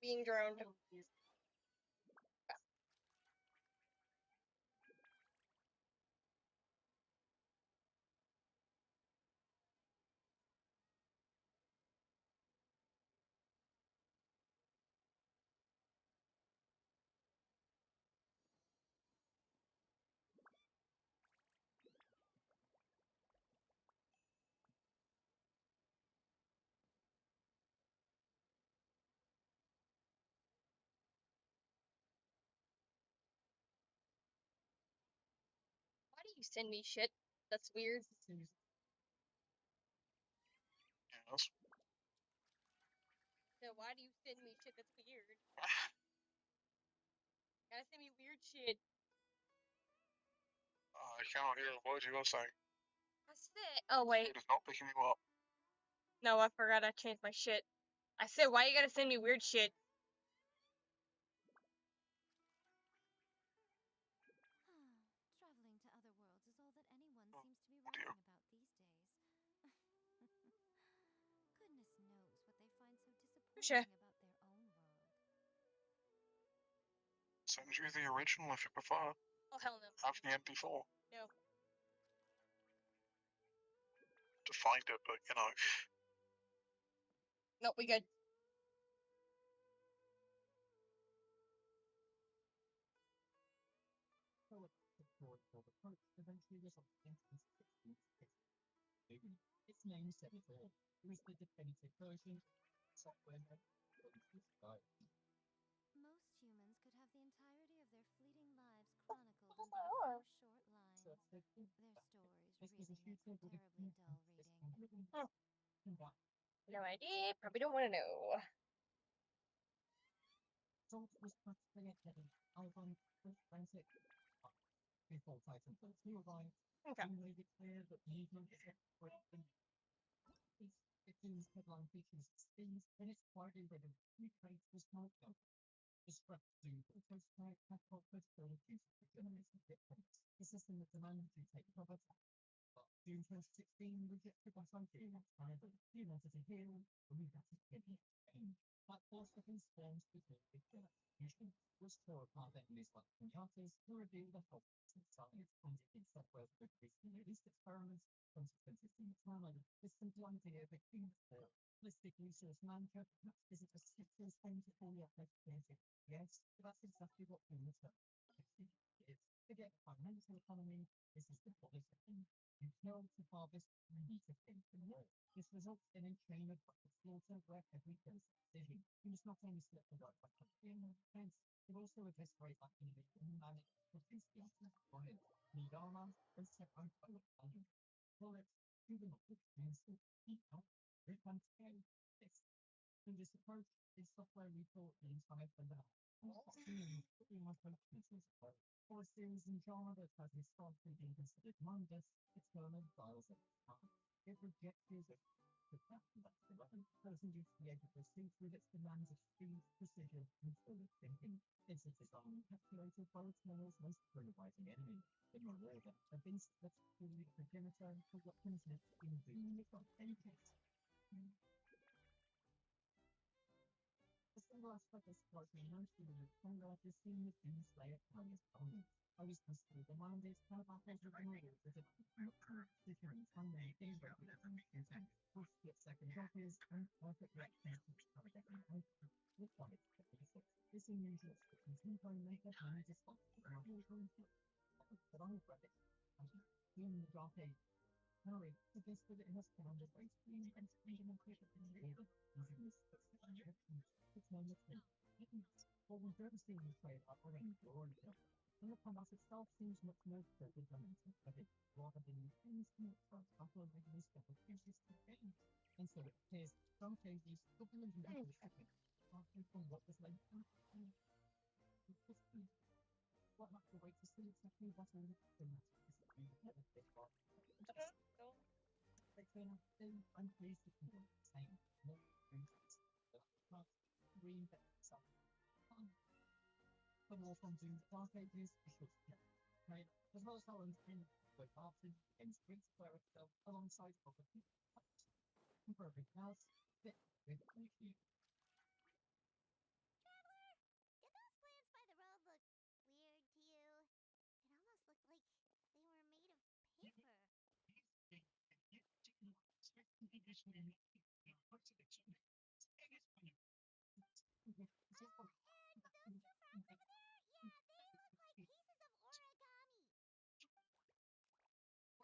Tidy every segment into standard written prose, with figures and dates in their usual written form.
being drowned. Why do you send me shit? That's weird. Yes. So why do you send me shit that's weird? Gotta send me weird shit. I cannot hear a word you are saying. I said. Oh wait. It is not picking you up. No, I forgot I changed my shit. I said, why you gotta send me weird shit? Traveling to other worlds is all that anyone Oh, seems to be dear. writing about these days. Goodness knows what they find so Sure. disappointing about their own world. Send you the original if you prefer. Oh hell no. Have the MP4 No. to find it, but you know. Nope, we good. Most humans could have the entirety of their fleeting lives chronicled in but a few short lines. Their stories really make for terribly dull reading. No idea. Probably don't want to know. Okay.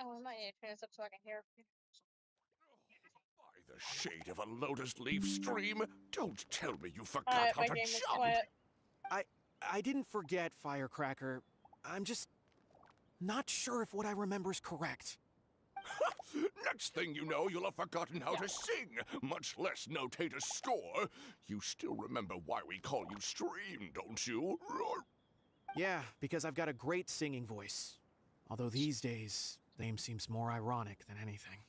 Oh, I might need to turn this up so I can hear. By the shade of a lotus leaf stream, don't tell me you forgot Alright, how my to game is jump! quiet. I didn't forget, Firecracker. I'm just not sure if what I remember is correct. Next thing you know, you'll have forgotten how to sing, much less notate a score. You still remember why we call you Stream, don't you? Yeah, because I've got a great singing voice. Although these days, the name seems more ironic than anything.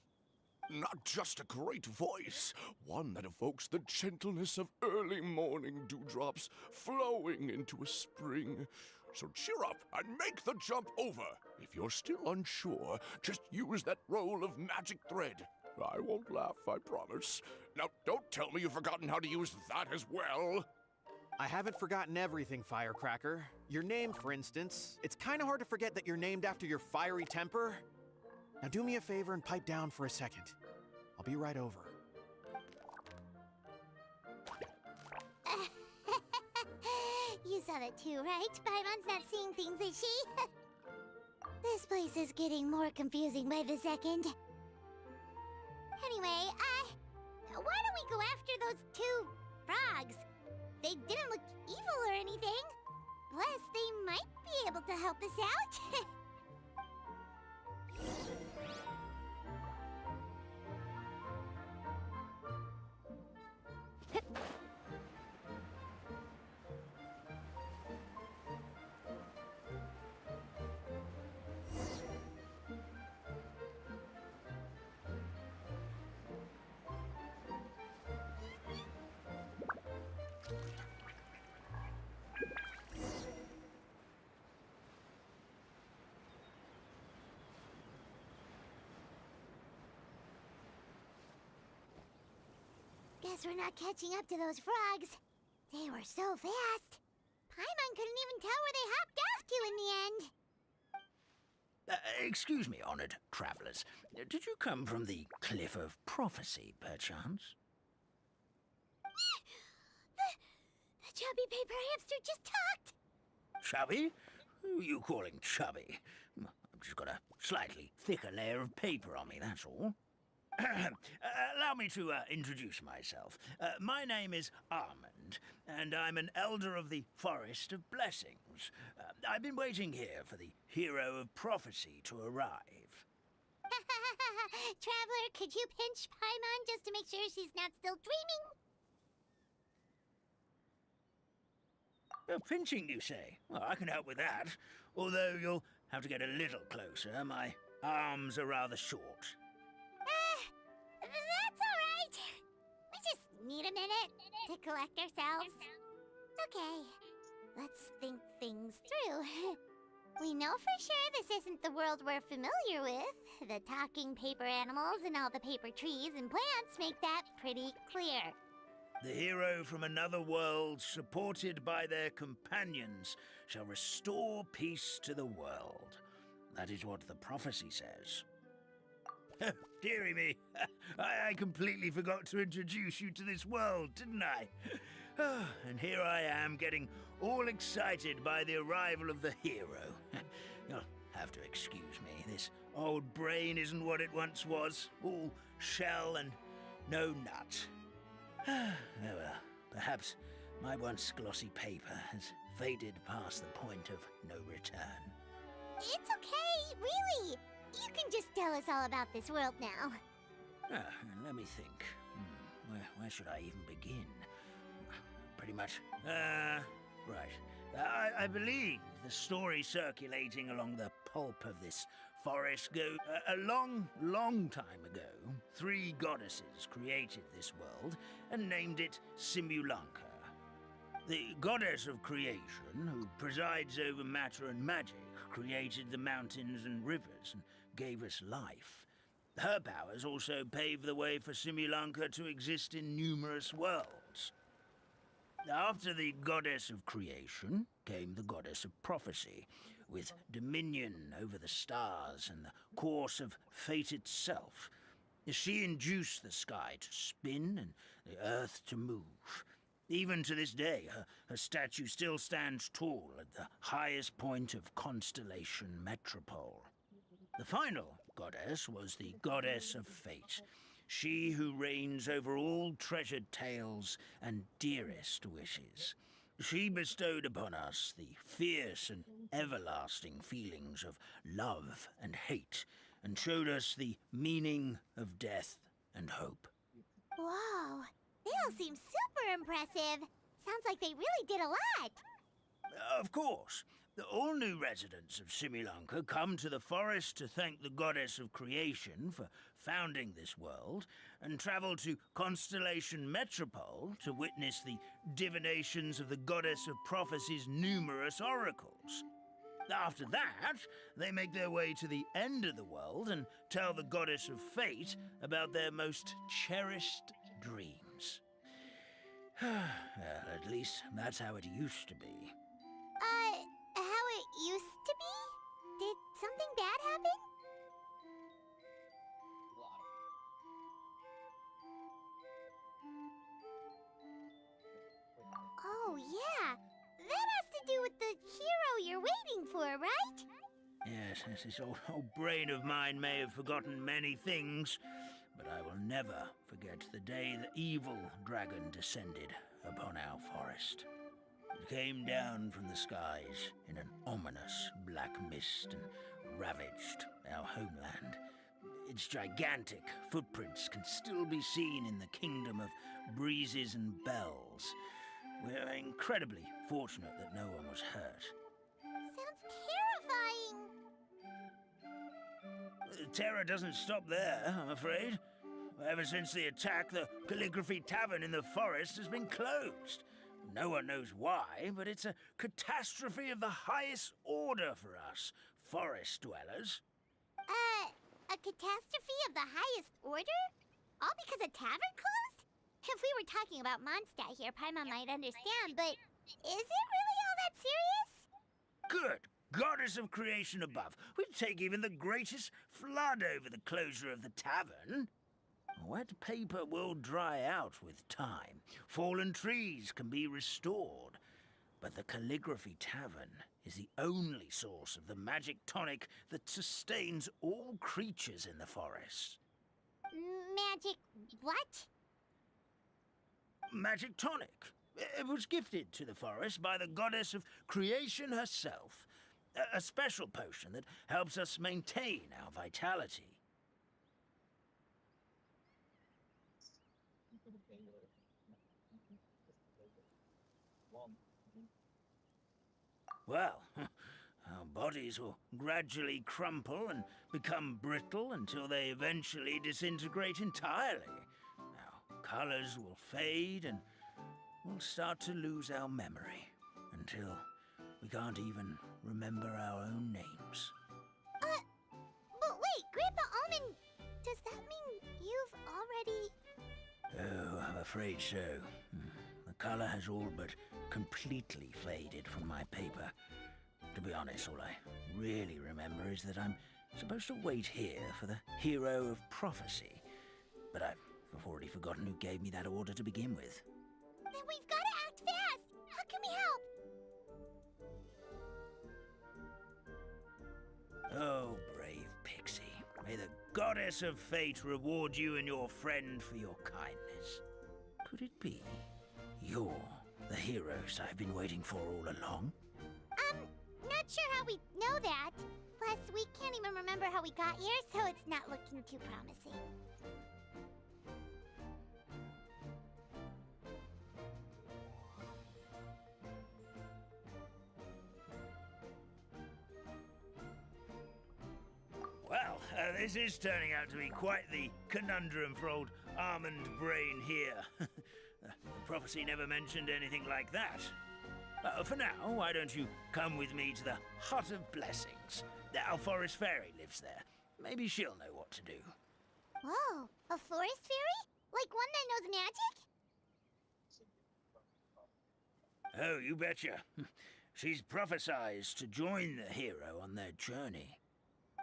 Not just a great voice, one that evokes the gentleness of early morning dewdrops flowing into a spring. So cheer up and make the jump over. If you're still unsure, just use that roll of magic thread. I won't laugh, I promise. Now, don't tell me you've forgotten how to use that as well. I haven't forgotten everything, Firecracker. Your name, for instance. It's kind of hard to forget that you're named after your fiery temper. Now do me a favor and pipe down for a second. I'll be right over. You saw that too, right? Paimon's not seeing things, is she? This place is getting more confusing by the second. Anyway, why don't we go after those two frogs? They didn't look evil or anything. Plus, they might be able to help us out. Guess we're not catching up to those frogs. They were so fast. Paimon couldn't even tell where they hopped off to in the end. Excuse me, honored travelers. Did you come from the Cliff of Prophecy, perchance? The chubby paper hamster just talked. Chubby? Who are you calling chubby? I've just got a slightly thicker layer of paper on me, that's all. Allow me to introduce myself. My name is Armand, and I'm an elder of the Forest of Blessings. I've been waiting here for the hero of prophecy to arrive. Traveler, could you pinch Paimon just to make sure she's not still dreaming? Pinching, you say? Well, I can help with that. Although you'll have to get a little closer. My arms are rather short. That's alright. We just need a minute to collect ourselves. Okay, let's think things through. We know for sure this isn't the world we're familiar with. The talking paper animals and all the paper trees and plants make that pretty clear. The hero from another world, supported by their companions, shall restore peace to the world. That is what the prophecy says. Dearie me, I completely forgot to introduce you to this world, didn't I? And here I am, getting all excited by the arrival of the hero. You'll have to excuse me, this old brain isn't what it once was, all shell and no nut. Oh well, perhaps my once glossy paper has faded past the point of no return. It's okay, really. You can just tell us all about this world now. Let me think. Where should I even begin? Pretty much. Right. I believe the story circulating along the pulp of this forest goes a long, long time ago. 3 goddesses created this world and named it Simulanka. The goddess of creation, who presides over matter and magic, created the mountains and rivers and gave us life. Her powers also paved the way for Simulanka to exist in numerous worlds. After the goddess of creation came the goddess of prophecy, with dominion over the stars and the course of fate itself. She induced the sky to spin and the earth to move. Even to this day, her statue still stands tall at the highest point of Constellation Metropole. The final goddess was the goddess of fate, she who reigns over all treasured tales and dearest wishes. She bestowed upon us the fierce and everlasting feelings of love and hate, and showed us the meaning of death and hope. Whoa, they all seem super impressive. Sounds like they really did a lot. Of course, all new residents of Similanka come to the forest to thank the goddess of creation for founding this world, and travel to Constellation Metropole to witness the divinations of the goddess of prophecy's numerous oracles. After that, they make their way to the end of the world and tell the goddess of fate about their most cherished dreams. Well, at least that's how it used to be. How it used to be? Did something bad happen? Oh, yeah. That has to do with the hero you're waiting for, right? Yes, this old brain of mine may have forgotten many things, but I will never forget the day the evil dragon descended upon our forest. It came down from the skies in an ominous black mist and ravaged our homeland. Its gigantic footprints can still be seen in the kingdom of breezes and bells. We're incredibly fortunate that no one was hurt. Sounds terrifying. The terror doesn't stop there, I'm afraid. Ever since the attack, the Calligraphy Tavern in the forest has been closed. No one knows why, but it's a catastrophe of the highest order for us, forest dwellers. A catastrophe of the highest order? All because a tavern closed? If we were talking about Mondstadt here, Paimon might understand, but is it really all that serious? Good. Goddess of creation above. We'd take even the greatest flood over the closure of the tavern. Wet paper will dry out with time. Fallen trees can be restored. But the Calligraphy Tavern is the only source of the magic tonic that sustains all creatures in the forest. Magic what? Magic tonic. It was gifted to the forest by the goddess of creation herself. A special potion that helps us maintain our vitality. Well, our bodies will gradually crumple and become brittle until they eventually disintegrate entirely. Our colors will fade and we'll start to lose our memory until we can't even remember our own names. But wait, Grandpa Almond, does that mean you've already... Oh, I'm afraid so. The color has all but completely faded from my paper. To be honest, all I really remember is that I'm supposed to wait here for the hero of prophecy. But I've already forgotten who gave me that order to begin with. Then we've got to act fast! How can we help? Oh, brave Pixie. May the goddess of fate reward you and your friend for your kindness. Could it be you're the heroes I've been waiting for all along? Not sure how we know that. Plus, we can't even remember how we got here, so it's not looking too promising. Well, this is turning out to be quite the conundrum for old Almond Brain here. Prophecy never mentioned anything like that. For now, why don't you come with me to the Hut of Blessings? Our forest fairy lives there. Maybe she'll know what to do. Whoa, a forest fairy? Like one that knows magic? Oh, you betcha. She's prophesized to join the hero on their journey.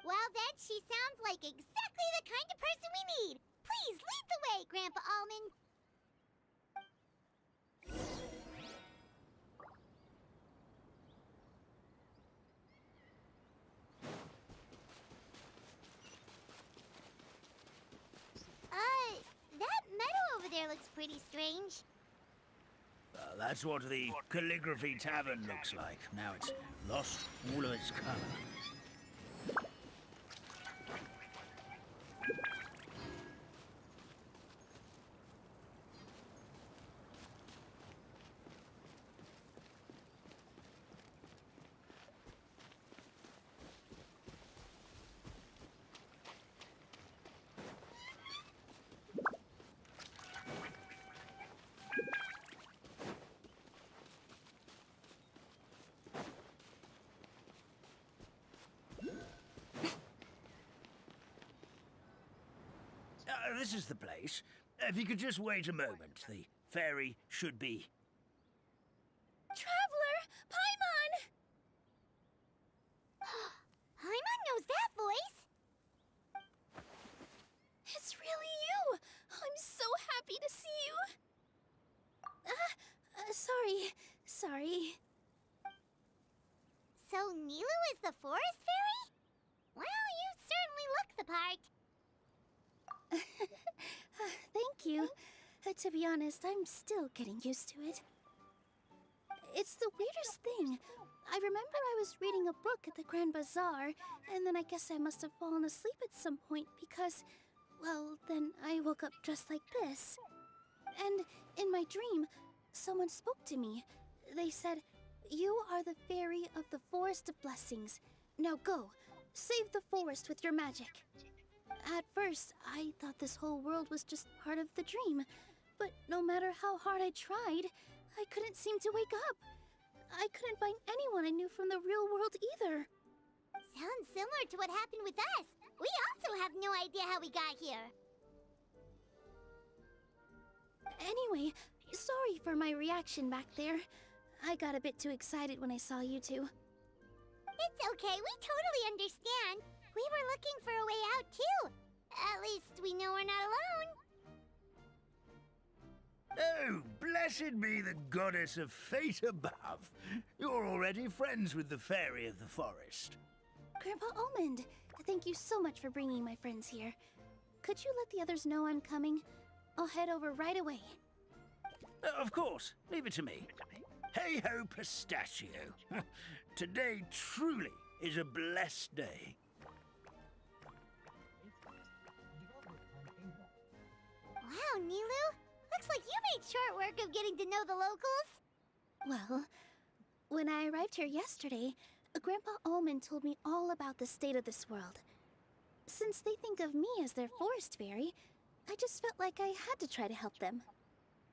Well, then she sounds like exactly the kind of person we need. Please lead the way, Grandpa Almond. That meadow over there looks pretty strange. That's what the Calligraphy Tavern looks like. Now it's lost all of its color. This is the place. If you could just wait a moment, the fairy should be... Traveler! Paimon! Paimon knows that voice! It's really you! I'm so happy to see you! Sorry. So Nilu is the forest fairy? Well, you certainly look the part. Thank you. To be honest, I'm still getting used to it. It's the weirdest thing. I remember I was reading a book at the Grand Bazaar, and then I guess I must have fallen asleep at some point because, well, then I woke up dressed like this. And in my dream, someone spoke to me. They said, "You are the fairy of the Forest of Blessings. Now go, save the forest with your magic." At first, I thought this whole world was just part of the dream, but no matter how hard I tried, I couldn't seem to wake up. I couldn't find anyone I knew from the real world either. Sounds similar to what happened with us. We also have no idea how we got here. Anyway, sorry for my reaction back there. I got a bit too excited when I saw you two. It's okay, we totally understand. We were looking for a way out, too. At least we know we're not alone. Oh, blessed be the goddess of fate above. You're already friends with the fairy of the forest. Grandpa Almond, thank you so much for bringing my friends here. Could you let the others know I'm coming? I'll head over right away. Of course, leave it to me. Hey-ho, pistachio. Today truly is a blessed day. Wow, Nilu! Looks like you made short work of getting to know the locals. Well, when I arrived here yesterday, Grandpa Almond told me all about the state of this world. Since they think of me as their forest fairy, I just felt like I had to try to help them.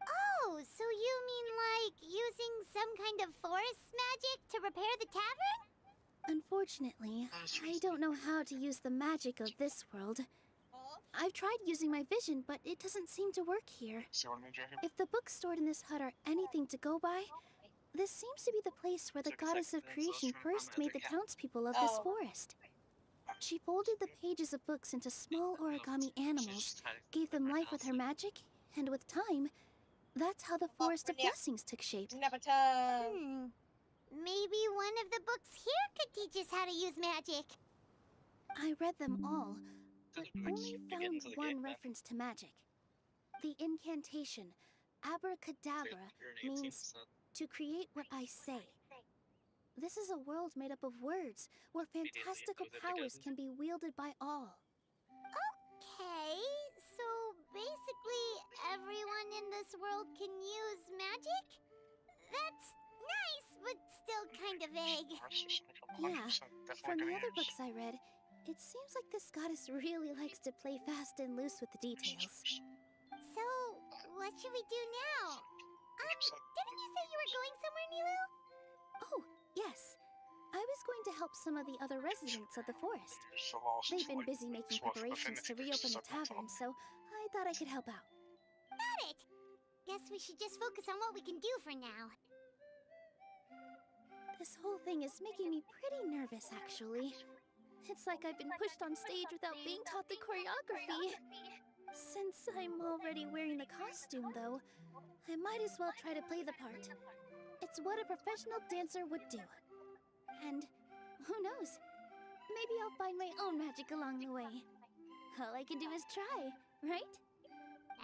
Oh, so you mean like using some kind of forest magic to repair the tavern? Unfortunately, I don't know how to use the magic of this world. I've tried using my vision, but it doesn't seem to work here. See what I mean, Jacob? If the books stored in this hut are anything to go by, this seems to be the place where the goddess of creation first made the townspeople of this forest. She folded the pages of books into small origami animals, gave them life with her magic, and with time, that's how the Forest of Blessings took shape. Nepotism. Maybe one of the books here could teach us how to use magic. I read them all, but only found one reference to magic. The incantation, abracadabra, means to create what I say. This is a world made up of words, where fantastical powers can be wielded by all. Okay, so basically everyone in this world can use magic? That's nice, but still kind of vague. Yeah, from the other books I read, it seems like this goddess really likes to play fast and loose with the details. So, what should we do now? Didn't you say you were going somewhere, Nilu? Oh, yes. I was going to help some of the other residents of the forest. They've been busy making preparations to reopen the tavern, so I thought I could help out. Got it! Guess we should just focus on what we can do for now. This whole thing is making me pretty nervous, actually. It's like I've been pushed on stage without being taught the choreography. Since I'm already wearing the costume, though, I might as well try to play the part. It's what a professional dancer would do. And who knows? Maybe I'll find my own magic along the way. All I can do is try, right?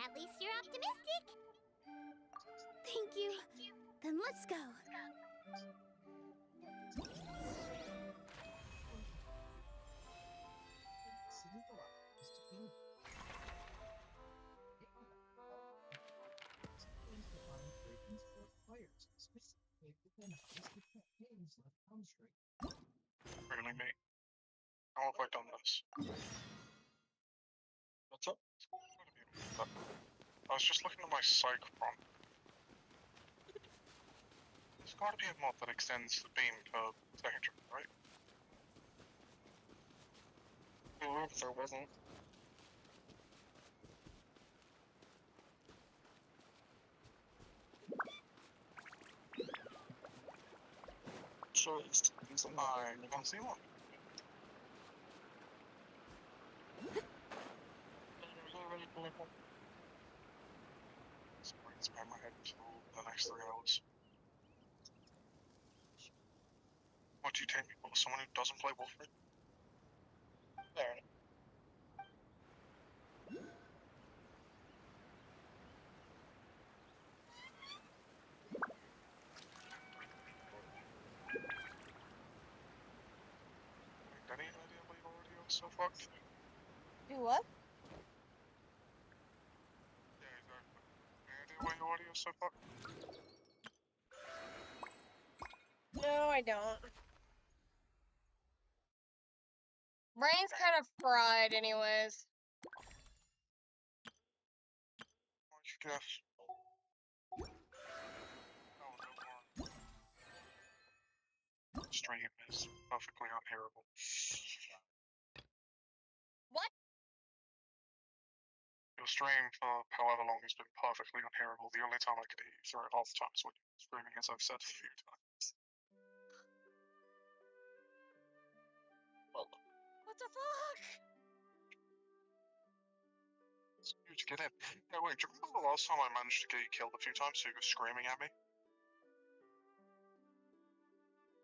At least you're optimistic. Thank you. Then let's go. Really, mate? How have I done this? What's up? I was just looking at my psych prompt. There's gotta be a mod that extends the beam per second, right? No, there wasn't. Sure, it's I can't see one. It's spam my head for the next 3 hours. What do you take me for? Someone who doesn't play Wolfenstein? There. Any idea why your audio is so fucked? Do what? Yeah, exactly. Any idea why your audio is so fucked? No, I don't. Brain's kind of fried, anyways. Why'd you guess? Oh, no more. Stream is perfectly unhearable. What? Your stream for however long has been perfectly unhearable. The only time I could hear you through it half the time is when you're screaming, as I've said a few times. Well, What the fuck? it's you to get in. Yeah, wait, do you remember the last time I managed to get you killed a few times so you were screaming at me?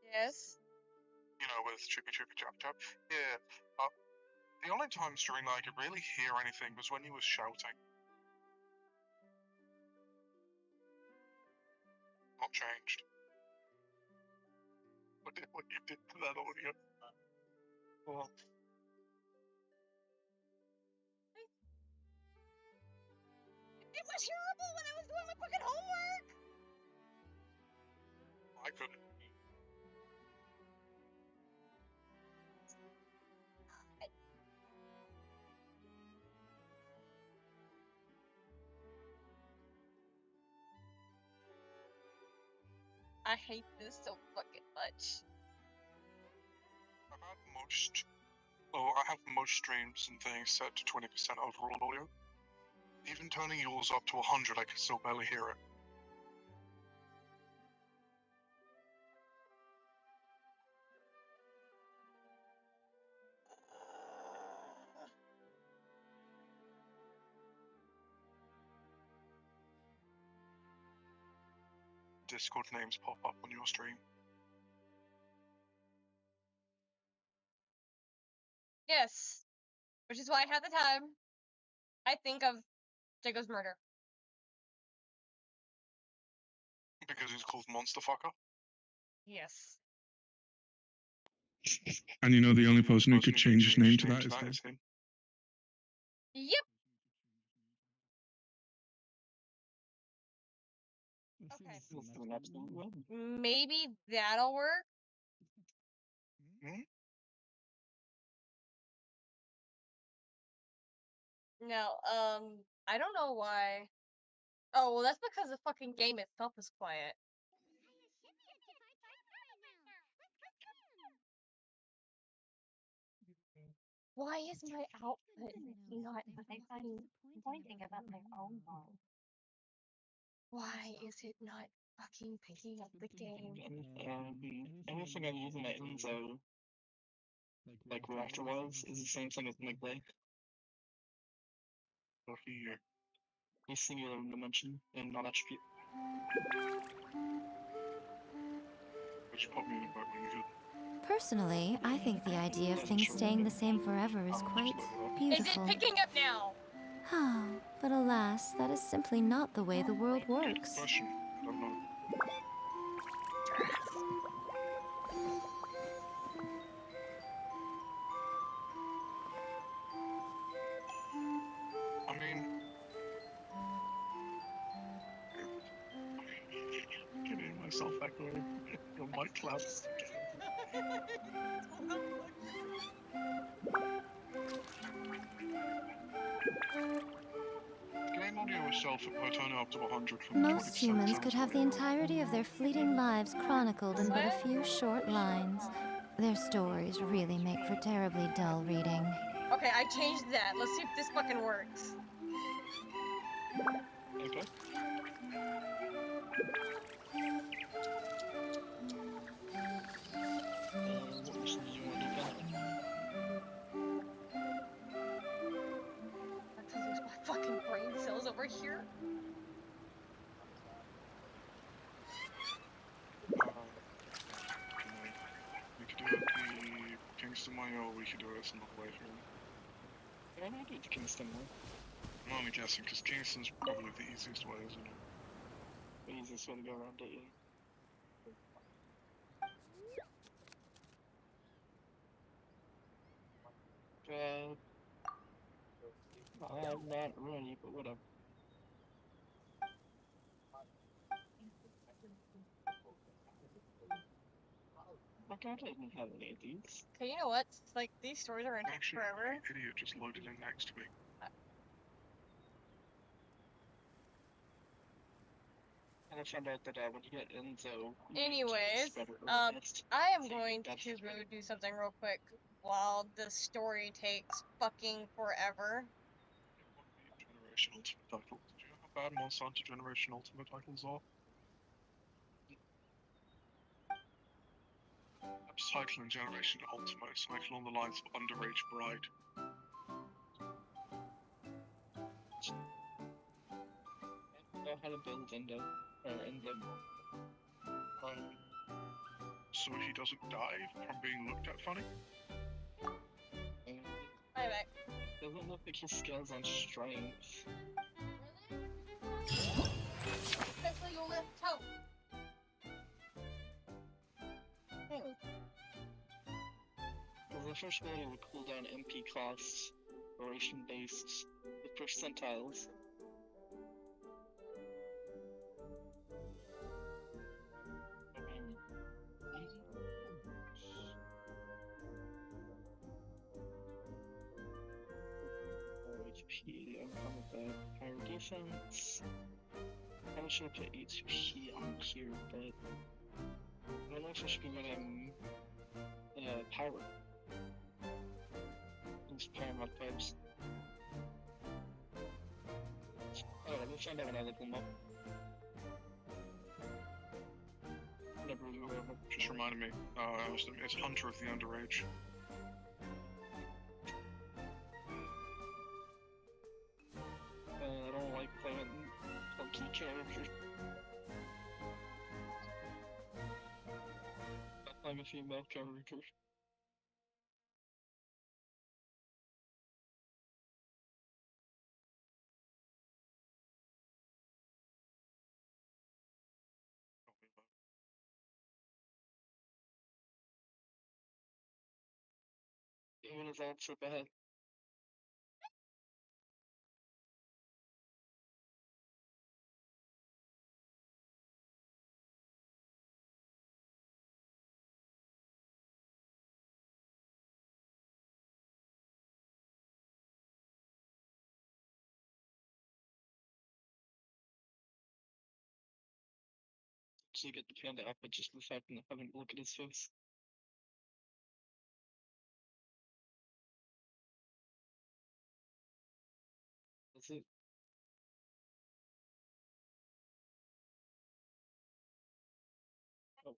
Yes. You know, with Chippy Chippy Chap Chap? Yeah. The only times during that I could really hear anything was when you were shouting. Not changed. What you did to that audio. Well, It was horrible when I was doing my fucking homework! I couldn't. I hate this so fucking much. I've had most. Oh, I have most streams and things set to 20% overall audio. Even turning yours up to 100, I can still barely hear it. Discord names pop up on your stream. Yes. Which is why I have the time. I think of Jaco's murder. Because he's called Monster Fucker. Yes. And you know the only person who could change his name to that is him. him. Yep. Okay. Maybe that'll work. Hmm? No, I don't know why. Oh, well, that's because the fucking game itself is quiet. Why is my outfit not fucking pointing about my own phone? Why is it not fucking picking up the game? Anything I'm using at Enzo, like reactor was, is the same thing as Migley. But He's singular dimension and non-attribute. which put me in a boat when you could. Personally, I think the idea of things staying the same forever is quite Is it beautiful. picking up now? But alas, that is simply not the way the world works. Question. I don't know. I mean, getting myself echoing your mic clouds. Game audio itself, if I turn it up to 100 from Most 20%, humans sounds could have the great. entirety of their fleeting lives chronicled in but a few short lines. Their stories really make for terribly dull reading. Okay, I changed that. Let's see if this fucking works. Okay. What mission do you want to do, Ken? Not to lose my fucking brain cells over here. We could do it the Kingston way, or we could do it another way through. Why not do it the Kingston way? I'm only guessing, because Kingston's probably the easiest way, isn't it? The easiest way to go around it, yeah. I'm not ready, but whatever. Like, I didn't have any of these. Okay, you know what? It's like, these stories are gonna take Actually, forever. idiot just loaded in next to me. And I found out that when you get Enzo, Anyways, I am going to go do something real quick while the story takes fucking forever. Generation Ultimate titles. Do you know how bad Monster Hunter Generation Ultimate titles are? Title and Generation Ultimate, something along the lines of Underage Bride. I know how to build Endo. So he doesn't die from being looked at funny? Hi, back. Doesn't look like his skills on strength. Especially your left toe. Because the first ability would cool down MP costs, duration based, with percentiles. HP on the higher defense. I should have put HP on here, but I don't know if I should be running power. These power mod pipes. Oh, we'll find out when I look them up. Just reminded me, it's Hunter of the Underage. I don't like playing funky characters. I'm a female character. Even his ultra bad. So you get the panda up, but just the fact that having to look at his face. That's it. Oh.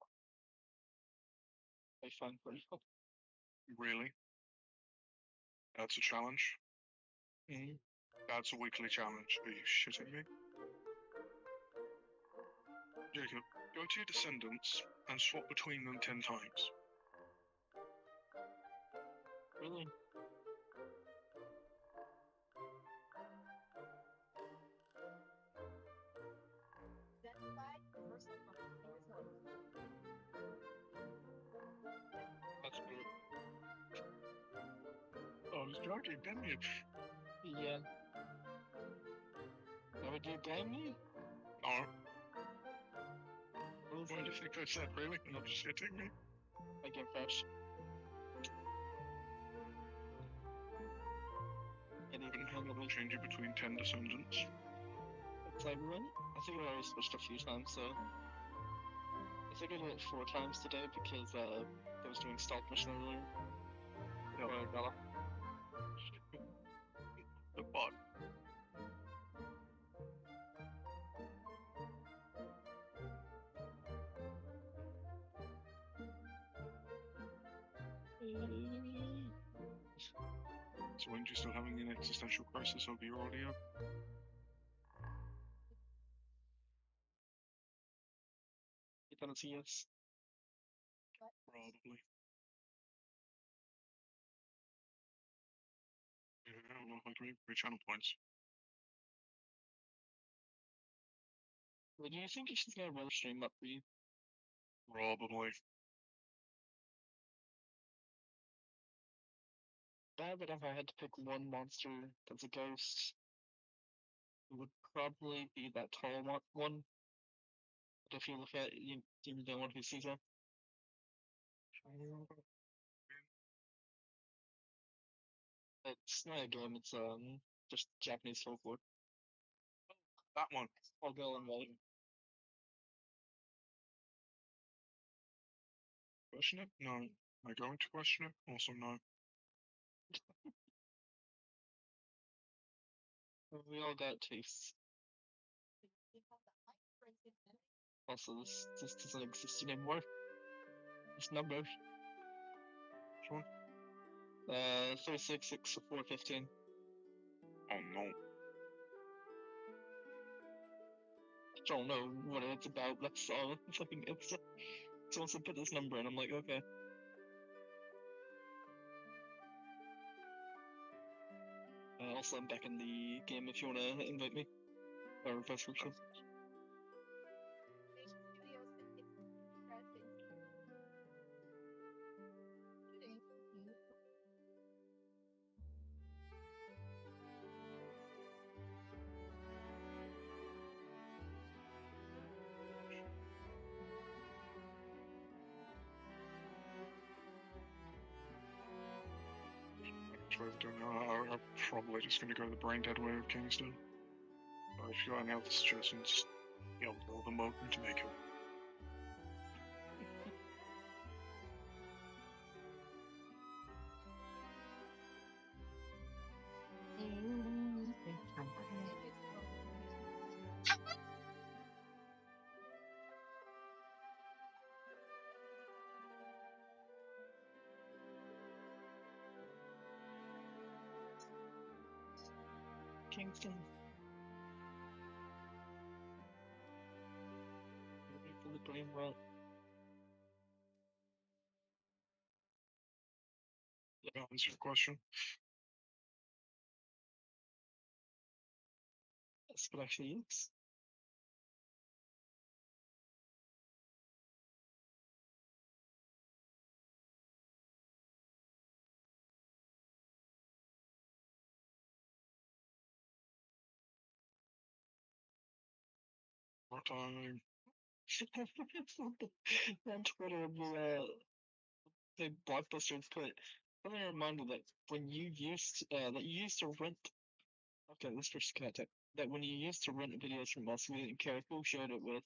I find pretty cool. Really? That's a challenge? Mm-hmm. That's a weekly challenge. Are you shitting me? Jacob, go to your descendants and swap between them 10 times. Really? That's weird. I was joking, didn't you? Yeah. Why would you blame me? No. What do you think I said, really? You're not shitting me? I get fresh. And even How will change it between 10 descendants? it's like, really? I think I already switched a few times, so... I think I did it 4 times today because, I was doing stealth mission earlier. Yeah. Bella. The bot. So when you're still having an existential crisis over your audio? You don't see yes. Probably. Yeah, I don't know how to make 3 channel points. Well, do you think you should get a roller stream up for you? Probably. Bad, but if I had to pick one monster that's a ghost, it would probably be that tall one. But if you look at it, you the one who sees it. It's not a game, it's just Japanese folklore. That one. All girl and white. Question it? No. Am I going to question it? Also, no. We all got tastes. Also, this doesn't exist anymore. This number. Which one? 366-415. Oh no. Don't know what it's about. That's all. Fucking it's someone said put this number in. I'm like, okay. Also, I'm back in the game if you wanna invite me. Or vice versa. I'm probably just going to go the brain dead way of Kingston. But if you got any other suggestions, you're more than welcome to make them. Kingston. For the brain rot. That answers your question. That's what actually is. What time? On Twitter, the blockbusters put something reminder that when you used to rent. Okay, this first contact. That when you used to rent videos from us, we didn't care who shared it with,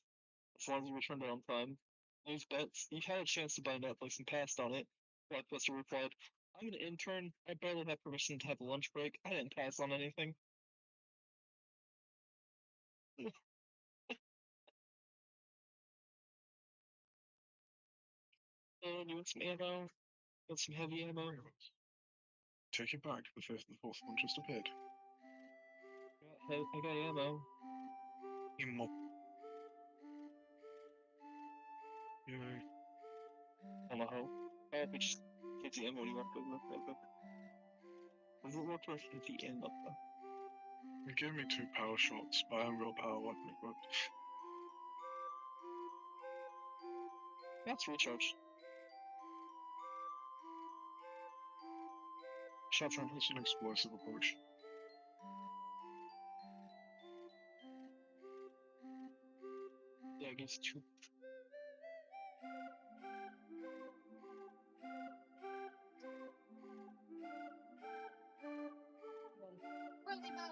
as long as you returned it on time. These bets, you had a chance to buy Netflix and passed on it. Blockbuster replied, I'm an intern. I barely have permission to have a lunch break. I didn't pass on anything. And you want some ammo? You want some heavy ammo? Take it back. The fifth and fourth one just appeared. I got ammo. Emo. Yeah. I don't know how. I hope it just gives you ammo when you walk over. Does it work for 50 ammo though? It gave me 2 power shots, but I haven't got a power weapon equipped. That's recharge. Shots on. It's an explosive approach. Yeah, it gives 2. Really bad.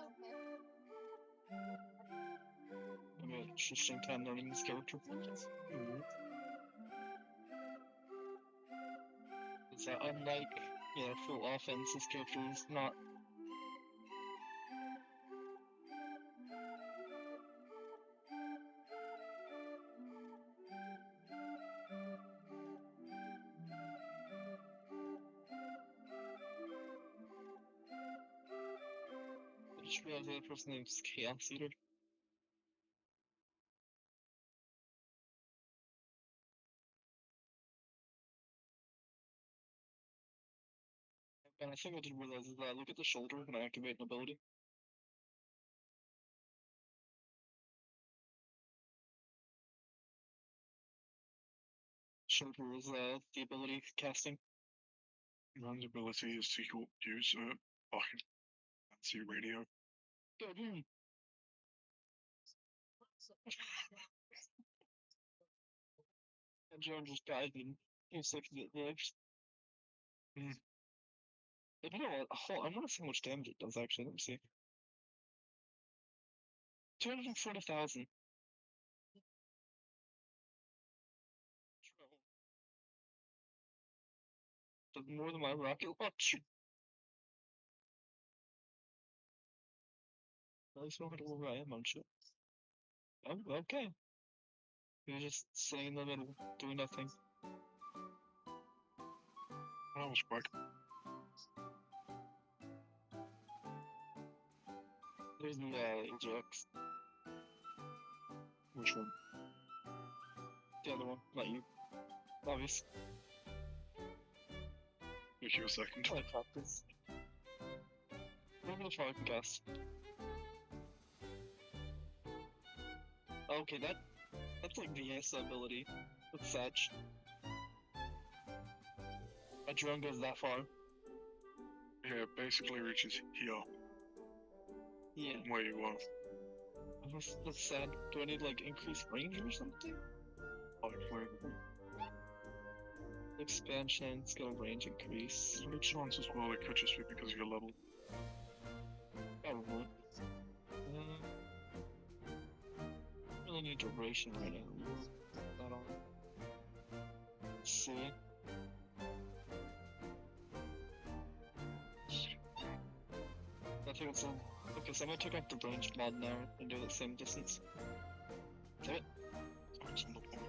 I'm an interesting time learning this character. Is that unlike, full offense, this character is not. I just realized the other person's name is Chaos Eater. And I think I didn't realize is that look at the shoulder when I activate an ability. Shoulder is the ability casting. Rand's ability is to use a fucking fancy radio. Good. And Joan just died in 2 seconds at lives. Hmm. You know what? I want to see how much damage it does actually. Let me see. 240,000. Does more than my rocket launcher. At least I don't know where I am on shit. Oh, okay. You're just sitting in the middle, doing nothing. That was quick. There's the Ajax. Which one? The other one, not you. Obvious. Give you a second. I practice. Maybe the Falcon cast. Okay, that's like VS ability with Satch. My drone goes that far. Yeah, it basically reaches here, Yeah. where you are. That's sad. Do I need like increased range or something? Likely. Expansion, skill range increase. There's a chance as well it could just be because of your level. Probably. Really need duration right now. Not on. Let's see. I think it's a. Okay, so I'm gonna take off the range mod now and do the same distance. Do it. That's on the point.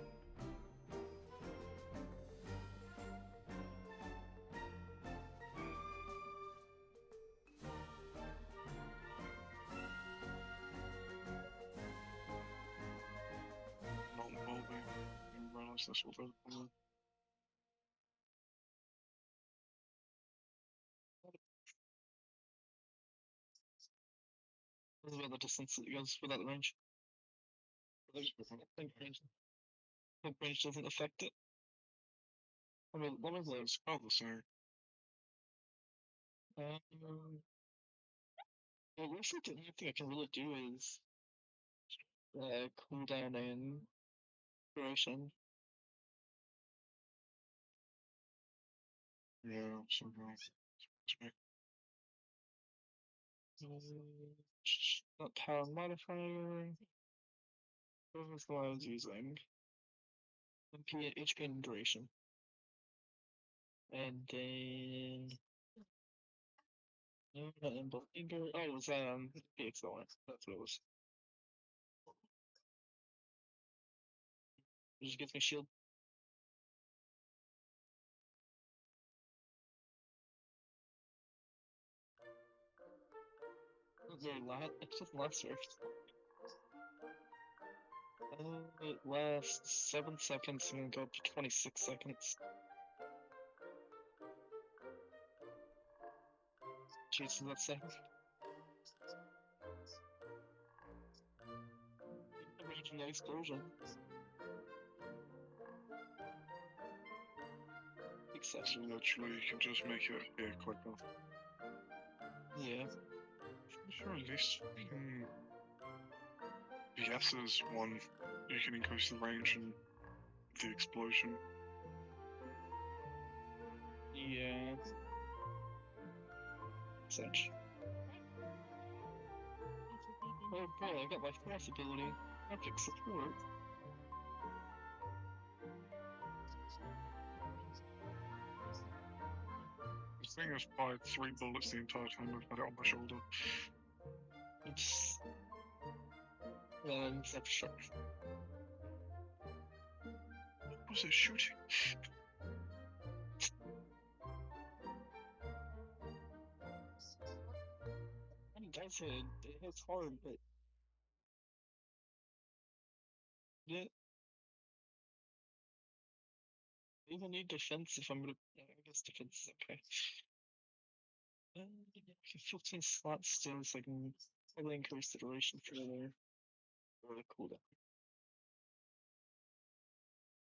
Not involving. You realize this will do. This is about the distance that it goes without the range. I think range doesn't affect it. Let me look. It's about the same. It looks like the only thing I can really do is cooldown and duration. Yeah, somehow. Not power modifier. What was the one I was using? MP, HP, and duration. And then. No, not Nimble Finger. Oh, it was PXL. That's what it was. It just gives me shield. very it doesn't last very it lasts 7 seconds and then go up to 26 seconds. Jesus, that's second. Imagine the explosion. Except, So literally, you can just make it appear quicker. yeah. I'm sure at least BS's one, you can increase the range and the explosion. Yeah. Such. Oh boy, I got my fourth ability. Object support. The thing is, fired 3 bullets the entire time I've had it on my shoulder. It's... except sure. What was it shooting? It does hit. It hits hard, but... Yeah. I even need defense if I'm gonna... Yeah, I guess defense is okay. 15 slots still, so I can probably increase the duration further. Or the cooldown.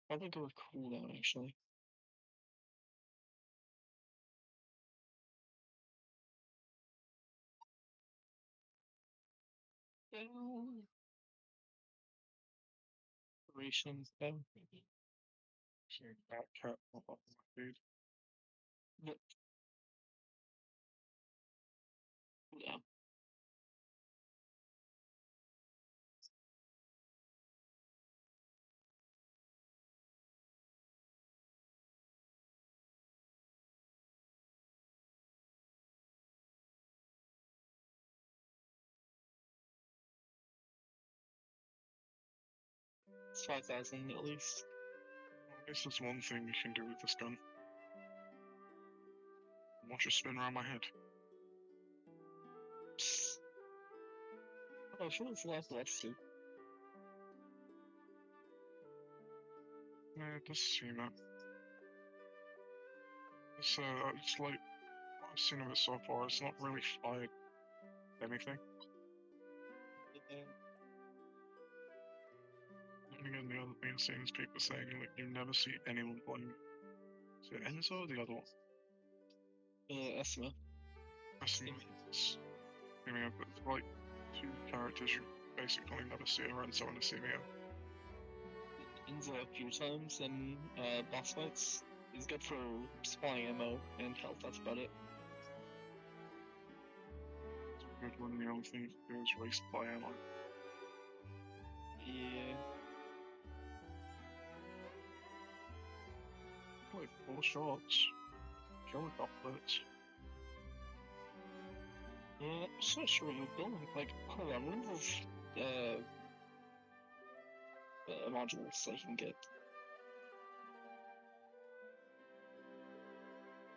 Probably go with cooldown, actually. Duration, Sure, that cat pop up on my feed. Yep. Cooldown. It's 5,000 at least. I guess there's one thing you can do with this gun. Watch it spin around my head. Psst. Oh, I feel it's a lot less too. Yeah, it does seem it. It's like, what I've seen of it so far, it's not really fired anything. And again, the other thing I've seen is people saying, like, you never see anyone playing. Is it Enzo or the other one? Esma. Esma. Simia, but it's like 2 characters you basically never see are Enzo and Simia. Enzo a few times in boss fights. He's good for supplying ammo and health, that's about it. It's a good one, the only thing you can do is race by ammo. Yeah. Like 4 shots. Kill a couple bullets. Yeah, I'm so sure what you're building. Like, hold on, when does modules that you can get?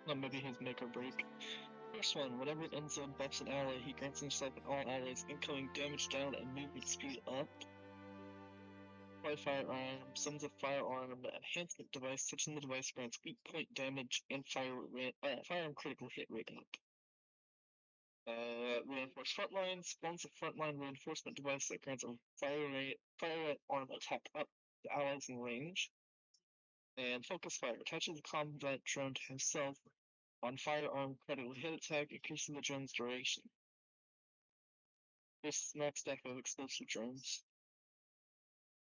No, maybe his make or break. First one, whenever Enzo buffs an ally, he grants himself and all allies incoming damage down and movement speed up. By firearm, summons a firearm enhancement device, touching the device grants weak point damage and firearm critical hit rate up. Reinforced frontline spawns a frontline reinforcement device that grants a firearm attack up to allies in range. And focus fire attaches the combat drone to himself on firearm critical hit attack, increasing the drone's duration. This max deck of explosive drones.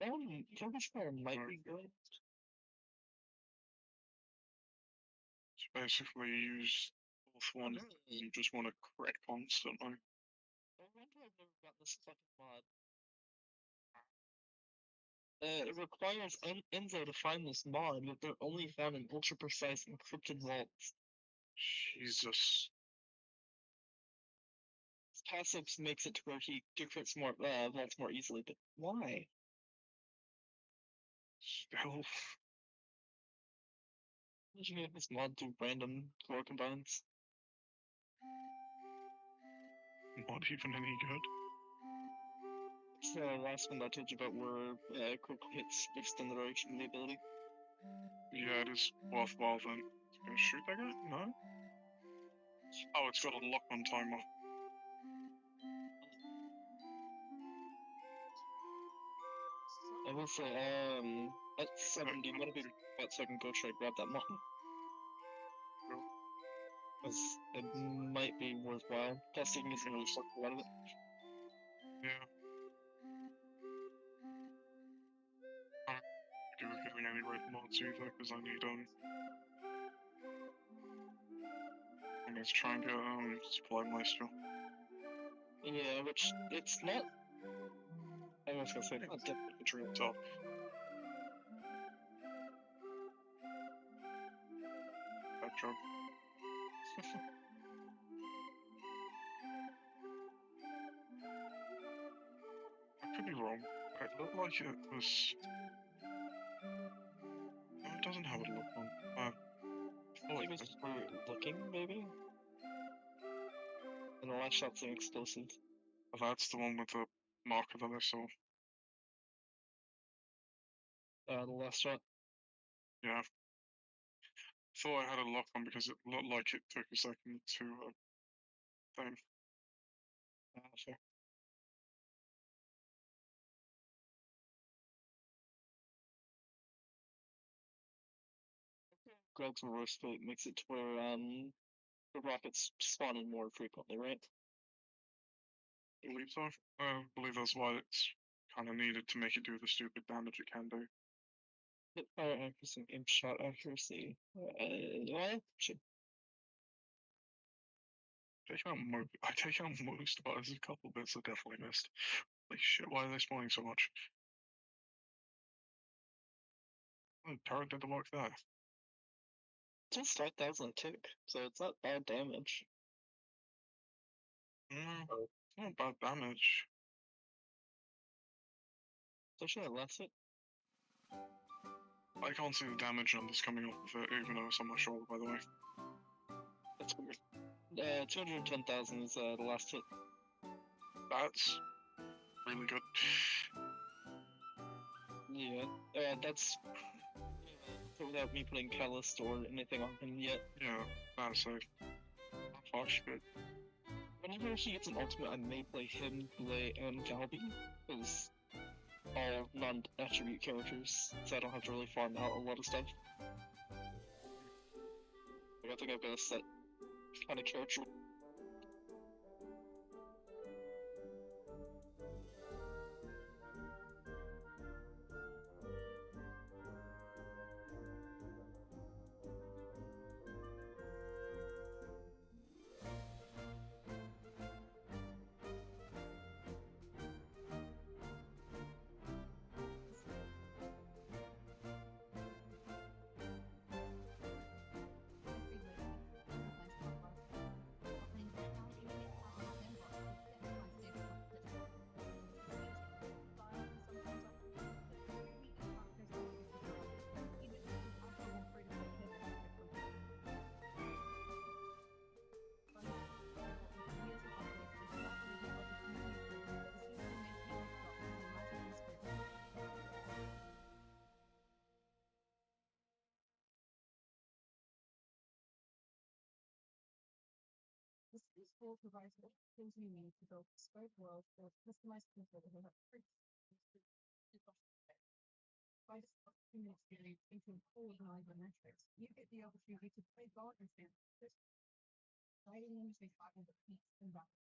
Focus fire might be good. So basically, you use both one, you just want to crit constantly. I wonder I've never got this fucking mod. It requires Enzo to find this mod, but they're only found in ultra-precise encrypted vaults. Jesus. His passive makes it to where he decrypts more vaults more easily, but why? Stealth. Did you get this mod through random core combines? not even any good. It's the last one that I told you about where critical hits extend the duration of the ability. Yeah, it is worthwhile then. It's gonna shoot that guy? No? Oh, it's got a lock-on timer. I will say, at 7, do you want to be about so I can go try to grab that mod? Cool. Because it might be worthwhile. Plus, you can get some really stuff out of it. Yeah. I don't think giving any rate mods either, because I need, I'm gonna try and get, supply maestro. Yeah, which, it's not... I was gonna say, it's not difficult to train top. Bad job. I could be wrong. It looked like it was... No, it doesn't have a lock on. Maybe it's just where you're looking, maybe? And the last shot's an explosive. That's the one with the marker that I saw. The last shot. Yeah. Thought I had a lock on because it looked like it took a second to, thing. Sure. Greg's reverse fate makes it to where, the rockets spawn in more frequently, right? I believe so. I believe that's why it's kind of needed to make it do the stupid damage it can do. Hit fire accuracy, aim shot accuracy. Well, should I take out most, but there's a couple bits I definitely missed. Holy shit, why are they spawning so much? Oh, turret did the work there. just 5,000 tick, so it's not bad damage. It's not bad damage. So should I less it? I can't see the damage numbers coming off of it, even though it's on my shoulder, by the way. That's weird. 210,000 is the last hit. That's really good. Yeah, that's without me putting Catalyst or anything on him yet. Yeah, that's a harsh bit. Whenever he gets an ultimate, I may play him, Blay, and Galby, because all non-attribute characters, so I don't have to really farm out a lot of stuff. Like, I think I've got a set kind of character. This tool provides the tools you need to build bespoke worlds or customized control that have by discussing the experience into a full metrics, you get the opportunity to play God and fantasy, guiding them to tackle the peaks and valleys.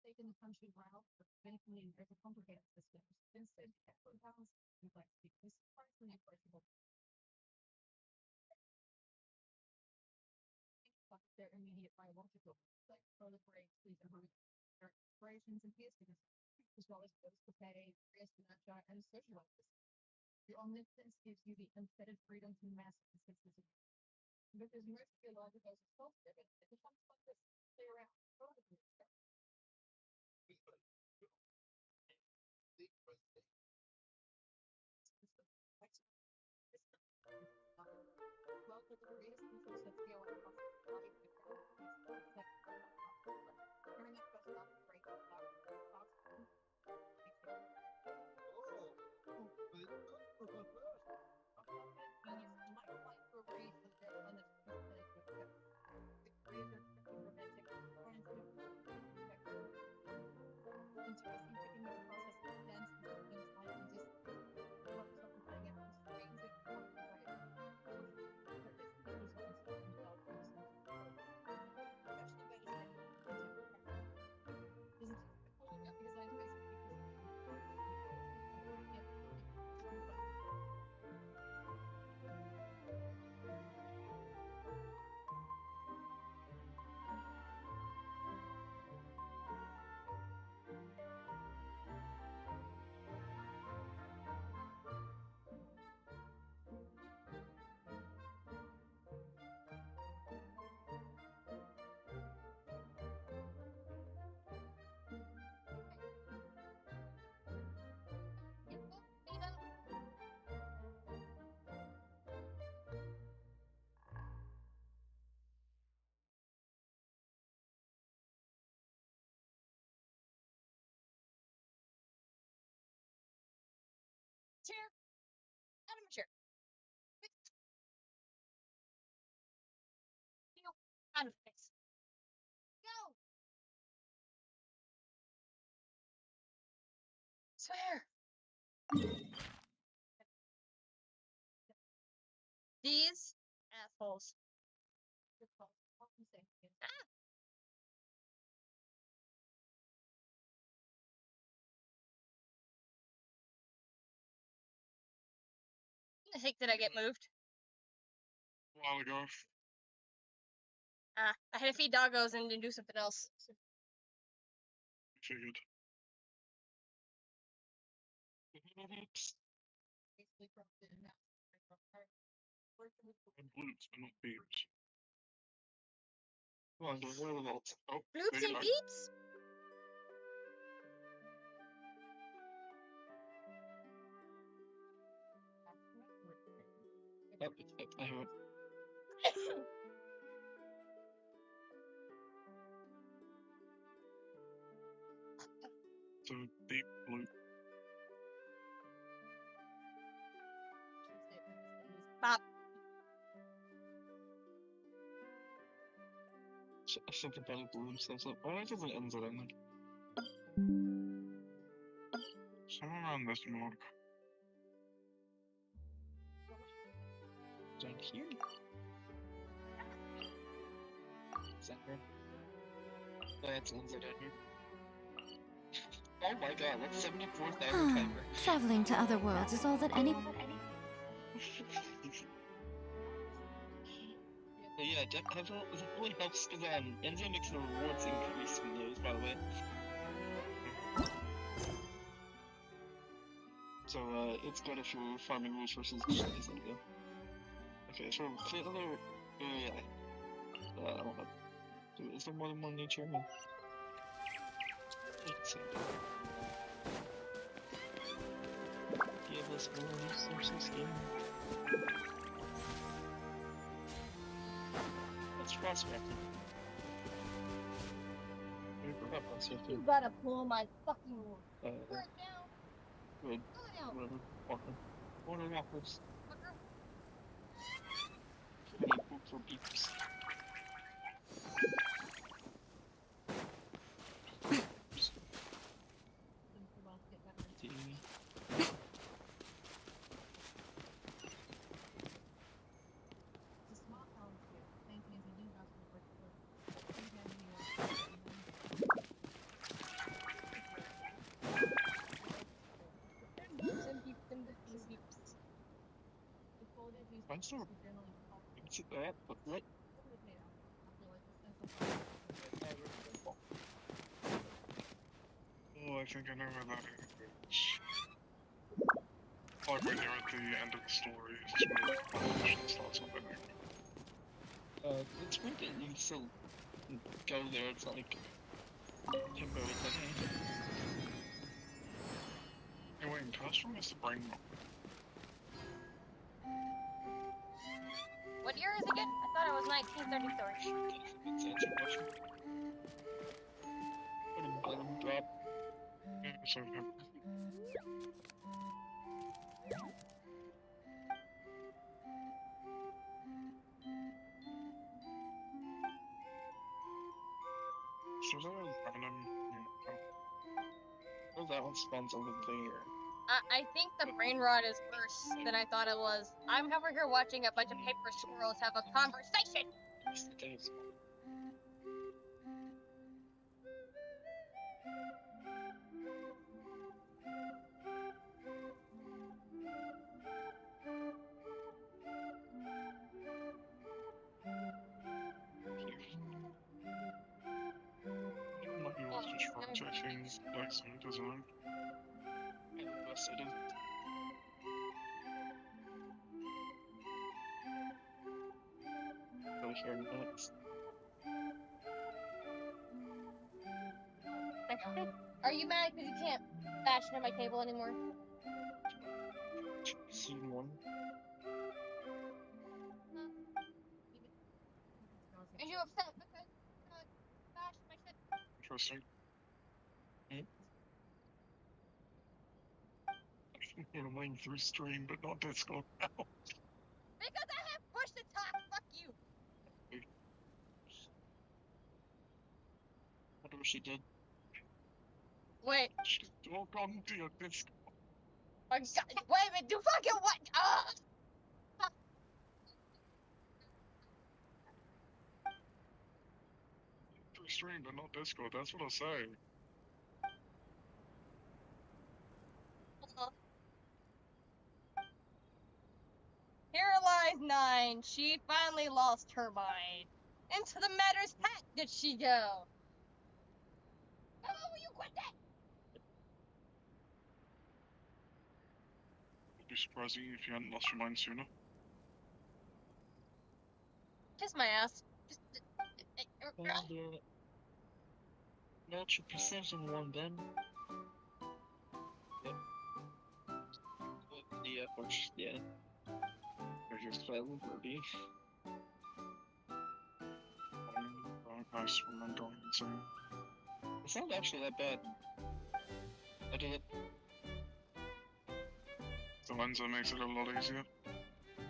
Taking the country route for clinically and overcomplicated systems, instead, effort balance complexity is surprisingly approachable. Their immediate biological, like proliferate, sleep, and hunger, their operations and peers, as well as those to pay, risk, dementia, and socializers. The omnipotence gives you the unfettered freedom to master the systems. Because most biologicals are self-driven, it becomes fun to play around. Well, the also feel like it's like during that goes not great you might apply to a race and they're on the careers are romantic and interesting to in the process of dance and something like and just love something playing out the strings and but this is something themselves especially by the isn't because I'm basically chair. Out of my chair. Go. Out of face. Go. Swear. These assholes. Ah. The heck did I get moved? A while ago. I had to feed doggos and then do something else. Figured. And bloops, but not beeps. Come on, guys, what are the vaults? Oh, Bloops there you and go. beeps? I have it. So deep bloop. Bop. Something about balloon stuff. Why doesn't it end on like? Somewhere around this mark. Down here? Center. That's ends it here. Oh my god, that's 74,000 timer. Traveling to other worlds is all that any. Yeah, definitely helps because Enzo makes the rewards increase from those, by the way. So it's good if you're farming resources and shit like that. Okay, so clear other area. I don't know. Is there more than one nature? Give us more resources, game. That's prospecting. You gotta pull my fucking Good. Pull it out. Whatever. Order apples. Fucker. For beeps. I'm still into that, but what? Oh, I think I know where that is. Like when you're at the end of the story, it's where the mission starts up, I think. It's weird that you can still go there, it's like temporary thing. Hey, wait, how strong is the brain rock? What year is it again? I thought I was was 1933. Let's answer your question. Put a bottom drop. Yeah, so that was random. Oh, that one spawns over there. I think the brain rot is worse than I thought it was. I'm over here watching a bunch of paper squirrels have a conversation. Yes, it does. It might be worth just rotating like so it doesn't know. Yes, it is. Go here next. Are you mad because you can't bash near my table anymore? Scene 1. Are you upset because bash my shit? Interesting. You're laying through stream, but not Discord now. Because I have push to talk. Fuck you. Whatever she did. Wait. She's all gone to your Discord. Wait a minute. Do fucking what? Through stream, but not Discord. That's what I say. Here lies 9. She finally lost her mind. Into the matter's hat did she go. Oh, will you quit that? It'd be surprising if you hadn't lost your mind sooner. Kiss my ass. Just. Natural precision 1, Ben. Yep. Yeah, push, yeah. There's your silent birdie. Nice when I'm going insane. It's not actually that bad. I did it. The Lenza makes it a lot easier.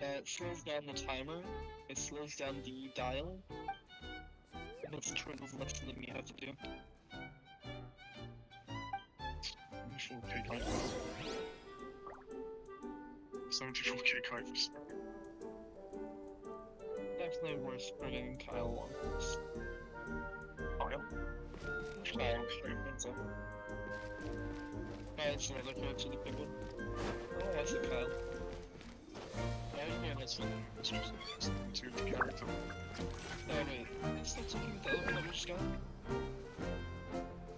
It slows down the timer, it slows down the dial, and it's triggers less than you have to do. 74k kite. 74k kite. Definitely worth bringing Kyle on this. Kyle? Kyle, Lenza. Kyle's the other coach of the big one. Oh, I see Kyle. Yeah, that's one. It's just to the character. Oh, wait. Is that something the other one just got?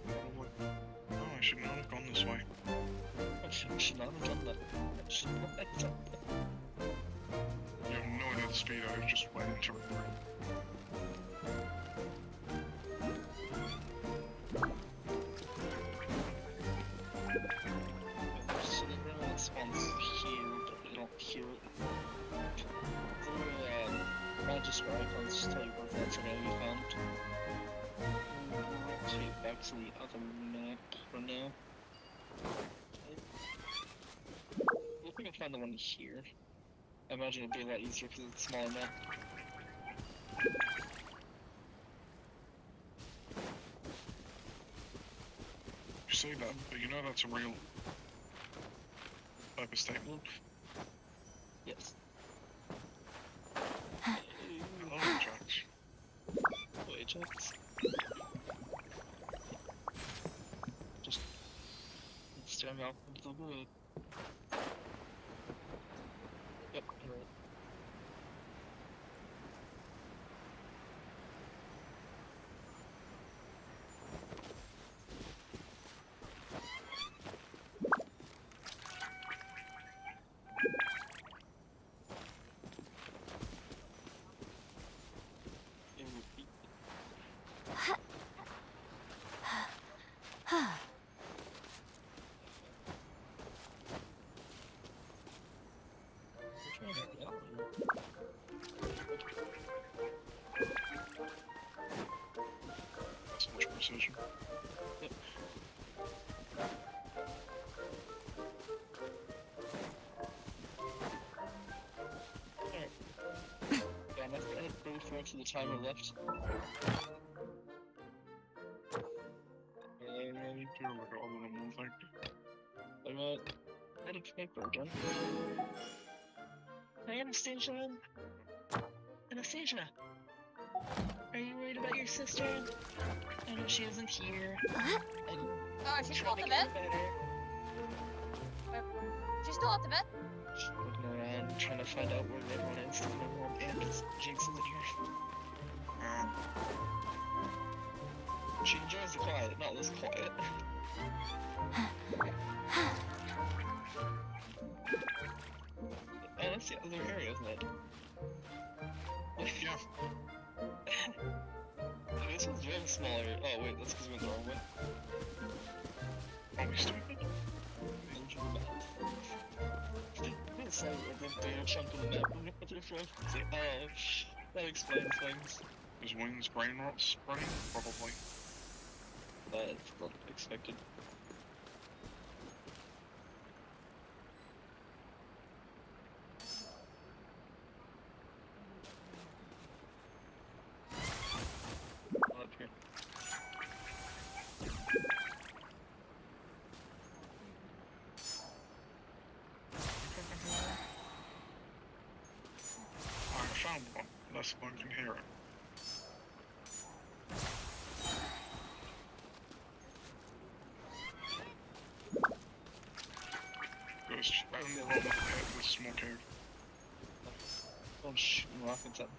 Probably. Oh, I should not have gone this way. I should not have done that. I should not have done that. You have no idea the speed I just went into it. So the one spawns here, but we don't hear it. Register icons just tell you what that's going to be found. Take back to the other map for now. I think I found the one here. I imagine it'd be a lot easier because it's a smaller map. You say that, but you know that's a real type of statement. Yes. Hello, Jax. Wait, Jax. Just staring out into the wood. Yep, you're right. minutes of the timer left. You're like all the normal thing. I got pen and paper again. Hey, Anastasia. Anastasia, are you worried about your sister? I know she isn't here. And Oh, she's still trying at to the get vet? her better. She's still at the vet? Just looking around, trying to find out where everyone is. My mom and Jinx isn't here. She enjoys the quiet, not this quiet. Oh, that's the other area, isn't it? Yeah. This one's very smaller. Oh wait, that's because we went the wrong way. Are we stupid? It's like a big chunk of the map. Oh, that explains things. Is Wings brain rot spreading? Probably. That's not expected. Up here. I found one, unless one can hear it. Goes down the this small cave. Oh, shooting rockets at me.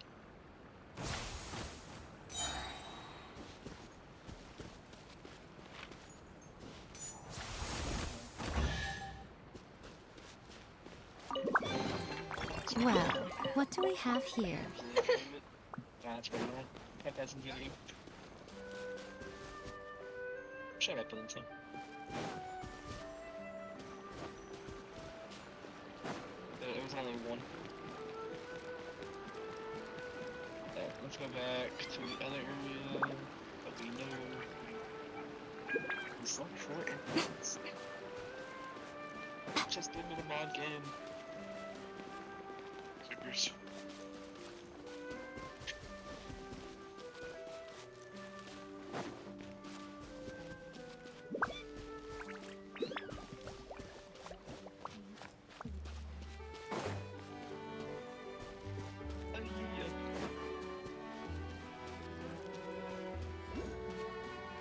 Well, what do we have here? That's pretty cool. That doesn't get you. Shut up, Lindsay. It was only one. Let's go back to the other area that we know. It's not for it. Just give me the mod game. Figures.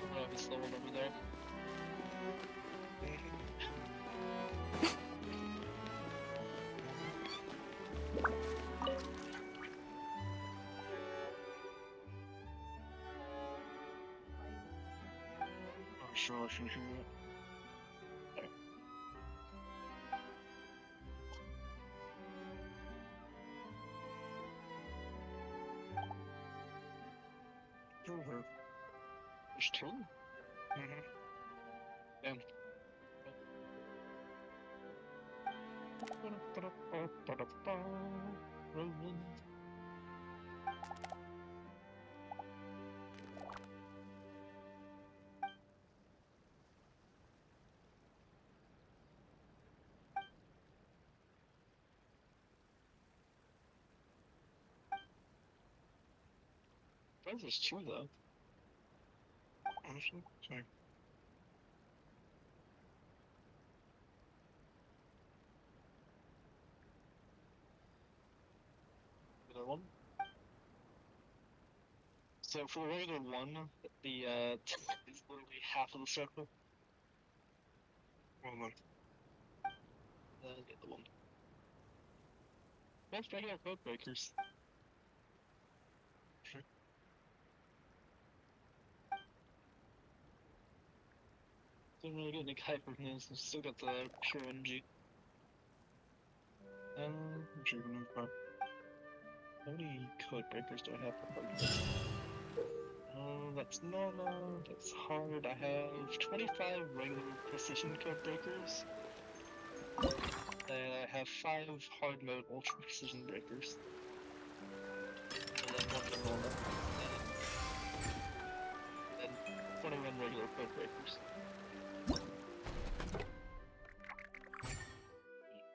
Oh, he's the one over there. I'm sure I can hear it. There's two? Mm-hmm. Damn. Rolling. Friends is two though. Honestly, same. The other one. So for the regular one, the is literally half of the circle. Well then. Then the other one. Most regular code breakers. Sure. Didn't really get any hyper hands, still got the pure energy. Which even knows that? How many code breakers do I have for hard code? That's normal, that's hard. I have 25 regular precision code breakers. And I have 5 hard mode ultra precision breakers. And then 1 normal. And then 21 regular code breakers.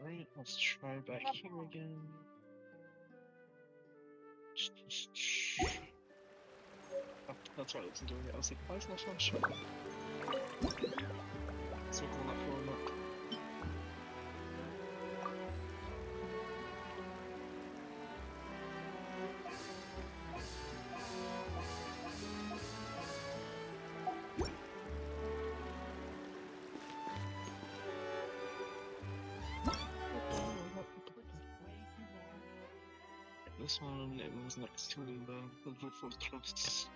Alright, let's try back here again. Oh, that's why I wasn't doing it. I was like, why is my phone showing? Circle on that phone, look. This one, it was next to the roof was close.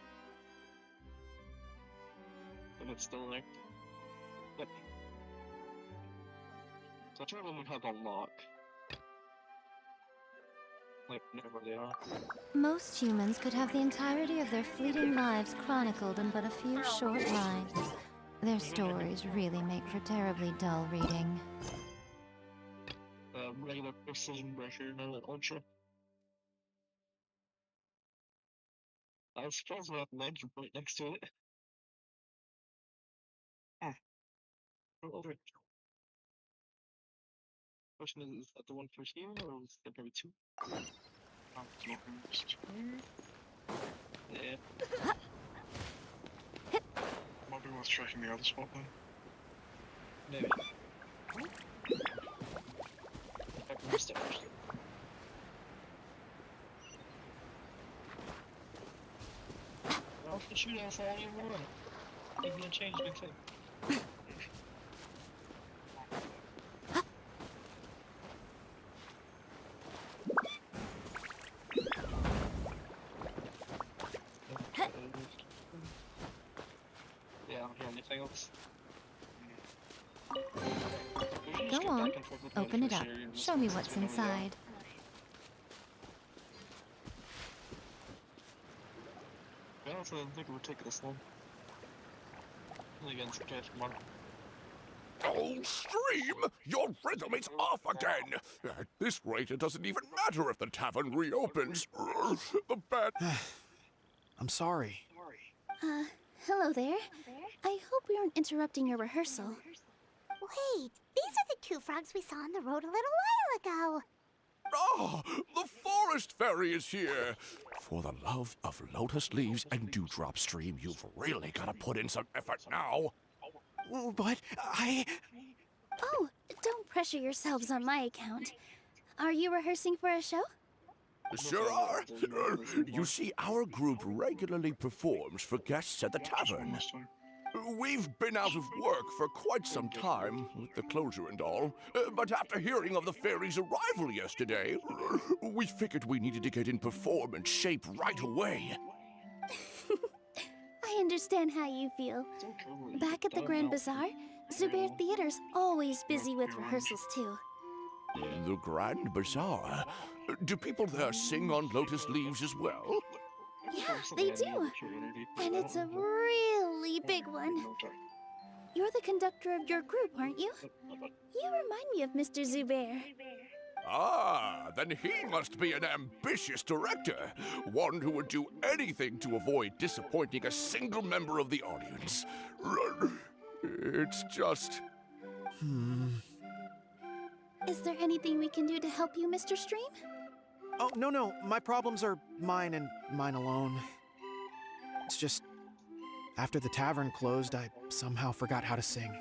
But it's still there. Yep. So I tried when we had a lock. Like, know where they are. Most humans could have the entirety of their fleeting lives chronicled in but a few short lines. Their stories really make for terribly dull reading. Regular precision breaker, not an ultra. I was surprised we had an engine right next to it. Over it. Question is that the one for here, or is there maybe two? Yeah. Might be worth checking the other spot then. Maybe. I missed it first. Well, if you shoot us all you want, it can change big thing. Yeah, I don't hear anything else. Go on, open it up. Show me what's inside. I honestly didn't think it would take this long. And again, it's okay for money. Oh, Stream! Your rhythm is off again! At this rate, it doesn't even matter if the tavern reopens. The bad... I'm sorry. Hello there. I hope we aren't interrupting your rehearsal. Wait, these are the two frogs we saw on the road a little while ago. Ah, the forest fairy is here! For the love of lotus leaves and dewdrop, Stream, you've really got to put in some effort now. But Oh, don't pressure yourselves on my account. Are you rehearsing for a show? Sure are. You see, our group regularly performs for guests at the tavern. We've been out of work for quite some time, with the closure and all, but after hearing of the fairy's arrival yesterday, we figured we needed to get in performance shape right away. I understand how you feel. Back at the Grand Bazaar, Zubair Theater's always busy with rehearsals too. The Grand Bazaar? Do people there sing on lotus leaves as well? Yeah, they do. And it's a really big one. You're the conductor of your group, aren't you? You remind me of Mr. Zubair. Ah, then he must be an ambitious director. One who would do anything to avoid disappointing a single member of the audience. It's just... Is there anything we can do to help you, Mr. Stream? oh, no, my problems are mine and mine alone. It's just, after the tavern closed, I somehow forgot how to sing.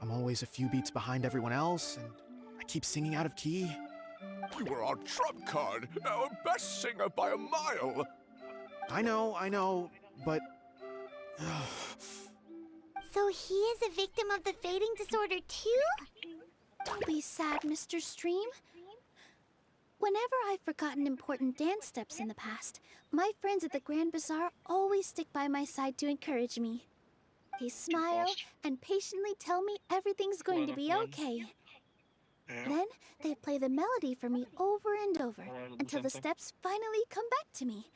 I'm always a few beats behind everyone else, and I keep singing out of key. You were our trump card, our best singer by a mile. I know, but... So he is a victim of the fading disorder too? Don't be sad, Mr. Stream. Whenever I've forgotten important dance steps in the past, my friends at the Grand Bazaar always stick by my side to encourage me. They smile and patiently tell me everything's going to be okay. Then they play the melody for me over and over until the steps finally come back to me.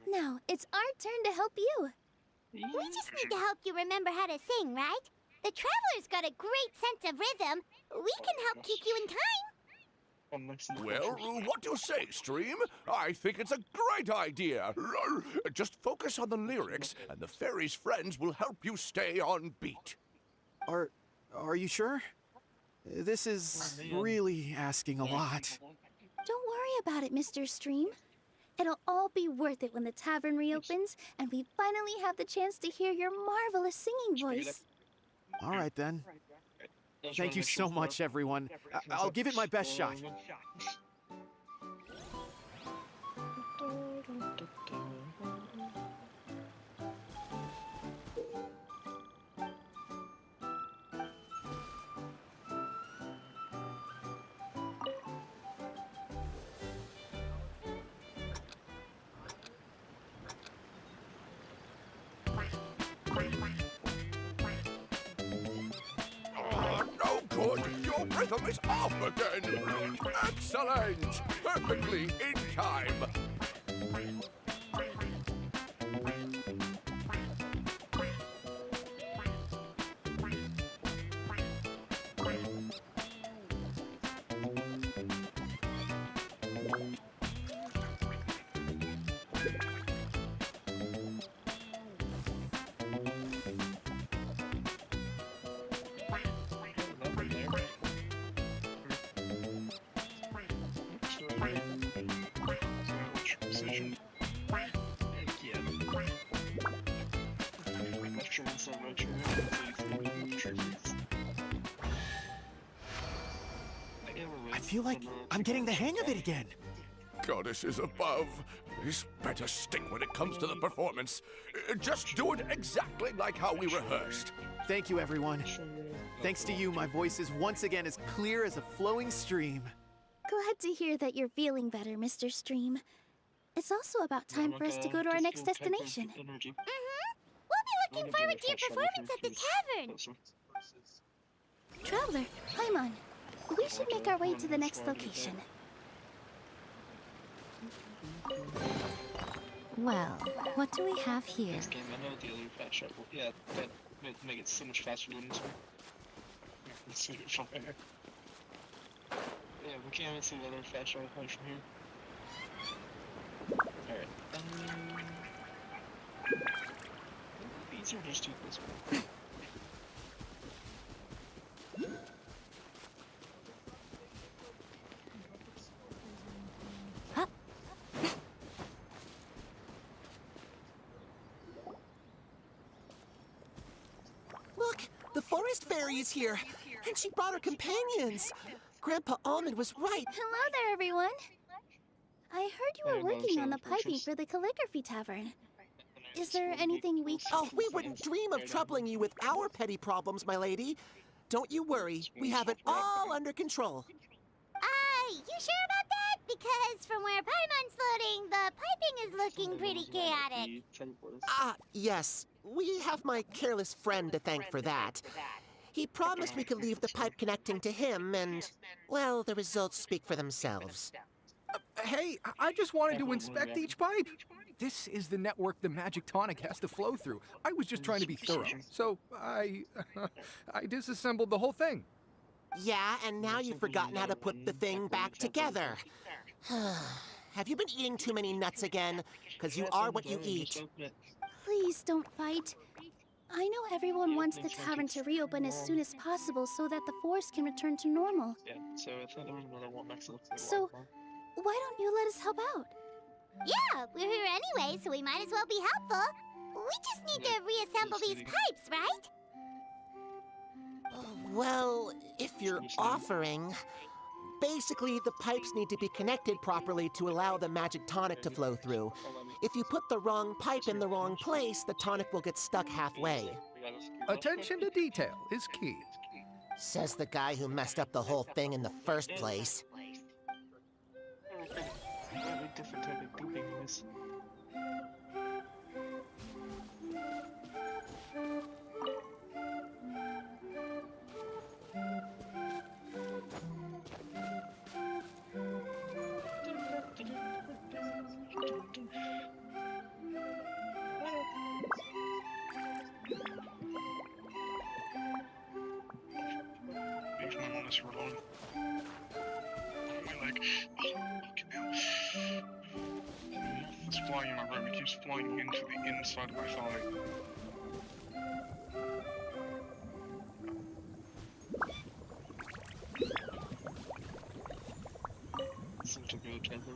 Now it's our turn to help you. We just need to help you remember how to sing, right? The Traveler's got a great sense of rhythm. We can help keep you in time. Well, what do you say, Stream? I think it's a great idea. Just focus on the lyrics, and the fairy's friends will help you stay on beat. Are you sure? This is really asking a lot. Don't worry about it, Mr. Stream. It'll all be worth it when the tavern reopens and we finally have the chance to hear your marvelous singing voice. All right, then. I just Thank wanna you make sure so before- much, everyone. I'll give it my best shot. No good! Your rhythm is off again! Excellent! Perfectly in time! Nothing there. Precision. Yeah. Mushroom and some mushroom. I feel like I'm getting the hang of it again. Goddesses above, this better stick when it comes to the performance. Just do it exactly like how we rehearsed. Thank you, everyone. Thanks to you, my voice is once again as clear as a flowing stream. Glad to hear that you're feeling better, Mr. Stream. It's also about time for us to go to our next destination. Mm-hmm. We'll be looking forward to your performance at the tavern. Traveler, Paimon, we should make our way to the next location. Well, what do we have here? This game, I know the other fast travel. Yeah, that would make it so much faster than this one. Let's see it from here. Yeah, we can't even see the other fast travel points from here. Alright. These are just too close. Look, the forest fairy is here, and she brought her companions. Grandpa Almond was right. Hello there, everyone. I heard you were working on the piping for the calligraphy tavern. Is there anything we can... Oh, we wouldn't dream of troubling you with our petty problems, my lady. Don't you worry, we have it all under control. You sure about that? Because from where Paimon's floating, the piping is looking pretty chaotic. Ah, yes. We have my careless friend to thank for that. He promised we could leave the pipe connecting to him, and, well, the results speak for themselves. Hey, I just wanted to inspect each pipe. This is the network the magic tonic has to flow through. I was just trying to be thorough, so I disassembled the whole thing. Yeah, and now you've forgotten how to put the thing back together. Have you been eating too many nuts again? Because you are what you eat. Please don't fight. I know everyone wants the tavern to reopen as soon as possible so that the forest can return to normal. Yeah, so I thought there was another one next to the So, why don't you let us help out? Yeah, we're here anyway, so we might as well be helpful. We just need to reassemble these pipes, right? Well, if you're offering... Basically, the pipes need to be connected properly to allow the magic tonic to flow through. If you put the wrong pipe in the wrong place, the tonic will get stuck halfway. Attention to detail is key. Says the guy who messed up the whole thing in the first place. different type of pooping noise. Even I'm on this wrong. I'm like, oh, fucking hell. It's flying in my room. It keeps flying into the inside of my thigh. Seems to be a temper.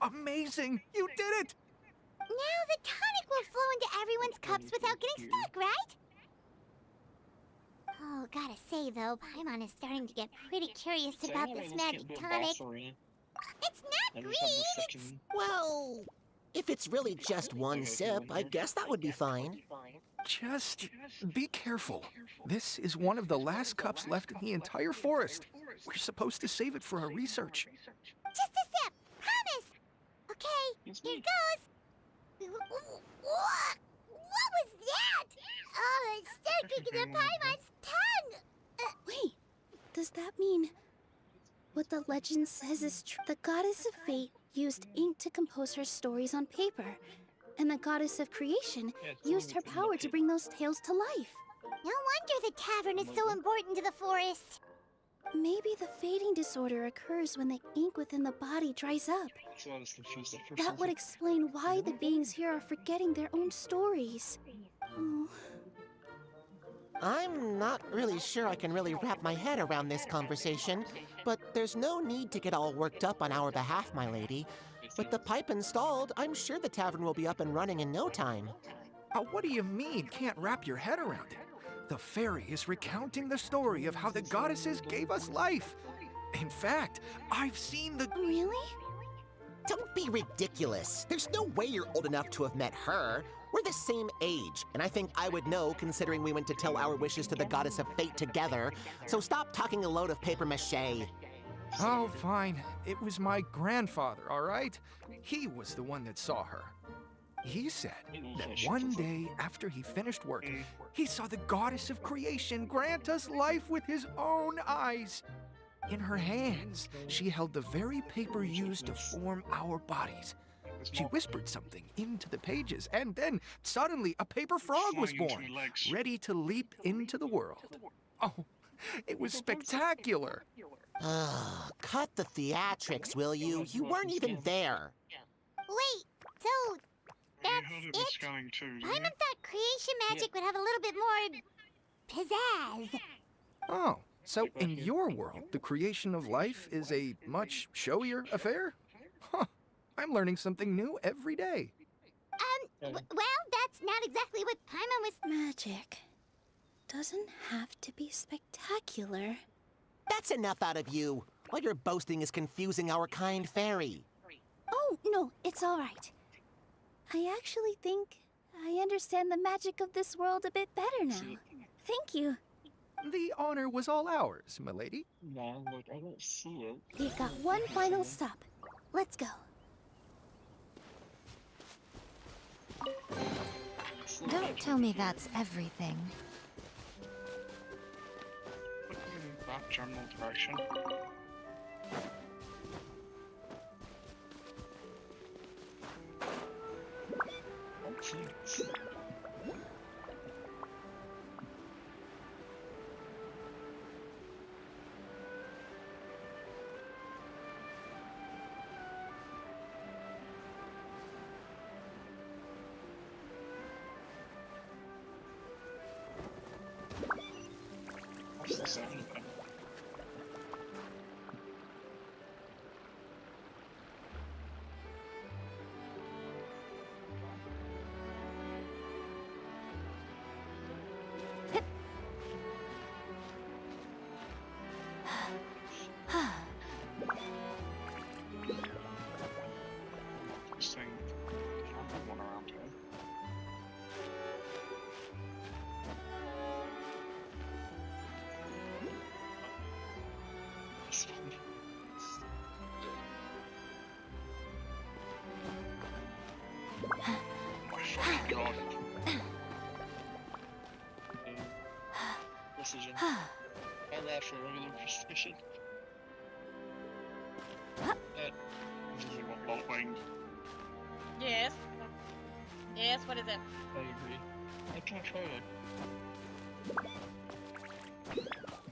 amazing! You did it! Now the tonic will flow into everyone's cups without getting stuck, right? Oh, gotta say though, Paimon is starting to get pretty curious about this magic tonic. It's not green! Well, if it's really just one sip, I guess that would be fine. Just be careful. This is one of the last cups left in the entire forest. We're supposed to save it for our research. Just a sip! Promise! Okay, here goes! What was that? Oh, it started kicking up Paimon's tongue! Wait, does that mean what the legend says is true? The goddess of fate used ink to compose her stories on paper, and the goddess of creation used her power to bring those tales to life. No wonder the tavern is so important to the forest. Maybe the fading disorder occurs when the ink within the body dries up. So I was confused at first. That would explain why the beings here are forgetting their own stories. Oh. I'm not really sure I can really wrap my head around this conversation, but there's no need to get all worked up on our behalf, my lady. With the pipe installed, I'm sure the tavern will be up and running in no time. What do you mean, can't wrap your head around it? The fairy is recounting the story of how the goddesses gave us life. In fact, I've seen the... Really? Don't be ridiculous. There's no way you're old enough to have met her. We're the same age, and I think I would know considering we went to tell our wishes to the goddess of fate together. So stop talking a load of papier-mâché. Oh, fine. It was my grandfather, all right? He was the one that saw her. He said that one day after he finished work, he saw the goddess of creation grant us life with his own eyes. In her hands, she held the very paper used to form our bodies. She whispered something into the pages, and then suddenly a paper frog was born, ready to leap into the world. Oh, it was spectacular. Cut the theatrics, will you? You weren't even there. Wait, so that's it? Paimon thought creation magic would have a little bit more pizzazz. Oh, so in your world, the creation of life is a much showier affair? Huh, I'm learning something new every day. Well, that's not exactly what Paimon was... Magic doesn't have to be spectacular. That's enough out of you. All your boasting is confusing our kind fairy. Oh, no, it's all right. I actually think I understand the magic of this world a bit better now. Thank you. The honor was all ours, milady. No, look, I don't see it. We've got one final stop. Let's go. Don't tell me that's everything. Looking in that general direction. What's the sound of that? This thing can't have one around here. My fucking god. Precision. And actually regular precision. This is what Bolt Wing. Yes. Yes, what is it? I agree. I can't try it.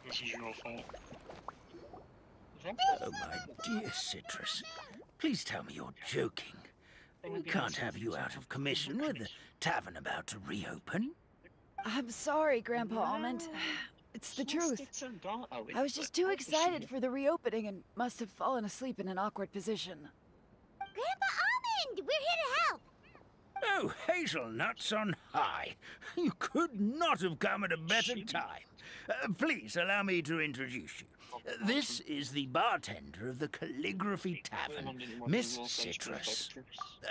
This is your fault. Oh, my dear Citrus. Please tell me you're joking. We can't have you out of commission with the tavern about to reopen. I'm sorry, Grandpa Almond. It's the truth. I was just too excited for the reopening and must have fallen asleep in an awkward position. Grandpa Almond! We're here to help! Oh, hazelnuts on high. You could not have come at a better time. Please allow me to introduce you. This is the bartender of the Calligraphy Tavern, Miss Citrus.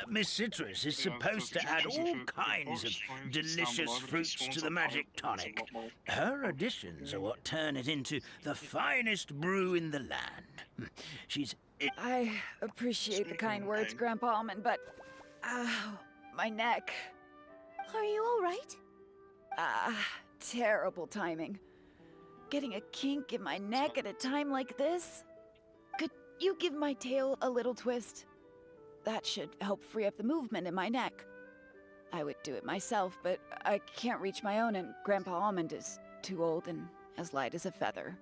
Miss Citrus is supposed to add all kinds of delicious fruits to the magic tonic. Her additions are what turn it into the finest brew in the land. She's... I appreciate the kind words, Grandpa Almond, but... my neck. Are you alright? Terrible timing. Getting a kink in my neck at a time like this? Could you give my tail a little twist? That should help free up the movement in my neck. I would do it myself, but I can't reach my own, and Grandpa Almond is too old and as light as a feather.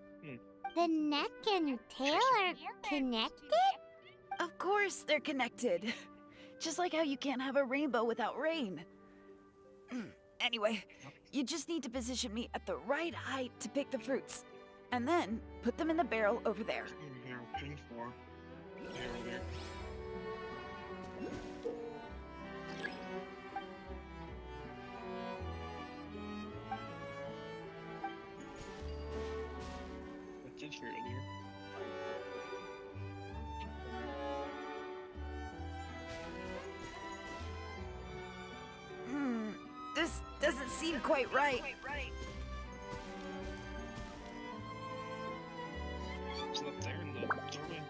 The neck and tail are connected? Of course they're connected. Just like how you can't have a rainbow without rain. Anyway, you just need to position me at the right height to pick the fruits. And then put them in the barrel over there. This doesn't seem quite right. It's up there in the doorway.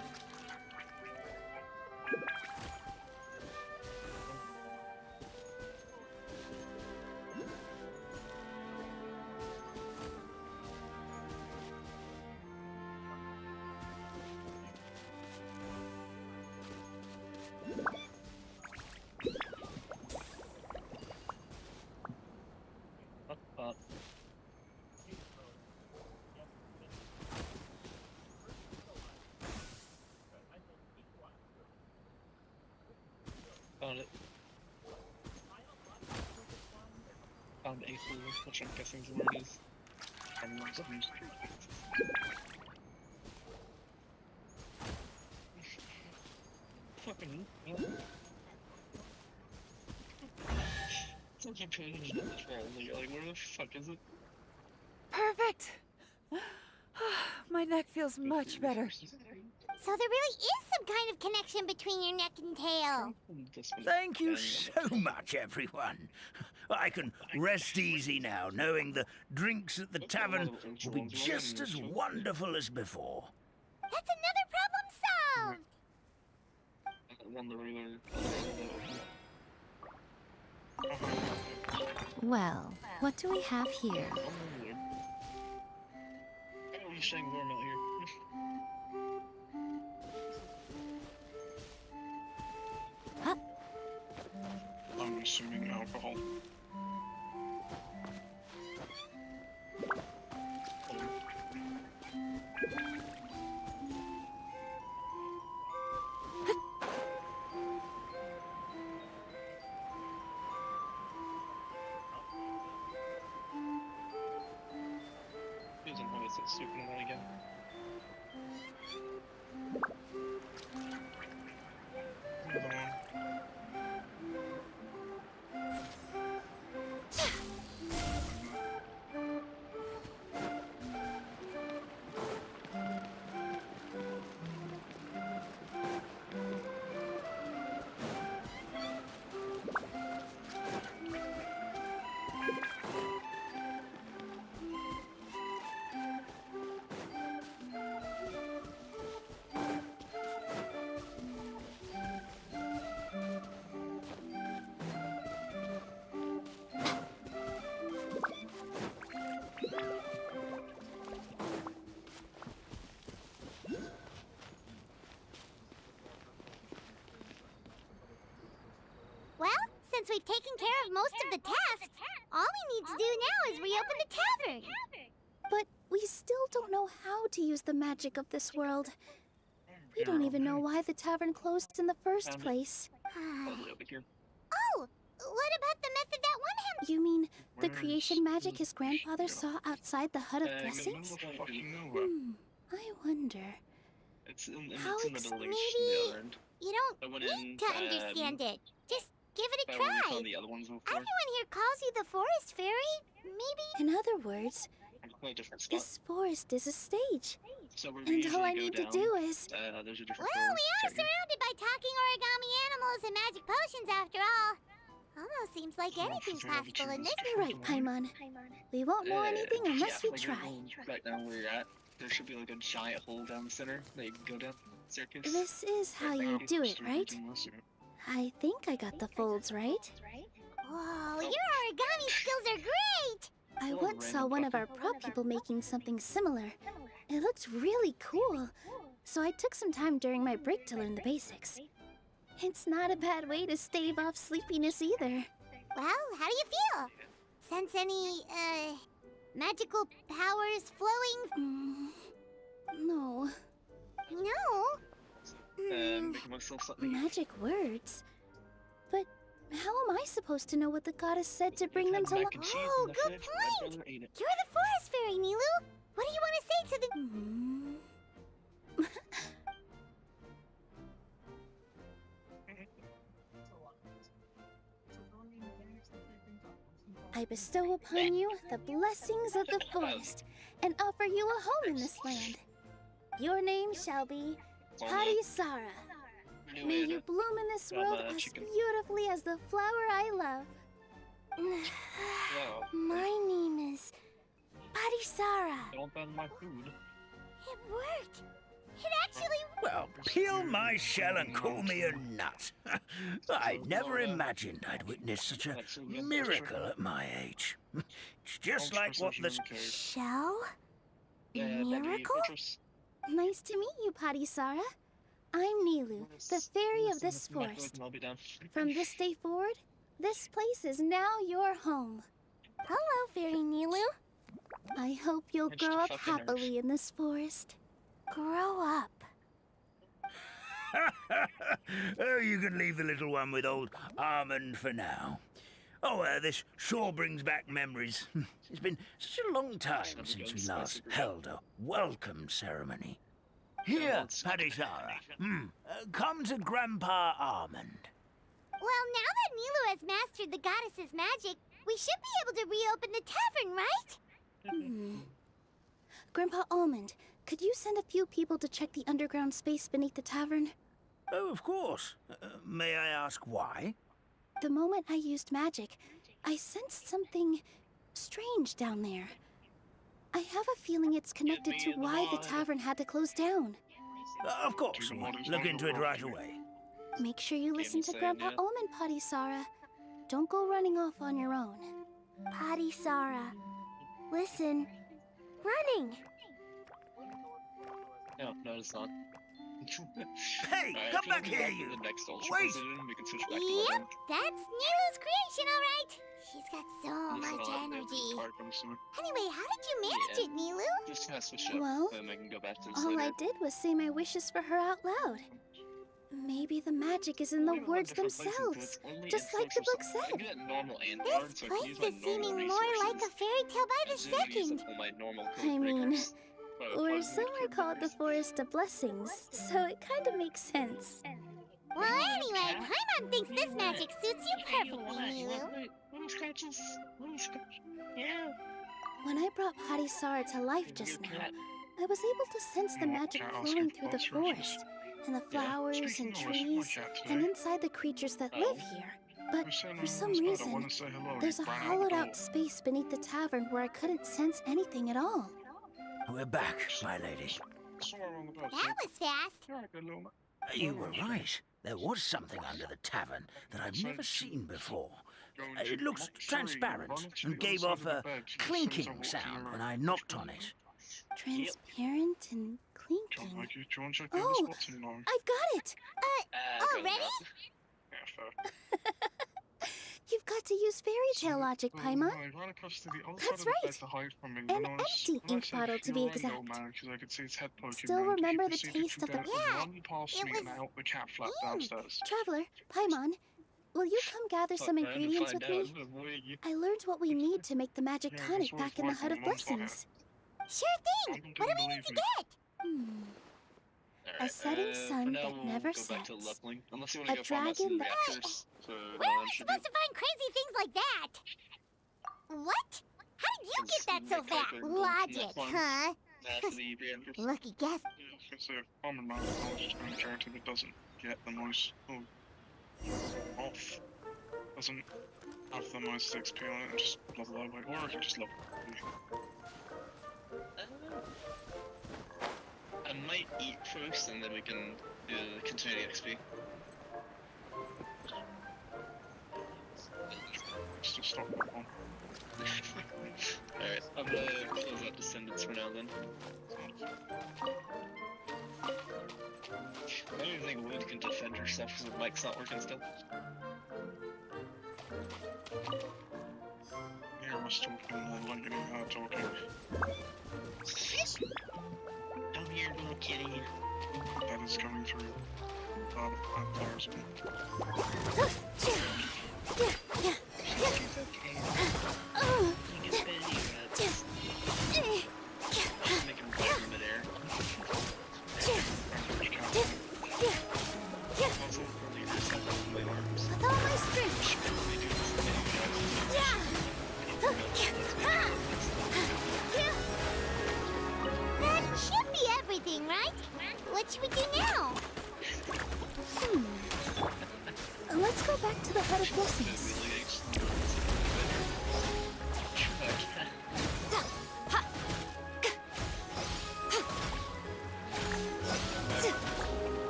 Found it. Found a clue, which I'm guessing is where it is. Fucking. It's like you changed the trail. Like, where the fuck is it? Perfect! My neck feels much better. So there really is some kind of connection between your neck and tail. Thank you so much, everyone. I can rest easy now, knowing the drinks at the tavern will be just as wonderful as before. That's another problem solved! Well, what do we have here? Oh, he's saying warm out here. Huh? I'm assuming alcohol. He doesn't know it's that soup and one again. Well, since we've taken care of most of the tasks, all we need to do now is reopen the tavern. But we still don't know how to use the magic of this world. We don't even know why the tavern closed in the first place. Oh, what about the method that won him? You mean the creation magic his grandfather saw outside the Hut of Blessings? I wonder. It's in the How middle of the maybe You I don't went need in, to understand it. Just give it a that one we try. found the other ones before. Everyone here calls you the Forest Fairy. Maybe. In other words, I'm playing a different spot. this forest is a stage. So where And we all usually I go need down, to do is. there's a different Well, door. we are Check it. surrounded by talking origami animals and magic potions after all. Almost seems like anything's possible in this. You're right, Paimon. We won't know anything unless we like try. right down where you're at, there should be like a giant hole down the center that you can go down. Staircase. This is how you do it, right? I think I got the folds right. Whoa, your origami skills are great! I once saw one of our prop people making something similar. It looked really cool. So I took some time during my break to learn the basics. It's not a bad way to stave off sleepiness either. Well, how do you feel? Sense any, magical powers flowing? No. No? Making myself something. Magic words? But how am I supposed to know what the goddess said to bring them to life? Oh, good point! You're the Forest Fairy, Nilu! What do you want to say to the... I bestow upon you the blessings of the forest and offer you a home in this land. Your name shall be Parisara. May you bloom in this world as beautifully as the flower I love. My name is Parisara. Don't bend my food. It worked. It actually Well, peel my shell and call me a nut. I never imagined I'd witness such a miracle at my age. It's just like what the... Shell? Miracle? Nice to meet you, Parisara. I'm Nilu, the fairy of this forest. From this day forward, this place is now your home. Hello, Fairy Nilu. I hope you'll grow up happily in this forest. Grow up. Oh, you can leave the little one with old Armand for now. Oh, this sure brings back memories. It's been such a long time since we last held a welcome ceremony. Here, Parisara. Come to Grandpa Armand. Well, now that Nilu has mastered the goddess's magic, we should be able to reopen the tavern, right? Grandpa Almond, could you send a few people to check the underground space beneath the tavern? Oh, of course. May I ask why? The moment I used magic, I sensed something strange down there. I have a feeling it's connected to why the tavern had to close down. Of course, we'll look into it right away. Make sure you listen to Grandpa Almond, Parisara. Don't go running off on your own. Parisara, listen. Running! No, it's not. Hey, come back here, you! Wait! Yep, that's Nilu's creation, all right. She's got so much energy. Anyway, how did you manage it, Nilu? Just kind of switch it up, Well, and I can go back to this all later. I did was say my wishes for her out loud. Maybe the magic is in the words themselves, just like the book said. This place is seeming more like a fairy tale by the second. I mean, we're somewhere called the Forest of Blessings, so it kind of makes sense. Well, anyway, Paimon thinks this magic suits you perfectly, Nilu. When I brought Parisara to life just now, I was able to sense the magic flowing through the forest, and the flowers and trees, and inside the creatures that live here. But for some reason, there's a hollowed out space beneath the tavern where I couldn't sense anything at all. We're back, my lady. That was fast. You were right. There was something under the tavern that I've never seen before. It looked transparent and gave off a clinking sound when I knocked on it. Transparent and clinking. Oh, I've got it! Already? You've got to use fairy tale logic, Paimon. That's right. An empty ink bottle, to be exact. Still remember the taste of the... Yeah, it was... Traveler, Paimon, will you come gather some ingredients with me? I learned what we need to make the magic tonic back in the Hut of Blessings. Sure thing! What do we need to get? A setting For sun now, that we'll never go back to sets. leveling. Unless you want A to go farm out some dragon that. reactors. So Where am I supposed to find crazy things like that? What? How did you get that so fast? Logic, huh? For the reactors. Lucky guess. Yeah, I was gonna say, if common knowledge is kind of character that doesn't get the most off, doesn't have the most XP on it, and just level that way, or I can just level I might eat first, and then we can do the continuity XP. just stop that one. Alright, I'm gonna close out Descendants for now then. I don't even think Wood can defend herself because the mic's not working still. Here was talking and then getting her talking. Come here, little kitty. That is coming through. Players. She's okay. You get busy, Rubs. Make him bite from midair. Also, relieve yourself of my arms. With all my strength. That should be everything, right? What should we do now? Let's go back to the Hut of Blessings.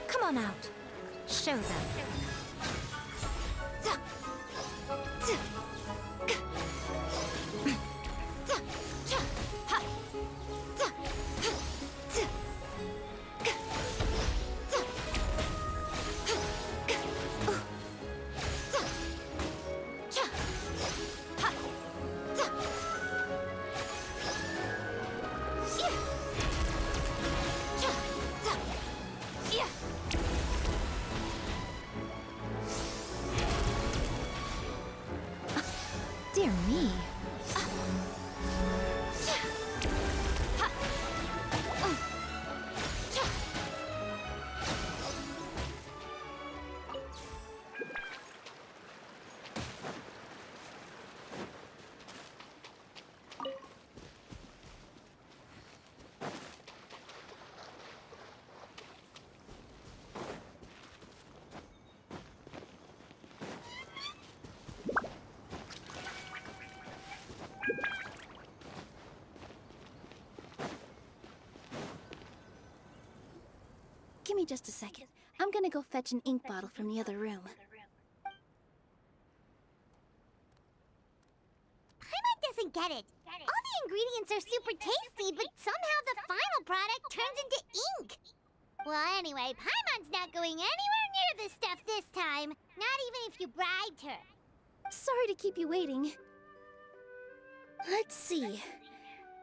Come on out. Show them. Dear me. Give me just a second. I'm gonna go fetch an ink bottle from the other room. Paimon doesn't get it. All the ingredients are super tasty, but somehow the final product turns into ink. Well, anyway, Paimon's not going anywhere near this stuff this time. Not even if you bribed her. Sorry to keep you waiting. Let's see.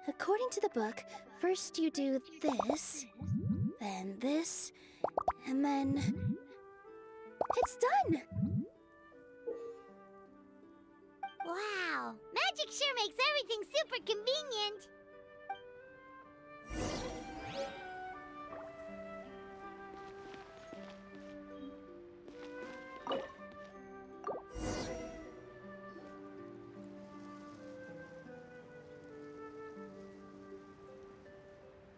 According to the book, first you do this, then this, and then... It's done! Wow, magic sure makes everything super convenient.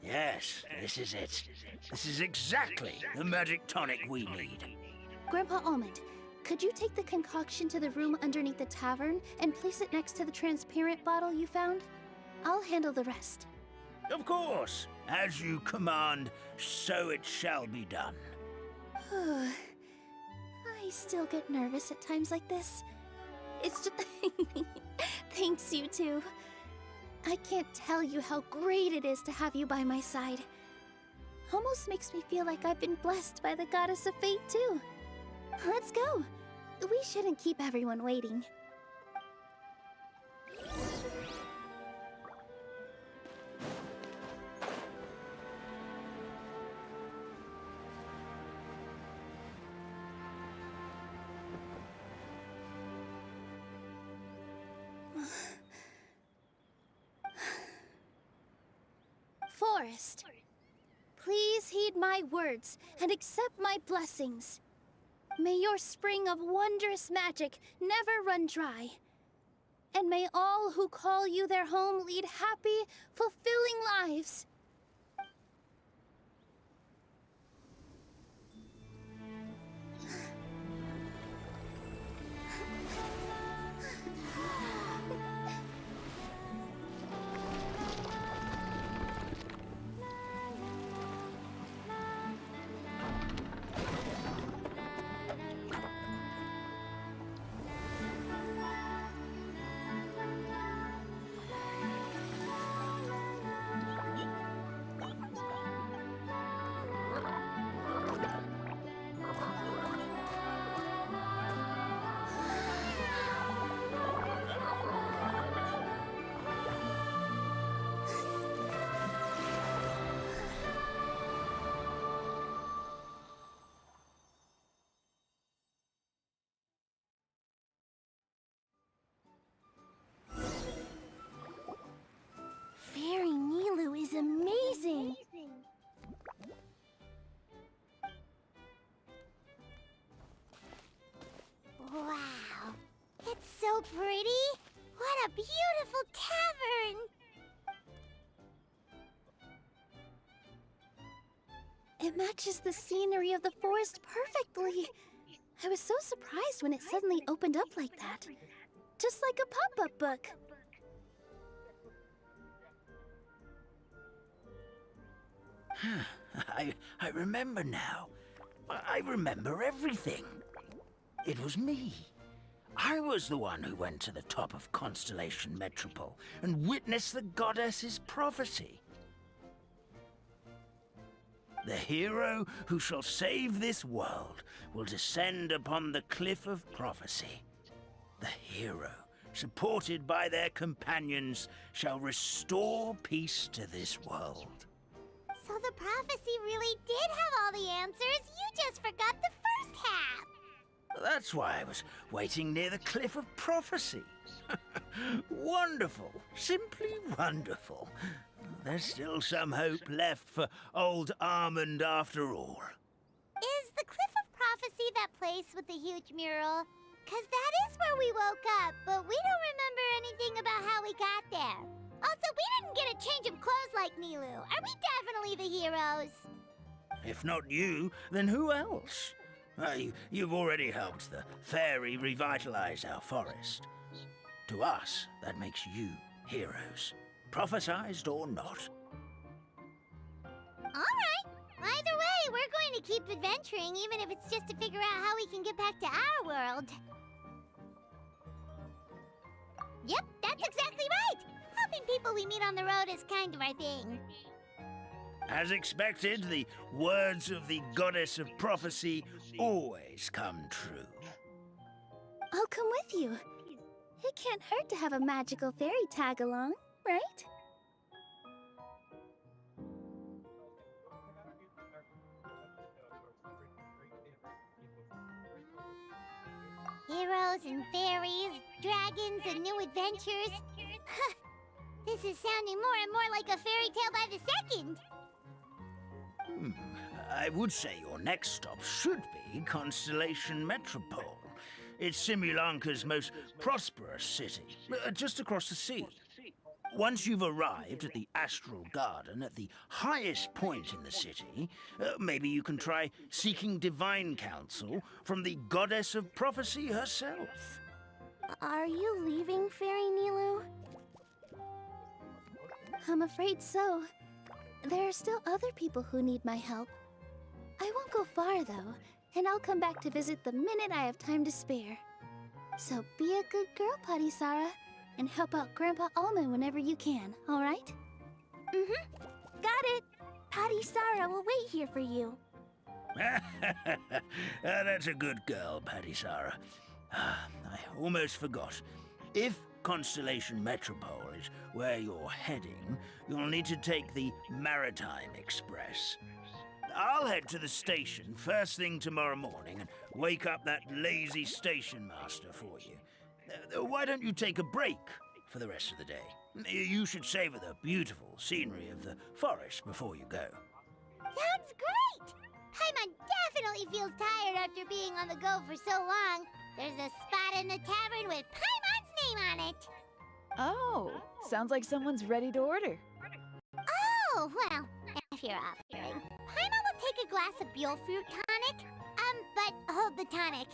Yes, this is it. This is exactly the magic tonic we need. Grandpa Almond, could you take the concoction to the room underneath the tavern and place it next to the transparent bottle you found? I'll handle the rest. Of course. As you command, so it shall be done. I still get nervous at times like this. It's just... Thanks, you two. I can't tell you how great it is to have you by my side. Almost makes me feel like I've been blessed by the goddess of fate, too. Let's go. We shouldn't keep everyone waiting. forest. Please heed my words and accept my blessings. May your spring of wondrous magic never run dry. And may all who call you their home lead happy, fulfilling lives. Fairy Nilu is amazing! Wow. It's so pretty. What a beautiful cavern. It matches the scenery of the forest perfectly. I was so surprised when it suddenly opened up like that. Just like a pop-up book. I remember now. I remember everything. It was me. I was the one who went to the top of Constellation Metropole and witnessed the goddess's prophecy. The hero who shall save this world will descend upon the cliff of prophecy. The hero, supported by their companions, shall restore peace to this world. So the prophecy really did have all the answers. You just forgot the first half. That's why I was waiting near the cliff of prophecy. Wonderful. Simply wonderful. There's still some hope left for old Armand after all. Is the Cliff of Prophecy that place with the huge mural? 'Cause that is where we woke up, but we don't remember anything about how we got there. Also, we didn't get a change of clothes like Nilu. Are we definitely the heroes? If not you, then who else? You've already helped the fairy revitalize our forest. To us, that makes you heroes, prophesized or not. All right. Either way, we're going to keep adventuring, even if it's just to figure out how we can get back to our world. Yep, that's exactly right. Helping people we meet on the road is kind of our thing. As expected, the words of the goddess of prophecy always come true. I'll come with you. It can't hurt to have a magical fairy tag along, right? Heroes and fairies, dragons and new adventures. This is sounding more and more like a fairy tale by the second. I would say your next stop should be Constellation Metropole. It's Simulanka's most prosperous city, just across the sea. Once you've arrived at the Astral Garden at the highest point in the city, maybe you can try seeking divine counsel from the goddess of prophecy herself. Are you leaving, Fairy Nilu? I'm afraid so. There are still other people who need my help. I won't go far, though, and I'll come back to visit the minute I have time to spare. So be a good girl, Padisara, and help out Grandpa Almond whenever you can, all right? Mm-hmm. Got it. Padisara will wait here for you. That's a good girl, Padisara. I almost forgot. If Constellation Metropole is where you're heading, you'll need to take the Maritime Express. I'll head to the station first thing tomorrow morning and wake up that lazy station master for you. Why don't you take a break? for the rest of the day. You should savor the beautiful scenery of the forest before you go. Sounds great! Paimon definitely feels tired after being on the go for so long. There's a spot in the tavern with Paimon's name on it. Oh, sounds like someone's ready to order. Oh, well, if you're offering. Paimon will take a glass of Buell fruit tonic. But hold the tonic.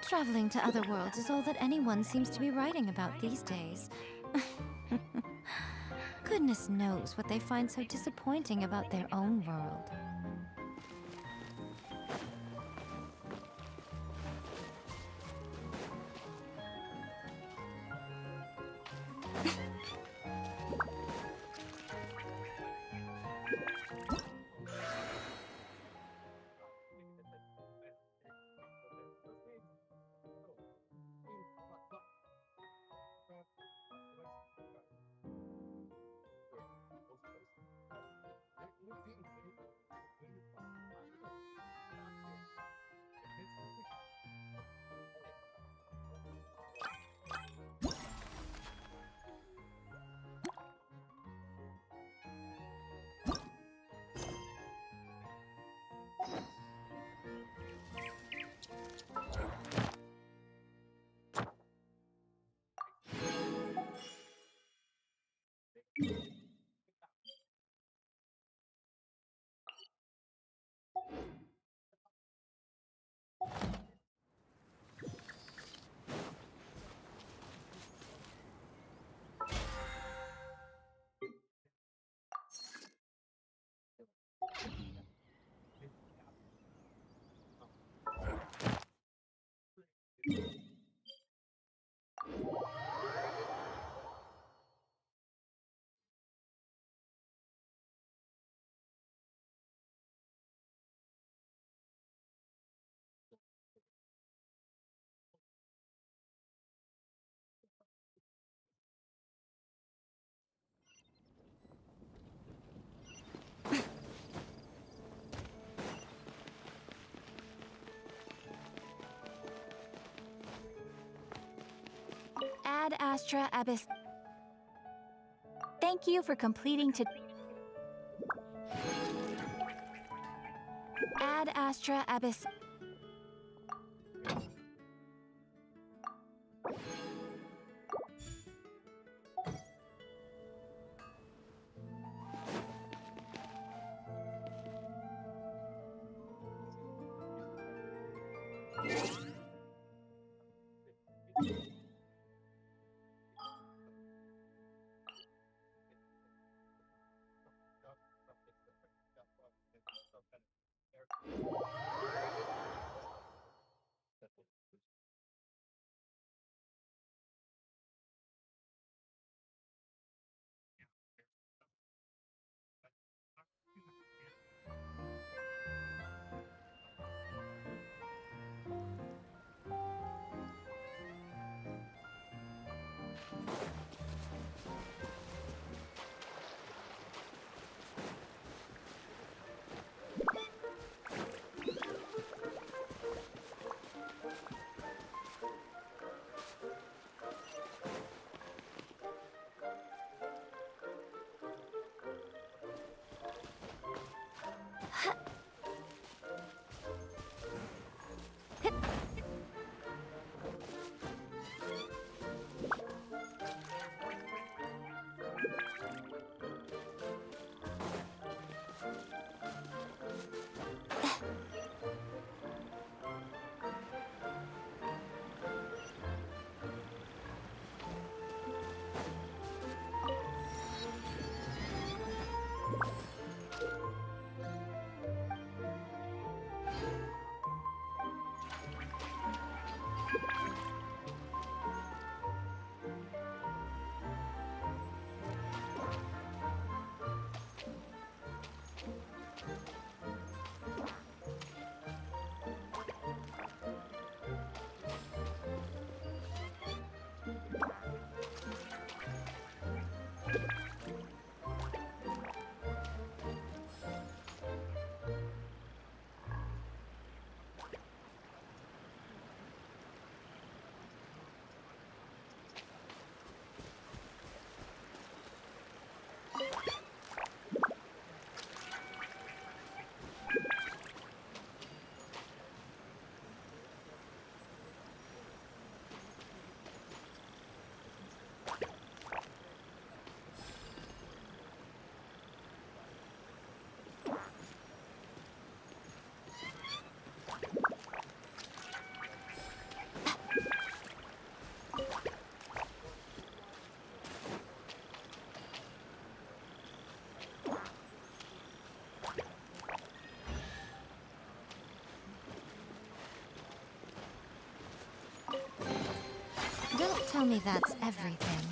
Traveling to other worlds is all that anyone seems to be writing about these days. Goodness knows what they find so disappointing about their own world. Ad Astra Abyss. Thank you for completing to Ad Astra Abyss. Tell me that's everything.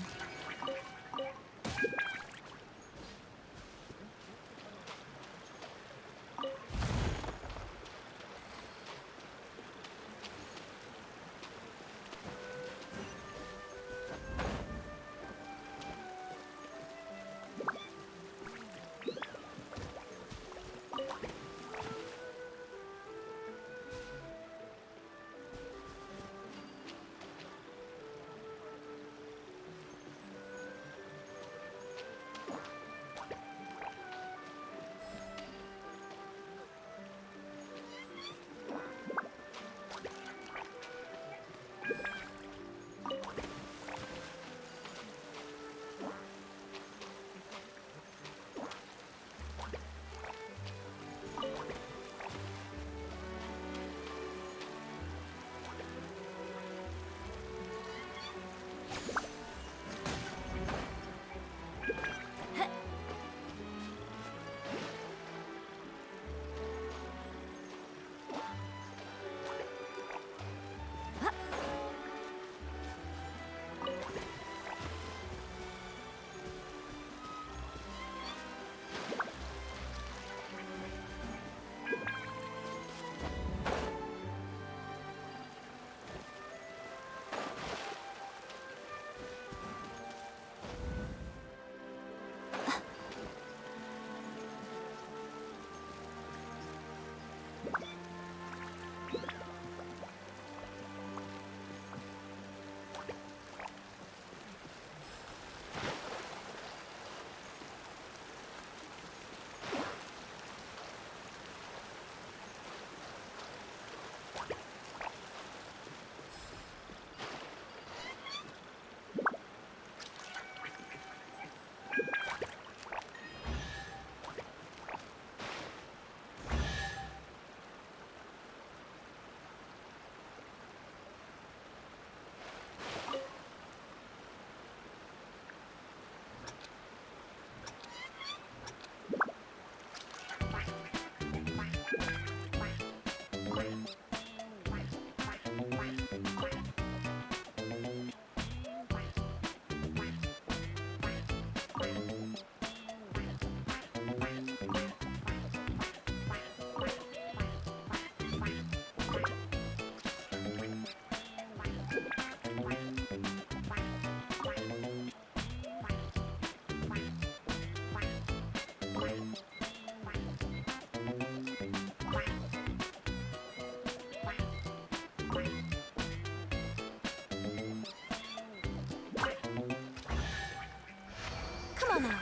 Come on out.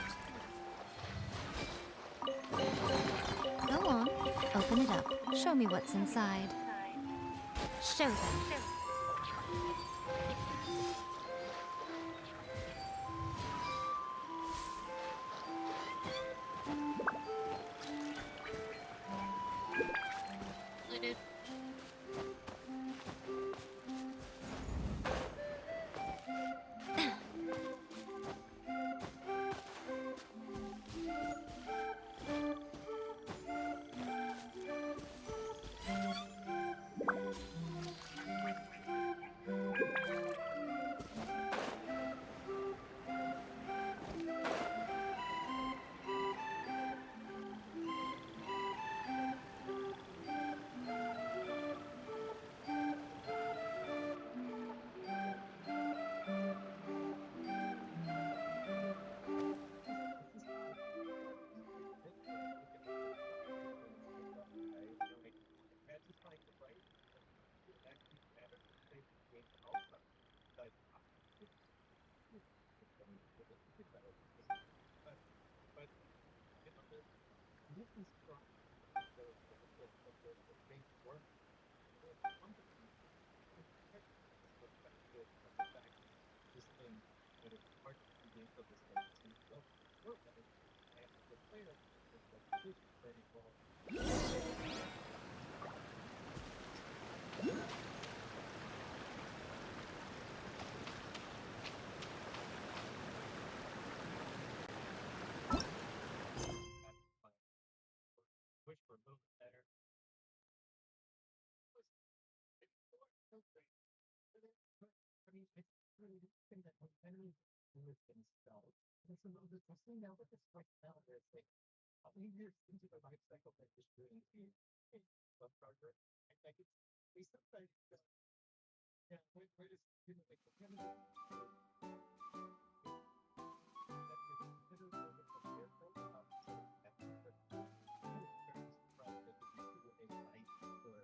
Go on. Open it up. Show me what's inside. Show them. really think that when enemies live themselves, there's a little bit of now with this right now, there's like how many years into the life cycle that just really a love charger. And like it's we sometimes yeah, we're just you know like we're gonna that we consider a little bit more careful about sort of effort, but really very surprised that we do a life or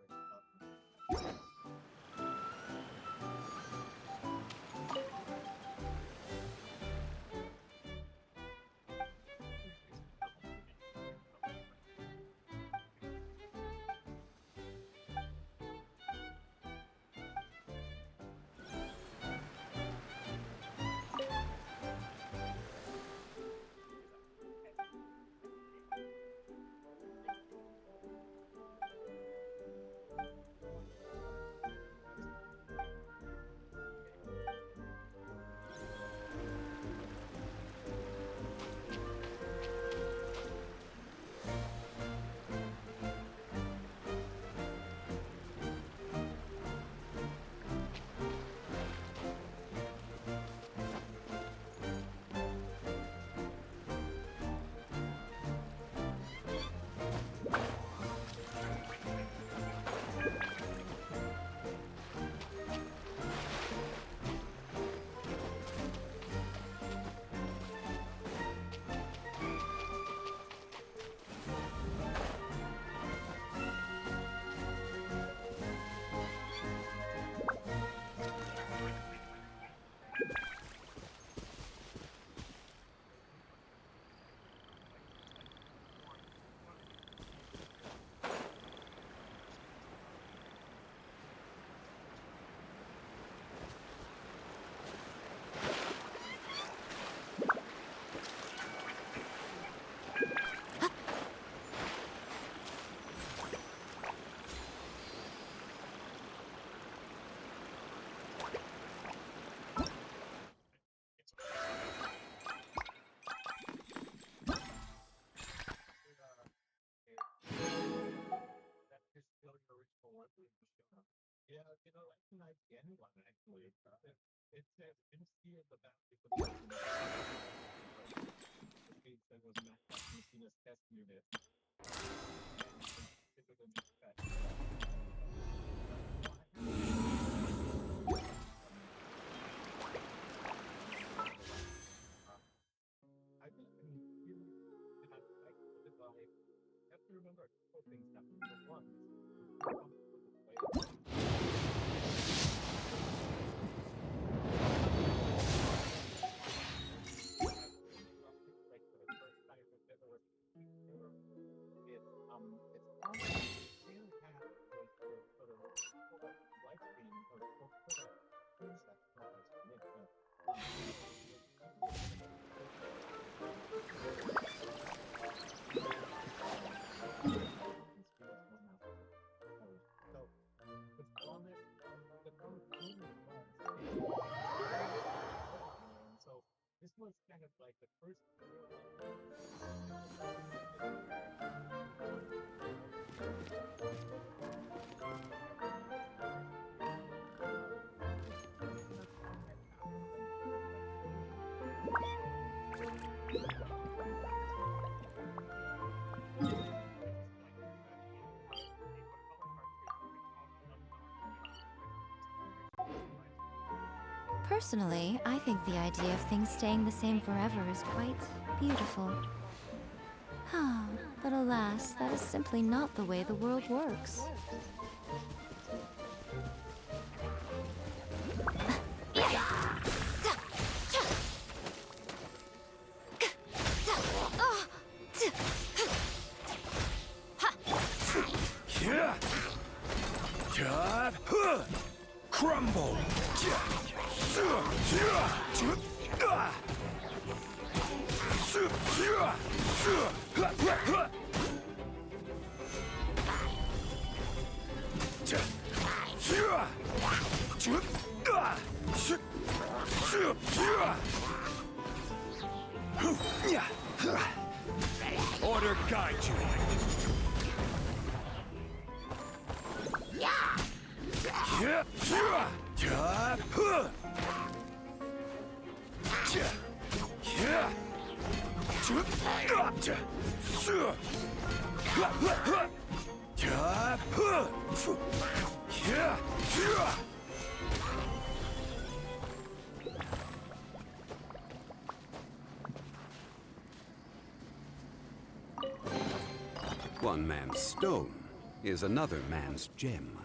that's just still your original one. Yeah, you know, that's an IGN one actually. It says MC of the bounty for the case that was not machine as test unit. I think I mean really and I like the vibe. You have to remember a couple things now. Number one like for the first time I've ever it's really have like the sort of life stream or sort of things that so this was kind of like the first Personally, I think the idea of things staying the same forever is quite beautiful. But alas, that is simply not the way the world works. Crumble! Order guide you. One man's stone is another man's gem.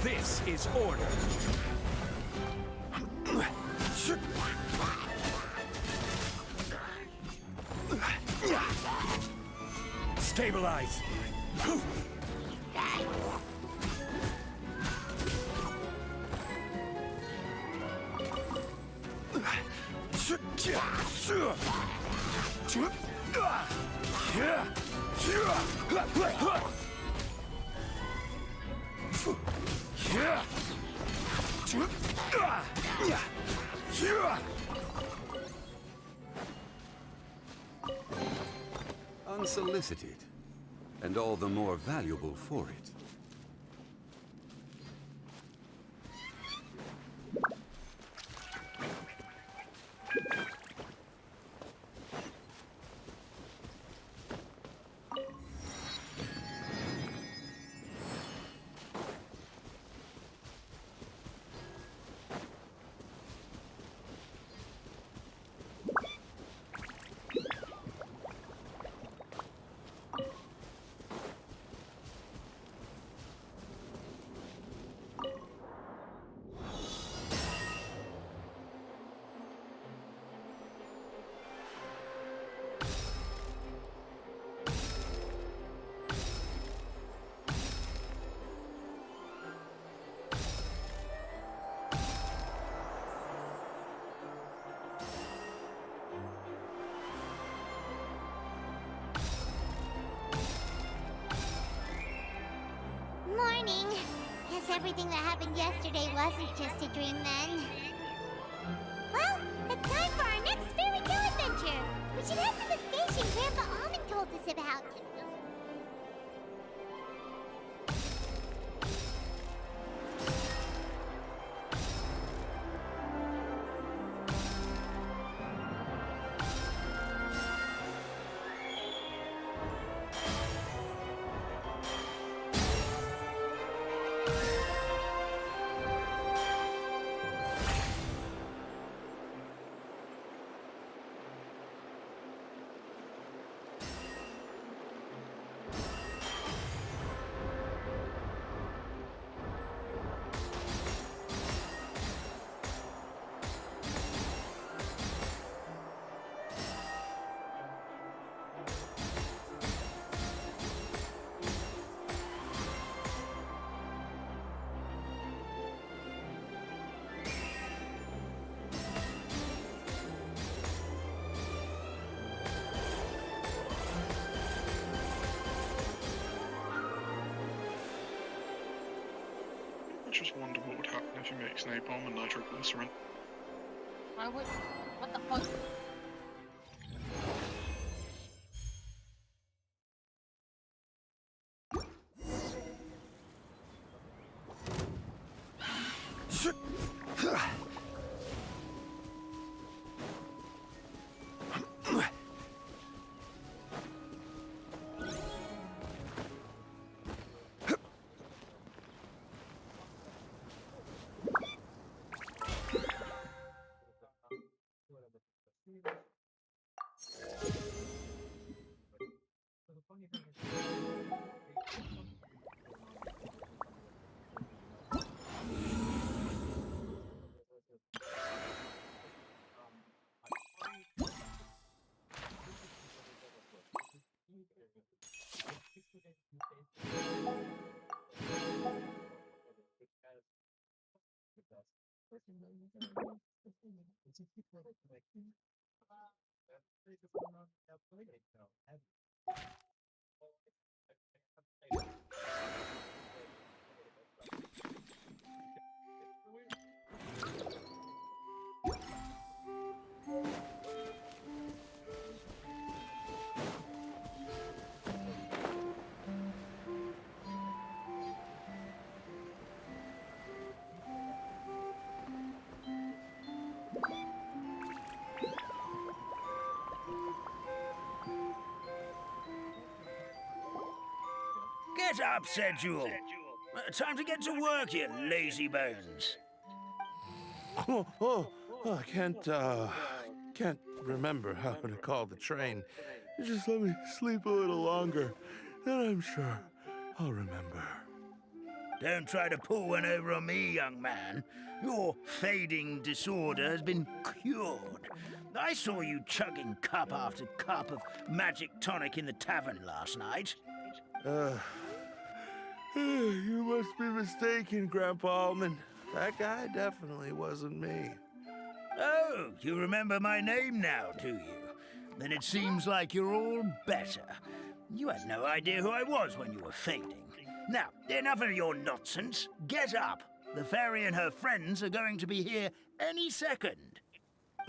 This is order. Stabilize. Unsolicited, and all the more valuable for it. Morning. Guess everything that happened yesterday wasn't just a dream then. Well, it's time for our next fairy tale adventure. We should head to the station Grandpa Almond told us about. I just wonder what would happen if you mix napalm and nitroglycerin. I would. What the fuck? Get up, Sedule. Time to get to work, you lazy bones. I can't remember how to call the train. Just let me sleep a little longer, then I'm sure I'll remember. Don't try to pull one over on me, young man. Your fading disorder has been cured. I saw you chugging cup after cup of magic tonic in the tavern last night. You must be mistaken, Grandpa Almond. That guy definitely wasn't me. Oh, you remember my name now, do you? Then it seems like you're all better. You had no idea who I was when you were fading. Now, enough of your nonsense. Get up. The fairy and her friends are going to be here any second.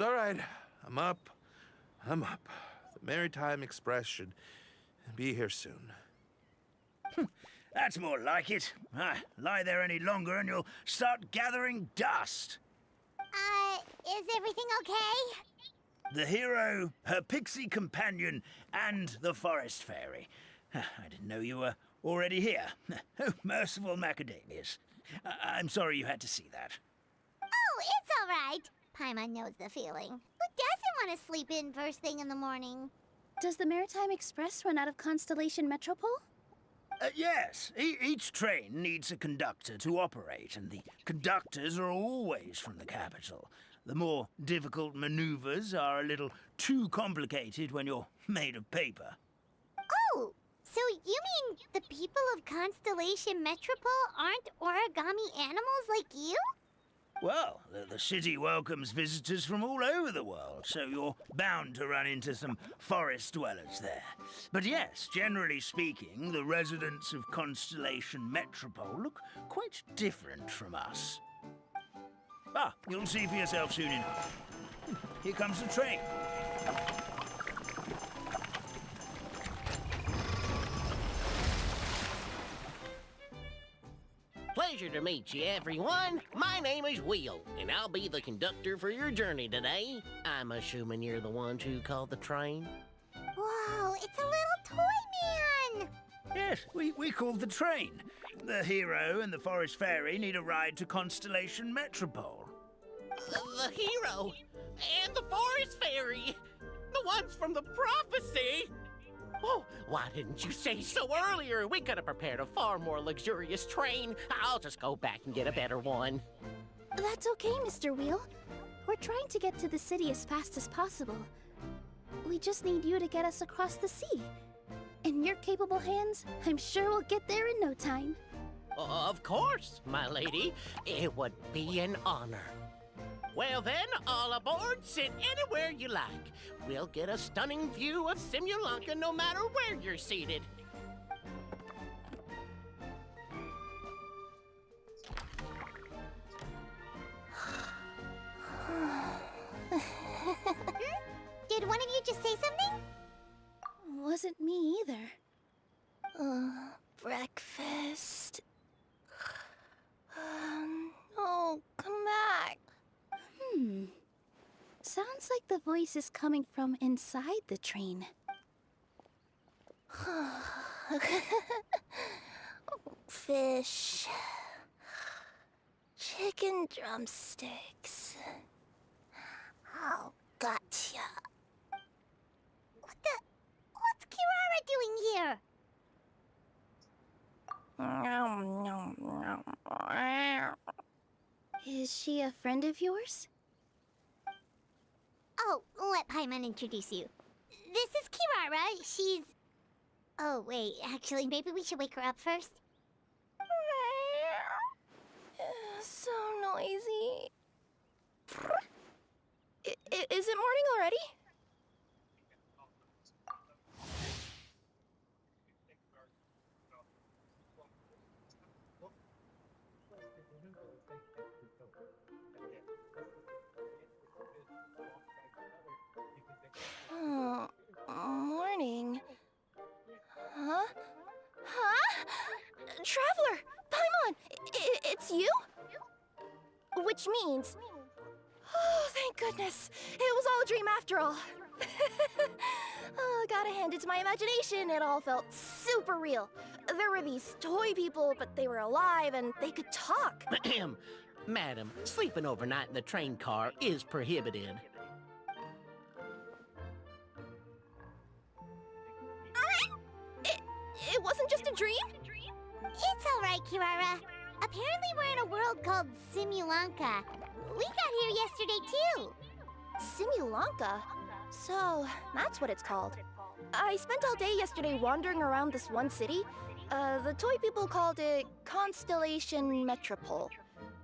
All right, I'm up. The Maritime Express should be here soon. That's more like it. Lie there any longer and you'll start gathering dust. Is everything okay? The hero, her pixie companion, and the forest fairy. I didn't know you were already here. Oh, merciful macadamias. I'm sorry you had to see that. Oh, it's all right. Paimon knows the feeling. Who doesn't want to sleep in first thing in the morning? Does the Maritime Express run out of Constellation Metropole? Yes, each train needs a conductor to operate, and the conductors are always from the capital. The more difficult maneuvers are a little too complicated when you're made of paper. Oh, so you mean the people of Constellation Metropole aren't origami animals like you? Well, the city welcomes visitors from all over the world, so you're bound to run into some forest dwellers there. But yes, generally speaking, the residents of Constellation Metropole look quite different from us. You'll see for yourself soon enough. Here comes the train. Pleasure to meet you, everyone. My name is Will, and I'll be the conductor for your journey today. I'm assuming you're the ones who called the train? Whoa, it's a little toy man! Yes, we called the train. The hero and the forest fairy need a ride to Constellation Metropole. The hero and the forest fairy, the ones from the prophecy. Oh, why didn't you say so earlier? We could have prepared a far more luxurious train. I'll just go back and get a better one. That's okay, Mr. Wheel. We're trying to get to the city as fast as possible. We just need you to get us across the sea. In your capable hands, I'm sure we'll get there in no time. Of course, my lady. It would be an honor. Well then, all aboard, sit anywhere you like. We'll get a stunning view of Simulanka no matter where you're seated. Did one of you just say something? Wasn't me either. Breakfast. Oh, come back. Sounds like the voice is coming from inside the train. Fish. Chicken drumsticks. Oh, gotcha. What's Kirara doing here? Is she a friend of yours? Oh, let Paimon introduce you. This is Kirara. She's... Oh, wait. Actually, maybe we should wake her up first. So noisy. Is it morning already? Oh, morning. Huh? Huh? Traveler! Paimon! It's you? Which means... Oh, thank goodness. It was all a dream after all. Oh, gotta hand it to my imagination. It all felt super real. There were these toy people, but they were alive and they could talk. Madam, sleeping overnight in the train car is prohibited. It wasn't just a dream? It's all right, Kirara. Apparently we're in a world called Simulanka. We got here yesterday, too. Simulanka? So, that's what it's called. I spent all day yesterday wandering around this one city. The toy people called it Constellation Metropole.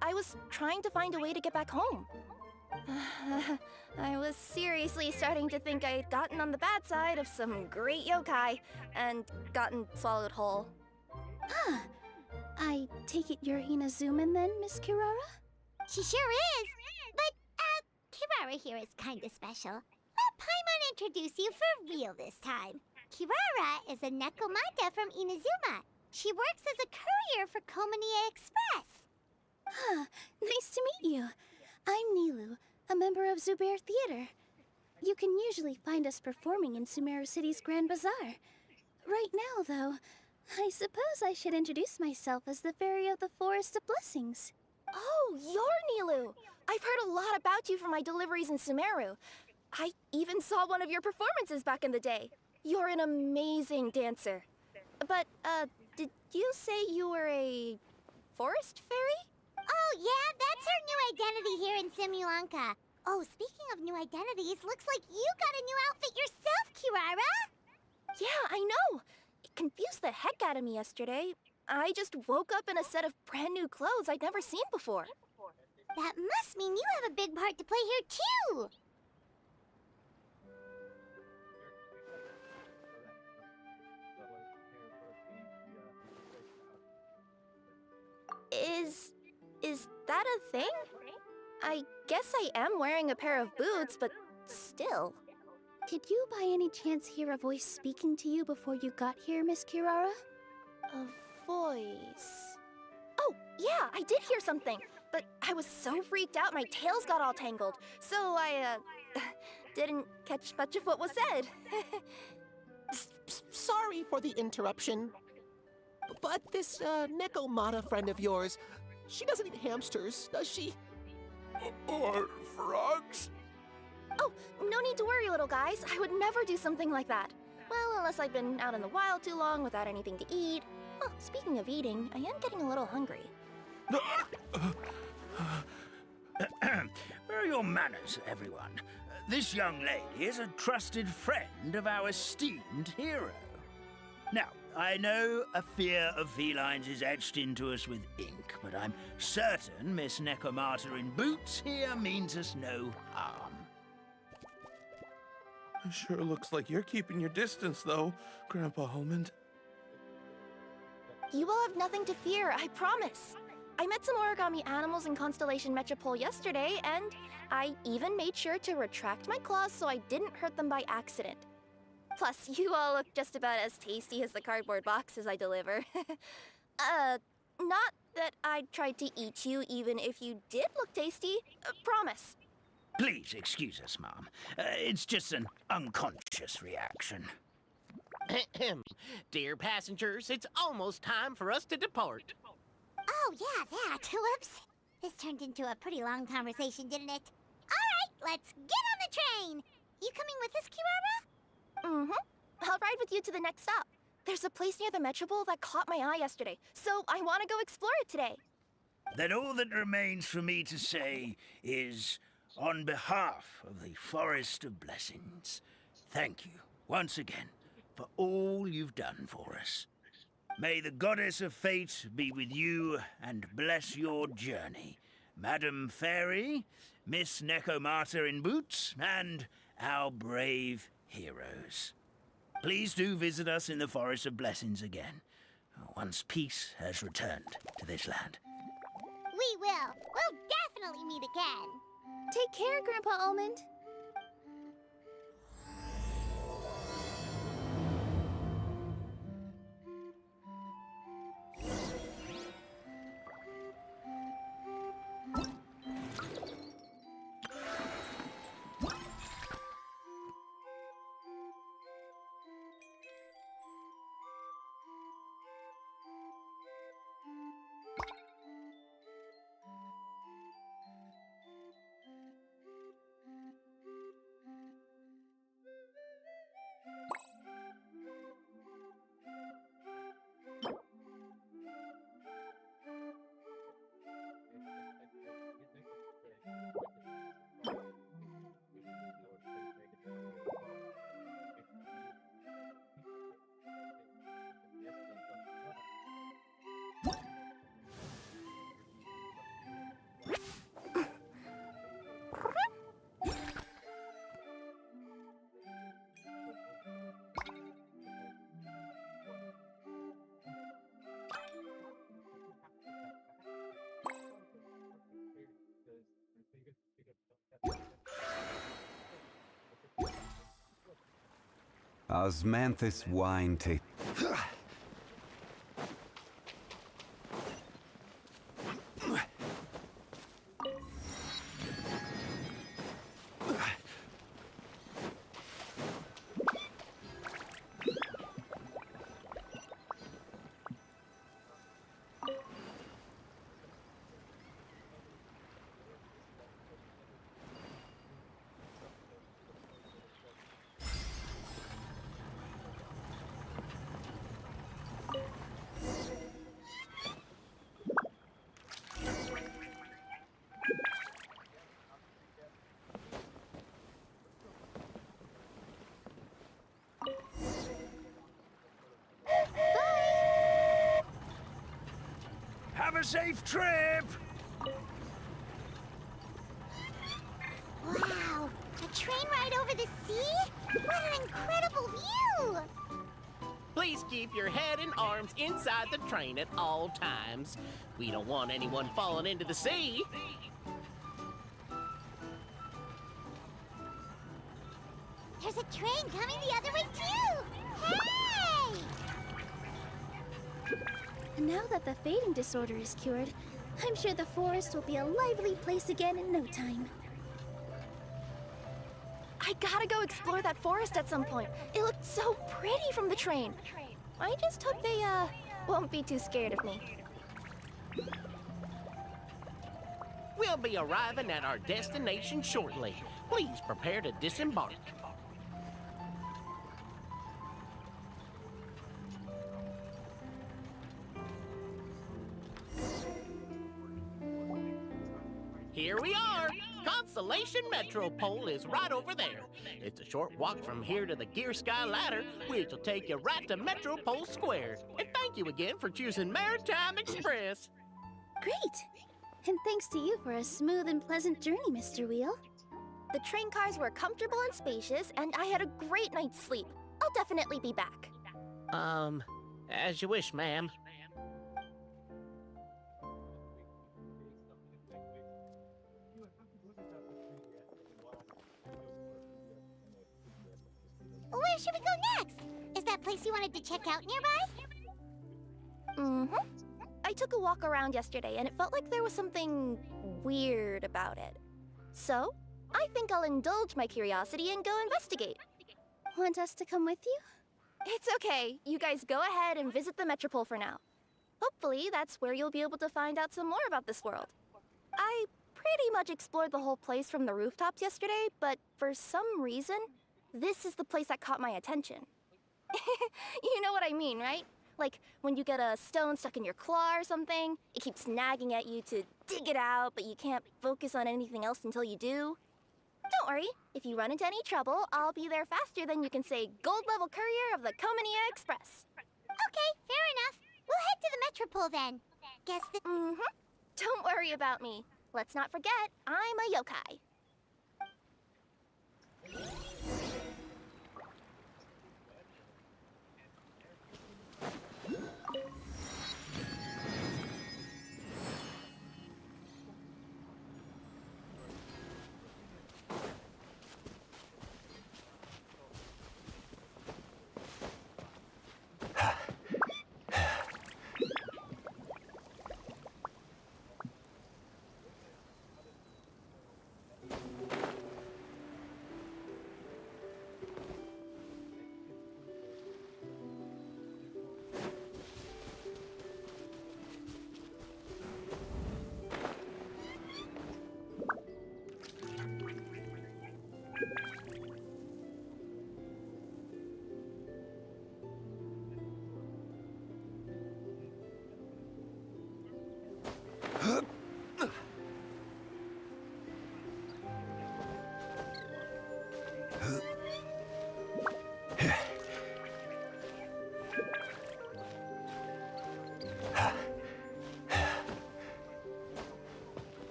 I was trying to find a way to get back home. I was seriously starting to think I'd gotten on the bad side of some great yokai and gotten swallowed whole. Huh. I take it you're Inazuman then, Miss Kirara? She sure is. But, Kirara here is kinda special. Let Paimon introduce you for real this time. Kirara is a Nekomata from Inazuma. She works as a courier for Komanie Express. Huh. Nice to meet you. I'm Nilu, a member of Zubair Theater. You can usually find us performing in Sumeru City's Grand Bazaar. Right now, though, I suppose I should introduce myself as the Fairy of the Forest of Blessings. Oh, you're Nilu! I've heard a lot about you from my deliveries in Sumeru. I even saw one of your performances back in the day. You're an amazing dancer. But, did you say you were a forest fairy? Oh, yeah, that's her new identity here in Simulanka. Oh, speaking of new identities, looks like you got a new outfit yourself, Kirara! Yeah, I know. It confused the heck out of me yesterday. I just woke up in a set of brand new clothes I'd never seen before. That must mean you have a big part to play here, too! Is that a thing? I guess I am wearing a pair of boots, but still. Did you by any chance hear a voice speaking to you before you got here, Miss Kirara? A voice... Oh, yeah, I did hear something, but I was so freaked out my tails got all tangled, so I, didn't catch much of what was said. Sorry for the interruption. But this, Nekomata friend of yours, she doesn't eat hamsters, does she? Or frogs? Oh, no need to worry, little guys. I would never do something like that. Well, unless I've been out in the wild too long without anything to eat. Oh, speaking of eating, I am getting a little hungry. Where are your manners, everyone? This young lady is a trusted friend of our esteemed hero. Now, I know a fear of felines is etched into us with ink, but I'm certain Miss Nekomata in boots here means us no harm. Sure looks like you're keeping your distance, though, Grandpa Almond. You will have nothing to fear, I promise. I met some origami animals in Constellation Metropole yesterday, and I even made sure to retract my claws so I didn't hurt them by accident. Plus, you all look just about as tasty as the cardboard boxes I deliver. Not that I'd try to eat you even if you did look tasty. Promise. Please excuse us, Mom. It's just an unconscious reaction. Dear passengers, it's almost time for us to depart. Oh, yeah, that. Whoops. This turned into a pretty long conversation, didn't it? All right, let's get on the train. You coming with us, Kirara? Mm-hmm. I'll ride with you to the next stop. There's a place near the Metropole that caught my eye yesterday, so I want to go explore it today. Then all that remains for me to say is, on behalf of the Forest of Blessings, thank you once again for all you've done for us. May the Goddess of Fate be with you and bless your journey. Madam Fairy, Miss Nekomata in boots, and our brave heroes. Please do visit us in the Forest of Blessings again, once peace has returned to this land. We will. We'll definitely meet again. Take care, Grandpa Almond. Osmanthus wine taste. Have a safe trip! Wow, a train ride over the sea? What an incredible view! Please keep your head and arms inside the train at all times. We don't want anyone falling into the sea. There's a train coming the other way too! Hey! Now that the fading disorder is cured, I'm sure the forest will be a lively place again in no time. I gotta go explore that forest at some point. It looked so pretty from the train. I just hope they, won't be too scared of me. We'll be arriving at our destination shortly. Please prepare to disembark. Here we are! Constellation Metropole is right over there. It's a short walk from here to the Gear Sky Ladder, which will take you right to Metropole Square. And thank you again for choosing Maritime Express. Great! And thanks to you for a smooth and pleasant journey, Mr. Wheel. The train cars were comfortable and spacious, and I had a great night's sleep. I'll definitely be back. As you wish, ma'am. Where should we go next? Is that place you wanted to check out nearby? Mm-hmm. I took a walk around yesterday, and it felt like there was something weird about it. So, I think I'll indulge my curiosity and go investigate. Want us to come with you? It's okay. You guys go ahead and visit the Metropole for now. Hopefully, that's where you'll be able to find out some more about this world. I pretty much explored the whole place from the rooftops yesterday, but for some reason, this is the place that caught my attention. You know what I mean, right? Like, when you get a stone stuck in your claw or something, it keeps nagging at you to dig it out, but you can't focus on anything else until you do. Don't worry, if you run into any trouble, I'll be there faster than you can say gold level courier of the Comania Express. Okay, fair enough. We'll head to the Metropole then. Guess the... Mm-hmm. Don't worry about me. Let's not forget, I'm a yokai.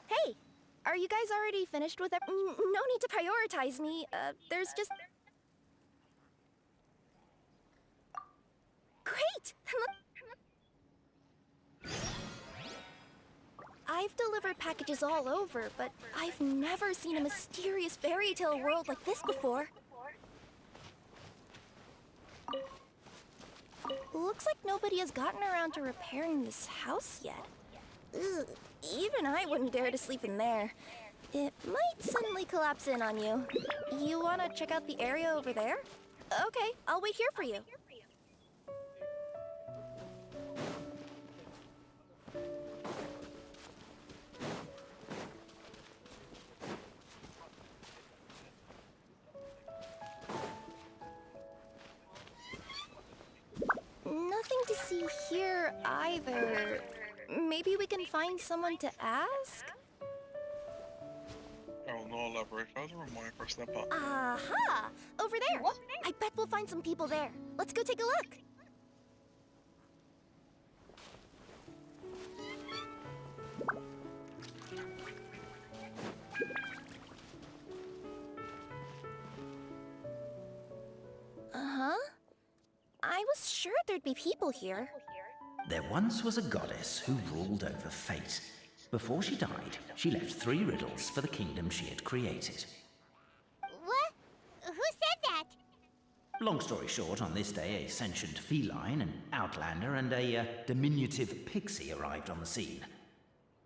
Hey, are you guys already finished with no need to prioritize me. There's just... Great! I've delivered packages all over, but I've never seen a mysterious fairy tale world like this before. Looks like nobody has gotten around to repairing this house yet. Ugh, even I wouldn't dare to sleep in there. It might suddenly collapse in on you. You want to check out the area over there? Okay, I'll wait here for you. Nothing to see here either. Maybe we can find someone to ask? I will not elaborate further on why I pressed that button. Aha! Over there! What? I bet we'll find some people there. Let's go take a look. Uh-huh. I was sure there'd be people here. There once was a goddess who ruled over fate. Before she died, she left 3 riddles for the kingdom she had created. What? Who said that? Long story short, on this day, a sentient feline, an outlander, and a diminutive pixie arrived on the scene.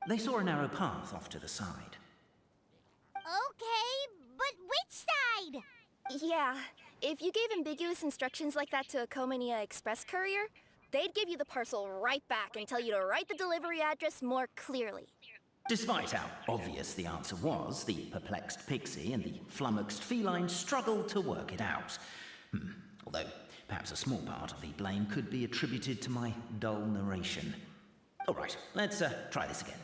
They saw a narrow path off to the side. Okay, but which side? Yeah, if you gave ambiguous instructions like that to a Komania Express courier, they'd give you the parcel right back and tell you to write the delivery address more clearly. Despite how obvious the answer was, the perplexed pixie and the flummoxed feline struggled to work it out. Although, perhaps a small part of the blame could be attributed to my dull narration. All right, let's try this again.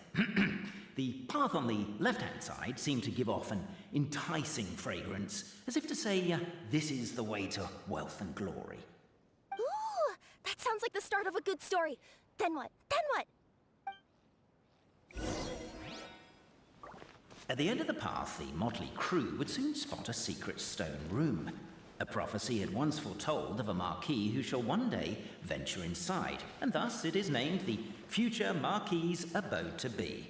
The path on the left-hand side seemed to give off an enticing fragrance, as if to say, this is the way to wealth and glory. Ooh, that sounds like the start of a good story. Then what? Then what? At the end of the path, the motley crew would soon spot a secret stone room. A prophecy had once foretold of a Marquis who shall one day venture inside, and thus it is named the future Marquis's abode to be.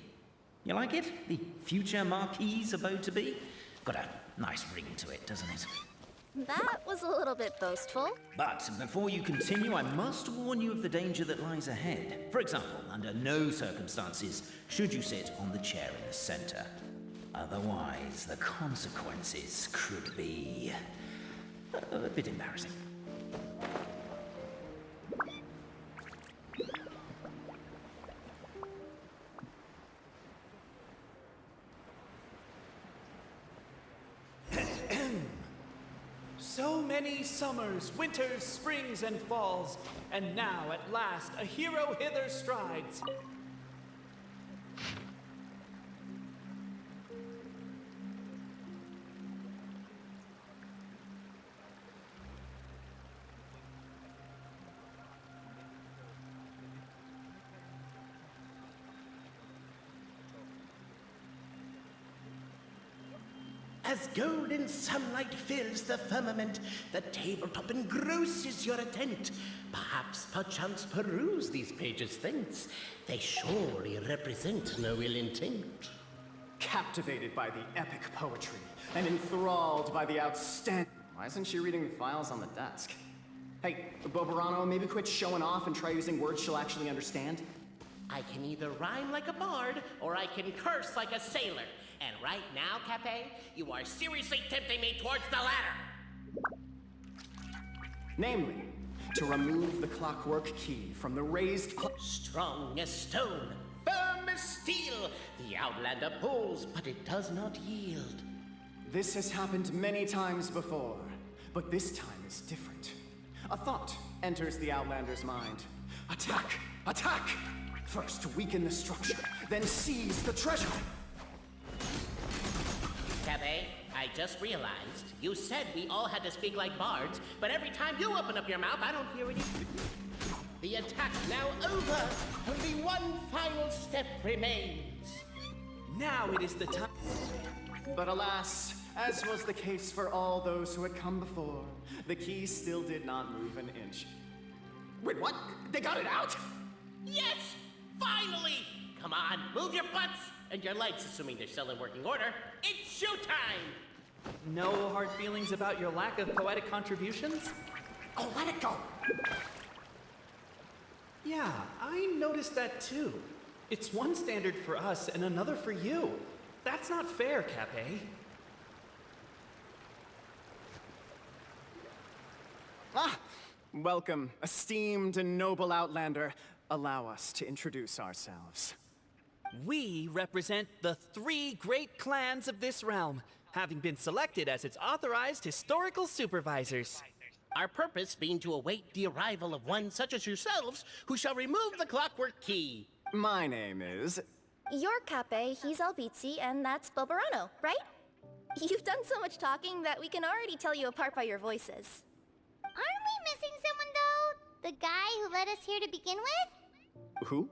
You like it? The future Marquis's abode to be? Got a nice ring to it, doesn't it? That was a little bit boastful. But before you continue, I must warn you of the danger that lies ahead. For example, under no circumstances should you sit on the chair in the center. Otherwise, the consequences could be A bit embarrassing. So many summers, winters, springs, and falls, and now at last a hero hither strides. As golden sunlight fills the firmament, the tabletop engrosses your attent. Perhaps, perchance, peruse these pages thence. They surely represent no ill intent. Captivated by the epic poetry and enthralled by the outstanding... Why isn't she reading the files on the desk? Hey, Bobarano, maybe quit showing off and try using words she'll actually understand? I can either rhyme like a bard, or I can curse like a sailor. And right now, Cape, you are seriously tempting me towards the latter. Namely, to remove the clockwork key from the raised... Strong as stone, firm as steel, the Outlander pulls, but it does not yield. This has happened many times before, but this time is different. A thought enters the Outlander's mind. Attack! Attack! First weaken the structure, then seize the treasure. Cabe, I just realized you said we all had to speak like bards, but every time you open up your mouth, I don't hear anything. The attack's now over. Only one final step remains. Now it is the time. But alas, as was the case for all those who had come before, the key still did not move an inch. Wait, what? They got it out? Yes! Finally! Come on, move your butts! And your legs, assuming they're still in working order. It's showtime! No hard feelings about your lack of poetic contributions? Oh, let it go! Yeah, I noticed that too. It's one standard for us and another for you. That's not fair, Cape. Ah! Welcome, esteemed and noble Outlander. Allow us to introduce ourselves. We represent the 3 great clans of this realm, having been selected as its authorized historical supervisors. Our purpose being to await the arrival of one such as yourselves, who shall remove the clockwork key. My name is... You're Cape, he's Albizzi, and that's Bobarano, right? You've done so much talking that we can already tell you apart by your voices. Aren't we missing someone, though? The guy who led us here to begin with? Who?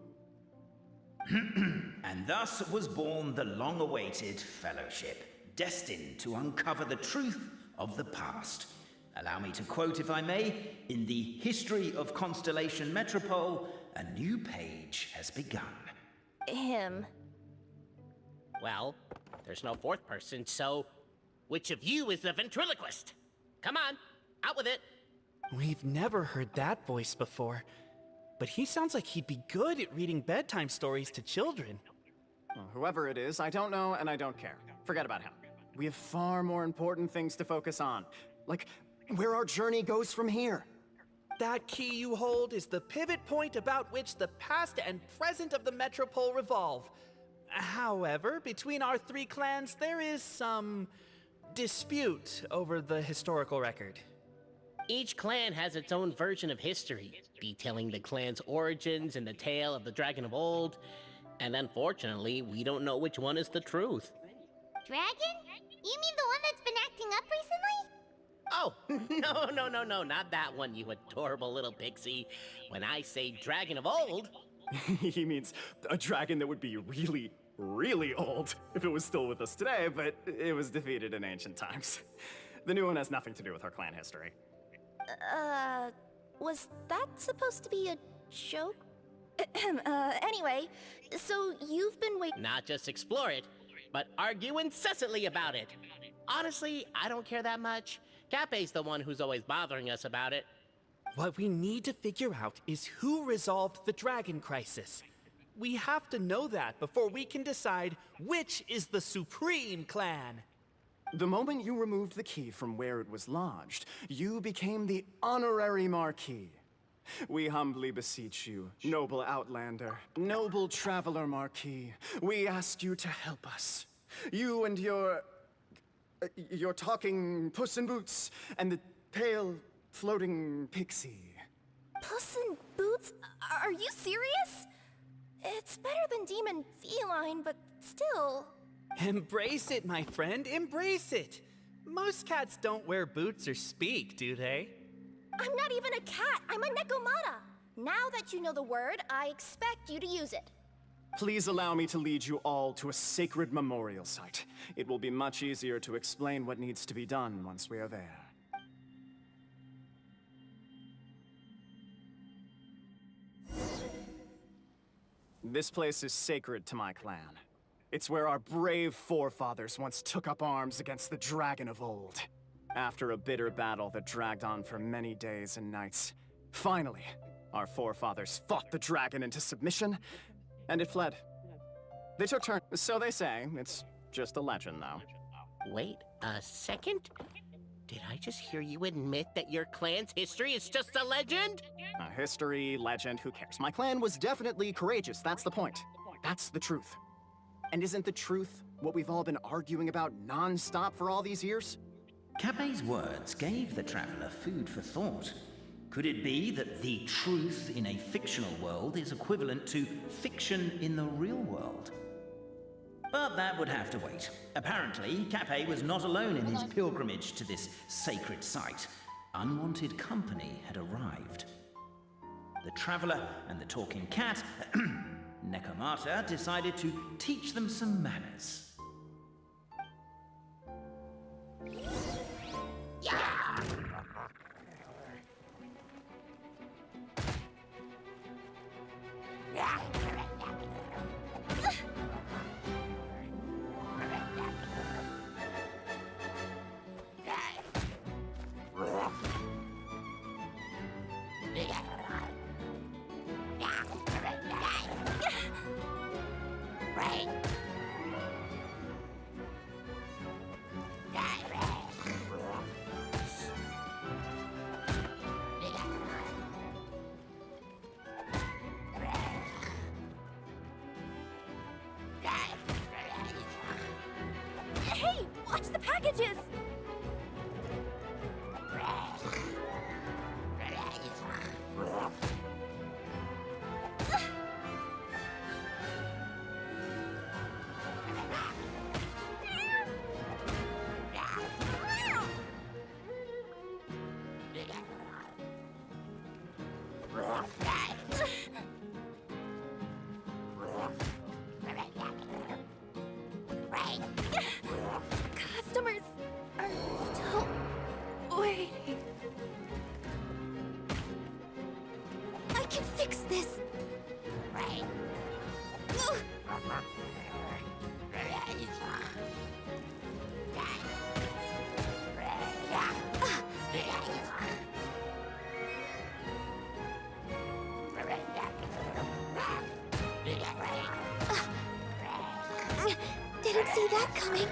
And thus was born the long-awaited fellowship, destined to uncover the truth of the past. Allow me to quote, if I may, in the history of Constellation Metropole, a new page has begun. Him. Well, there's no 4th person, so which of you is the ventriloquist? Come on, out with it. We've never heard that voice before, but he sounds like he'd be good at reading bedtime stories to children. Well, whoever it is, I don't know and I don't care. Forget about him. We have far more important things to focus on, like where our journey goes from here. That key you hold is the pivot point about which the past and present of the Metropole revolve. However, between our 3 clans, there is some dispute over the historical record. Each clan has its own version of history, detailing the clan's origins and the tale of the Dragon of Old. And unfortunately, we don't know which one is the truth. Dragon? You mean the one that's been acting up recently? Oh, no, not that one, you adorable little pixie. When I say Dragon of Old... He means a dragon that would be really, really old if it was still with us today, but it was defeated in ancient times. The new one has nothing to do with our clan history. Was that supposed to be a joke? Anyway, so you've been waiting... Not just explore it, but argue incessantly about it. Honestly, I don't care that much. Cape's the one who's always bothering us about it. What we need to figure out is who resolved the dragon crisis. We have to know that before we can decide which is the supreme clan. The moment you removed the key from where it was lodged, you became the honorary Marquis. We humbly beseech you, noble Outlander, noble Traveler Marquis, we ask you to help us. You and your talking Puss in Boots and the pale floating pixie. Puss in Boots? Are you serious? It's better than demon feline, but still. Embrace it, my friend, embrace it. Most cats don't wear boots or speak, do they? I'm not even a cat, I'm a Nekomata. Now that you know the word, I expect you to use it. Please allow me to lead you all to a sacred memorial site. It will be much easier to explain what needs to be done once we are there. This place is sacred to my clan. It's where our brave forefathers once took up arms against the dragon of old. After a bitter battle that dragged on for many days and nights, finally, our forefathers fought the dragon into submission, and it fled. They took turns, so they say. It's just a legend, though. Wait a second? Did I just hear you admit that your clan's history is just a legend? History, legend, who cares? My clan was definitely courageous, that's the point. That's the truth. And isn't the truth what we've all been arguing about non-stop for all these years? Capet's words gave the traveler food for thought. Could it be that the truth in a fictional world is equivalent to fiction in the real world? But that would have to wait. Apparently, Capet was not alone in his pilgrimage to this sacred site. Unwanted company had arrived. The traveler and the talking cat, Nekomata, decided to teach them some manners. Hey, watch the packages! Customers are still waiting. I can fix this. Didn't see that coming.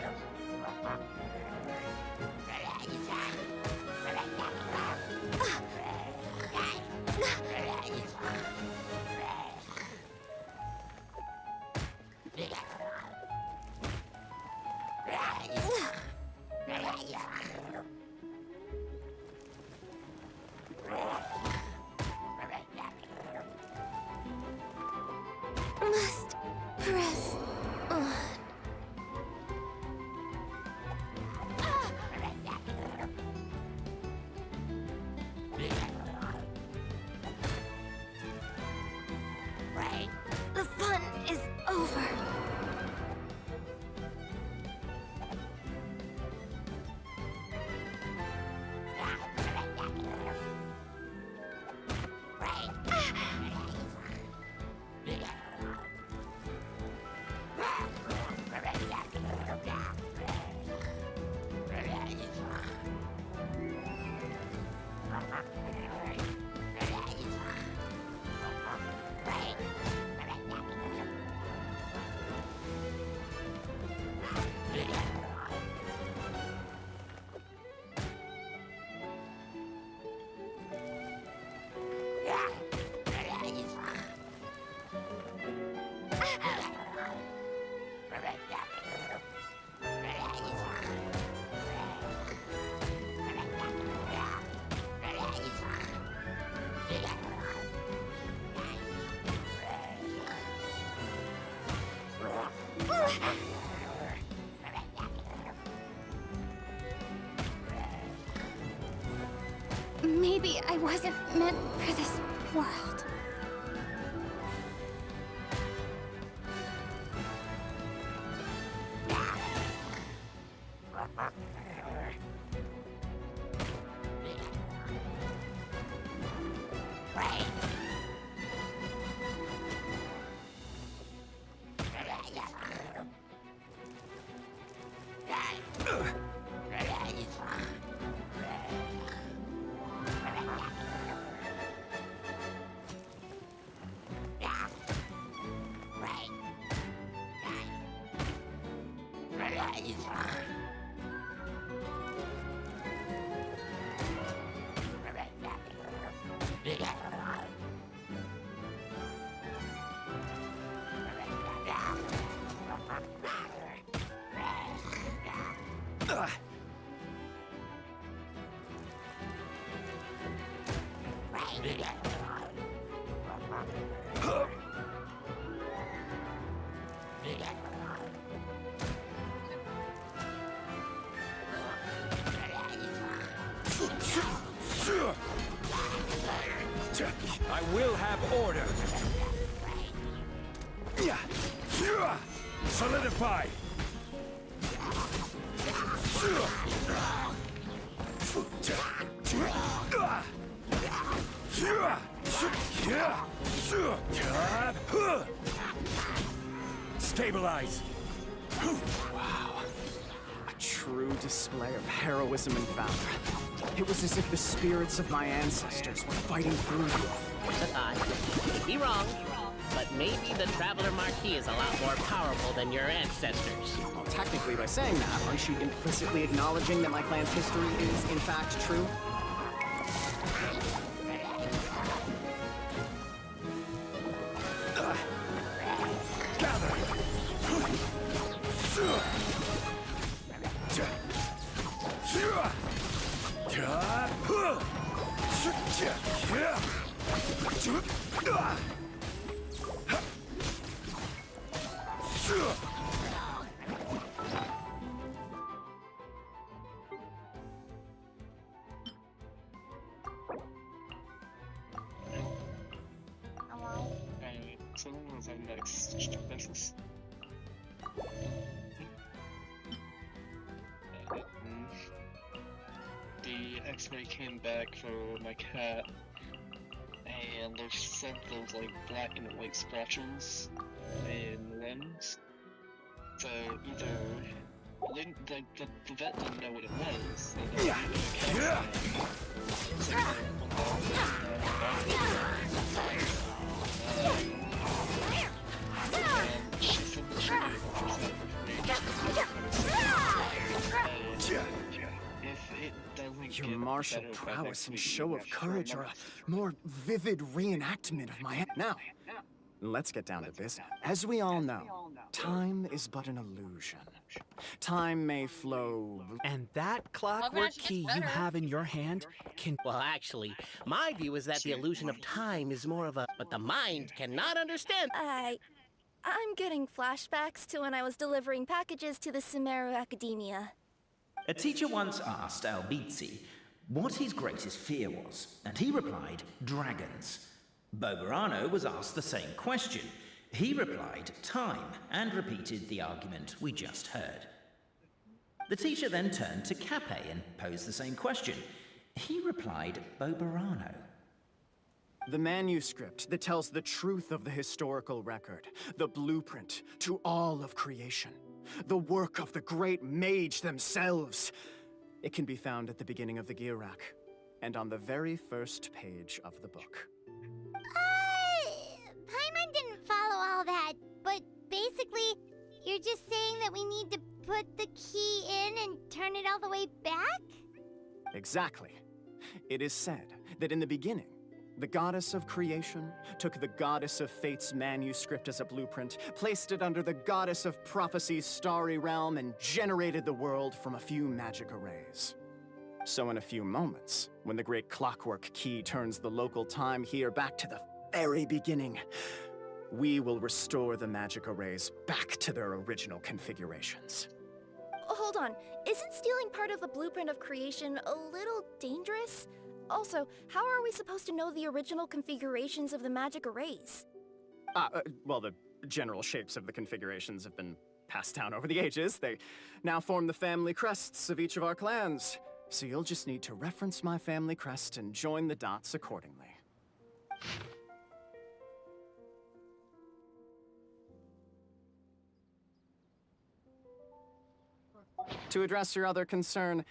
Must press on. Maybe I wasn't meant for this world. I will have order. Solidify. Stabilize. Wow. A true display of heroism and valor. It was as if the spirits of my ancestors were fighting through me. I could be wrong, but maybe the Traveler Marquis is a lot more powerful than your ancestors. Well, technically, by saying that, aren't you implicitly acknowledging that my clan's history is, in fact, true? Anyway, so what was our next business? The X-ray came back for my cat, and they sent those like black and white splotches in limbs. So either the vet didn't know what it was. They didn't know she said that she if it doesn't Your get martial better by prowess next and week, show of courage are a more vivid reenactment of my... Now, let's get down to business. As we all know, time is but an illusion. Time may flow... And that clockwork key you have in your hand can... Well, actually, my view is that the illusion of time is more of a... But the mind cannot understand. I'm getting flashbacks to when I was delivering packages to the Sumeru Academia. A teacher once asked Albizzi what his greatest fear was, and he replied, dragons. Boberano was asked the same question. He replied, time, and repeated the argument we just heard. The teacher then turned to Cape and posed the same question. He replied, Boberano. The manuscript that tells the truth of the historical record, the blueprint to all of creation, the work of the great mage themselves. It can be found at the beginning of the Girak, and on the very first page of the book. Paimon didn't follow all that, but basically, you're just saying that we need to put the key in and turn it all the way back? Exactly. It is said that in the beginning, the goddess of creation took the goddess of fate's manuscript as a blueprint, placed it under the goddess of prophecy's starry realm, and generated the world from a few magic arrays. So in a few moments, when the great clockwork key turns the local time here back to the very beginning, we will restore the magic arrays back to their original configurations. Hold on, isn't stealing part of the blueprint of creation a little dangerous? Also, how are we supposed to know the original configurations of the magic arrays? Well, the general shapes of the configurations have been passed down over the ages. They now form the family crests of each of our clans. So you'll just need to reference my family crest and join the dots accordingly. To address your other concern,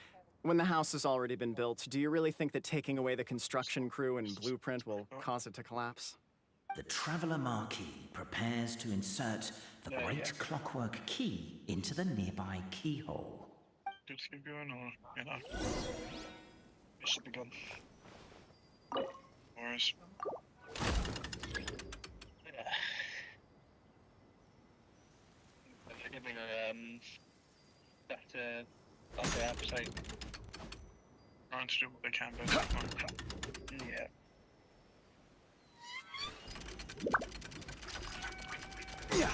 when the house has already been built, do you really think that taking away the construction crew and blueprint will cause it to collapse? The Traveler Marquis prepares to insert the great clockwork key into the nearby keyhole. Just keep going, or, you know, it should be gone. Whereas, Giving that appetite. trying to do what they can, but Yeah.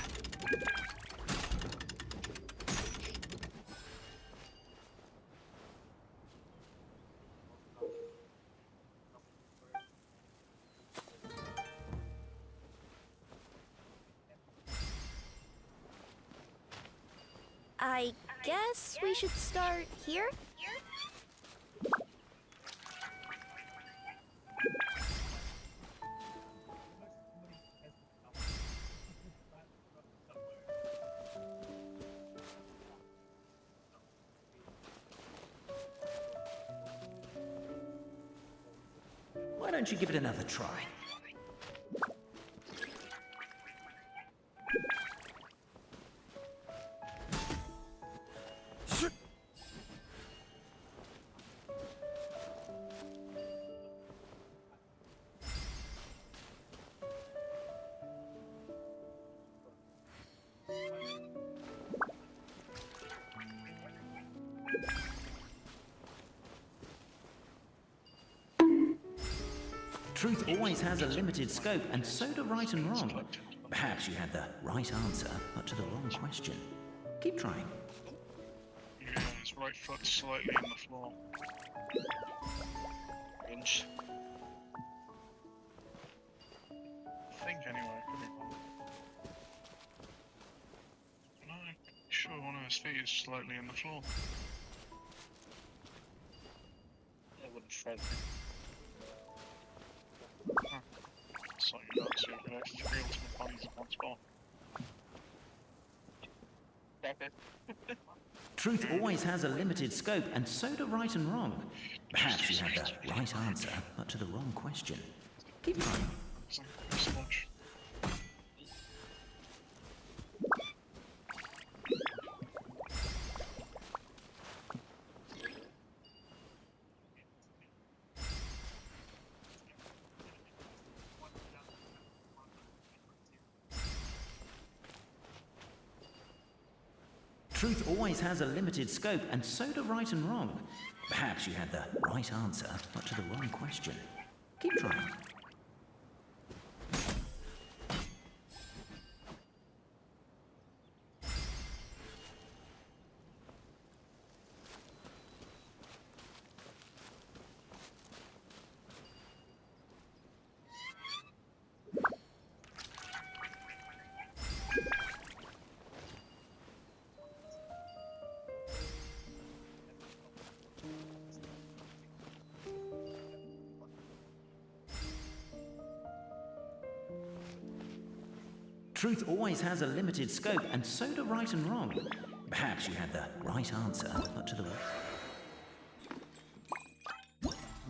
I guess we should start here? Why don't you give it another try? Truth always has a limited scope, and so do right and wrong. Perhaps you had the right answer, but to the wrong question. Keep trying. yeah, his right foot slightly on the floor. Inch. I think anyway, could be wrong. No, I'm sure one of his feet is slightly in the floor. That wouldn't front. Huh. So you got to connect to the ultimate bodies in one spot. Truth always has a limited scope, and so do right and wrong. Perhaps you had the right answer, but to the wrong question. Keep trying. Sludge. Truth always has a limited scope, and so do right and wrong. Perhaps you had the right answer, but to the wrong question. Keep trying. Truth always has a limited scope, and so do right and wrong. Perhaps you had the right answer, but to the wrong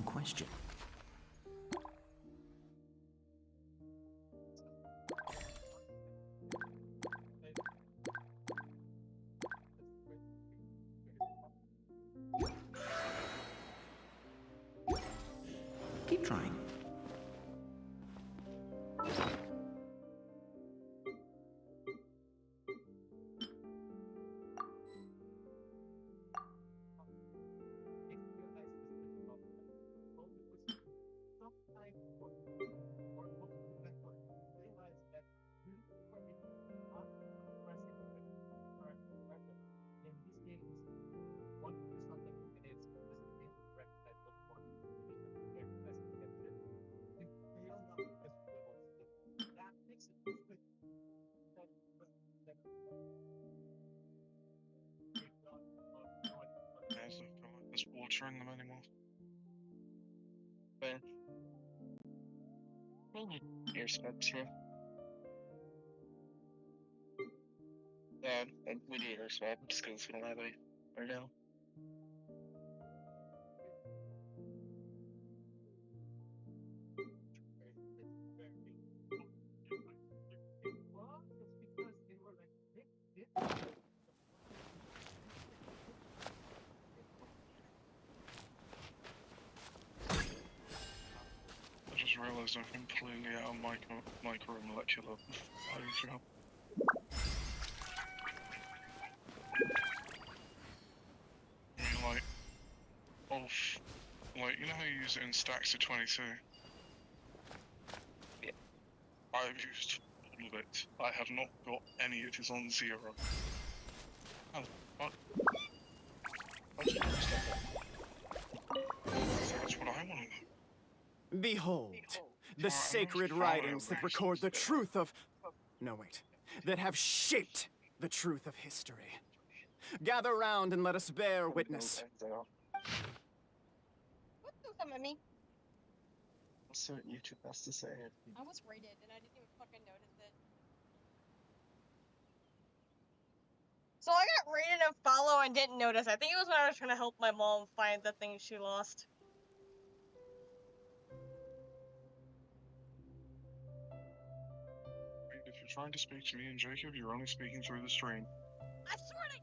question. Keep trying. water in them anymore. Fair. Ear scrubs here. We need ear scrubs because we don't have any right now. I just realised I'm completely out of micromolecular items now. I mean, like, you know how you use it in stacks of 22? Yeah. I've used all of it. I have not got any. It is on 0. How the fuck? That's what I want to know. Behold, the sacred writings that record the truth of... No, wait. That have shaped the truth of history. Gather round and let us bear witness. What do come at me? Let's see what YouTube has to say. I was rated and I didn't even fucking notice it. So I got rated and follow and didn't notice. I think it was when I was trying to help my mom find the thing she lost. If you're trying to speak to me and Jacob, you're only speaking through the stream. I swear to...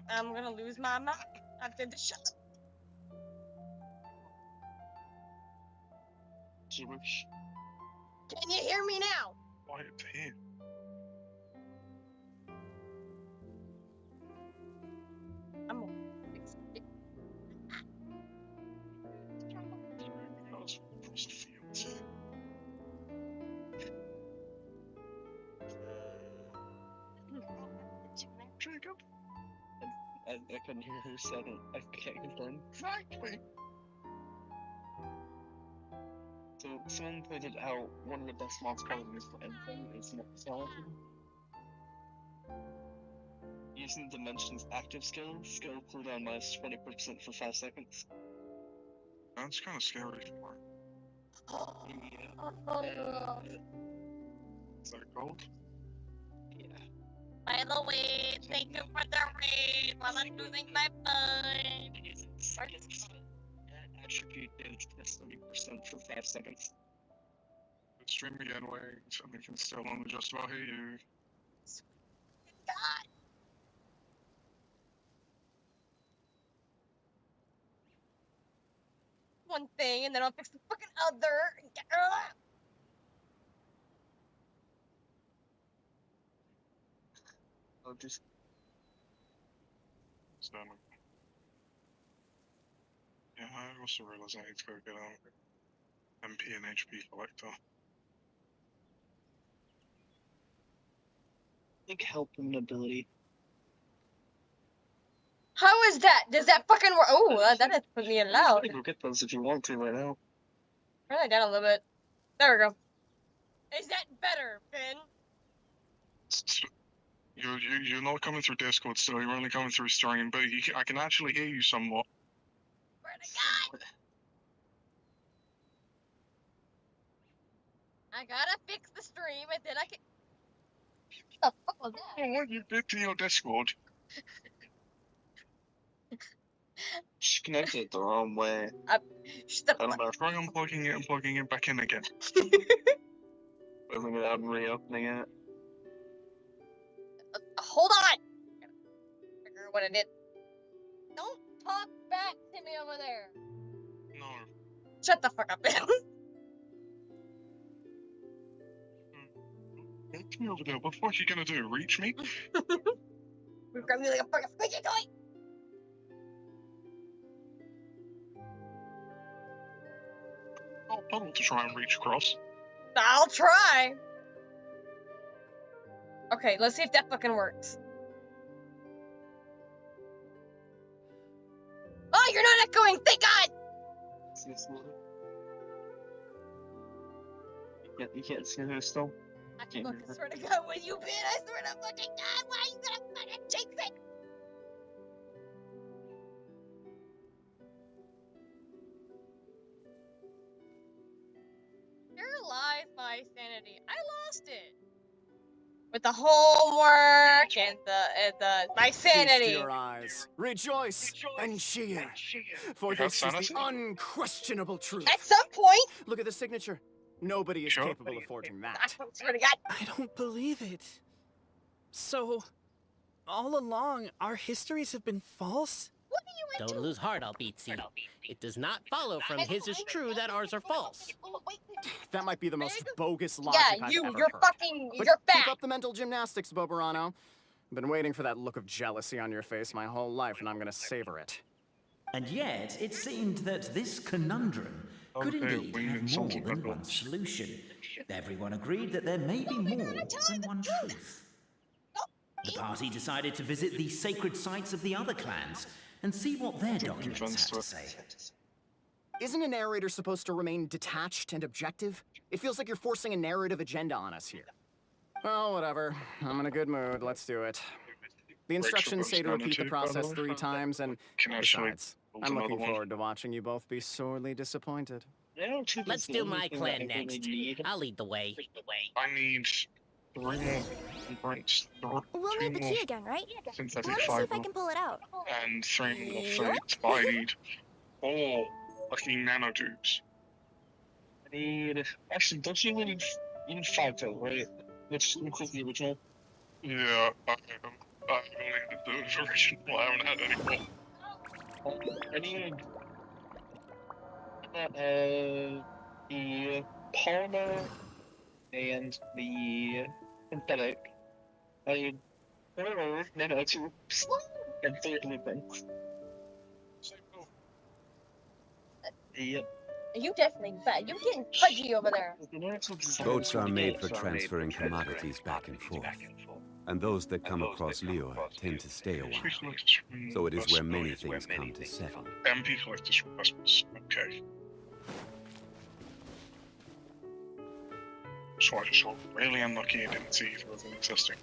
I'm gonna lose my mind after the shot. Can you hear me now? Quiet here. I'm gonna fix it. Jacob? I couldn't hear who said it. I can't confirm. Exactly. So someone pointed out one of the best mods probably for anything is Mixology. Using Dimension's active skill cooldown minus 20% for 5 seconds. That's kind of scary. Yeah. Is that gold? Yeah. By the way, thank you for the raid while I'm losing my mind. Attribute damage plus 30% for 5 seconds. Good stream again, wait. I can still only just about hear you. God! One thing, and then I'll fix the fucking other. I'll just... Stomach. Yeah, I also realized I need to go get MP and HP collector. I think help and ability. How is that? Does that fucking work? Oh, that is put me in loud. You can get those if you want to right now. Turn that down a little bit. There we go. Is that better, Finn? You're not coming through Discord still, you're only coming through stream, but I can actually hear you somewhat. Swear to God! I gotta fix the stream and then I can... What the fuck was that? What you did to your Discord? She connected it the wrong way. I don't know, try unplugging it and plugging it back in again. Closing it out and reopening it. Hold on! Figure what I did. Don't talk back to me over there. No. Shut the fuck up, man. Get me over there, what the fuck are you gonna do? Reach me? We've got me like a fucking squeaky toy! I'll puddle to try and reach across. I'll try! Okay, let's see if that fucking works. Oh, you're not echoing! Thank God! You can't see her still? I fucking swear to God, when you bid, I swear to fucking God, why are you gonna fucking jinx it? Here lies my sanity. I lost it. With the homework and my Feast sanity. your eyes, rejoice, and cheer. For You have this is the sanity? unquestionable truth. At some point. Look at the signature. Nobody is Sure. capable of forging that. I swear to God. I don't believe it. So, all along, our histories have been false? What are you into? Don't lose heart, Albizzi. It does not follow from his is true that ours are false. That might be the most bogus Yeah, logic I've ever you're heard. fucking, But you're keep fat. up the mental gymnastics, Boberano. I've been waiting for that look of jealousy on your face my whole life, and I'm gonna savor it. And yet, it seemed that this conundrum could indeed have more than one solution. Everyone agreed that there may be more than one truth. The party decided to visit the sacred sites of the other clans and see what their documents had to say. Isn't a narrator supposed to remain detached and objective? It feels like you're forcing a narrative agenda on us here. Well, whatever. I'm in a good mood. Let's do it. The instructions say to repeat the process 3 times, and besides, I'm looking forward to watching you both be sorely disappointed. Let's do my clan next. I'll lead the way. I need 3 more blueprints. We'll need the key again, right? Synthetic Let me see fiber. if I can pull it out. And 3 more things. But I need 4 fucking nanotubes. I need. Actually, don't you need? You need 5 though, right? Which includes the original. Yeah, I only did the original. I haven't had any more. I need. The polymer and the synthetic. I need 4 nanotubes and 3 blueprints. Yep. You definitely fat. You getting pudgy over there. Boats are made for transferring commodities back and forth. And those that come across Lior tend to stay a while. So it is where many things come to settle. MP collectors from Westmas. Okay. So I just got really unlucky and didn't see either of them existing.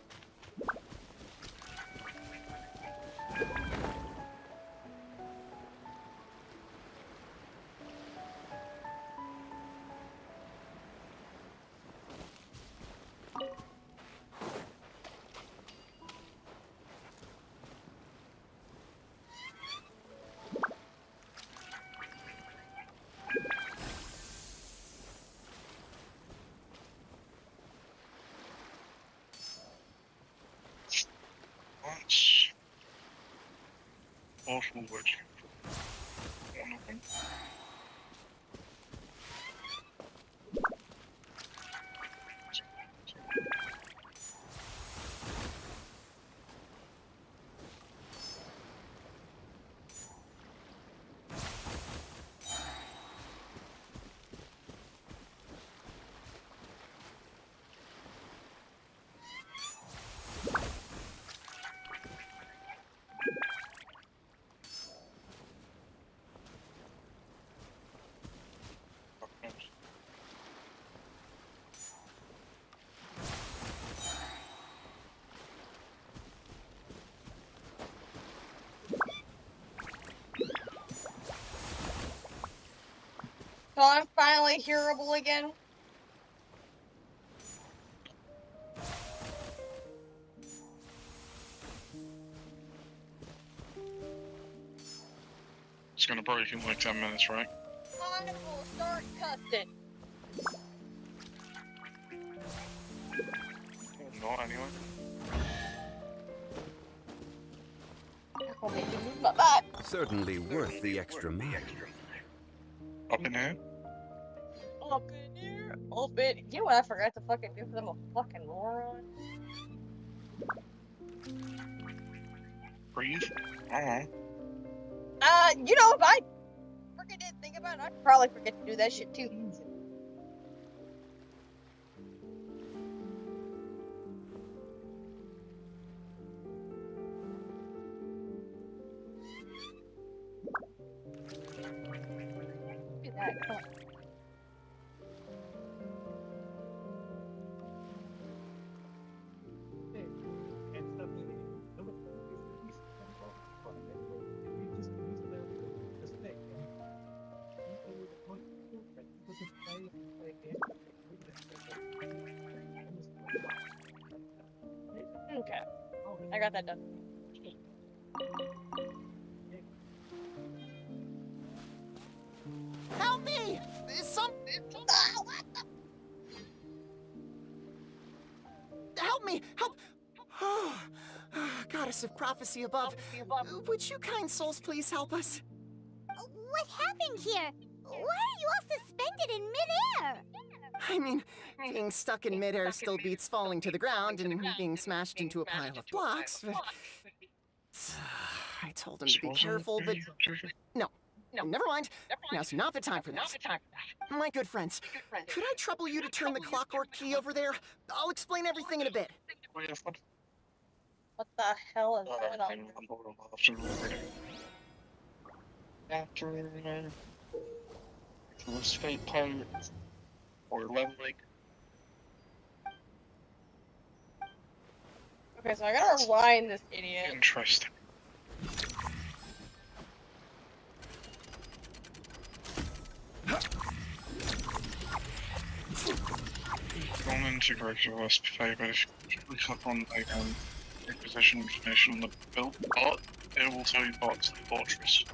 That's awful wedge. One of them. So I'm finally hearable again. It's gonna break in like 10 minutes, right? I will start cussing. Not anyway. I'll make you move my butt. Certainly worth the extra mile. Up in here? Up in here. Up in. You know what I forgot to fucking do because I'm a fucking moron? Breathe? Uh-huh. You know, if I freaking didn't think about it, I'd probably forget to do that shit too. Look at that. Come on. got that done. Help me! Help me! Help! Oh, Goddess of prophecy above, would you kind souls please help us? What happened here? Why are you all suspended in midair? I mean, being stuck in midair still beats falling to the ground and being smashed into a pile of blocks. I told him to be careful, but no. Never mind. Now's not the time for that. My good friends, could I trouble you to turn the clockwork key over there? I'll explain everything in a bit. What the hell is going on? After First Fate Pirate or leveling. Okay, so I gotta rewind this idiot. Interesting. From integration list favor, if you click on the requisition information on the build part, it will tell you parts of the fortress.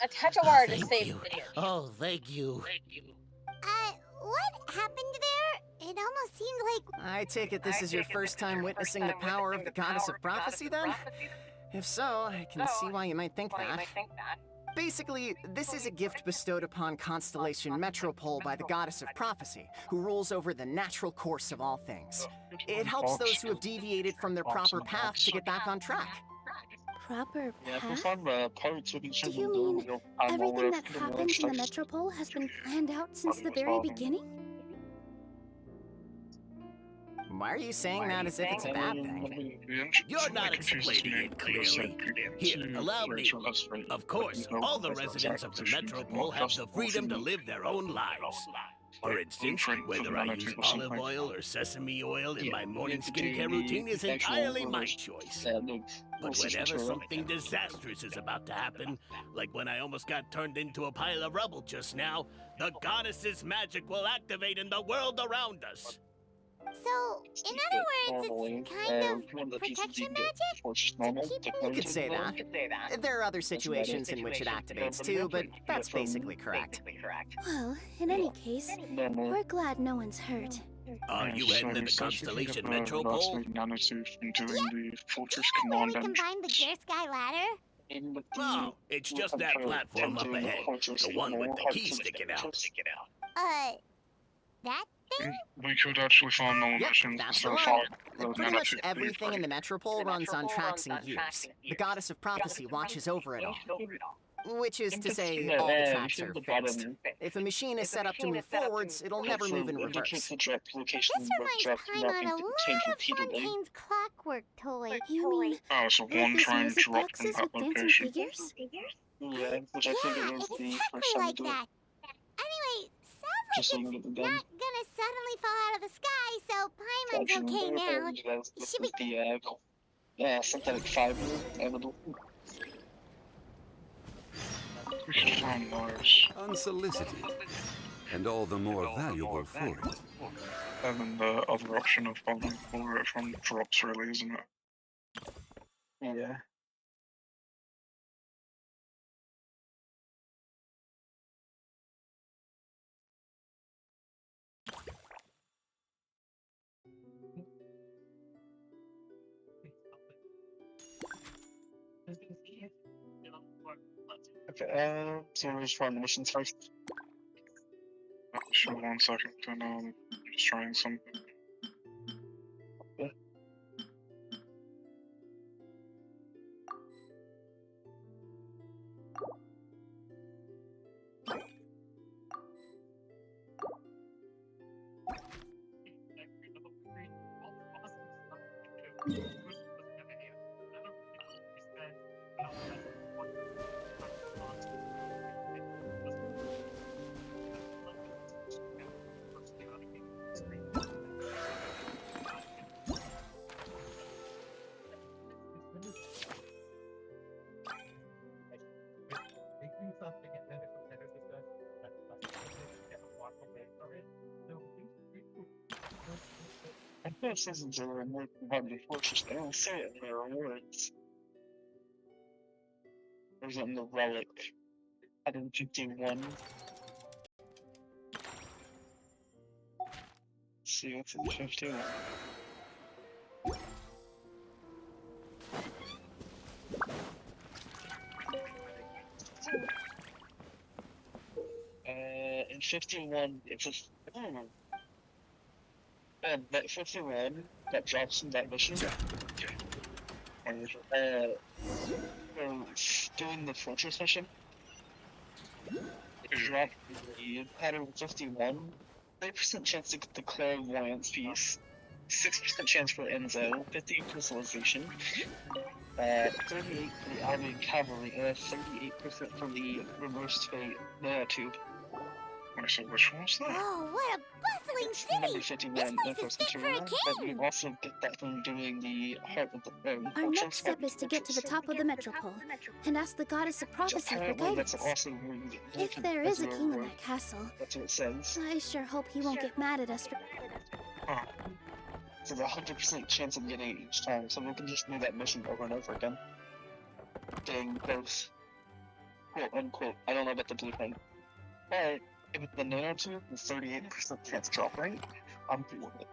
Attach a wire to save video. Oh, thank you. What happened there? It almost seemed like... I take it this is your first time witnessing the power of the Goddess of Prophecy, then? If so, I can see why you might think that. Basically, this is a gift bestowed upon Constellation Metropole by the Goddess of Prophecy, who rules over the natural course of all things. It helps those who have deviated from their proper path to get back on track. Proper Yeah, path? Do you mean everything that happens in the Metropole has been planned out since the very beginning? Why are you saying that as if it's a bad thing? You're not explaining it clearly. Here, allow me. Of course, all the residents of the Metropole have the freedom to live their own lives. For instance, whether I use olive oil or sesame oil in my morning skincare routine is entirely my choice. But whenever something disastrous is about to happen, like when I almost got turned into a pile of rubble just now, the goddess's magic will activate in the world around us. So, in other words, it's kind of protection magic? You could say that. There are other situations in which it activates too, but that's basically correct. Well, in any case, we're glad no one's hurt. Are you heading to the Constellation Metropole? Where we combine the Gear Sky ladder? No, it's just that platform up ahead, the one with the key sticking out. That thing? We could actually find no missions That's the so one. far. Pretty much everything in the Metropole runs on tracks and gears. The Goddess of Prophecy watches over it all. Which is to say, all the tracks are fixed. If a machine is set up to move forwards, it'll never move in reverse. This reminds Paimon a lot of Fontaine's clockwork toy. You mean so one train dropped in that location. Figures? Yeah, exactly like that. Anyway, sounds like it's not gonna suddenly fall out of the sky, so Paimon's okay now. Should we... synthetic fiber available. We should find those. Unsolicited. And all the more valuable for it. And then the other option of falling for it from drops, really, isn't it? Yeah. Okay, so we'll just find the missions first. Sure, 1 second, and just trying something. Okay. It says it's a reward from Harvey Fortress, but I don't see it in the rewards. There's it in the relic. 151. Let's see what's in 51. In 51, it's a. That 51 that drops in that mission. And, doing the fortress mission. It dropped the pattern 51. 30% chance to get the clairvoyance piece. 6% chance for Enzo. 50 crystallization. 38 for the Army Cavalry, and 38% for the reversed fate nanotube. So which one was that? Oh, what a bustling city! Number 51, This place is fit for a but you king! also get that from doing the heart of the Our next step is to get to the top of the metropole and ask the goddess of prophecy for guidance. If there is a king in that castle, that's what it says. I sure hope he won't get mad at us for... So there's a 100% chance of getting it each time, so we can just do that mission over and over again. Getting both, quote unquote, I don't know about the blueprint, but if the nanotube is 38% chance drop rate, I'm cool with it.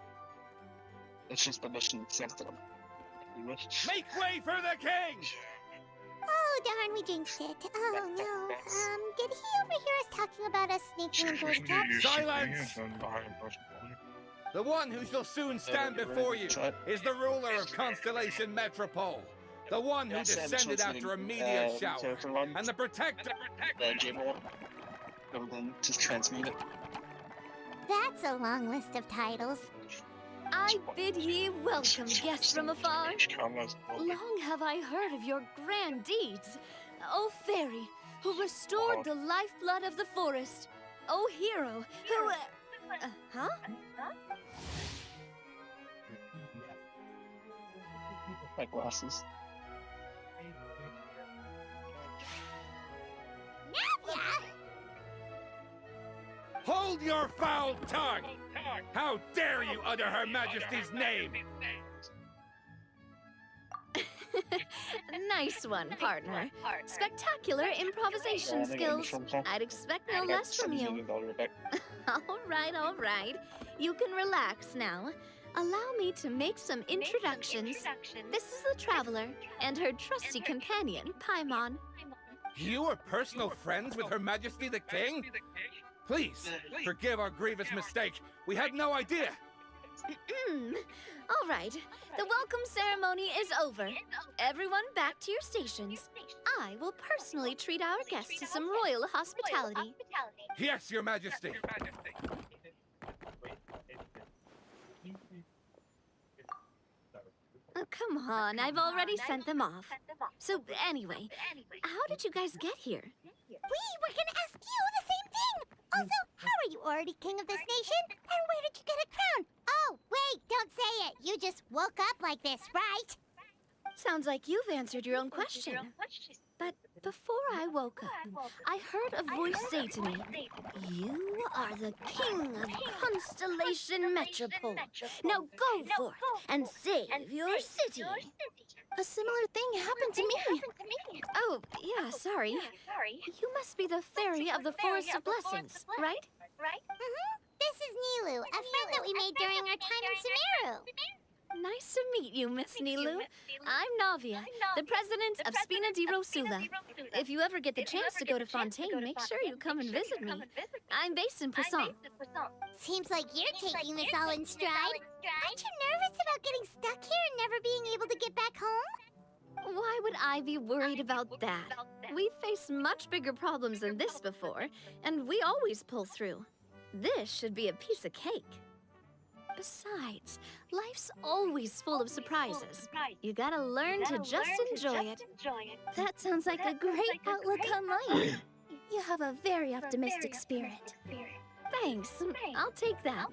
It's just the mission itself that I'm Make way for the king! Oh, darn, we jinxed it. Oh, no. Did he overhear us talking about us sneaking into his traps? Silence! The one who shall soon stand before you is the ruler of Constellation Metropole. The one who descended after a meteor shower. And the protector... Just transmute it. That's a long list of titles. I bid ye welcome, guests from afar. Long have I heard of your grand deeds. O fairy, who restored the lifeblood of the forest. O hero, who... huh? My glasses. Navia! Hold your foul tongue! How dare you utter Her Majesty's name? Nice one, partner. Spectacular improvisation skills. I'd expect no less from you. All right. You can relax now. Allow me to make some introductions. This is the Traveler and her trusty companion, Paimon. You are personal friends with Her Majesty the King? Please, forgive our grievous mistake. We had no idea. All right, the welcome ceremony is over. Everyone back to your stations. I will personally treat our guests to some royal hospitality. Yes, Your Majesty. Oh, come on, I've already sent them off. So anyway, how did you guys get here? We were gonna ask you the same thing! Also, how are you already king of this nation? And where did you get a crown? Oh, wait, don't say it! You just woke up like this, right? Sounds like you've answered your own question. But before I woke up, I heard a voice say to me, "You are the king of Constellation Metropole. Now go forth and save your city." A similar thing happened to me. Oh, yeah, sorry. You must be the fairy of the Forest of Blessings, right? Mm-hmm. This is Nilu, a friend that we made during our time in Sumeru. Nice to meet you, Miss Nilu. I'm Navia, the president of Spina di Rosula. If you ever get the chance to go to Fontaine, make sure you come and visit me. I'm based in Poisson. Seems like you're taking this all in stride. Aren't you nervous about getting stuck here and never being able to get back home? Why would I be worried about that? We've faced much bigger problems than this before, and we always pull through. This should be a piece of cake. Besides, life's always full of surprises. You gotta learn to just enjoy it. That sounds like a great outlook on life. You have a very optimistic spirit. Thanks, I'll take that.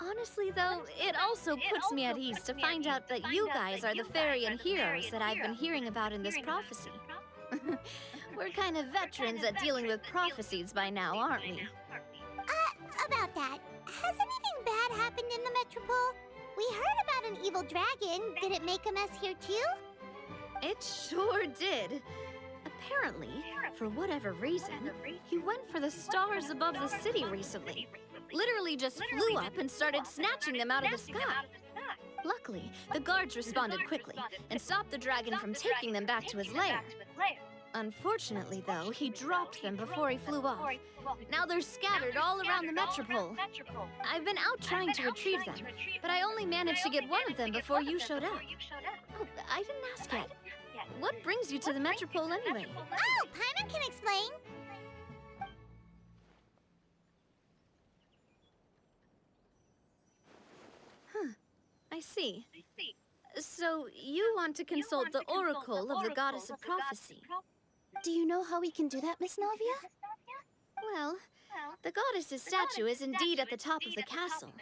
Honestly, though, it also puts me at ease to find out that you guys are the fairy and heroes that I've been hearing about in this prophecy. We're kind of veterans at dealing with prophecies by now, aren't we? About that, has anything bad happened in the Metropole? We heard about an evil dragon. Did it make a mess here too? It sure did. Apparently, for whatever reason, he went for the stars above the city recently. Literally just flew up and started snatching them out of the sky. Luckily, the guards responded quickly and stopped the dragon from taking them back to his lair. Unfortunately, though, he dropped them before he flew off. Now they're scattered all around the metropole. I've been out trying to retrieve them, but I only managed to get one of them before you showed up. Oh, I didn't ask yet. What brings you to the metropole anyway? Oh, Paimon can explain. Huh. I see. So, you want to consult the oracle of the goddess of prophecy. Do you know how we can do that, Miss Navia? Well, the goddess's statue is indeed at the top of the castle.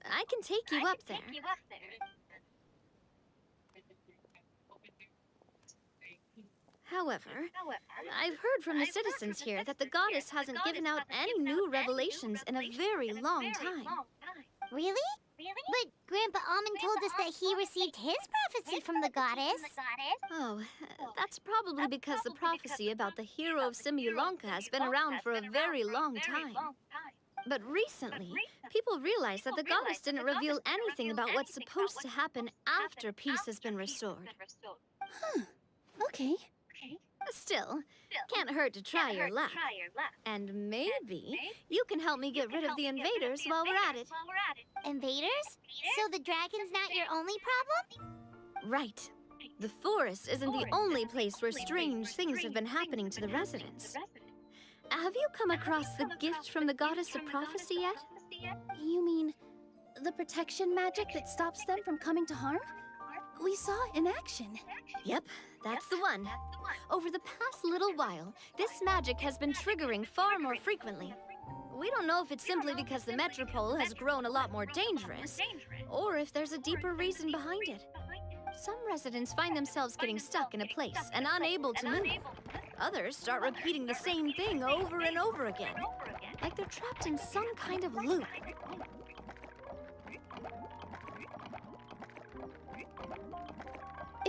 I can take you up there. However, I've heard from the citizens here that the goddess hasn't given out any new revelations in a very long time. Really? But Grandpa Almond told us that he received his prophecy from the goddess. Oh, that's probably because the prophecy about the hero of Simulanka has been around for a very long time. But recently, people realized that the goddess didn't reveal anything about what's supposed to happen after peace has been restored. Huh. Okay. Still, can't hurt to try your luck. And maybe you can help me get rid of the invaders while we're at it. Invaders? So the dragon's not your only problem? Right. The forest isn't the only place where strange things have been happening to the residents. Have you come across the gift from the goddess of prophecy yet? You mean the protection magic that stops them from coming to harm? We saw it in action. Yep, that's the one. Over the past little while, this magic has been triggering far more frequently. We don't know if it's simply because the metropole has grown a lot more dangerous, or if there's a deeper reason behind it. Some residents find themselves getting stuck in a place and unable to move. Others start repeating the same thing over and over again, like they're trapped in some kind of loop.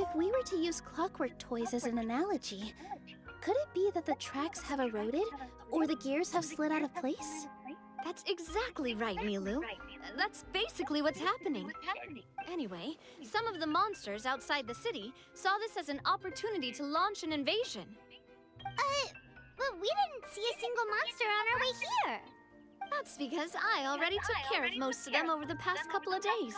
If we were to use clockwork toys as an analogy, could it be that the tracks have eroded or the gears have slid out of place? That's exactly right, Milu. That's basically what's happening. Anyway, some of the monsters outside the city saw this as an opportunity to launch an invasion. But we didn't see a single monster on our way here. That's because I already took care of most of them over the past couple of days.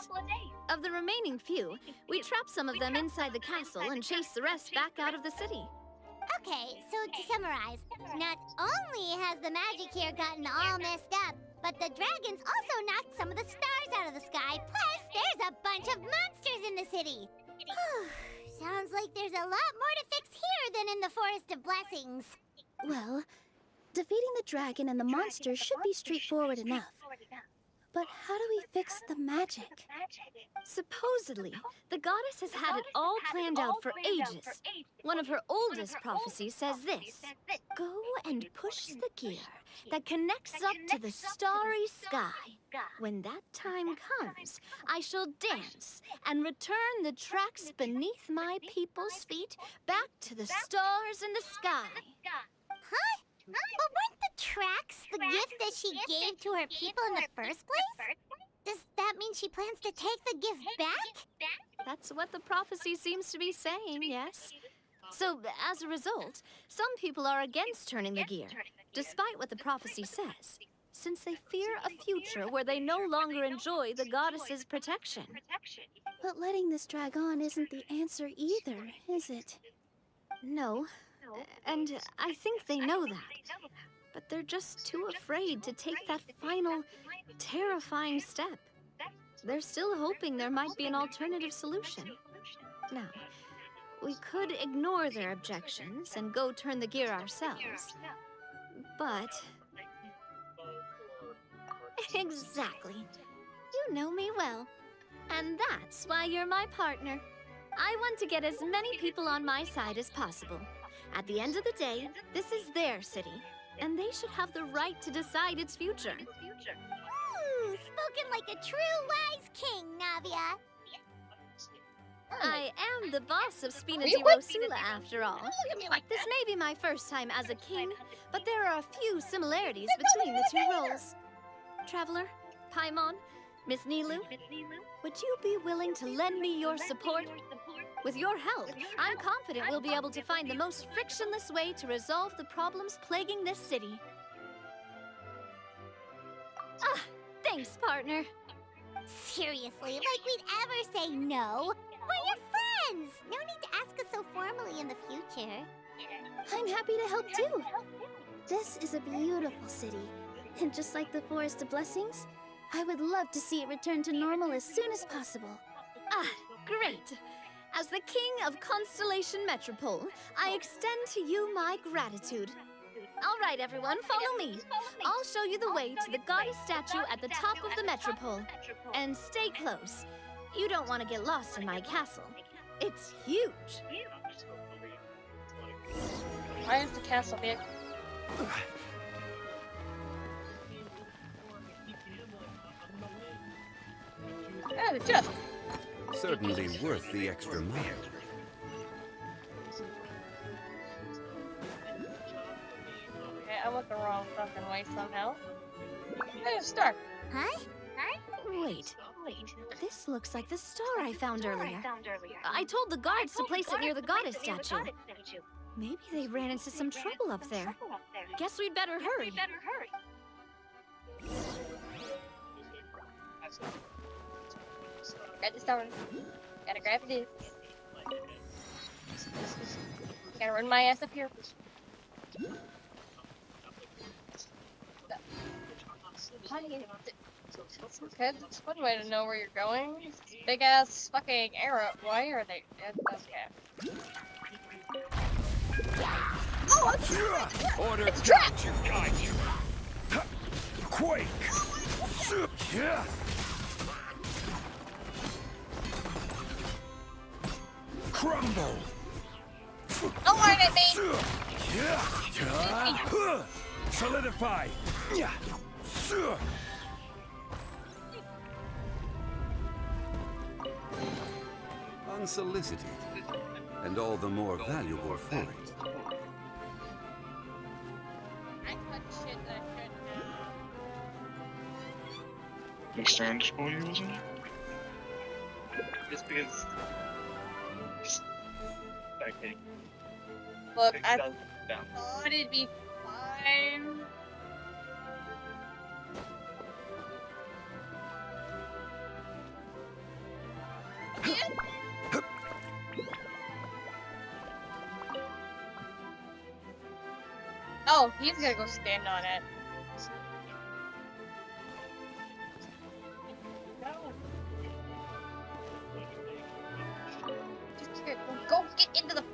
Of the remaining few, we trapped some of them inside the castle and chased the rest back out of the city. Okay, so to summarize, not only has the magic here gotten all messed up, but the dragons also knocked some of the stars out of the sky, plus there's a bunch of monsters in the city. Sounds like there's a lot more to fix here than in the Forest of Blessings. Well, defeating the dragon and the monsters should be straightforward enough. But how do we fix the magic? Supposedly, the goddess has had it all planned out for ages. One of her oldest prophecies says this: go and push the gear that connects up to the starry sky. When that time comes, I shall dance and return the tracks beneath my people's feet back to the stars in the sky. Huh? But weren't the tracks the gift that she gave to her people in the first place? Does that mean she plans to take the gift back? That's what the prophecy seems to be saying, yes. So, as a result, some people are against turning the gear, despite what the prophecy says, since they fear a future where they no longer enjoy the goddess's protection. But letting this drag on isn't the answer either, is it? No. And I think they know that. But they're just too afraid to take that final, terrifying step. They're still hoping there might be an alternative solution. Now, we could ignore their objections and go turn the gear ourselves. But... Exactly. You know me well. And that's why you're my partner. I want to get as many people on my side as possible. At the end of the day, this is their city, and they should have the right to decide its future. spoken like a true wise king, Navia. I am the boss of Spina You di would Rosula, after all. Don't look at me like This that. may be my first time as a king, but there are a few similarities between the two roles. Traveler, Paimon, Miss Nilu, would you be willing to lend me your support? With your help, I'm confident we'll be able to find the most frictionless way to resolve the problems plaguing this city. Ah, thanks, partner. Seriously, like we'd ever say no. We're your friends! No need to ask us so formally in the future. I'm happy to help too. This is a beautiful city, and just like the Forest of Blessings, I would love to see it return to normal as soon as possible. Ah, great. As the king of Constellation Metropole, I extend to you my gratitude. All right, everyone, follow me. I'll show you the way to the goddess statue at the top of the Metropole. And stay close. You don't want to get lost in my castle. It's huge. Why is the castle big? Yeah, just. Certainly worth the extra mile. Okay, I went the wrong fucking way somehow. Hey, a star. Huh? Wait. This looks like the star I found earlier. I told the guards to place it near the goddess statue. Maybe they ran into some trouble up there. Guess we'd better hurry. Grab the star. Gotta grab this. Gotta run my ass up here. Okay, that's one way to know where you're going. Big ass fucking arrow. Why are they? Okay. Oh, Order it's trapped! Quake! Crumble! Don't worry at me! Solidify! Unsolicited, and all the more valuable for it. I touched shit that I shouldn't have. The stand for you, wasn't it? Just because. Okay. Look, I thought it'd be fine. Again? Oh, he's gonna go stand on it. Just go get into the.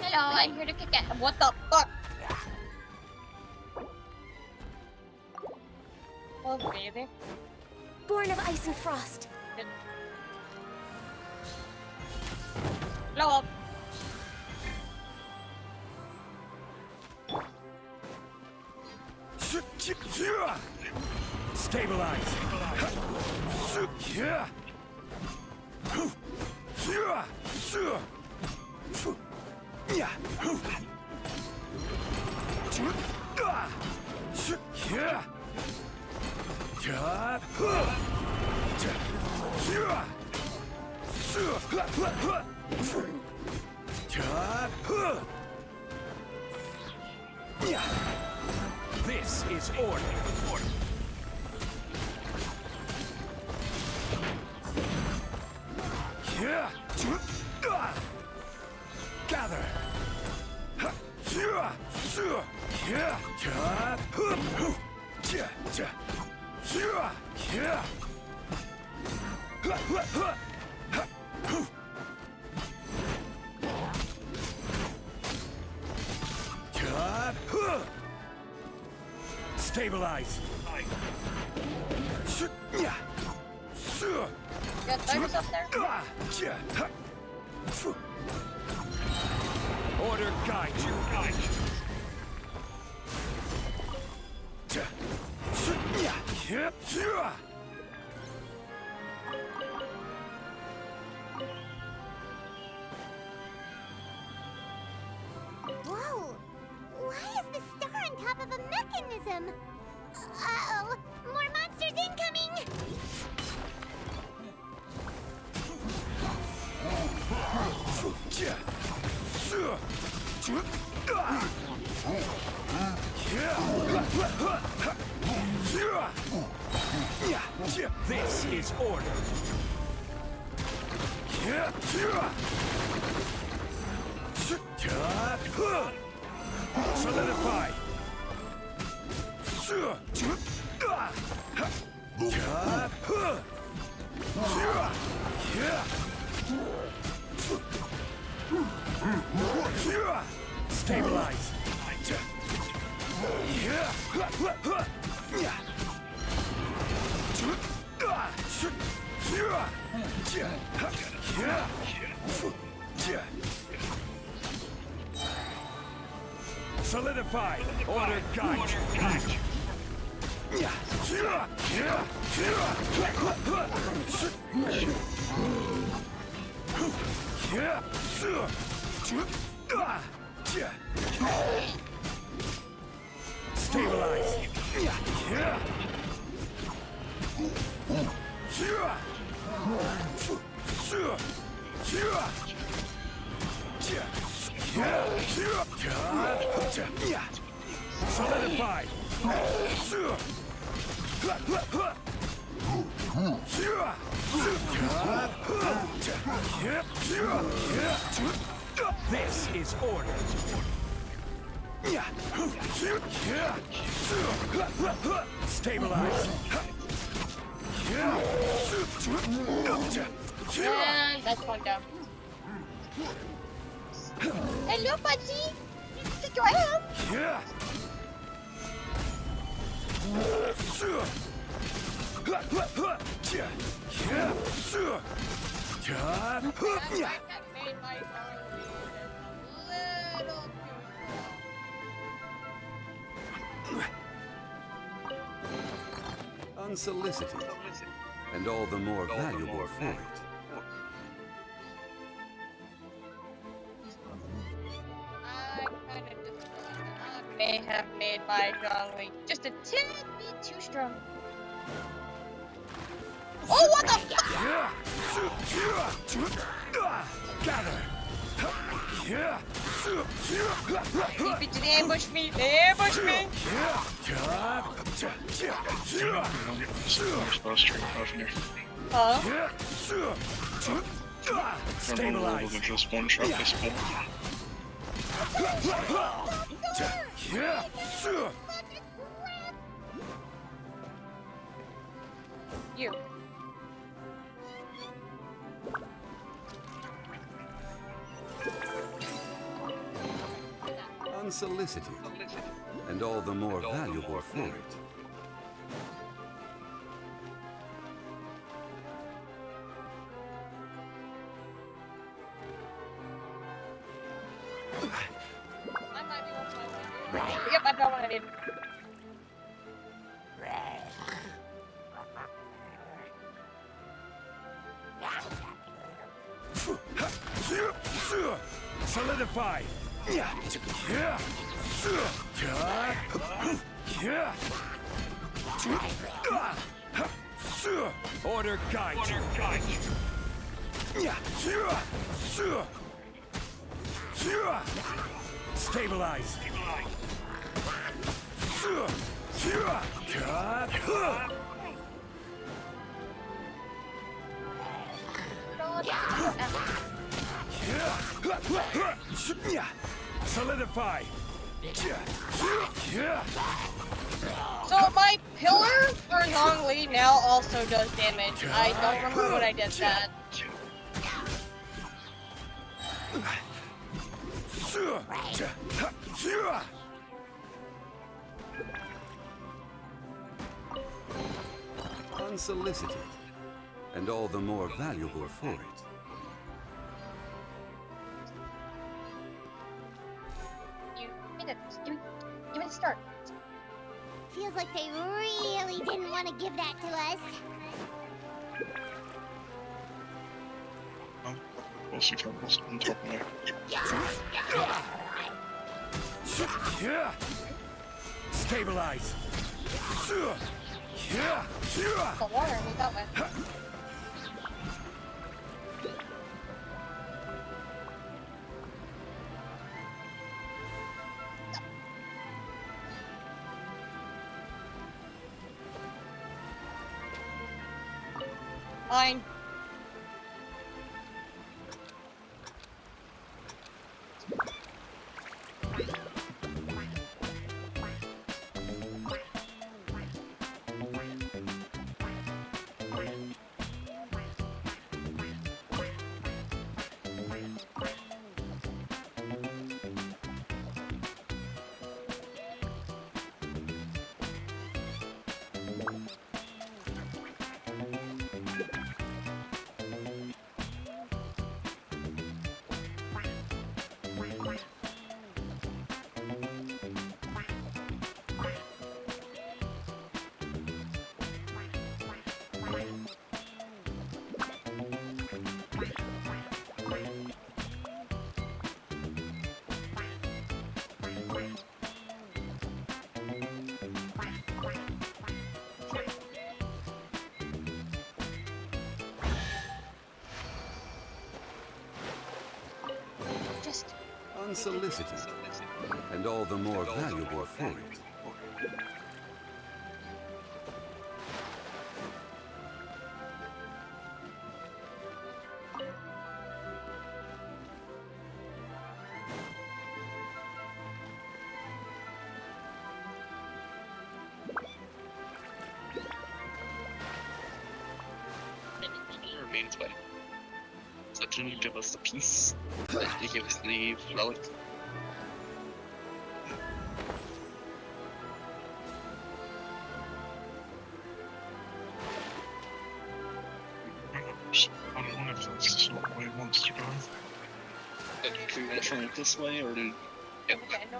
Hello, I'm here to kick it. What the fuck? Oh, baby. Born of ice and frost. Blow up. Stabilize! This is order. Gather. Stabilize. You got throw yourself there? Order guide you. Whoa! Why is the star on top of a mechanism? Uh-oh! More monsters incoming! This is order. Solidify. Stabilize. Solidify. Order guide. Stabilize. Solidify. This is order. Stabilize. And that's fucked up. Hello, buddy. Stick your hand. Unsolicited, and all the more valuable for it. I may have made my Zhongli just a tad bit too strong. Oh, what the fuck? Gather. They ambush me. They ambush me. Huh? Stabilize. Just one shot this one. You. Unsolicited, and all the more valuable for it. Yep, I found what I need. Solidify. Order guide. Stabilize. Solidify. So my pillar for Zhongli now also does damage. I don't remember what I did that. Unsolicited, and all the more valuable for it. Feels like they really didn't want to give that to us. Also cables on top of me. Stabilize. The water, we got one. Fine. Unsolicited, and all the more valuable for it. Remains by. So can you give us the piece? Like you give us the relic? I don't know if that's not the way it wants to go. Can we try it this way or do? Yeah. Okay, no.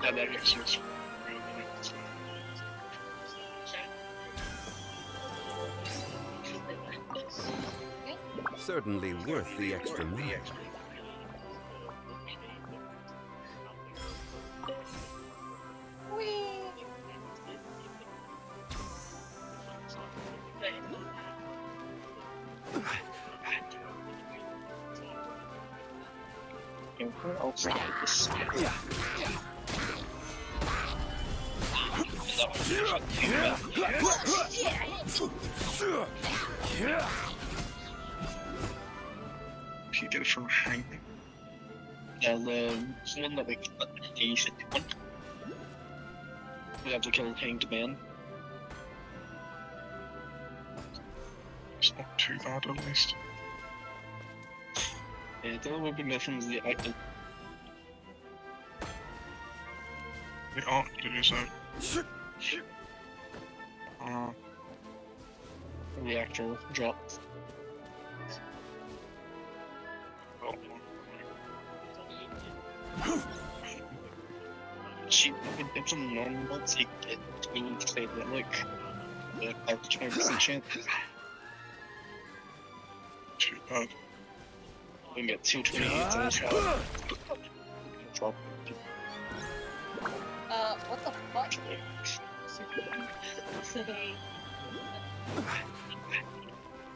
Like that makes sense. Certainly worth the extra mile. You get it from hanging. Yeah, the one that we got, the second one. We have to kill the hanged man. It's not too bad, at least. Yeah, the only big missions the active. They aren't do so. The actual drops. She it's a normal take it means to say that like the 20% chance. Too bad. We can get 228 on this one. Drop. What the fuck?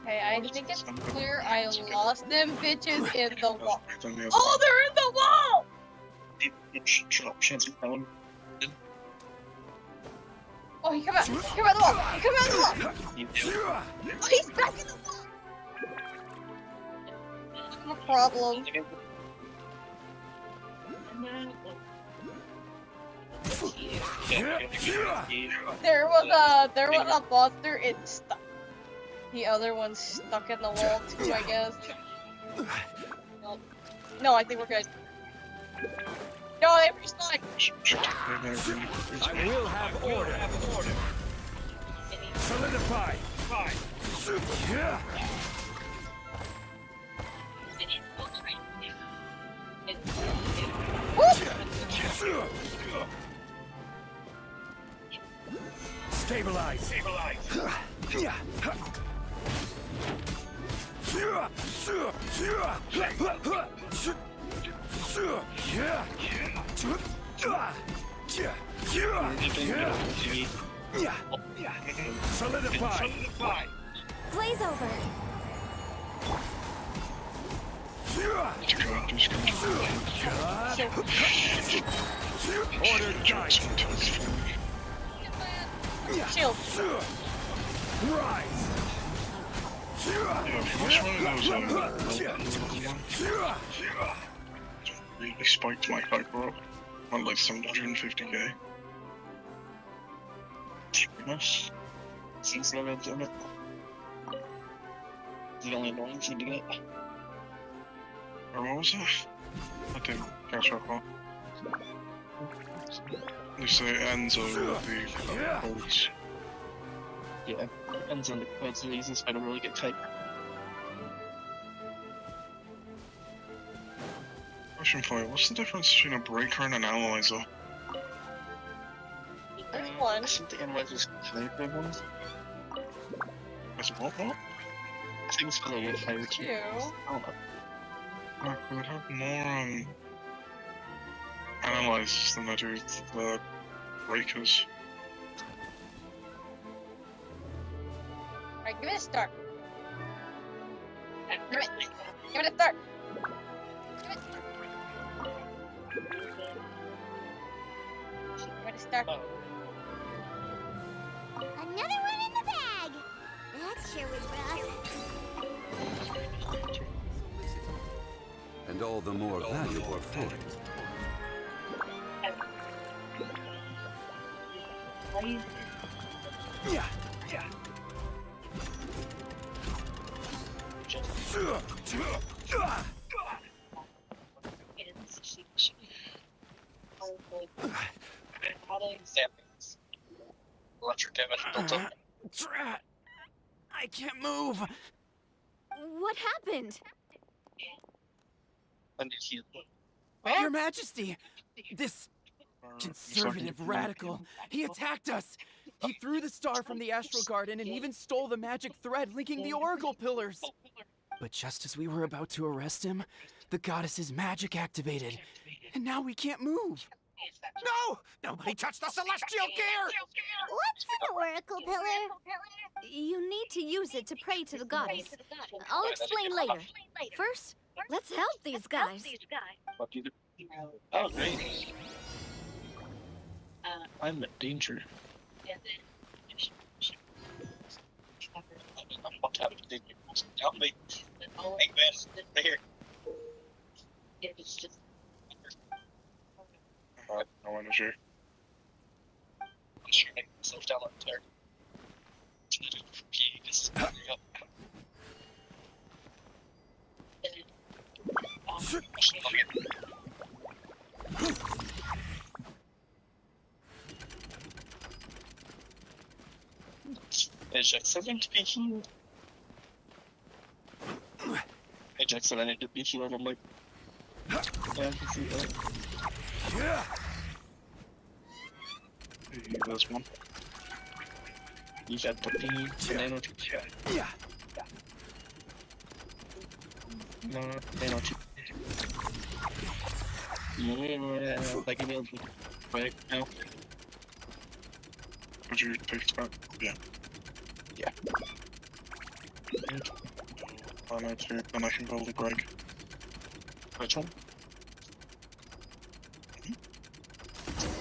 Hey, I think it's clear I lost them bitches in the wall. Oh, they're in the wall! Drop chance with that one. Oh, he came out! He came out the wall! He came out the wall! Oh, he's back in the wall! No problem. There was a monster, it's stuck. The other one's stuck in the wall too, I guess. No, I think we're good. No, they respawned! I will have order. Solidify. Woo! Stabilize. Solidify. Blaze over. Order guide. Shield. Rise. Really spiked my hyper up on like 750k. Nice. Seems like I've done it. The only annoying thing to get. Or what was it? I didn't catch up on. You say it ends over the bolts. Yeah, ends on the codes and the easiest way to really get tight. Question for you, what's the difference between a breaker and an analyzer? There's one. I think the analyzer's flavor ones. Is it what? I think it's because I get flavor too. I don't know. I would have more analyzers than I do the breakers. Alright, give it a start. Give it a start. Give it a start. Another one in the bag. That sure was rough. And all the more valuable for it. Yeah. Electric damage built up. Drat! I can't move. What happened? And did he? Your Majesty! This conservative radical, he attacked us! He threw the star from the Astral Garden and even stole the magic thread linking the Oracle Pillars! But just as we were about to arrest him, the goddess's magic activated, and now we can't move! No! Nobody touched the celestial gear! What's an oracle pillar? You need to use it to pray to the goddess. I'll explain later. First, let's help these guys. What do you do? Oh, great. I'm in danger. What happened to you? Help me. Hey, man, right here. No energy. I'm sure I make myself down up there. Just hurry up. Ajax, I need to be healed. Ajax said I need to be healed. I'm like, yeah, I can see that. Yeah. Hey, there's one. You got the banana too. Yeah. No, banana too. Yeah, like you nailed me. Right now. Would you take it back? Yeah. Yeah. I know too, then I can build a Greg. Which one?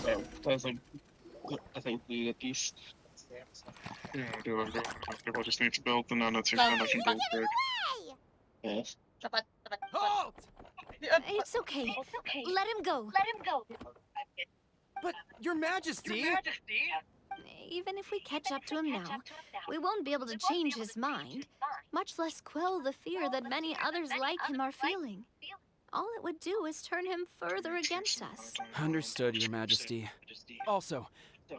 Oh, that was like, I think we get these. Yeah, I do. I just need to build the nanotube, then I can build Greg. Yes. Halt! It's okay. Let him go. But, Your Majesty! Even if we catch up to him now, we won't be able to change his mind, much less quell the fear that many others like him are feeling. All it would do is turn him further against us. Understood, Your Majesty. Also,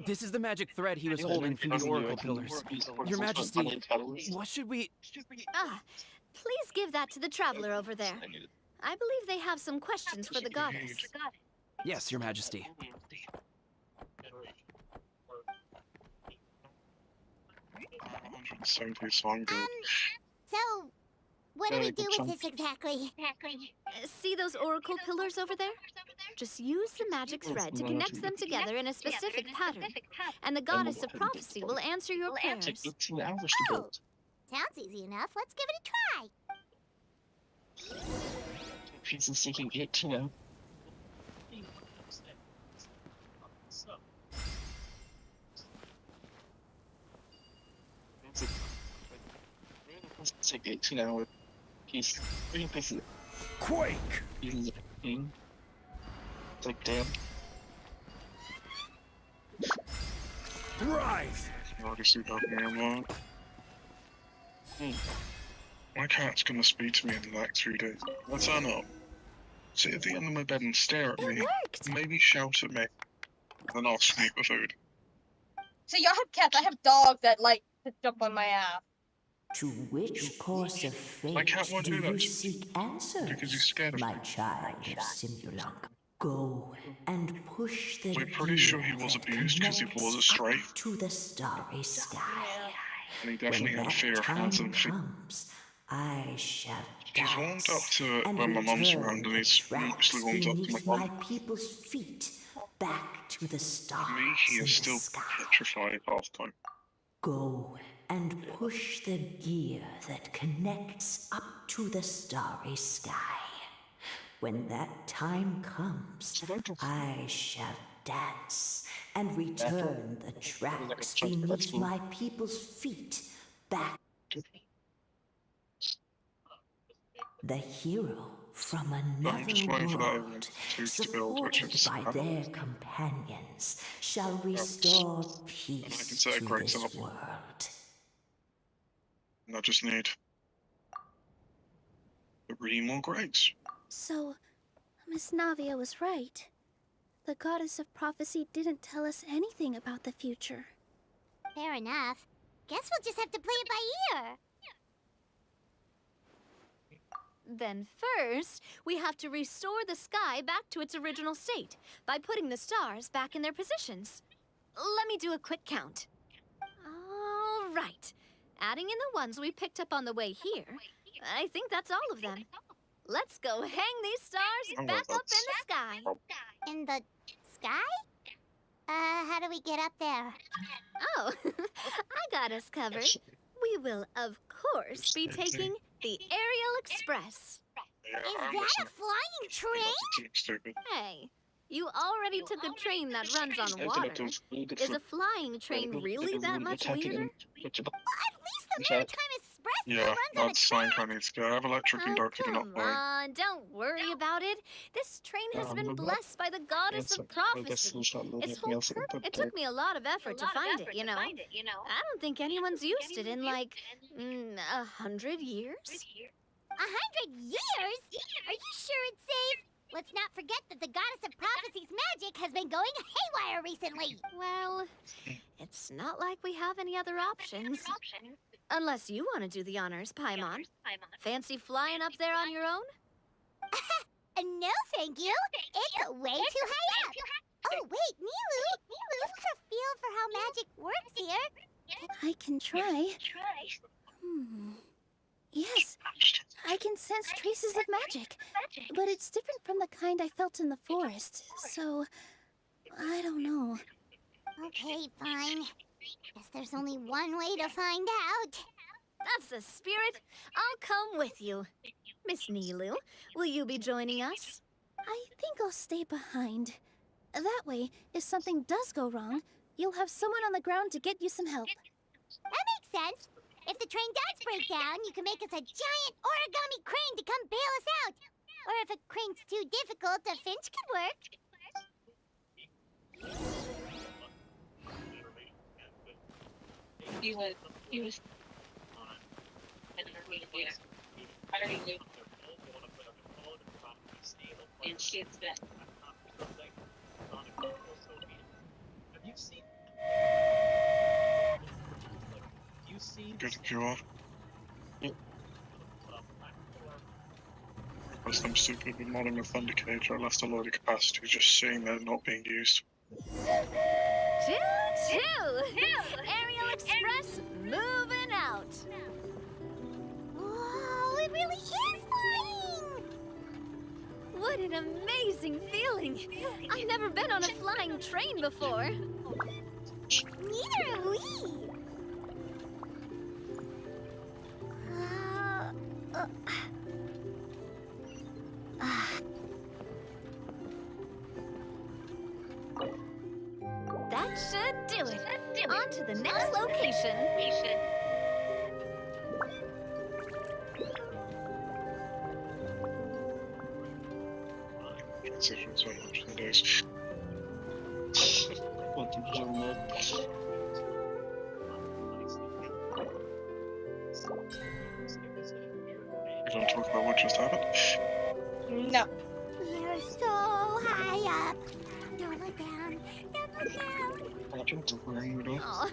this is the magic thread he was holding from the Oracle Pillars. Your Majesty, what should we... Ah, please give that to the traveler over there. I believe they have some questions for the goddess. Yes, Your Majesty. So I'm good. So, what do we do with this exactly? See those oracle pillars over there? Just use the magic thread to connect them together in a specific pattern, and the goddess of prophecy will answer your prayers. Oh, sounds easy enough. Let's give it a try. She's seeking it, you know. It's like it, you know. He's really busy. Quake! It's like, damn. Rise! You already see that mirror. My cat's gonna speak to me in like 3 days. I'll turn up, sit at the end of my bed and stare at me. Maybe shout at me. Then I'll sneak the food. So y'all have cats. I have dogs that like to jump on my ass. To which course of My fate cat won't do do that you seek answers, because he's scared of my me. child of Simulunk? Go and push the We're pretty sure he was abused because he was a stray. to the starry sky. And he definitely had a fear of hands and feet. Comes, I shall He's warmed up to it and when my mum's return around, and the he's tracks mostly warmed up to my beneath mum. my people's feet back to the stars. For me, he is still petrified half time. Go and push the gear that connects up to the starry sky. When that time comes, I shall dance and return the tracks beneath my people's feet back. The hero from another world, supported by their companions, shall restore peace to this world. And I just need 3 more grades. So, Miss Navia was right. The goddess of prophecy didn't tell us anything about the future. Fair enough. Guess we'll just have to play it by ear. Then first, we have to restore the sky back to its original state by putting the stars back in their positions. Let me do a quick count. All right. Adding in the ones we picked up on the way here, I think that's all of them. Let's go hang these stars back up in the sky. In the sky? How do we get up there? Oh, I got us covered. We will, of course, be taking the Aerial Express. Is that a flying train? Hey, you already took a train that runs on water. Is a flying train really that much weirder? Well, at least the Maritime Express Yeah, runs on a that's fine, I need to go. I have electric and dark, do not Come worry. on, don't worry about it. This train has been blessed by the goddess of prophecy. Its whole it took me a lot of effort to find it, you know. I don't think anyone's used it in like 100 years. 100 years? Are you sure it's safe? Let's not forget that the goddess of prophecy's magic has been going haywire recently. Well, it's not like we have any other options. Unless you want to do the honors, Paimon. Fancy flying up there on your own? No, thank you. It's way too high up. Oh, wait, Nilu. You've got a feel for how magic works here. I can try. Yes, I can sense traces of magic, but it's different from the kind I felt in the forest, so I don't know. Okay, fine. Guess there's only one way to find out. That's the spirit. I'll come with you. Miss Nilu, will you be joining us? I think I'll stay behind. That way, if something does go wrong, you'll have someone on the ground to get you some help. That makes sense. If the train does break down, you can make us a giant origami crane to come bail us out. Or if a crane's too difficult, a finch could work. He was. And shit's that. Good to go off. because I'm stupid with modding a thunder cage, I left a load of capacity just sitting there not being used. Choo-choo! Aerial Express moving out. Whoa, it really is flying! What an amazing feeling! I've never been on a flying train before. Neither have we. That should do it. On to the next location. Transitions on much in days. What did you know? We don't talk about what just happened. No. You're so high up. Don't look down. Don't look down. Oh,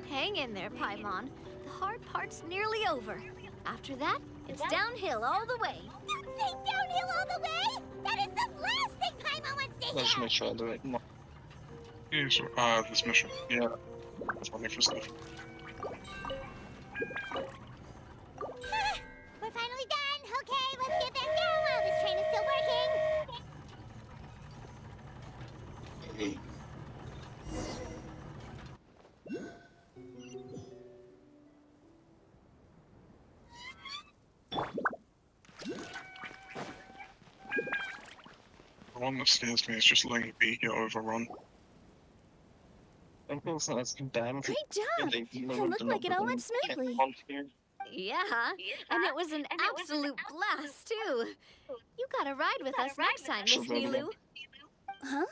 hang in there, Paimon. The hard part's nearly over. After that, it's downhill all the way. Don't say downhill all the way. That is the last thing Paimon wants to Let's hear. make sure I do it. Yeah, so, this mission. Yeah. That's funny for stuff. We're finally done. Okay, let's get back down while this train is still working. The one that scares me is just letting B get overrun. I feel so that's damn. Great job! It looked like it all went smoothly. Yeah, and it was an absolute blast, too. You gotta ride with us next time, Miss Nilu. Huh?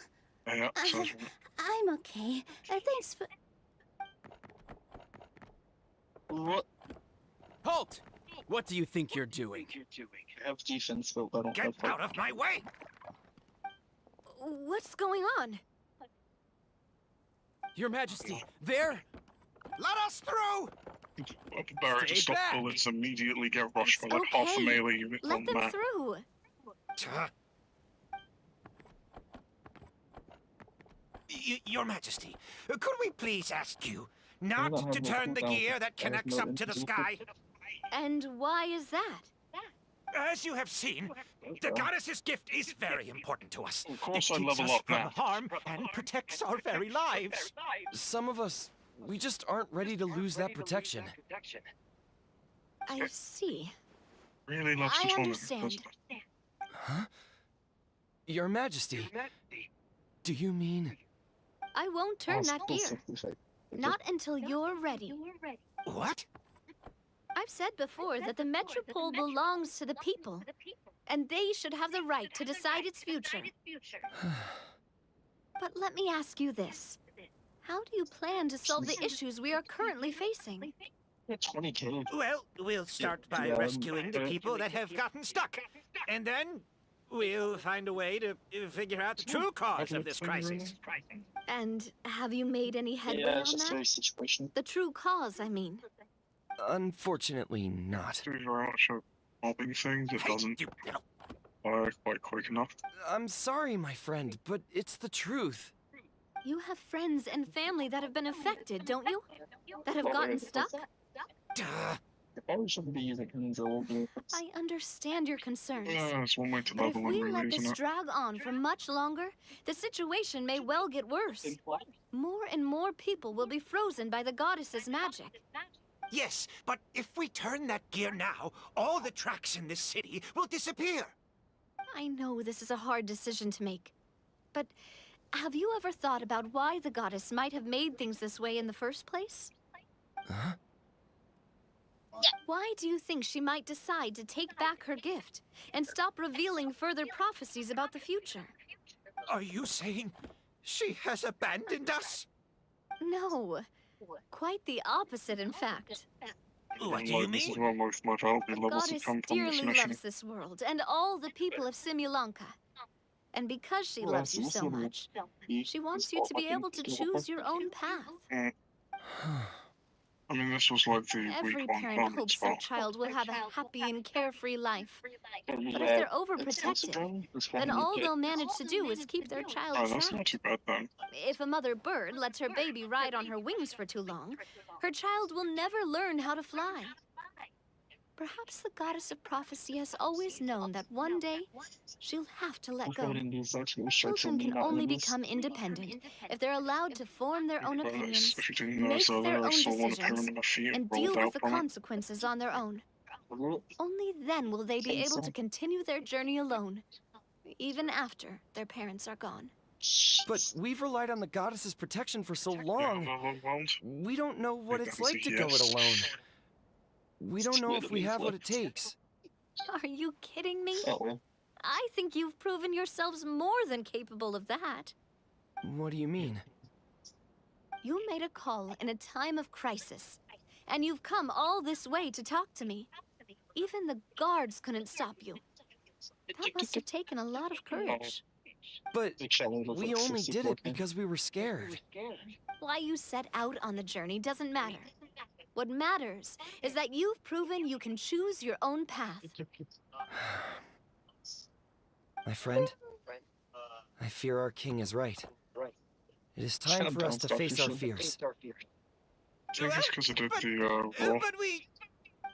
Yeah, sounds right. I'm okay. Thanks for... What? Halt! What do you think you're doing? I have defense built, I don't Get have out of my way! What's going on? Your Majesty, there! Let us through! Barrett to Stay stop back. bullets immediately get rushed by It's like half a okay. melee unit Let on them that. through. Your Majesty, could we please ask you not to turn the gear that connects up to the sky? And why is that? As you have seen, the goddess's gift is very important to us. Of course It I keeps level us up from now. harm and protects our very lives. Some of us, we just aren't ready to lose that protection. I see. Really loves I to torment, understand. doesn't it? Huh? Your Majesty, do you mean... I won't turn that gear. Not until you're ready. What? I've said before that the Metropole belongs to the people, and they should have the right to decide its future. But let me ask you this. How do you plan to solve the issues we are currently facing? 20k. Well, we'll start by rescuing the people that have gotten stuck. And then we'll find a way to figure out the true cause of this crisis. And have you made any headway on that? The true cause, I mean. Unfortunately not. It's very much a mobbing thing that doesn't fire quite quick enough. I'm sorry, my friend, but it's the truth. You have friends and family that have been affected, don't you? That have gotten stuck? I probably shouldn't be using control. I understand your concerns. Yeah, it's one way to But if level we and let really, this isn't it? drag on for much longer, the situation may well get worse. More and more people will be frozen by the goddess's magic. Yes, but if we turn that gear now, all the tracks in this city will disappear. I know this is a hard decision to make, but have you ever thought about why the goddess might have made things this way in the first place? Huh? Why do you think she might decide to take back her gift and stop revealing further prophecies about the future? Are you saying she has abandoned us? No. Quite the opposite, in fact. What do you This is mean? where most of my healthy The levels have goddess come from this dearly mission. loves this world and all the people of Simulanka. And because she loves you so much, she wants you to be able to choose your own path. I mean, this was like the Every week one parent comment hopes spell. their child will have a happy and carefree life. But if they're overprotective, then all they'll manage to do is keep their child Oh, that's not trapped. too bad then. If a mother bird lets her baby ride on her wings for too long, her child will never learn how to fly. Perhaps the goddess of prophecy has always known that one day she'll have to let go. Children can only become independent if they're allowed to form their own opinions, If you didn't make notice their earlier, I own saw one decisions, appearing on my feet and rolled deal with out the from it. consequences on their own. Only then will they be able to continue their journey alone, even after their parents are gone. But we've relied on the goddess's protection for so long. We don't know what it's like to go it alone. We don't know if we have what it takes. Are you kidding me? I think you've proven yourselves more than capable of that. What do you mean? You made a call in a time of crisis, and you've come all this way to talk to me. Even the guards couldn't stop you. That must have taken a lot of courage. But we only did it because we were scared. Why you set out on the journey doesn't matter. What matters is that you've proven you can choose your own path. My friend, I fear our king is right. It is time for us to face our fears. I think it's because I did the war. But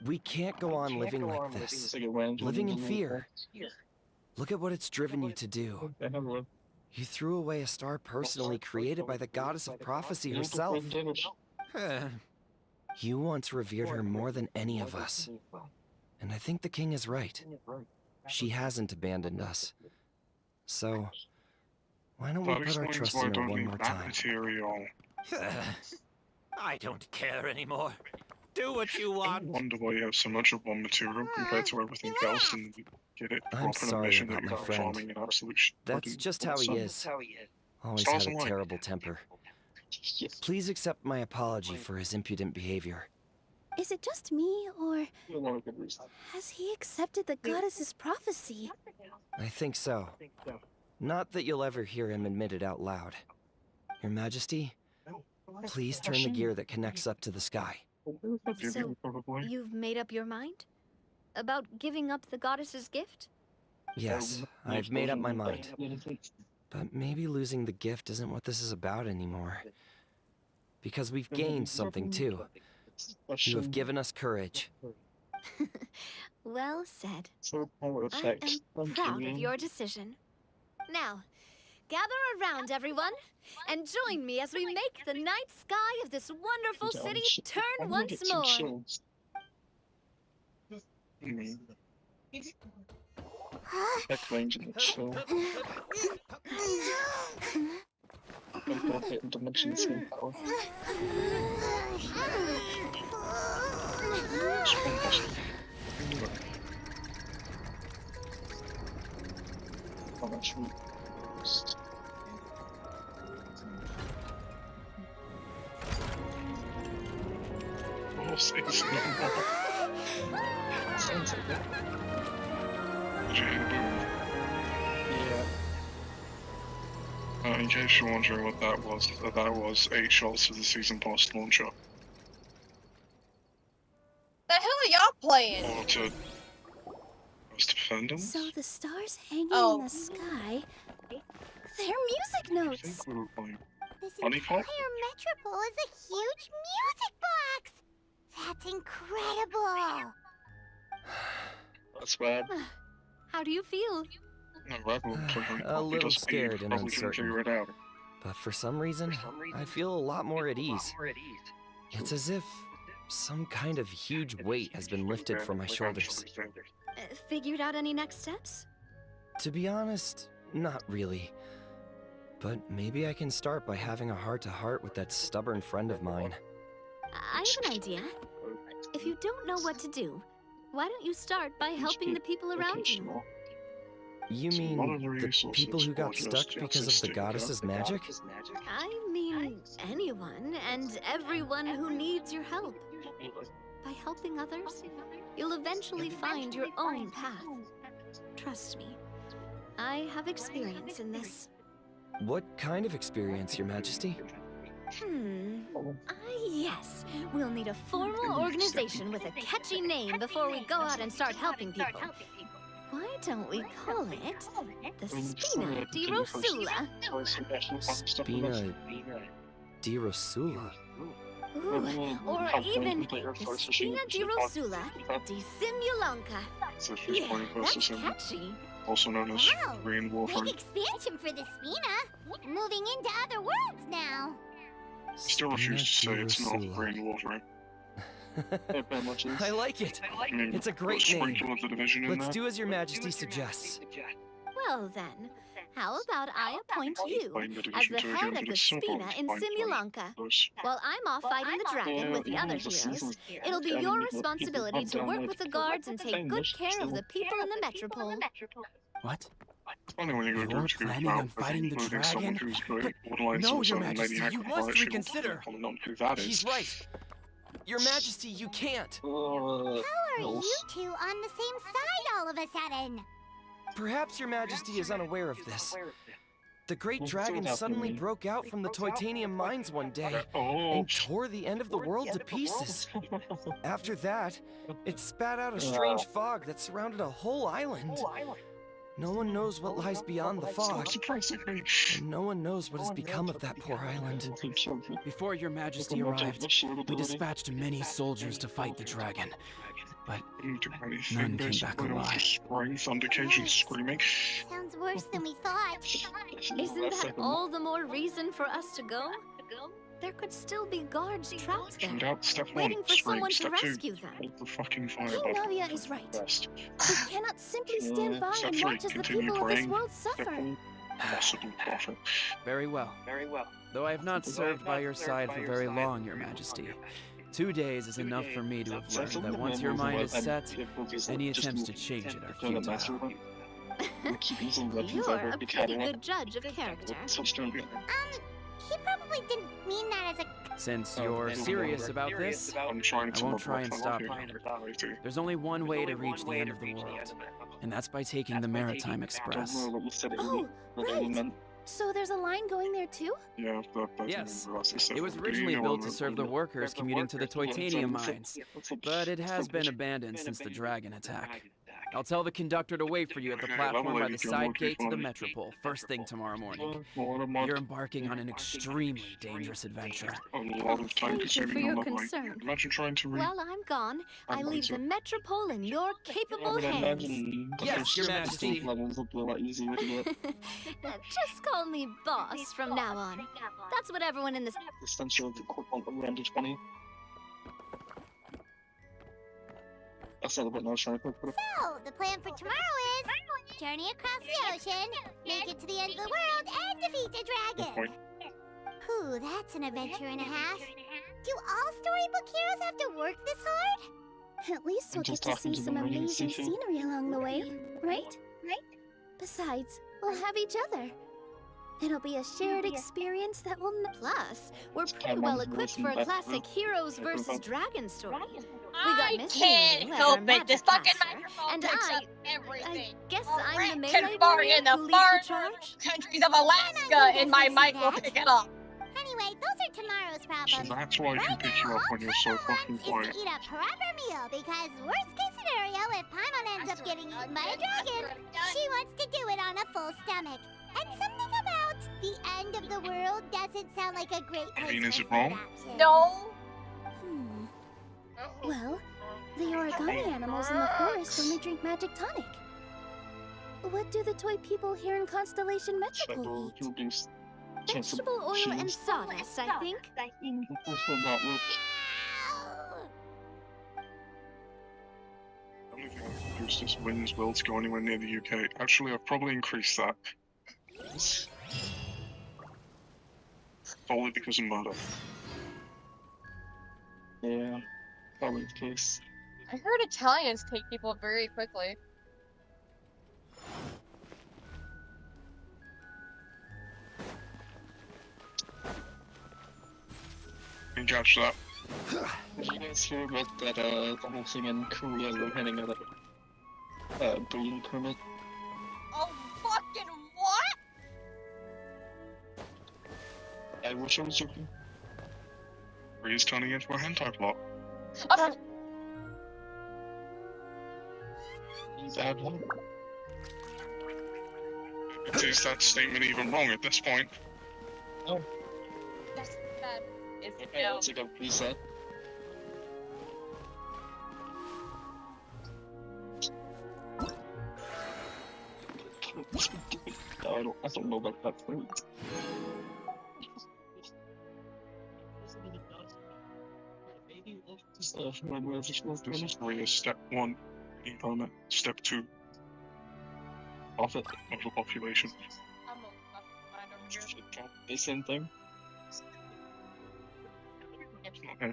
We can't go on living like this, living in fear. Look at what it's driven you to do. You threw away a star personally created by the goddess of prophecy herself. You once revered her more than any of us. And I think the king is right. She hasn't abandoned us. So, why don't we put our trust in her one more time? I don't care anymore. Do what you I want. wonder why you have so much of one material compared to everything else and you get it I'm dropping a sorry mission about that my you're friend. farming an absolute shit. That's just how he is. Always had a terrible temper. Please accept my apology for his impudent behavior. Is it just me, or has he accepted the goddess's prophecy? I think so. Not that you'll ever hear him admit it out loud. Your Majesty, please turn the gear that connects up to the sky. So, you've made up your mind? About giving up the goddess's gift? Yes, I've made up my mind. But maybe losing the gift isn't what this is about anymore. Because we've gained something too. You have given us courage. Well said. I am proud of your decision. Now, gather around, everyone, and join me as we make the night sky of this wonderful city turn once more. In case you're wondering what that was 8 shots of the season pass launcher. The hell are y'all playing? Or to defend them? So the stars hanging in the sky, they're music notes. I think we were playing This Honey entire Pop? metropole is a huge music box! That's incredible! That's bad. How do you feel? No, Rebel A little scared and probably can figure it uncertain. out. But for some reason, I feel a lot more at ease. It's as if some kind of huge weight has been lifted from my shoulders. Figured out any next steps? To be honest, not really. But maybe I can start by having a heart-to-heart with that stubborn friend of mine. I have an idea. If you don't know what to do, why don't you start by helping the people around you? You mean the people who got stuck because of the goddess's magic? I mean anyone and everyone who needs your help. By helping others, you'll eventually find your own path. Trust me, I have experience in this. What kind of experience, Your Majesty? Yes. We'll need a formal organization with a catchy name before we go out and start helping people. Why don't we call it the Spina di Rosula? Spina di Rosula. Ooh, or even the Spina di Rosula di Simulanka. Yeah, that's catchy. Also known as Green Warfare. Big expansion for the Spina. Moving into other worlds now. Still refuse to say it's not Green Warfare. I like it. It's a great name. Let's do as your majesty suggests. Well then, how about I appoint you as the head of the Spina in Simulanka? While I'm off fighting the dragon with the other heroes, it'll be your responsibility to work with the guards and take good care of the people in the metropole. What? Funny when you You're planning on fighting the dragon? But no, your majesty, you must reconsider. He's right. Your majesty, you can't. How are you two on the same side all of a sudden? Perhaps your majesty is unaware of this. The great dragon suddenly broke out from the Titanium mines one day and tore the end of the world to pieces. After that, it spat out a strange fog that surrounded a whole island. No one knows what lies beyond the fog, and no one knows what has become of that poor island. Before your majesty arrived, we dispatched many soldiers to fight the dragon, but none came back alive. Sounds worse than we thought. Isn't that all the more reason for us to go? There could still be guards trapped there, waiting for someone to rescue them. King Navia is right. We cannot simply stand by and watch as the people of this world suffer. Very well. Though I have not served by your side for very long, your majesty. 2 days is enough for me to have learned that once your mind is set, any attempts to change it are futile. You're a pretty good judge of character. He probably didn't mean that as a... Since you're serious about this, I won't try and stop you. There's only one way to reach the end of the world, and that's by taking the Maritime Express. Oh, right. So there's a line going there too? Yes. It was originally built to serve the workers commuting to the Titanium mines, but it has been abandoned since the dragon attack. I'll tell the conductor to wait for you at the platform by the side gate to the Metropole, first thing tomorrow morning. You're embarking on an extremely dangerous adventure. Thank you for your concern. While I'm gone, I leave the Metropole in your capable hands. Yes, your majesty. Just call me boss from now on. That's what everyone in this... So, the plan for tomorrow is journey across the ocean, make it to the end of the world, and defeat the dragon. Ooh, that's an adventure and a half. Do all storybook heroes have to work this hard? At least we'll get to see some amazing scenery along the way, right? Besides, we'll have each other. It'll be a shared experience that will... Plus, we're pretty well equipped for a classic heroes versus dragon story. I can't help it. This fucking microphone and picks up everything. I guess I'm the Can melee far warrior in the who leads the far charge. countries of Alaska, and my mic will pick it up. Anyway, those are tomorrow's problems. So that's why I can pick you up when you're so fucking quiet. Is to eat a proper meal, because worst case scenario, if Paimon ends up getting eaten by a dragon, she wants to do it on a full stomach. And something about the end of the world doesn't sound like a great place is it wrong? No. Well, the origami animals in the forest only drink magic tonic. What do the toy people here in Constellation Metropole eat? Vegetable oil and sawdust, I think. Only thing I've reduced is Wynn's will to go anywhere near the UK. Actually, I've probably increased that. Solely because of murder. Yeah, probably the case. I heard Italians take people very quickly. Didn't catch that. Did you guys hear about that, the whole thing in Korea, they're handing out a breeding permit? Oh, fucking what? I wish I was joking. 3 is turning into a hentai plot. Bad one. Is that statement even wrong at this point? No. That's bad. It's Okay, no. let's go reset. No, I don't know about that point. This is really step 1, e-permit. Step 2, profit of the population. I'm over here. The same thing. Okay.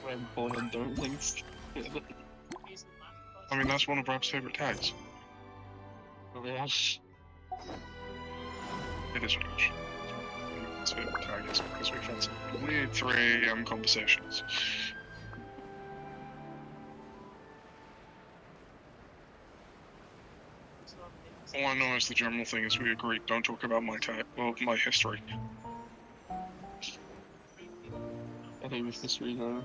I'm pulling in dirt things. I mean, that's one of Rob's favorite tags. Yeah. It is rich. His favorite tag is because we've had some weird 3 AM conversations. All I know is the general thing is we agreed, don't talk about my tag, well, my history. I think it's history though.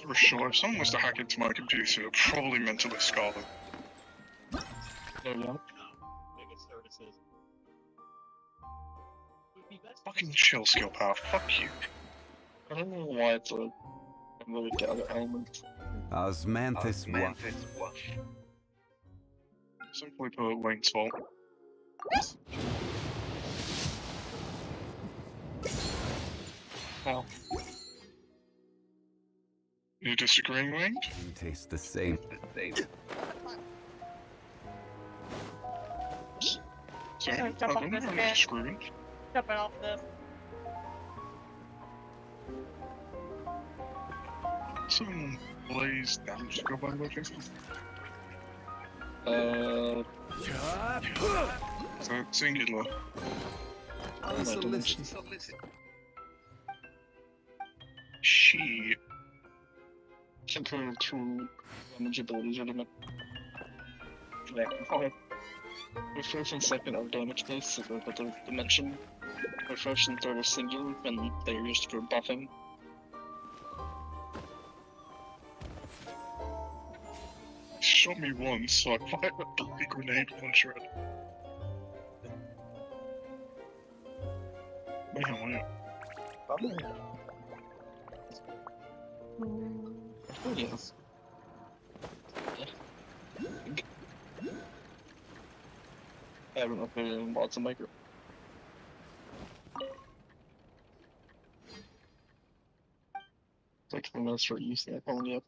For sure, if someone was to hack into my computer, it would probably mentally scar them. There we go. Fucking chill, skill power, fuck you. I don't know why it's a really gather element. Osmanthus what? Simply put, Wayne's fault. How? You disagreeing, Wayne? Tastes the same. Sorry, I Jump off don't this know bit. disagreeing. Jumping off this. Some blaze damage to go by location. So, singular. She. Compared to damage abilities or limit. Yeah, okay. The first and second are damage based, so they're the dimension. The first and third are singular, and they're used for buffing. Shot me once, so I fired a bloody grenade one shred. Wow. Oh, yes. I haven't upgraded in lots of micro. It's like 20 minutes for use that only up.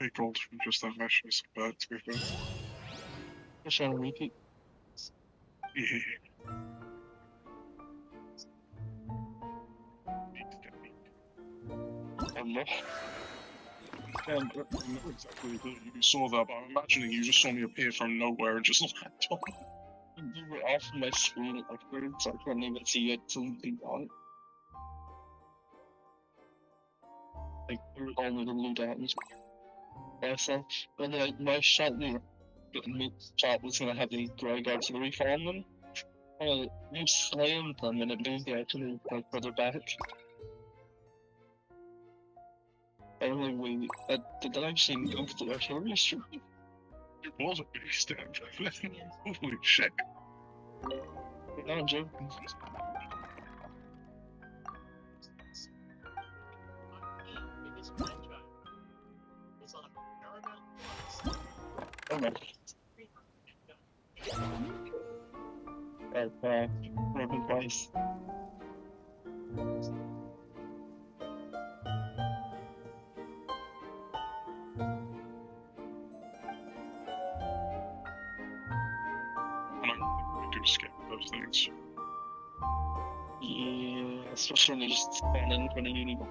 Okay, gold from just that mesh is bad to be fair. I'm trying to repeat. Yeah. I'm not. I don't know exactly that you saw that, but I'm imagining you just saw me appear from nowhere and just lagged on. You were off my screen at like so I couldn't even see it till you on it. Like, we were all little loot items. So, when my shot, shot was gonna have the grey guards refall on them. You slammed them and it moved the item like further back. Anyway, did that actually go to the artillery stream? It was a big step. Holy shit. No, I'm joking. Okay. Robin Price. Do skip those things. Yeah, especially when they just spawn in when you need to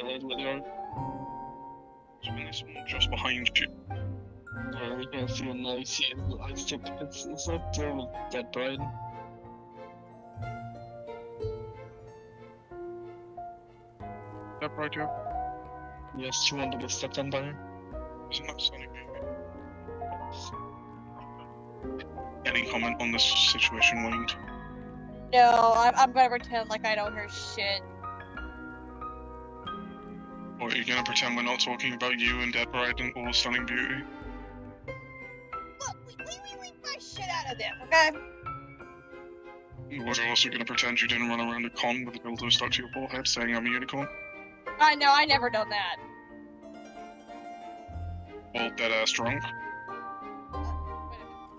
let go. So when there's someone just behind you. Yeah, you can feel nice. I think it's not terrible, Dead Bride. Dead Bride, yeah? Yes, 200 stepped on by her. Isn't that Sonic? Any comment on this situation, Winged? No, I'm gonna pretend like I don't hear shit. Or are you gonna pretend we're not talking about you and Dead Bride and all Stunning Beauty? Look, leave my shit out of this, okay? Was you also gonna pretend you didn't run around a con with a dildo stuck to your forehead saying I'm a unicorn? I know, I never done that. Well, dead ass drunk.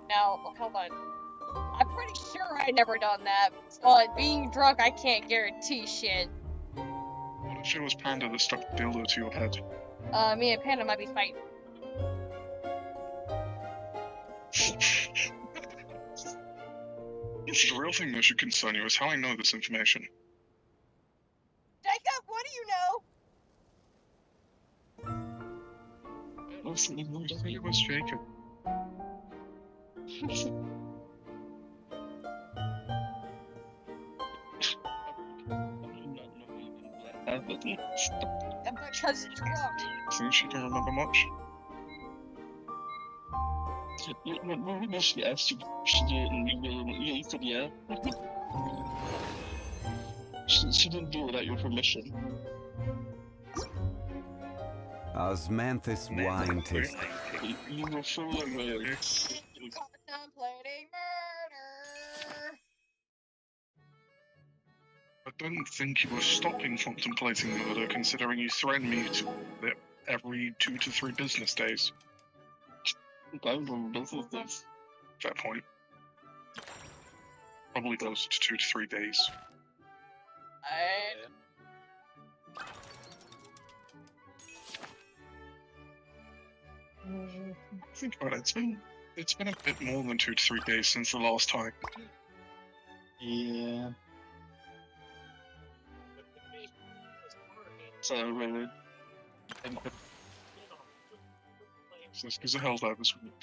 Now, hold on. I'm pretty sure I never done that, but being drunk, I can't guarantee shit. What if it was Panda that stuck the dildo to your head? Me and Panda might be fighting. The real thing that should concern you is how I know this information. Jacob, what do you know? I think it was Jacob. Because it's drunk. Think she can remember much? When she asked you, she did, and you said yeah. She didn't do it without your permission. Osmanthus wine tastes. You were fully aware. Contemplating murder. I don't think you were stopping contemplating murder, considering you threatened me to it every 2 to 3 business days. Business days. Fair point. Probably closer to 2 to 3 days. Think about it. It's been a bit more than 2 to 3 days since the last time. Yeah. So really, This because the hell that was weird.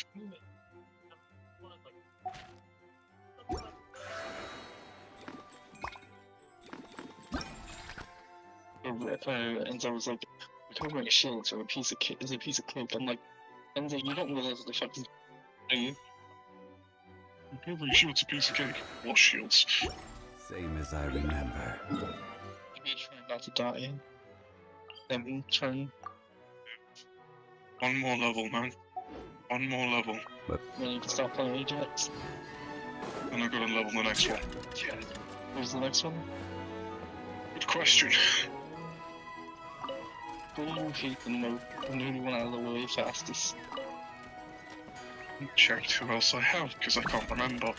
And I was like, we're talking about shields or a piece of kit is a piece of cloak. I'm like, and you don't realize what the fuck is, do you? Every shield's a piece of cake. What shields? Same as I remember. Maybe try not to die. Then turn. One more level, man. One more level. But then you can start playing Ajax. And I've got to level the next one. Where's the next one? Good question. Who do you hate the most? And who do you want out of the way fastest? Checked who else I have, because I can't remember.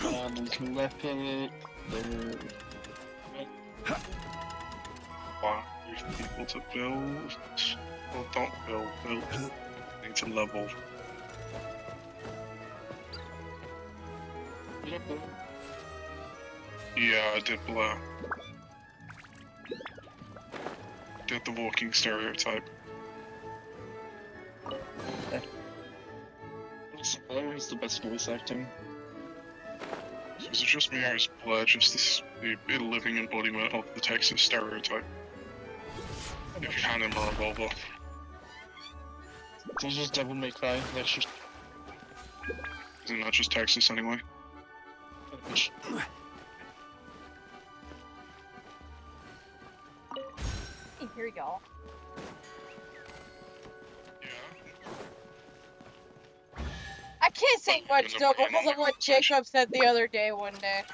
There's Leopard, there's... 5 people to build. Or don't build. Need to level. Yeah, I did Blair. Did the walking stereotype. Blair is the best voice acting. Is it just me or is Blair just the living embodiment of the Texas stereotype? If you hand him a revolver. This is Devil May Cry, that's just... Isn't that just Texas anyway? Here you go. I can't say much though because of what Jacob said the other day one day.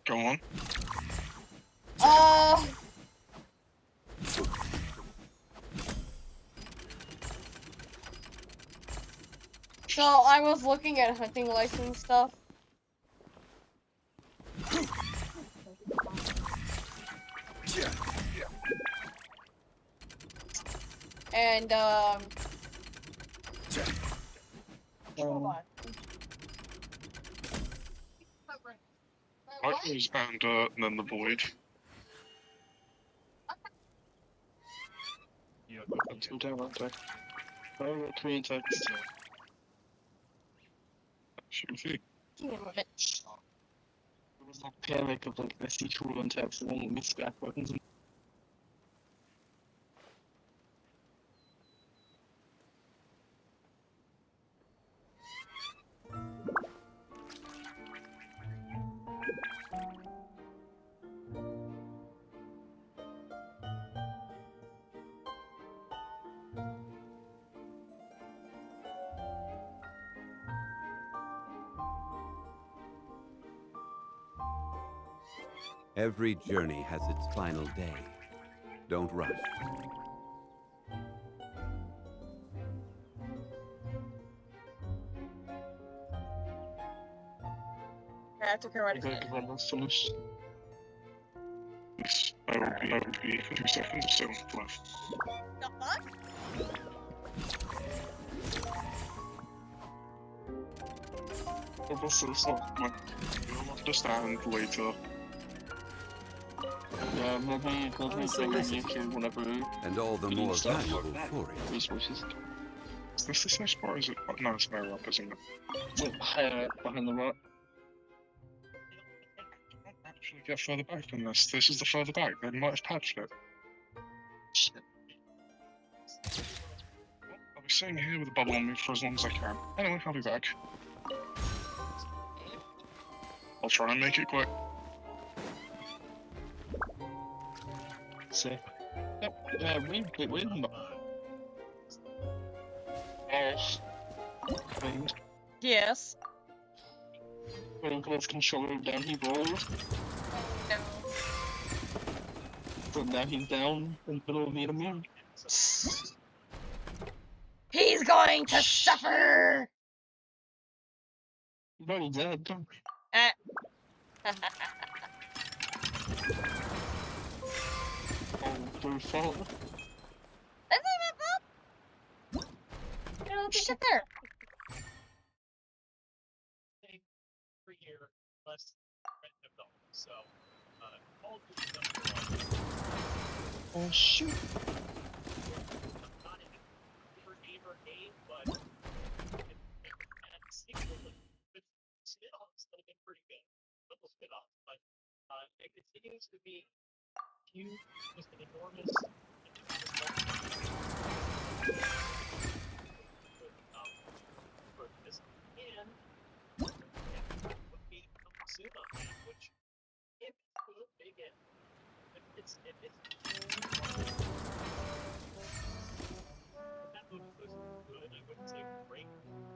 Go on. So I was looking at hunting license stuff. And hold on. Lightnings and then the void. Yeah, I'm still down on deck. I got 3 attacks. Shoot. There was no panic of like, I see 2 attacks and then we scrap weapons. Every journey has its final day. Don't rush. I have to come right Okay, because I'm finished. Yes, I will be in 2 seconds, so left. The fuck? This is not my... You'll understand later. Yeah, maybe YouTube whenever. And all the more valuable for it. Resources. Is this the same spot or is it... No, it's higher up, isn't it? It's like higher up behind the rock. Actually get further back than this. This is the further back. They might have patched it. Shit. I'll be sitting here with a bubble on me for as long as I can. Anyway, I'll be back. I'll try and make it quick. So, yep, wait, Yes. When Cliff controller down, he rolls. No. So now he's down in the middle of the enemy. He's going to suffer! He's already dead. Oh, their fault. That's not my fault! I don't think it's there. Oh shoot! It continues to be huge, just an enormous. Which if it's big and if it's that movie was good, I wouldn't say great,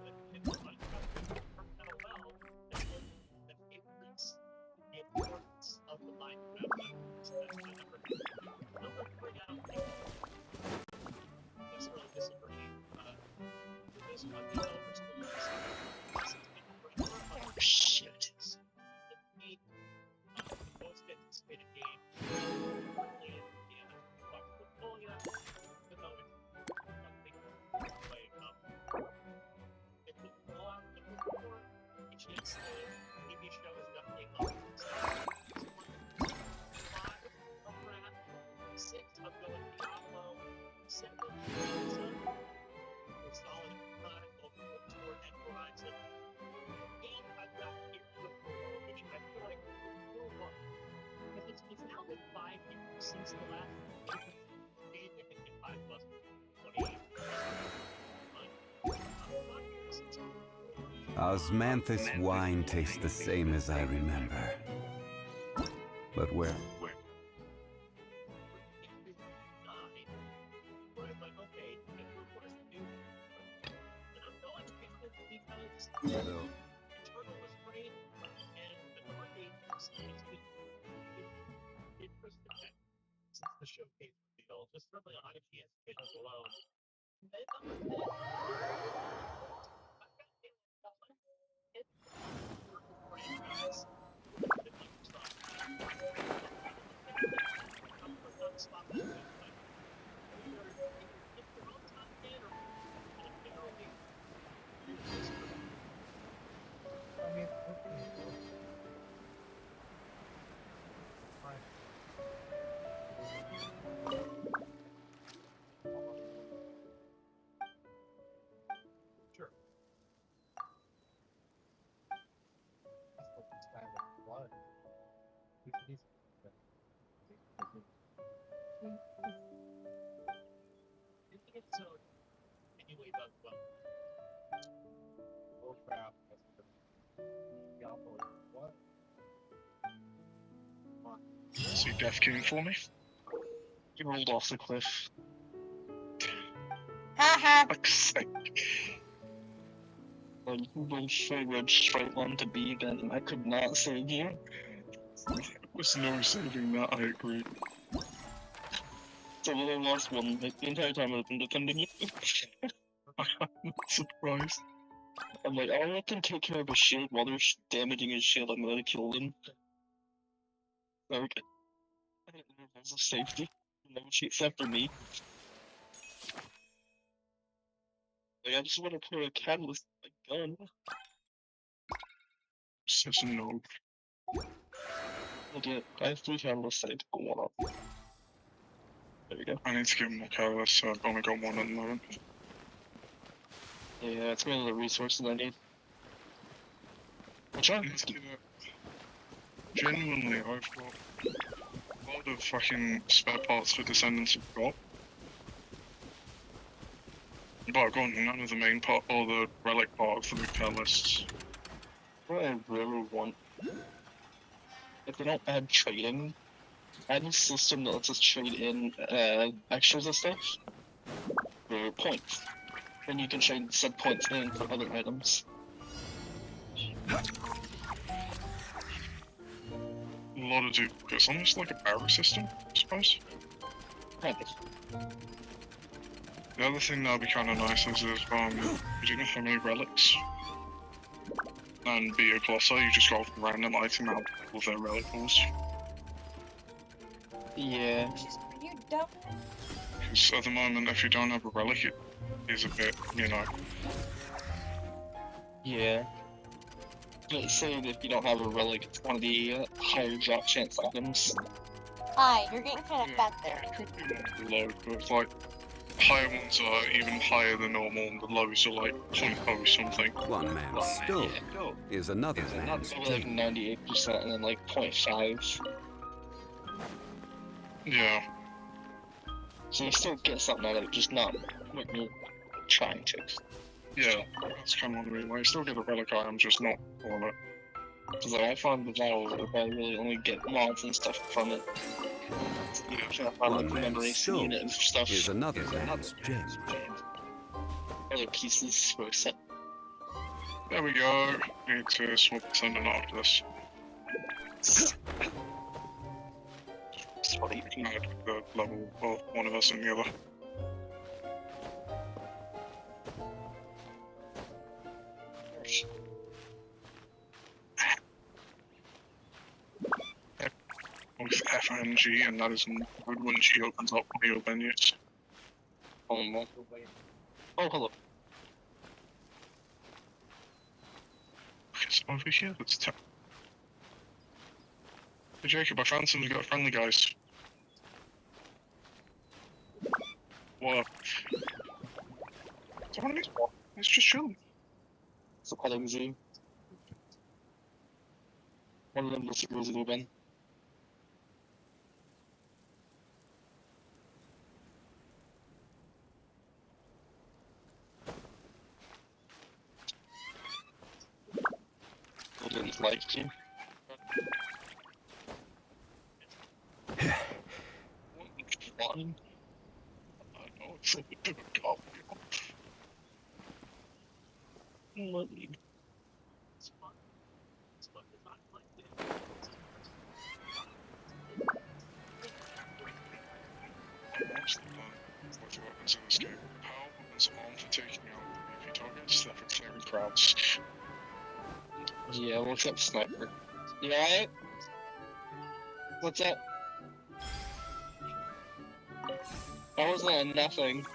but it was like worked out well that would increase the importance of the line number 3, I don't think necessarily disagree. This one developers Oh shit! Most anticipated game in portfolio, even though it's one thing to play it's a blowout number 4, which is the TV show is definitely up. 5 of Wrath, 6 of Going Diablo, 7 of solid 5 of toward End Horizon. 8 I've got here with which I feel like will work. Because it's now been 5 years since the last game. I think in 5 plus 28. Osmanthus wine tastes the same as I remember. But where? No. Since the showcase reveal, just certainly on IGN skills alone. Sure. Anyway, does well. Warcraft. See Death came for me. He rolled off the cliff. Haha! Like, went straight line to B again, and I could not save you. There's no saving that, I agree. So the last one, like, the entire time I've been defending it. I'm not surprised. I'm like, I'll let them take care of his shield while they're damaging his shield. I'm gonna kill them. Okay. There's a safety. No one shoots after me. Like, I just want to put a catalyst in my gun. Says no. Okay, I have 3 catalysts. I need to put 1 up. There we go. I need to get more catalysts, so I've only got 1 at the moment. Yeah, it's one of the resources I need. I'm trying to keep... Genuinely, I've got a lot of fucking spare parts for Descendants of God. But I've got none of the main part or the relic part for the catalysts. What I really want, if they don't add trading, add a system that lets us trade in extras and stuff for points. Then you can trade said points in for other items. A lot of duplicates, almost like a barrel system, I suppose. Kind of. The other thing that would be kind of nice is if you don't have any relics and be a Colosser, you just got a random item out of their relic pools. Yeah. You don't. Because at the moment, if you don't have a relic, it is a bit, you know. Yeah. Let's say that if you don't have a relic, it's one of the higher drop chance items. Hi, you're getting kind of fat there. It could be low, but it's like higher ones are even higher than normal, and the lows are like 0.0 something. One man's stone is another man's Like 98% and then like 0.5. Yeah. So you still get something out of it, just not what you're trying to. Yeah, that's kind of one reason why you still get a relic item, just not all of it. Because like, I found the Valve, if I really only get mods and stuff from it. You know, trying to find like memory unit and stuff. is another man's gem. Other pieces for a set. There we go. Need to swap Descendant after this. Add the level of one of us and the other. With FNG, and that is good when she opens up new menus. Oh, hello. It's over here, that's Hey Jacob, I found something, got friendly guys. What? It's one of these. It's just chilling. It's a petting zoo. One of them disagrees with you, Ben. I didn't like you. Fine. I know it's like a bit of a Let me. With weapons in this game. Power weapons on for taking out PvP targets, they're for clearing crowds. Yeah, what's up, sniper? You alright? What's up? That wasn't a nothing.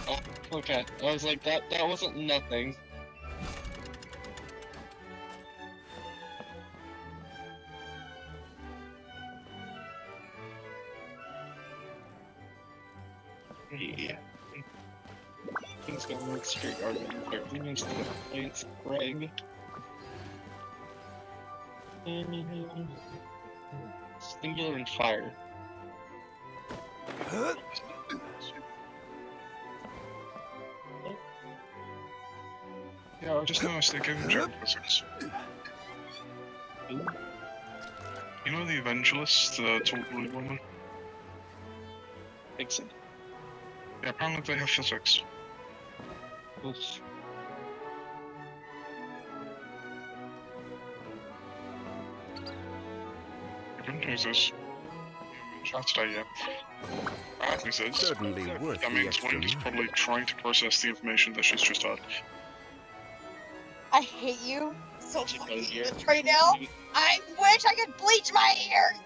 Oh, okay. I was like, that wasn't nothing. Yeah. Things gonna look straight argument. Everything is the points, Greg. Singular and fire. Yeah, I just noticed they gave him jump physics. You know the evangelist, the tall blue woman? Vixen. Yeah, apparently they have physics. Oof. The good news is, chat today yet. Bad news is, Certainly worth that the means extra Wayne is mile. probably trying to process the information that she's just heard. I hate you so fucking much right now. I wish I could bleach my ears.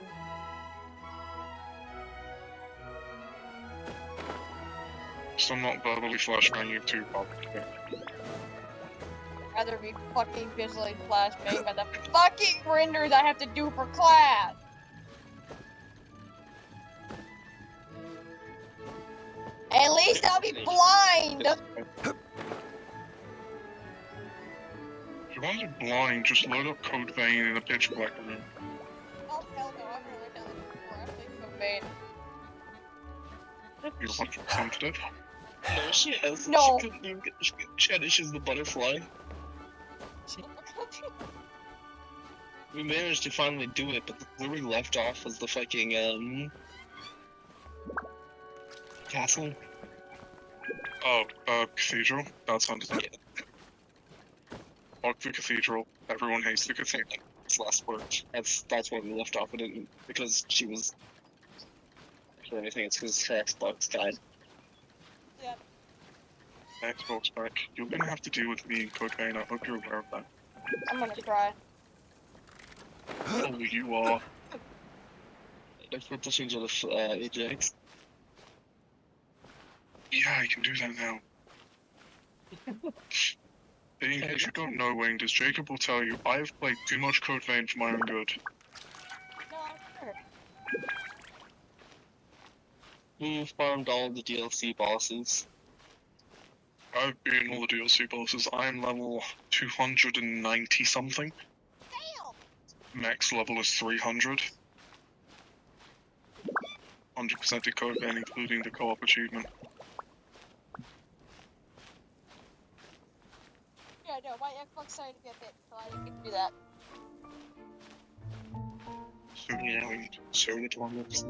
So I'm not verbally flashbanging you too, Bob. Okay. I'd rather be fucking visually flashbanged by the fucking renders I have to do for class. At least I'll be blind. If you want to be blind, just load up Code Vein in a pitch black room. Oh hell no, I've never done this before. I played Code Vein. You're 100% dead. No, she has. No. She couldn't even get. She had issues with the butterfly. We managed to finally do it, but where we left off was the fucking castle. Oh, cathedral? That's under that. Fuck the cathedral. Everyone hates the cathedral. It's last word. That's where we left off. We didn't, because she was. Or anything. It's because her Xbox died. Yep. Xbox back. You're gonna have to deal with me and Code Vein. I hope you're aware of that. I'm gonna cry. Oh, you are. I put the change of the Ajax. Yeah, you can do that now. In case you don't know, Wayne, as Jacob will tell you, I have played too much Code Vein for my own good. No, I'm sure. We farmed all the DLC bosses. I've beaten all the DLC bosses. I am level 290 something. Max level is 300. 100% in Code Vein, including the co-op achievement. Yeah, no, my Xbox started to get hit, so I didn't get to do that. So yeah, we so little on this.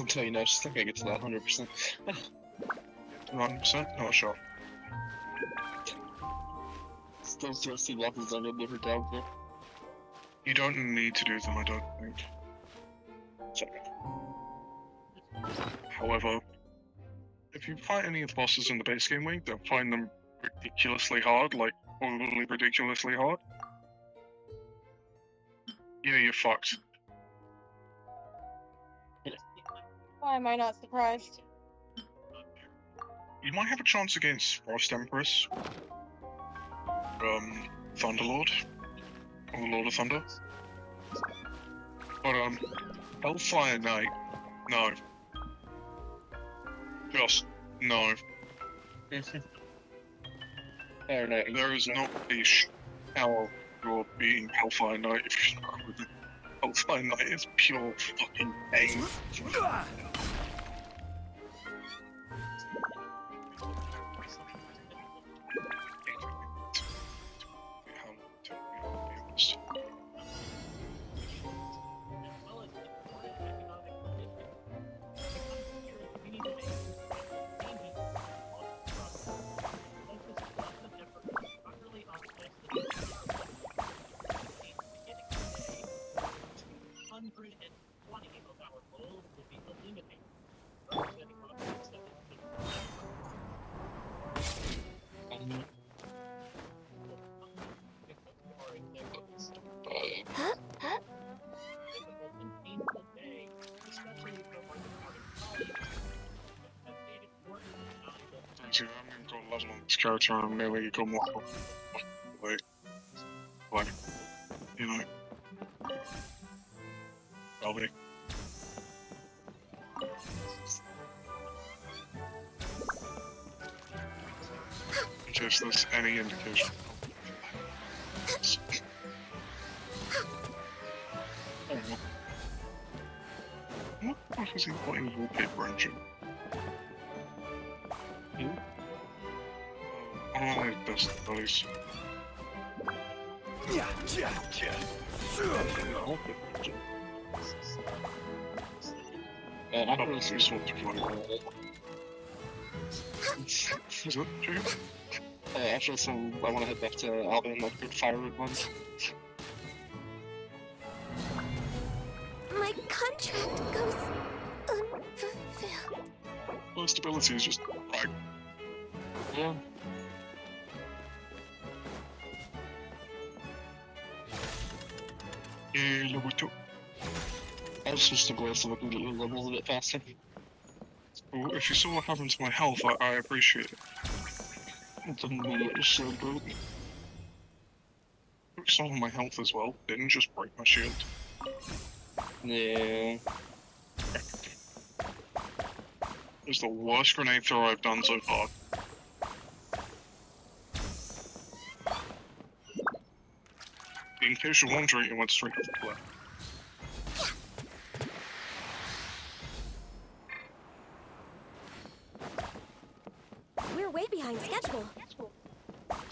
I'll tell you now, she's not gonna get to that 100%. 100%? Not sure. Those DLC levels are never down there. You don't need to do them, I don't think. Sorry. However, if you fight any of the bosses in the base game Wing, they'll find them ridiculously hard, like, totally ridiculously hard. Yeah, you're fucked. Why am I not surprised? You might have a chance against Frost Empress. Thunderlord. Or Lord of Thunder. But, Hellfire Knight, no. Just, no. There is not a how you're beating Hellfire Knight if you're not with it. Hellfire Knight is pure fucking pain. I'm gonna go level on this character and melee go more like, you know, probably. In case there's any indication. What the fuck is he putting wallpaper engine? One of my best buddies. Yeah. I don't know if this one to play. Is it, Jacob? after this one, I want to head back to Albion, like, good fire root ones. My contract goes unfulfilled. Well, stability is just like. Yeah. Yeah, level 2. I just switched to glow so I can get your levels a bit faster. Well, if you saw what happened to my health, I appreciate it. It doesn't mean it's so good. Took some of my health as well. Didn't just break my shield. Yeah. It's the worst grenade throw I've done so far. In case you're wondering, it went straight off the left. We're way behind schedule.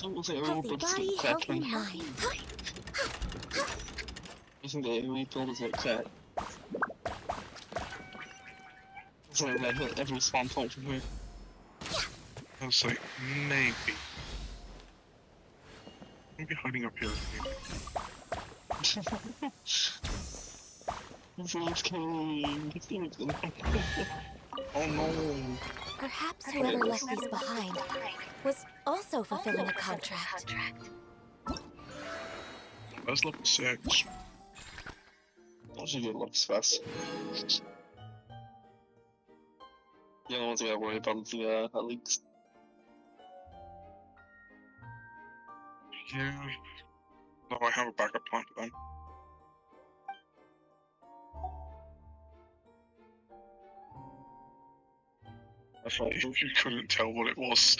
Healthy body, healthy mind. Isn't it? We build is like that. So I hit every spawn point from here. I was like, maybe. Maybe hiding up here. Oh no. Perhaps whoever left these behind was also fulfilling a contract. That's level 6. Those are good looks fast. The only ones I gotta worry about is the leaks. Yeah. No, I have a backup plan for them. If you couldn't tell what it was.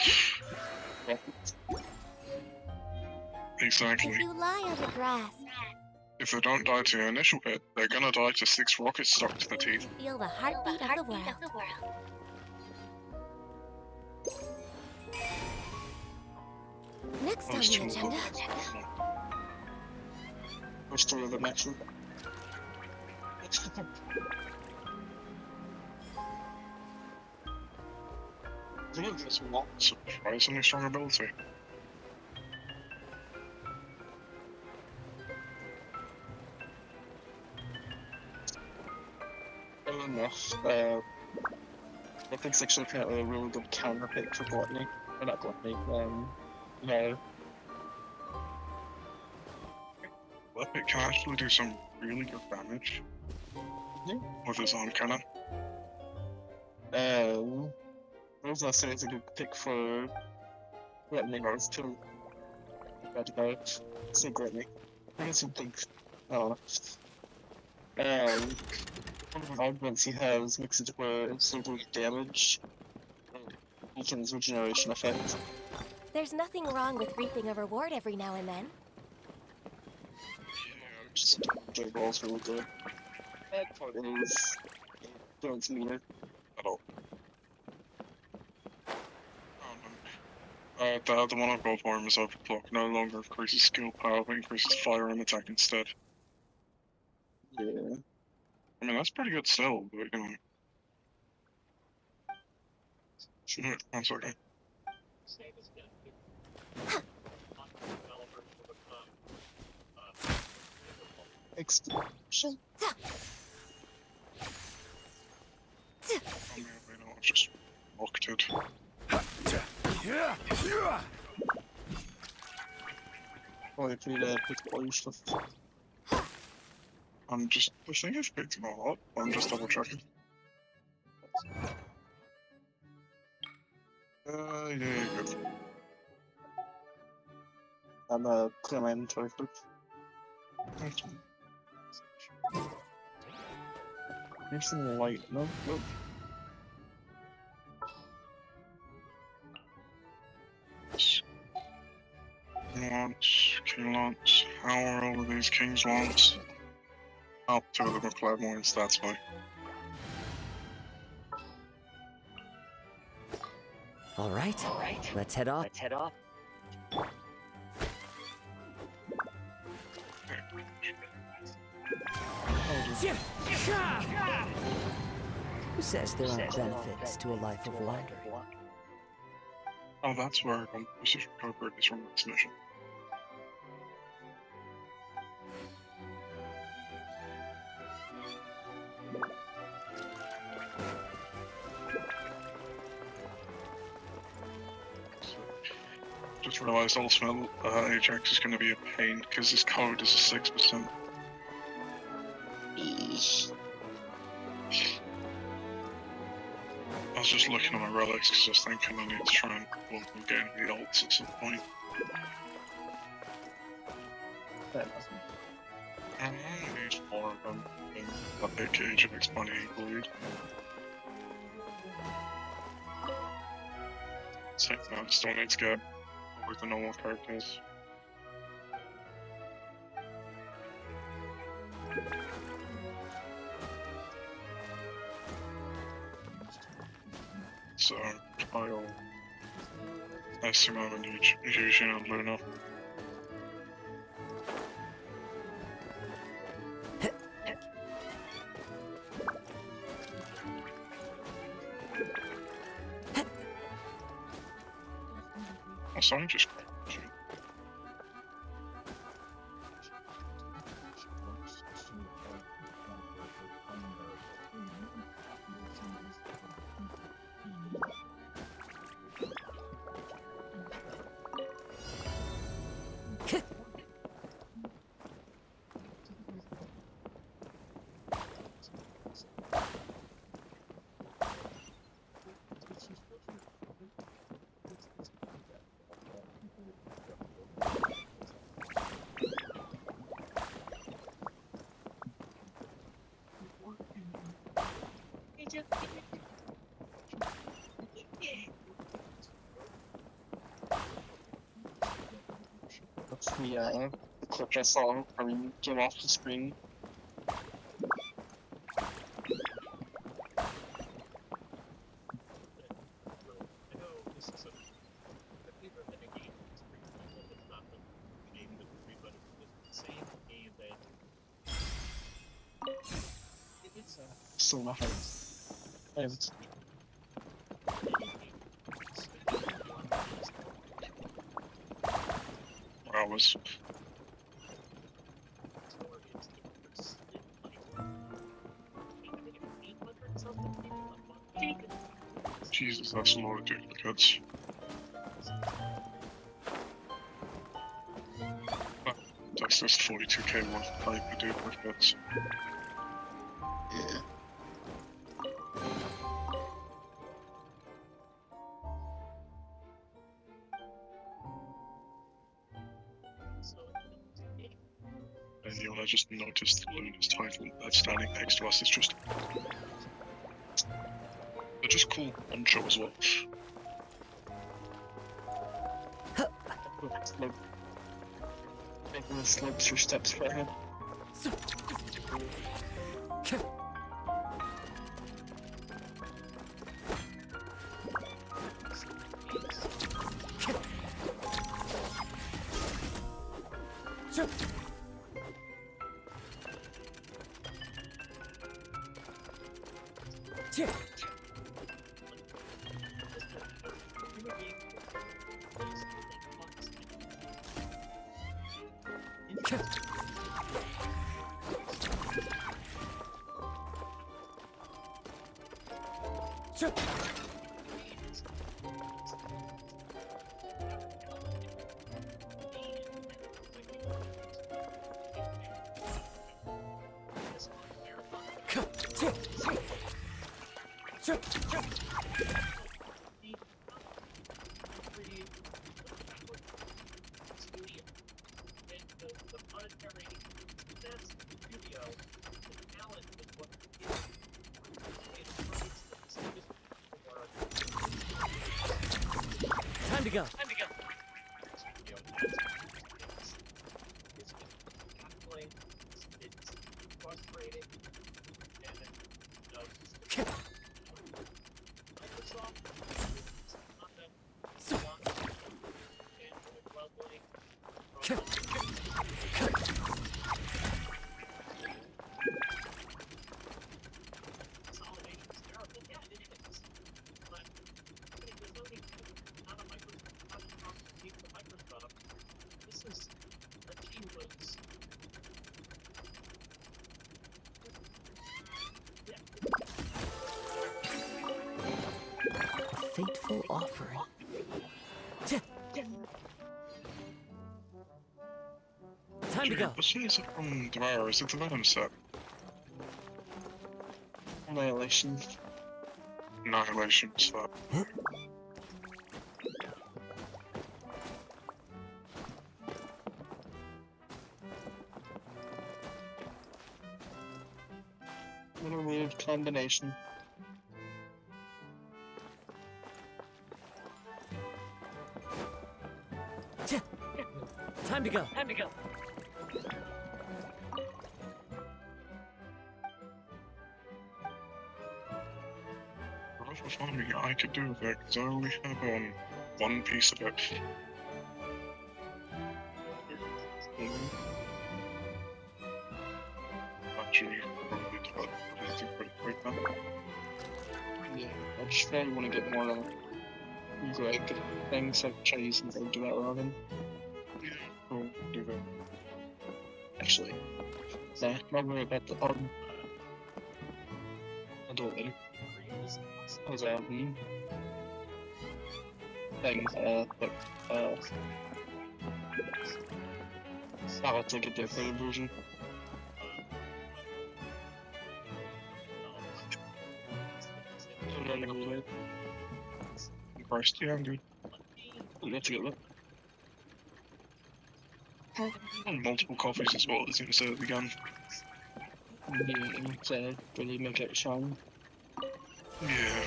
Exactly. If you lie on the grass, If they don't die to your initial hit, they're gonna die to 6 rockets stuck to the teeth. feel the heartbeat of the world. Next on the agenda. Restore the action. I think it's not surprisingly strong ability. Enough. I think it's actually kind of a really good counter pick for Gluttony. Or not Gluttony, no. It can actually do some really good damage. Yeah. With his arm cannon. I was gonna say it's a good pick for Gluttony Rose too. Bad to go. Say Gluttony. I guess you'd think. I don't know. One of the augments he has makes it where instead of damage, weakens regeneration effect. There's nothing wrong with reaping a reward every now and then. Yeah, just J-Ball's really good. Bad part is, don't mean it at all. The one I've got for him is Overclock. No longer increases skill power, but increases fire and attack instead. Yeah. I mean, that's pretty good still, but you know. Alright, 1 second. Explosion. Oh man, I've just locked it. Oh, if you pick all your stuff. I'm just, I think I've picked them all up. I'm just double checking. Yeah, good. I'm clear my inventory quick. Here's some light. No, nope. Lance, King Lance. How are all of these King's Lance? Up to the McLeodmore's, that's why. All right, let's head off. Who says there aren't benefits to a life of wandering? Oh, that's where Composition Covert is from this mission. just realised Ultimate Ajax is going to be a pain because his code is a 6%. I was just looking at my relics because I was thinking I need to try and gain the ults at some point. I need more of them in a big Ajax money bleed. So no, I still need to get with the normal characters. So, Kyle, SMO and Eugene and Luna. Someone just That's the clip I saw when you came off the screen. Still nothing. hours. Jesus, that's a lot of duplicates. That's just 42k worth of paper duplicates. Yeah. And you know, I just noticed Luna's title that's standing next to us is just... They're just cool poncho as well. Making the slopes for steps for him. Time to go. A fateful offering. Time to go. Which is it from Dwyer? Is it the Venom set? Annihilation. Annihilation set. What a weird combination. Time to go. Time to go. What was farming I could do with it? Because I only have one piece of it. Actually, probably develop anything pretty quick now. Yeah, I just really want to get more Greg things like cheese and things do that rather than. Cool, do that. Actually, nah, not worry about the I don't really. Those things, but I'll take a different version. Christ, yeah, I'm good. Let's get that. And multiple coffees as well, as you said again. Yeah, to really make it shine. Yeah.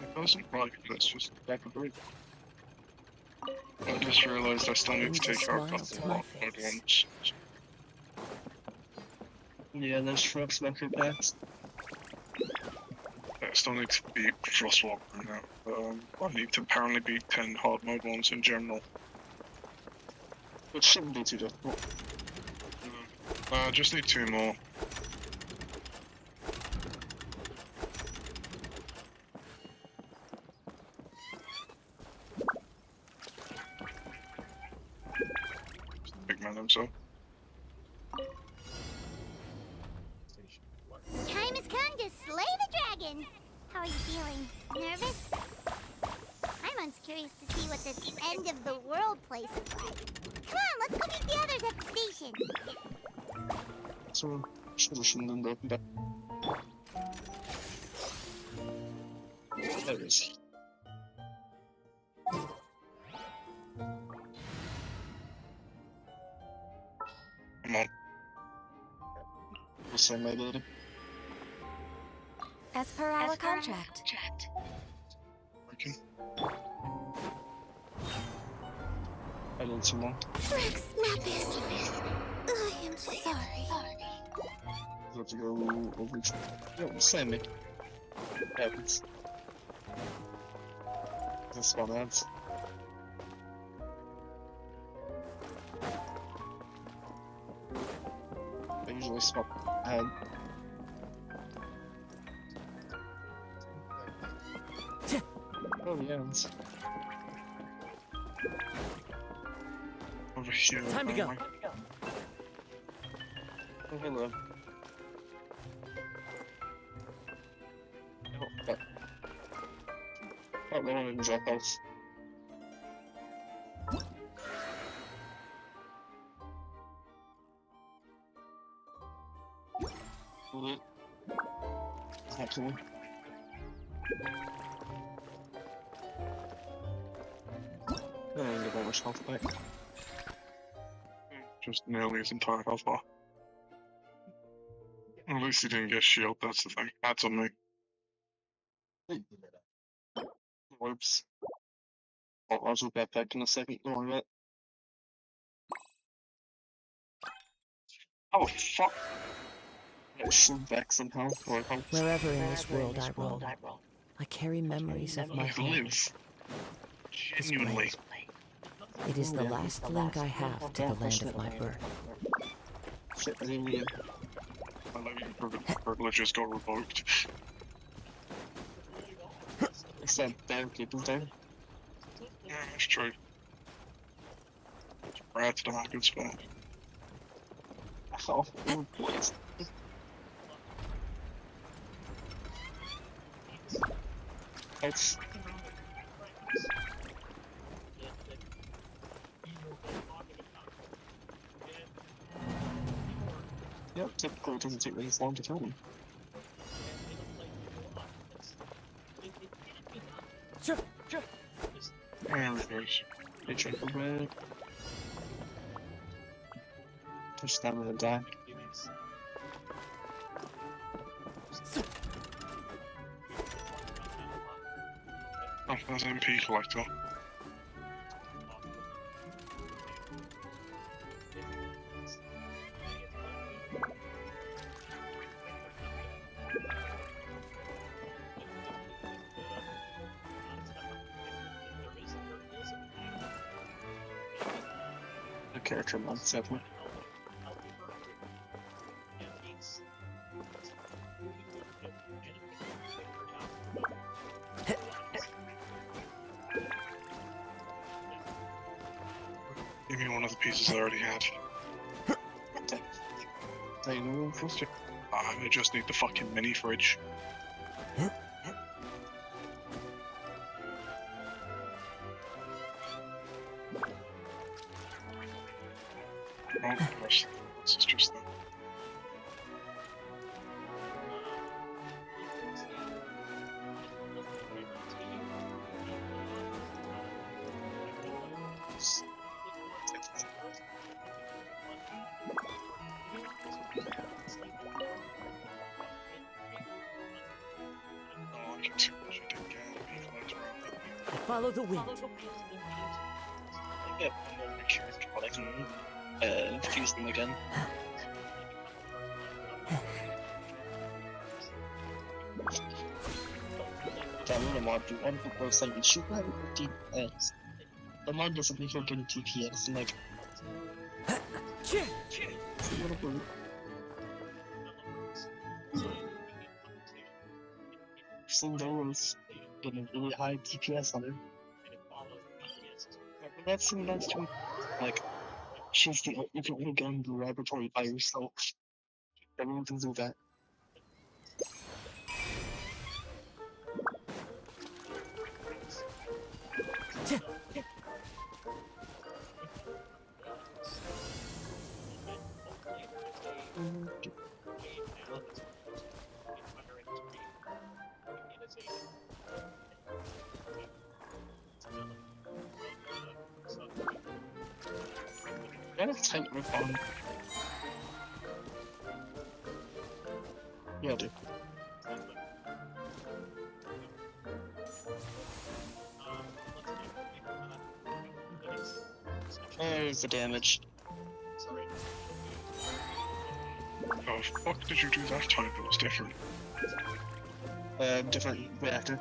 It doesn't like let's just back a break. I just realised I still need to take out a couple of ones. Yeah, there's shrubs back your packs. I still need to beat Frostwalker now. I need to apparently beat 10 hard mode ones in general. Which shouldn't be too difficult. I just need 2 more. Big man himself. Time has come to slay the dragon. How are you feeling? Nervous? I'm curious to see what this end of the world place is like. Come on, let's go meet the others at the station. So, shouldn't go back. There it is. Come on. We'll send my ability. As per our contract. Working. I need some more. Rex, Lapis. I am sorry. You have to go over. No, send me. Happens. This one adds. I usually swap ahead. Oh, yeah. Over here. Time to go. Oh, hello. Oh, okay. Oh, they don't even drop house. Hold it. It's not cool. I don't get that much health back. Just nearly his entire health bar. At least he didn't get shield, that's the thing. That's on me. Whoops. I'll do that back in a second. Don't worry about it. Oh, fuck. I should back somehow. Or help. Wherever in this world I roam, I carry memories of my home. Live. Genuinely. It is the last link I have to the land of my birth. Shit, I didn't even. I love you, privileges got revoked. It's that damn people there. Yeah, that's true. Brad's done a good spot. Oh, please. It's. Yep, typically it doesn't take this long to kill them. And reverse. They try for red. Touch them and die. Oh, there's an MP collector. The character mod, definitely. Give me one of the pieces I already had. I just need the fucking mini fridge. Oh, gosh. This is just them. Follow the wind. Yeah, I'm gonna make sure I can infuse them again. The mod do one people saying it should have DPS. The mod doesn't make her getting DPS and like it's a little bit. Cinderella's getting really high DPS on her. But that's too like she's the only gun in the laboratory by herself. Everyone can do that. That's tight rip on. Yeah, dude. There's the damage. How the fuck did you do that time? It was different. Different reactor.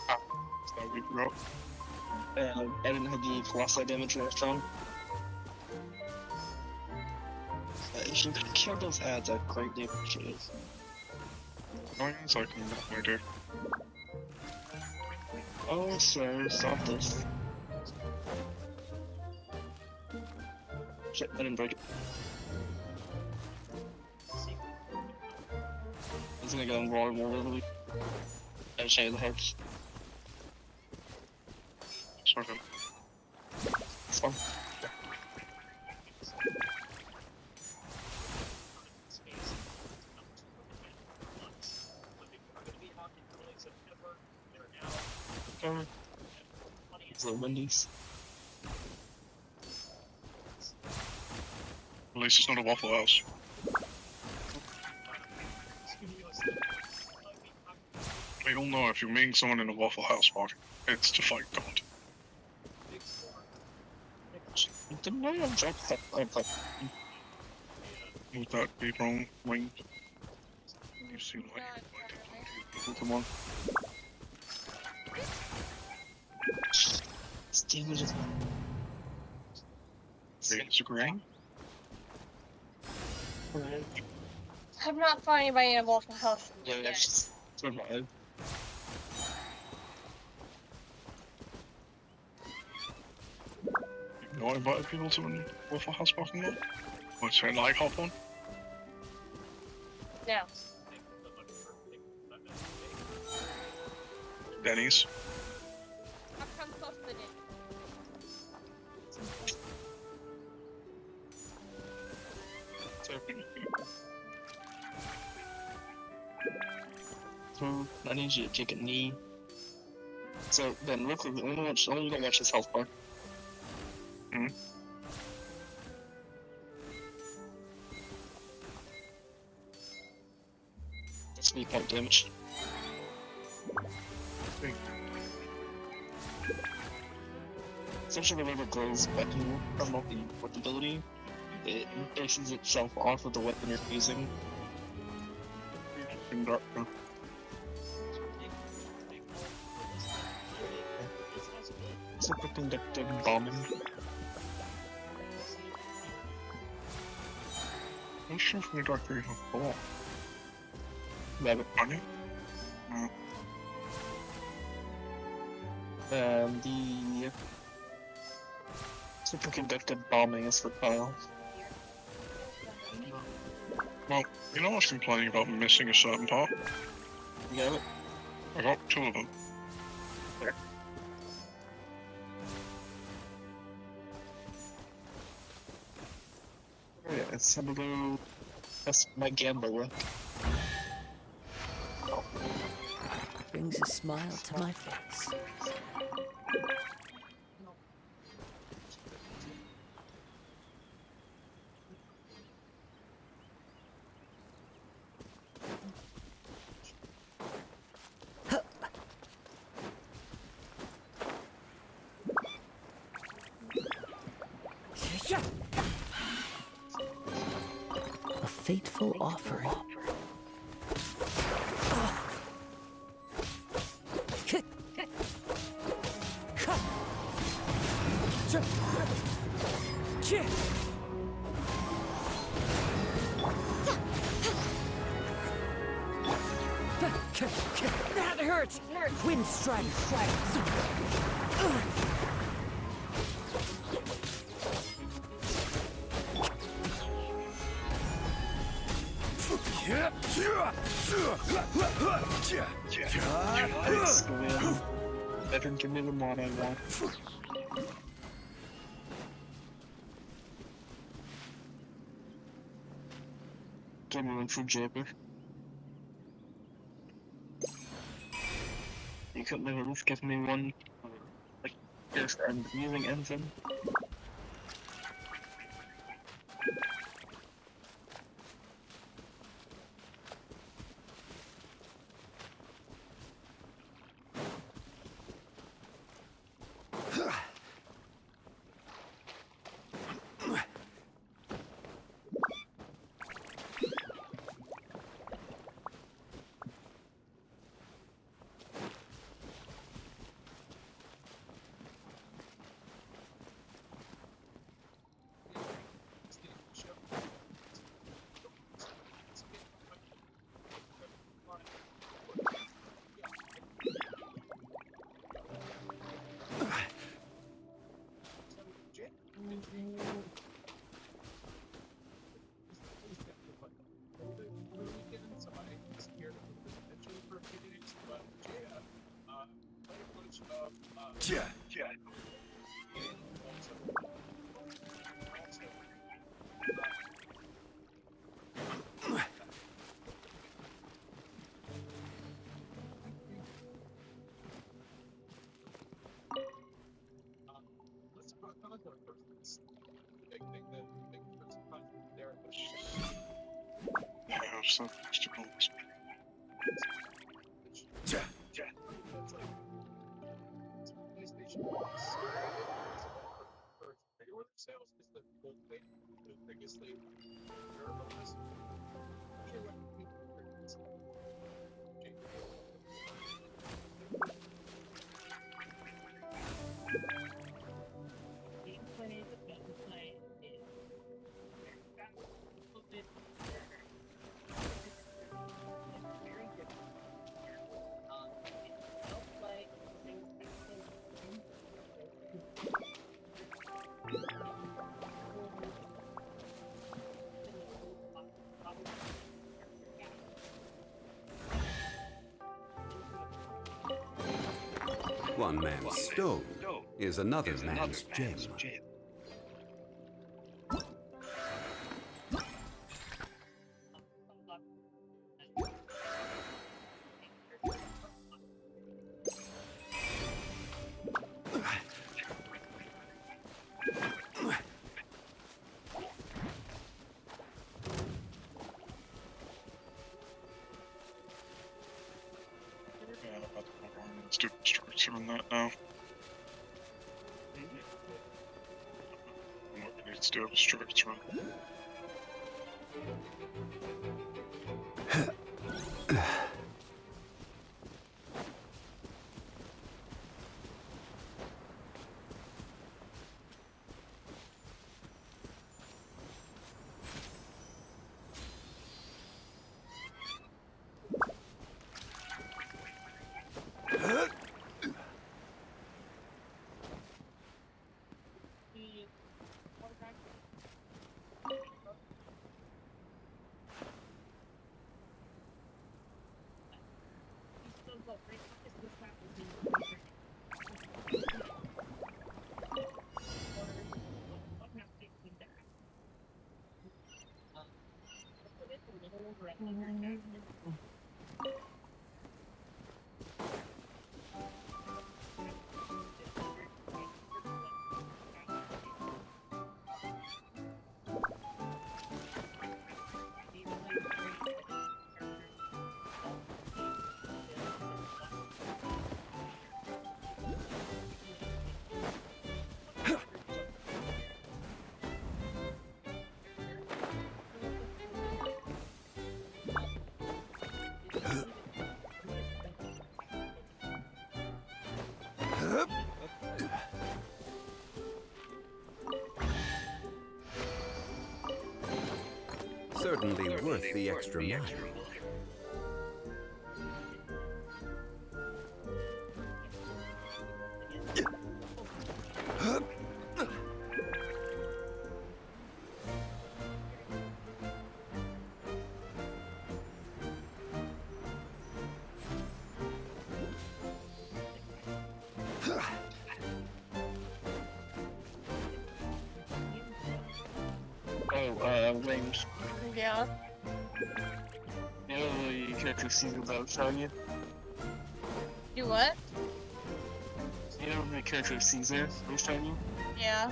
Ah, so we broke. I didn't have the colossi damage left on. If you could kill those ads, I'd greatly appreciate it. Oh, yes, I can definitely do. Oh, sir, stop this. Shit, I didn't break it. I was gonna go and roll more literally. And show you the heads. Sort of. It's fun. It's the Wendy's. At least it's not a Waffle House. We all know if you're meeting someone in a Waffle House party, it's to fight God. Didn't I drop that? Would that be wrong, Wing? You seem like you come on. Steve was just. It's agreeing. I'm not finding anybody in a Waffle House. Yeah, it's sort of my head. You not invited people to a Waffle House parking lot? Or to like hop on? No. Denny's. I've come close to the day. So So I need you to take a knee. So then, real quick, only gonna watch his health bar. That's me point damage. Essentially, whenever it glows weapon from with ability, it bases itself off of the weapon you're using. Superconductive bombing. I'm sure from the dark very helpful. Rabbit bunny. And the superconductive bombing is for Kyle. Well, you know what's complaining about missing a certain part? You got it? I got 2 of them. There. Oh yeah, it's some of the... That's my gamble luck. Brings a smile to my face. A fateful offering. That hurts! Wind strike! Thanks, Glenn. Veteran, give me the mod I want. Give me one for Jabber. You couldn't at least give me one, like, just I'm using Ensign. Yeah, some obstacles. One man's stone is another man's gem. do structure in that now. What we need to do structure. Certainly worth the extra mile. Wings. Yeah. You know the character seasons I was telling you? You what? You know the character Caesar I was telling you? Yeah.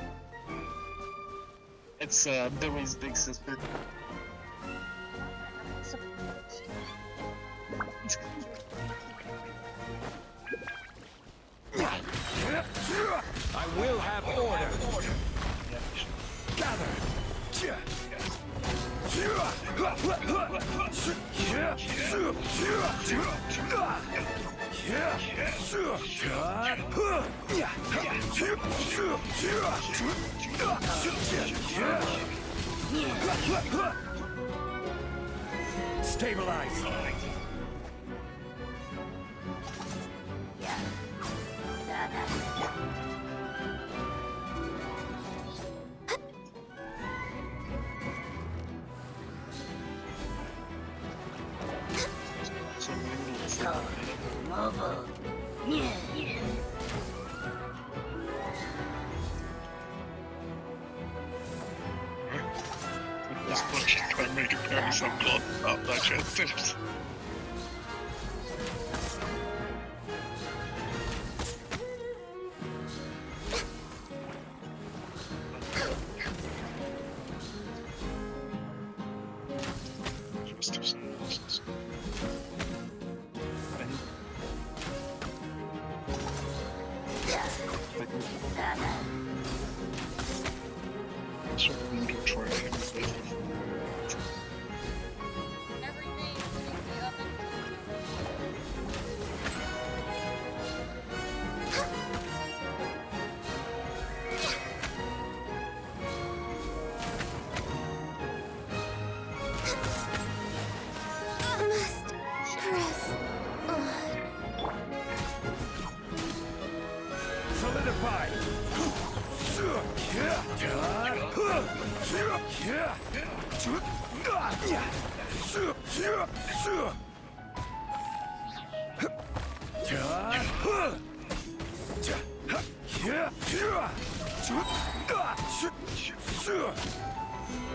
It's Billy's big sister. I will have order. Gather. Stabilize. This bunch is trying to make it carry some blood up that chest. Solidify!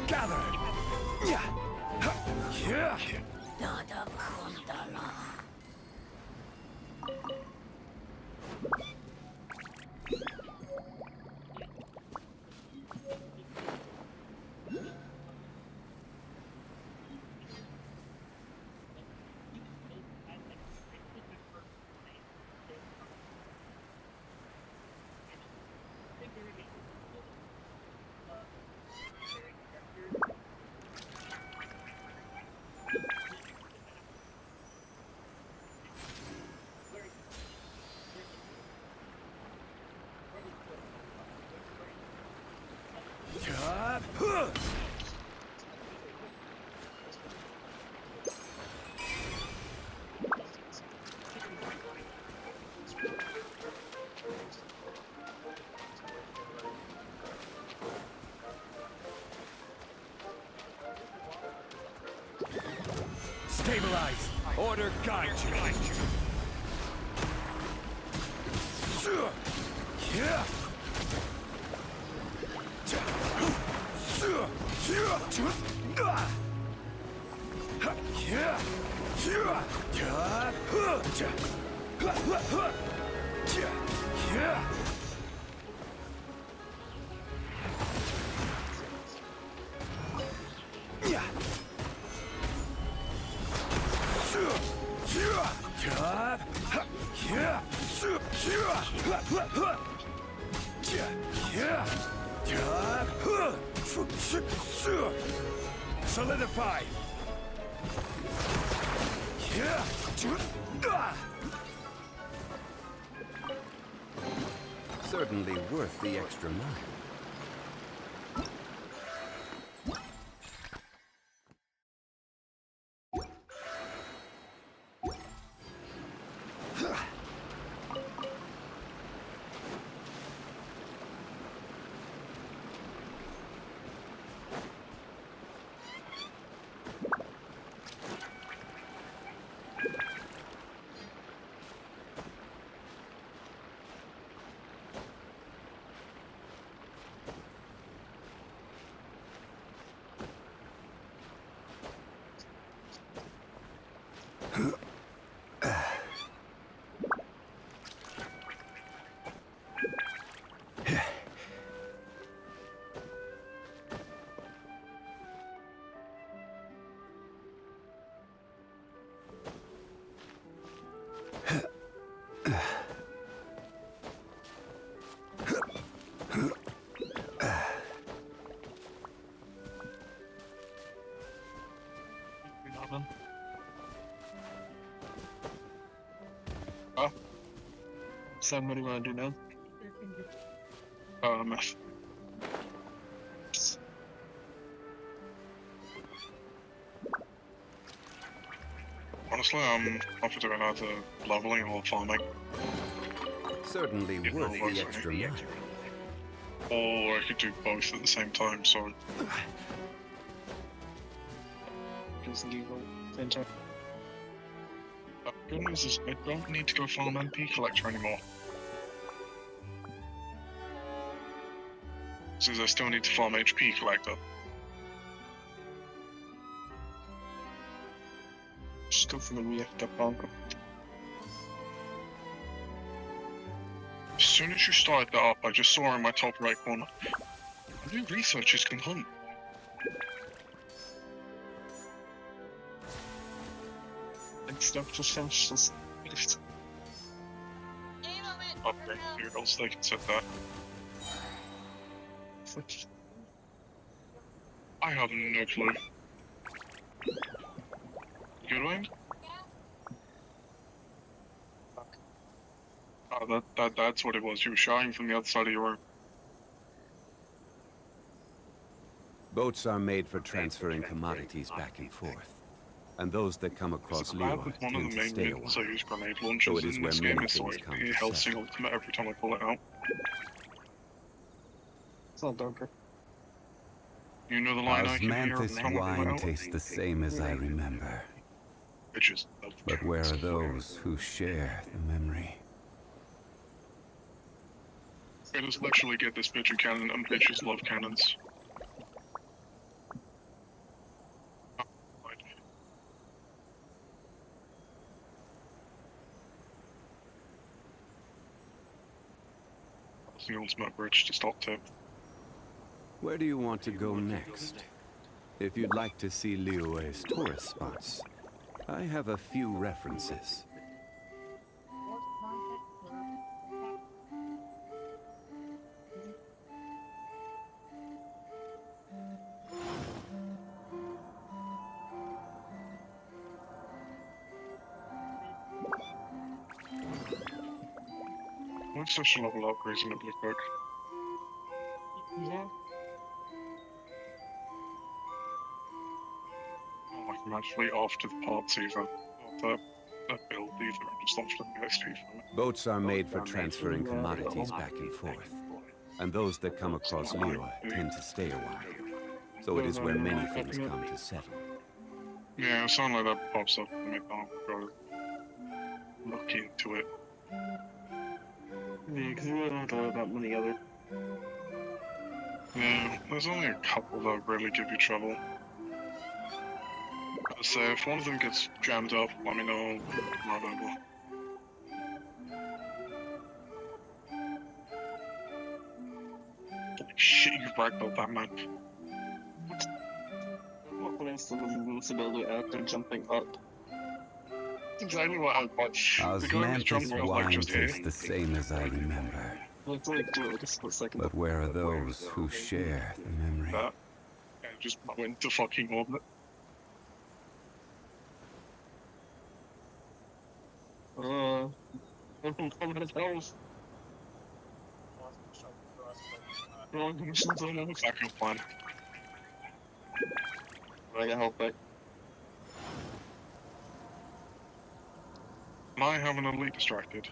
Gather! Stabilize. Order guide you. Yeah. Solidify. Certainly worth the extra mile. So what do you want to do now? Math. Honestly, I'm up for doing either leveling or farming. Certainly worth the extra mile. Or I could do both at the same time, so... Good news is I don't need to go farm MP collector anymore. Since I still need to farm HP collector. Just go for the reactor bunker. As soon as you started that up, I just saw in my top right corner. New researchers can hunt. Stuff to finish this. Okay, noodles, they can set that. I have no clue. You doing? Oh, that's what it was. You were shouting from the other side of your room. Boats are made for transferring commodities back and forth. And those that come across Liyue tend to stay a while. So use grenade launchers So it is in where this many game. It's things like come the to Helsing settle. ultimate every time I pull it out. It's not darker. You know the line I can hear every Osmanthus time I pull it wine out? tastes the same as I remember. Bitches love But where are those who share the memory? I just literally get this bitch a cannon and bitches love cannons. The ultimate bridge to stop tip. Where do you want to go next? If you'd like to see Liyue's tourist spots, I have a few references. Let's just level up reasonably quick. Yeah. Oh, I'm actually off to the parts even. Not that build either, I'm just off to the XP from it. Boats are made for transferring commodities back and forth. And those that come across Liyue tend to stay a while. So it is where many things come to settle. Yeah, it sounds like that pops up when I don't go look into it. Yeah, because we don't know that many other. Yeah, there's only a couple that really give you trouble. I'd say if one of them gets jammed up, let me know. Run over. Shit, you ragdolled that man. What place the invincibility after jumping up? That's exactly what I thought. The guy was Osmanthus jumping up like wine just here. tastes the same as I remember. Let's like do it just for a second. But where are those who share the memory? That guy just went to fucking orbit. Hotels. Wrong missions on them. Backup plan. I got help back. Am I having a lead distracted?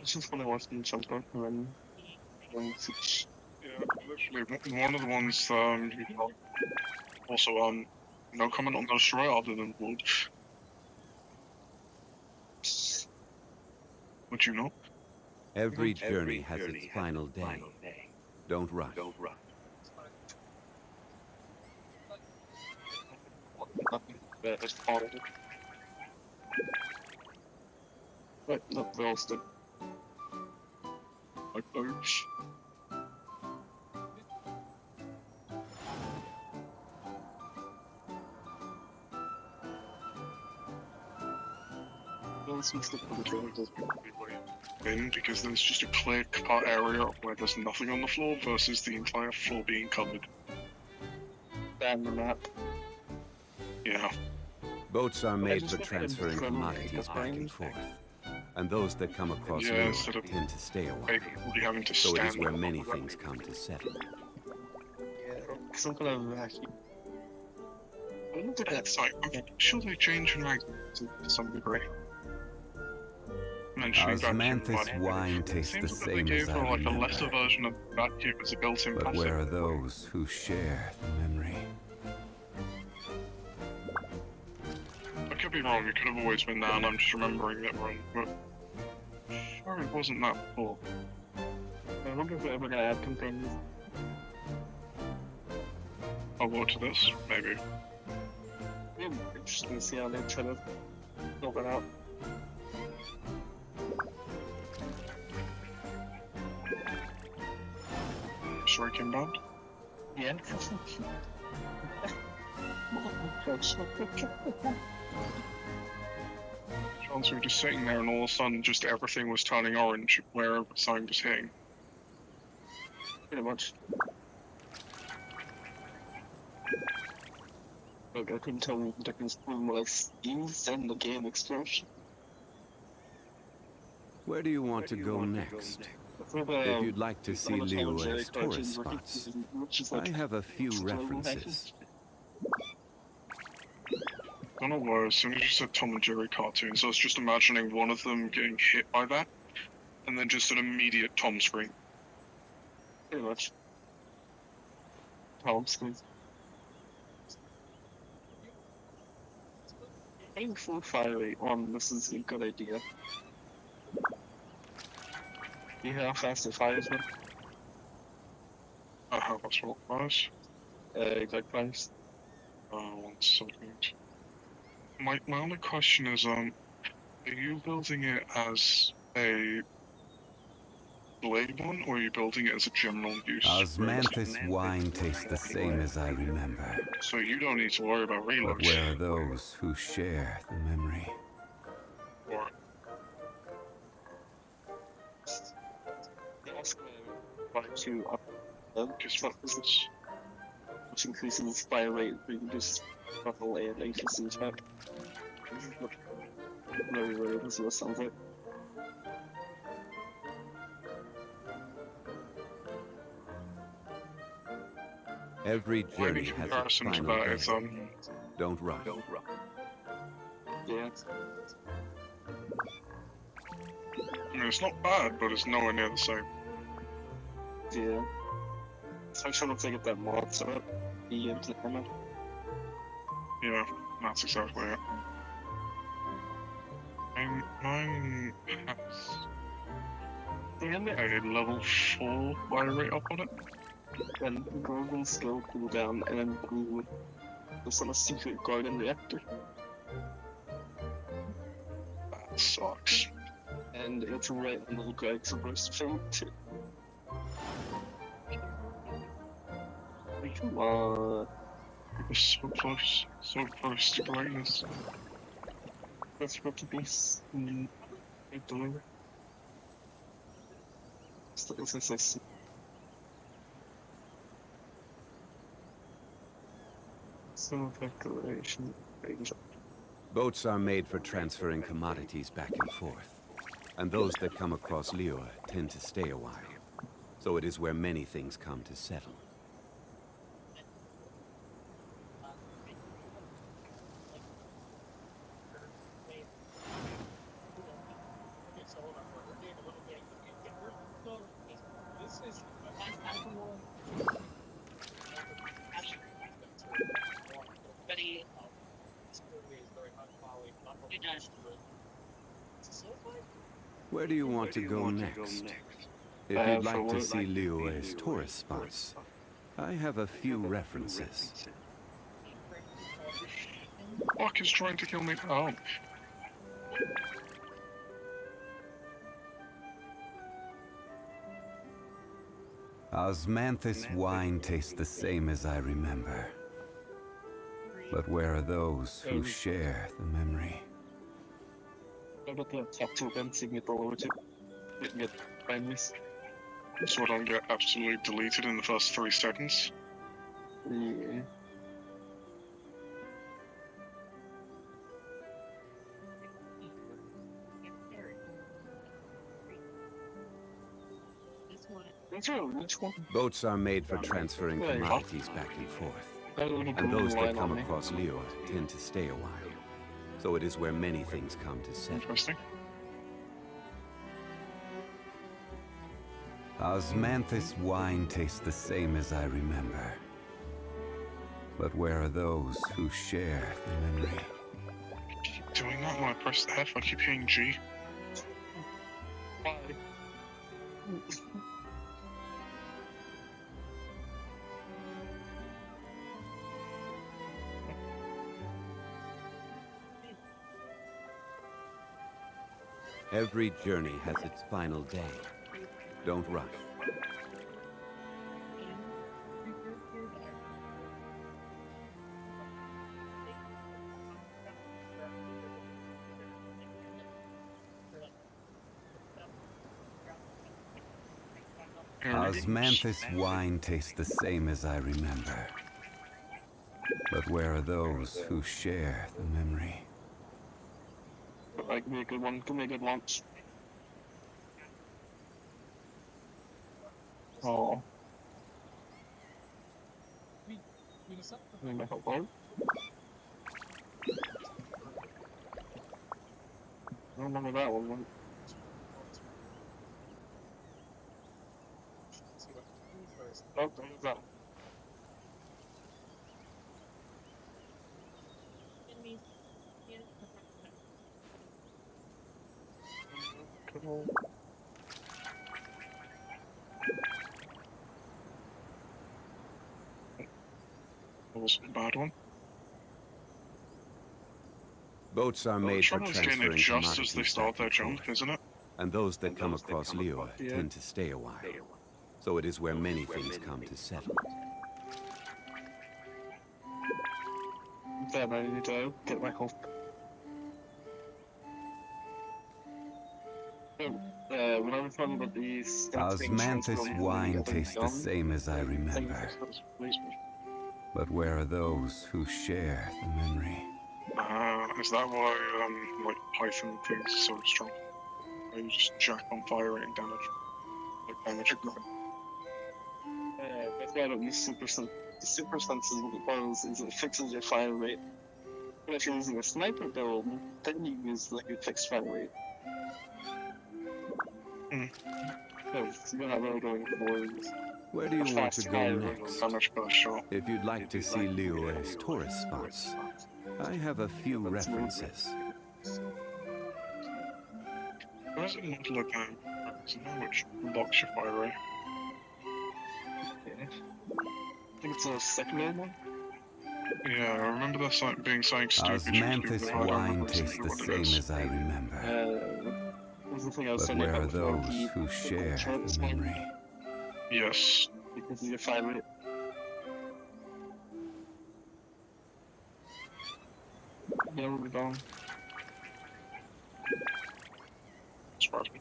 It's just when I watched them jump up and then going to. Yeah, literally one of the ones you got. Also no comment on those destroy other than wood. Would you know? Every journey has its final day. Don't rush. That's horrible. Right, not roasted. Like those. In because there's just a clear cut area where there's nothing on the floor versus the entire floor being covered. Ban the map. Yeah. Boats are made for transferring commodities back and forth. And those that come across Yeah, Lure instead of tend to stay a while. Having to So it is stand where up. many things come to settle. Yeah, some kind of vacuum. It's like, I'm sure they change like to some degree. Osmanthus wine tastes the same as I like remember. a lesser version of vacuum as a built-in But passive. where are those who share the memory? I could be wrong, it could have always been that, and I'm just remembering it wrong, but sure it wasn't that before. I wonder if we're ever gonna add companions. I'll go to this, maybe. Yeah, interesting to see how they try to build it out. Striking bound? Yeah. Chance we were just sitting there and all of a sudden just everything was turning orange wherever the sign was hitting. Pretty much. Look, I couldn't tell the difference between what I used and the game explosion. Where do you want to go next? If you'd like to see Liyue's tourist spots, I have a few references. I don't know why, as soon as you said Tom and Jerry cartoons, I was just imagining one of them getting hit by that, and then just an immediate Tom scream. Pretty much. Tom scream. Aim full fire rate on this is a good idea. Do you know how fast it fires, man? How fast it fires? Exact fires. 1 second. My only question is, are you building it as a blade one, or are you building it as a general use? Osmanthus wine tastes the same as I remember. So you don't need to worry about reloads. But where are those who share the memory? Or to up which increases fire rate, reduces level and increases attack. Very rare, this is what it sounds like. Every journey has its final day. is, Don't rush. Yeah. I mean, it's not bad, but it's nowhere near the same. Yeah. So I should have taken that mod so it be implemented. Yeah, that's exactly it. Mine has a level 4 fire rate up on it. Then golden skill cooldown, and then blue was on a secret garden reactor. That sucks. And it's right on little Greg's worst fate too. Come on. We're so close to greatness. That's what to be seen. Doing. Since I see. Some declaration. Boats are made for transferring commodities back and forth, and those that come across Lior tend to stay a while. So it is where many things come to settle. Where do you want to go next? If you'd like to see Liyue's tourist spots, I have a few references. Fuck is trying to kill me. Oh. Osmanthus wine tastes the same as I remember. But where are those who share the memory? What about the top 2 events you get all over to? Get families. So I don't get absolutely deleted in the first 3 seconds. Yeah. Which one? Boats are made for transferring commodities back and forth, and those that come across Lior tend to stay a while. So it is where many things come to settle. Interesting. Osmanthus wine tastes the same as I remember. But where are those who share the memory? I keep doing that when I press F, I keep hitting G. Why? Every journey has its final day. Don't rush. Osmanthus wine tastes the same as I remember. But where are those who share the memory? Give me a good one. Give me a good launch. Oh. My help out. I don't remember that one. Oh, there's that. Cool. That was a bad one. Boats are made for transferring just as they commodities start back their and jump, forth, isn't it? and those that come across Lior tend to stay a while. So it is where many things come to settle. Then I need to get my health. When I was talking about these... Osmanthus wine tastes the same as I remember. But where are those who share the memory? Is that why, like, Python things are so strong? You just jack on fire rate and damage. Like, damage it going. That's why I don't use super sense. The super sense is what it does, is it fixes your fire rate. But if you're using a sniper build, then you use like a fixed fire rate. we're not really going for Where do you want to go next? How much for the show? If you'd like to see Liyue's tourist spots, I have a few references. Where is it not like which blocks your fire ray? I think it's a secondary one. Yeah, I remember that being something stupid. Osmanthus wine tastes the same as I remember. But where are those who share the memory? Yes. Because of your fire rate. Yeah, we'll be gone. Surprise me.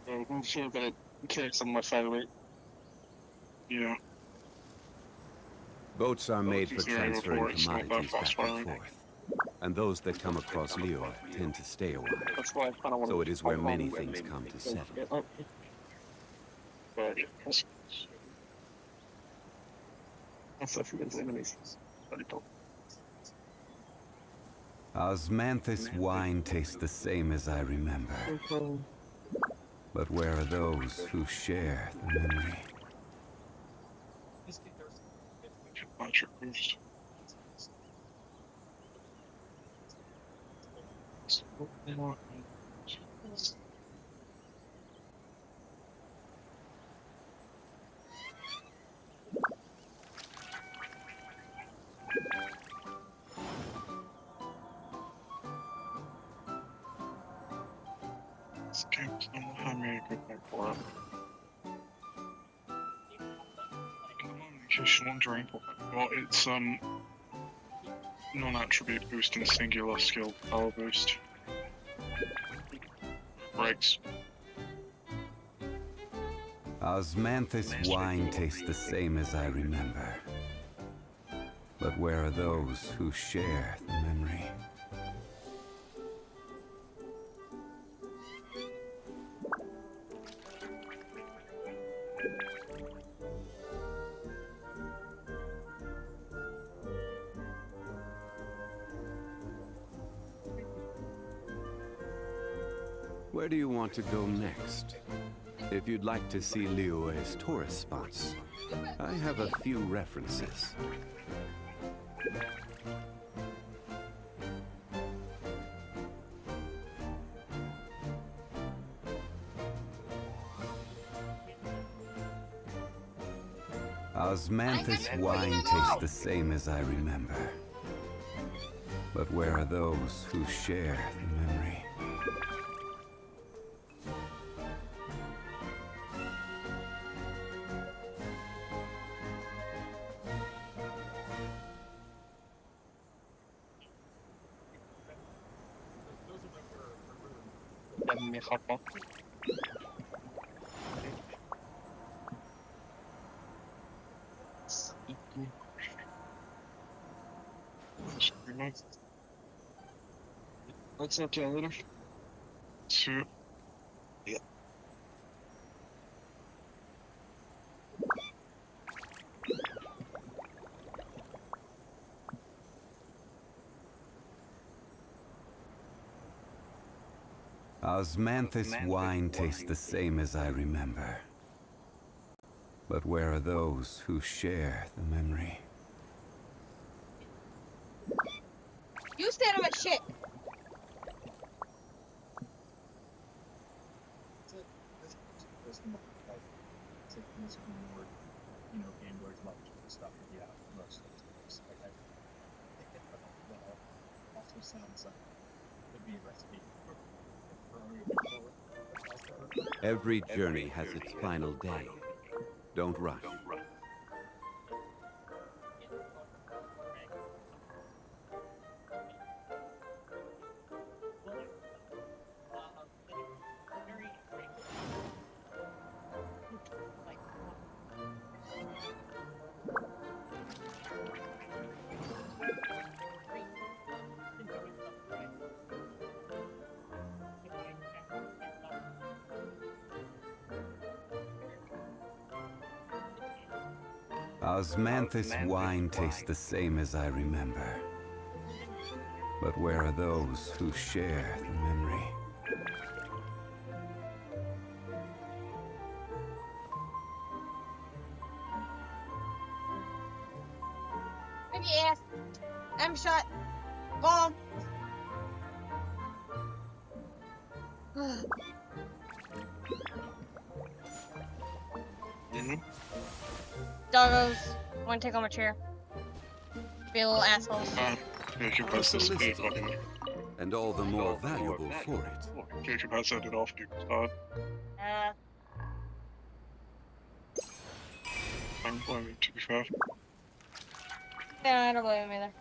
Yeah, I'm sure I'm gonna carry some of my fire rate. Yeah. Boats are made for transferring commodities back and forth. And those that come across Liyue tend to stay a while. That's why I kind of want to. So it is where many things come to settle. But that's a few enemies. Osmanthus wine tastes the same as I remember. But where are those who share the memory? This game's not having a good night for it. In case you're wondering, well, it's non-attribute boost and singular skill power boost. Breaks. Osmanthus wine tastes the same as I remember. But where are those who share the memory? Where do you want to go next? If you'd like to see Liyue's tourist spots, I have a few references. Osmanthus wine tastes the same as I remember. But where are those who share the memory? What's up, later? Sure. Yeah. Osmanthus wine tastes the same as I remember. But where are those who share the memory? You stand on my shit! Every journey has its final day. Don't rush. Osmanthus wine tastes the same as I remember. But where are those who share the memory? Maybe ass. I'm shot. Bomb. Doggos. Want to take on my chair? Be a little assholes. Jacob has this speed button. And all the more valuable for it. Jacob has set it off people's card. I don't blame him, to be fair. Yeah, I don't blame him either.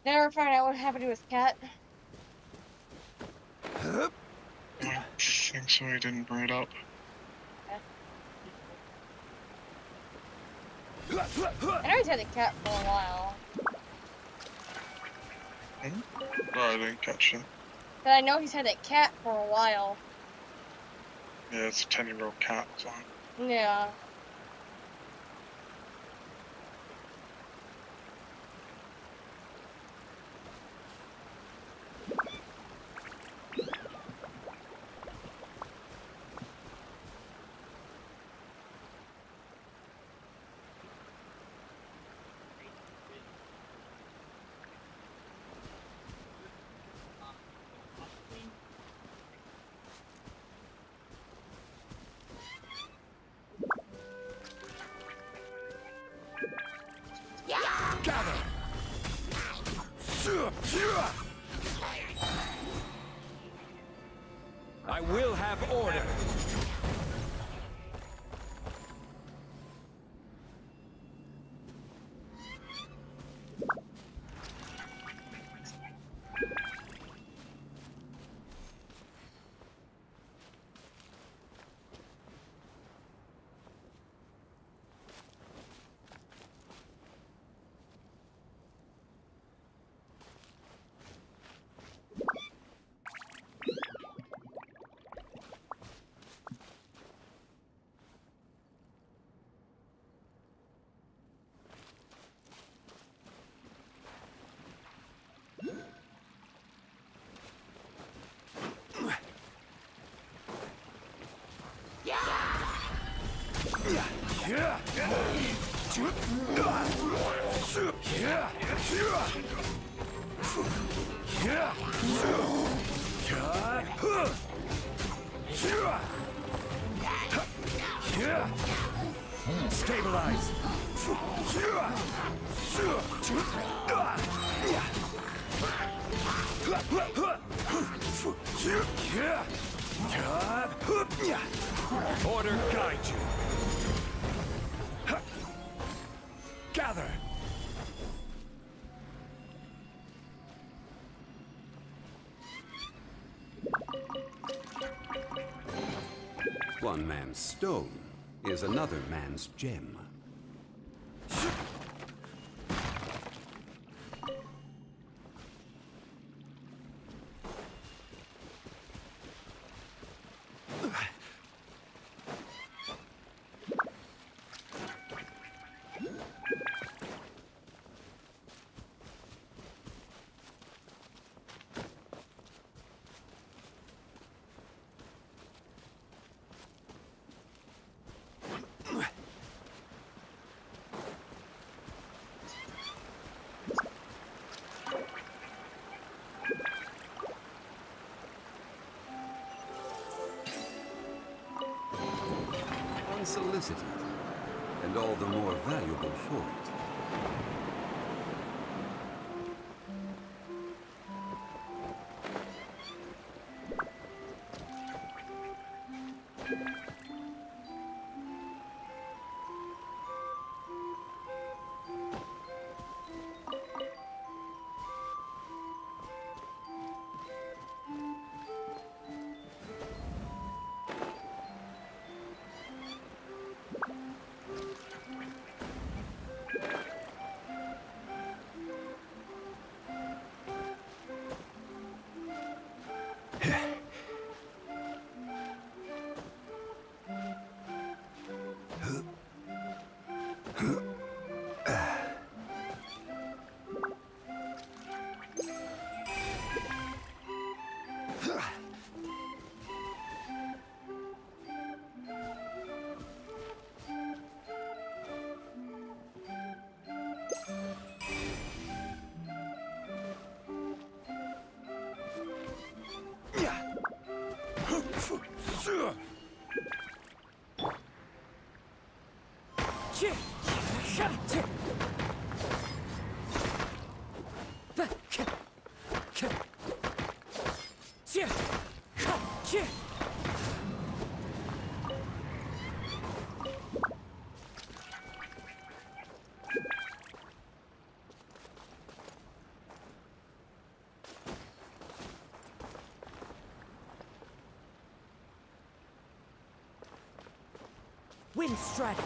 Never find out what happened to his cat. I think so, he didn't bring it up. I know he's had a cat for a while. Oh, I didn't catch that. But I know he's had that cat for a while. Yeah, it's a 10-year-old cat, so. Yeah. I will have order. Stabilize. Order guide you. Gather. One man's stone is another man's gem. Unsolicited, and all the more valuable for it. Wind strike.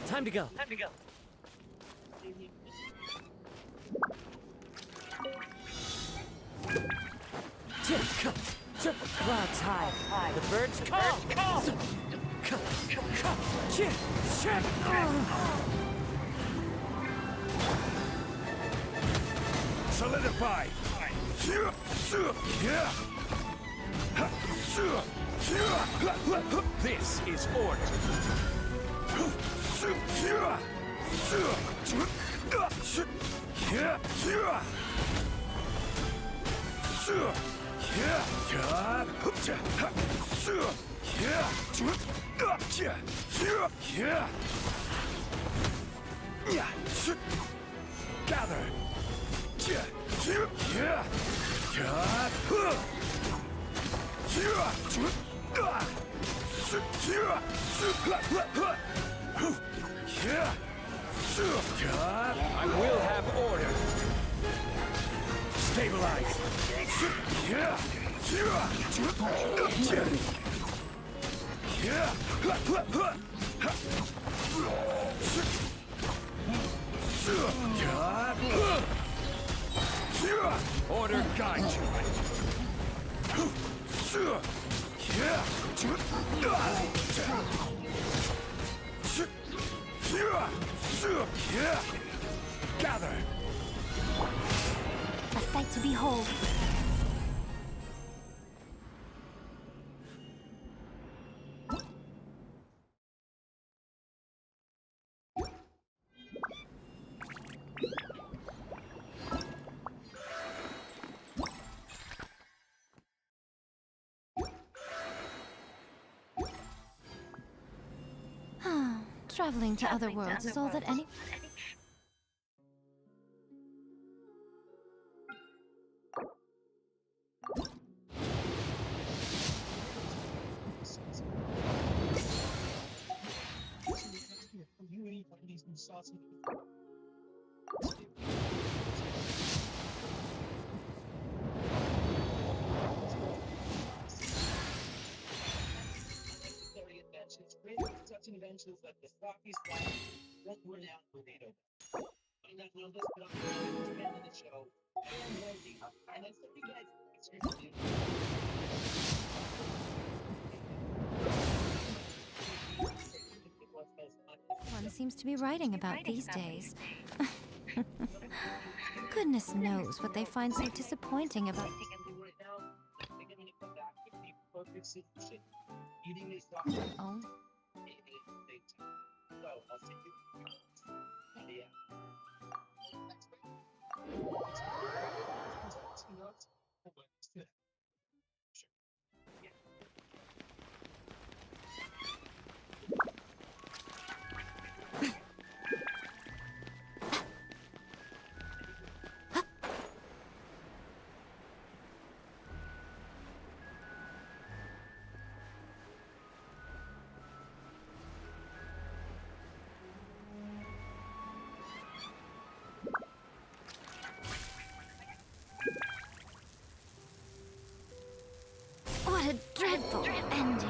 Time to go. Time to go. Clouds high. The birds call. Solidify! This is order. Gather! I will have order. Stabilize. Order guide you. Gather. A sight to behold. Traveling to other worlds is all that any... Such inventions that the Rockies won't run out with NATO. I'm not know this, but I'm a huge fan of the show. And Wendy. And it's you guys seriously. One seems to be writing about these days. Goodness knows what they find so disappointing about... Oh. What a dreadful ending.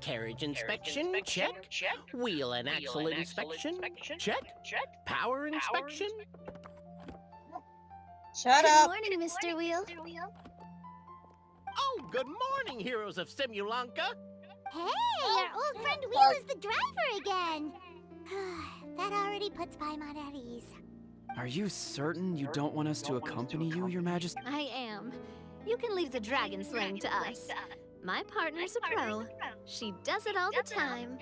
Carriage inspection, check. Wheel and axle inspection, check. Power inspection. Shut up. Good morning, Mr. Wheel. Oh, Good morning, heroes of Simulanka. Hey, our old friend Wheel is the driver again. That already puts Paimon at ease. Are you certain you don't want us to accompany you, Your Majesty? I am. You can leave the dragon slaying to us. My partner's a pro. She does it all the time.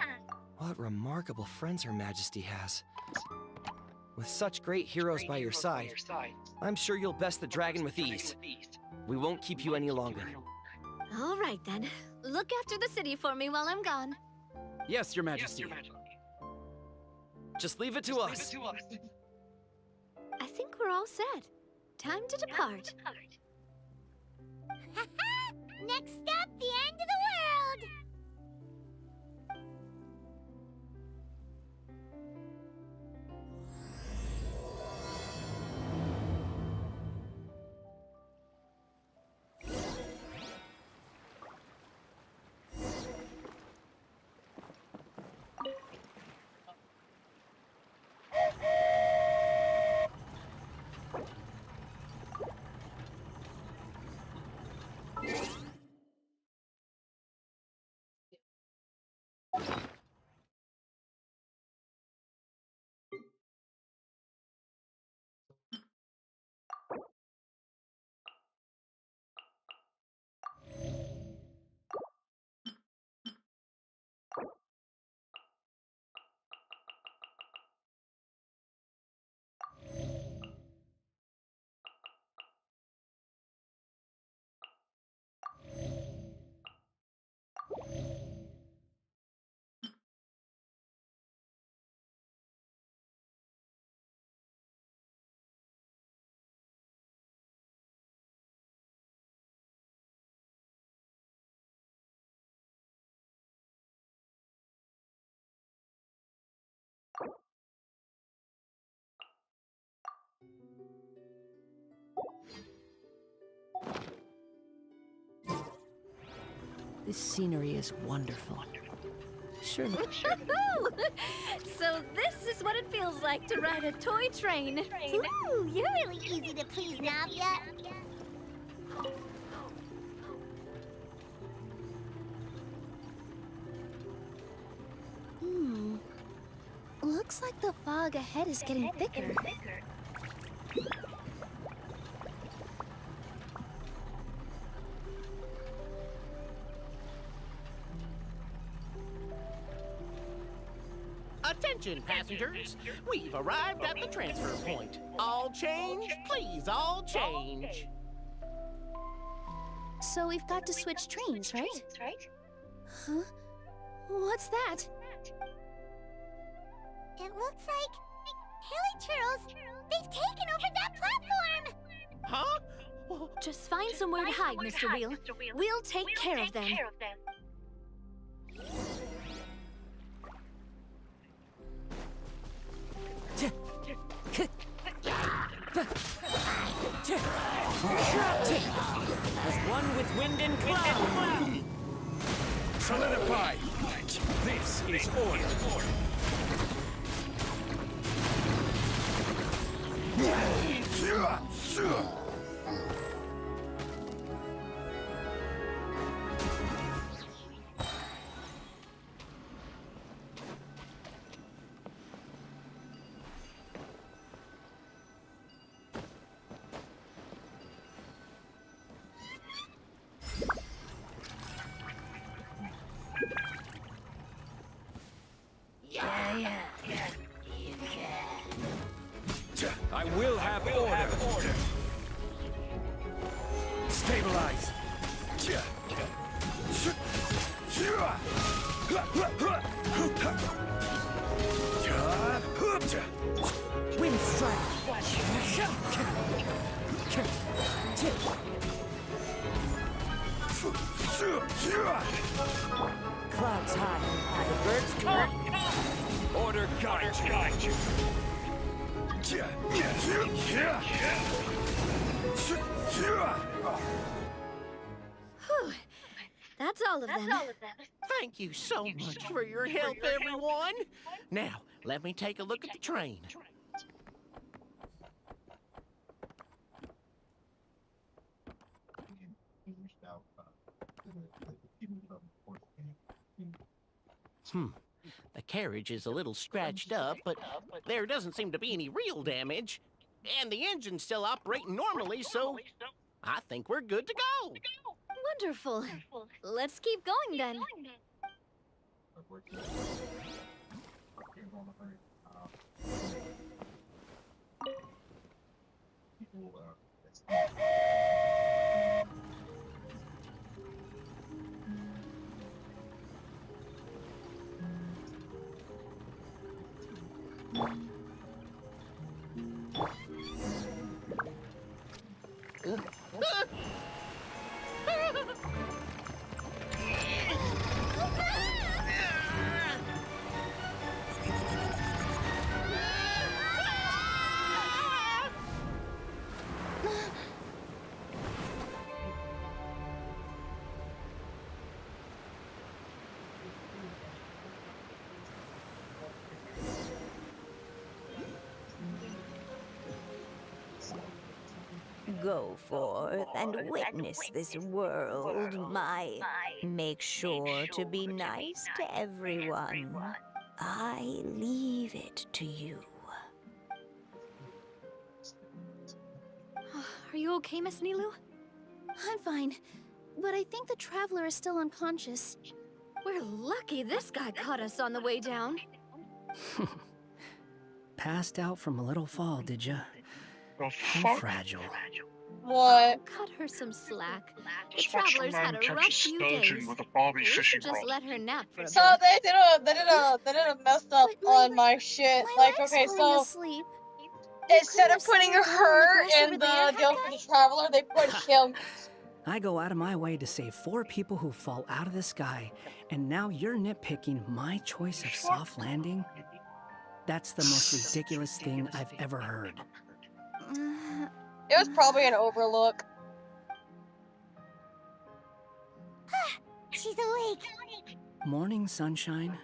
What remarkable friends Her Majesty has. With such great heroes by your side, I'm sure you'll best the dragon with ease. We won't keep you any longer. All right, then. Look after the city for me while I'm gone. Yes, Your Majesty. Just leave it to us. I think we're all set. Time to depart. Next stop, the end of the world! This scenery is wonderful. Sure. So this is what it feels like to ride a toy train. Ooh, you're really easy to please, Navia. Looks like the fog ahead is getting thicker. Attention, passengers. We've arrived at the transfer point. All change, please, all change. So we've got to switch trains, right? Huh? What's that? It looks like Helichurls, they've taken over that platform! Huh? Just find somewhere to hide, Mr. Wheel. We'll take care of them. As one with wind and cloud. Solidify. This is order. I will have order. Stabilize. Wind strike. Clouds high. The birds come. Order guide you. Whew. That's all of them. Thank you so much for your help, everyone. Now, let me take a look at the train. The carriage is a little scratched up, but there doesn't seem to be any real damage. And the engine's still operating normally, so I think we're good to go. Wonderful. Let's keep going then. Go forth and witness this world, my. Make sure to be nice to everyone. I leave it to you. Are you okay, Miss Nilu? I'm fine, but I think the traveler is still unconscious. We're lucky this guy caught us on the way down. Passed out from a little fall, did ya? How fragile. What? Cut her some slack. The Just watch travelers man had a catch rough a few sturgeon days. with a Barbie We fishing should just rod. let her nap for a So bit. they did a mess up on my shit. Like, okay, so asleep. instead of putting her in the traveler, they put him. I go out of my way to save 4 people who fall out of the sky, and now you're nitpicking my choice of soft landing? That's the most ridiculous thing I've ever heard. It was probably an overlook. She's awake. Morning, sunshine.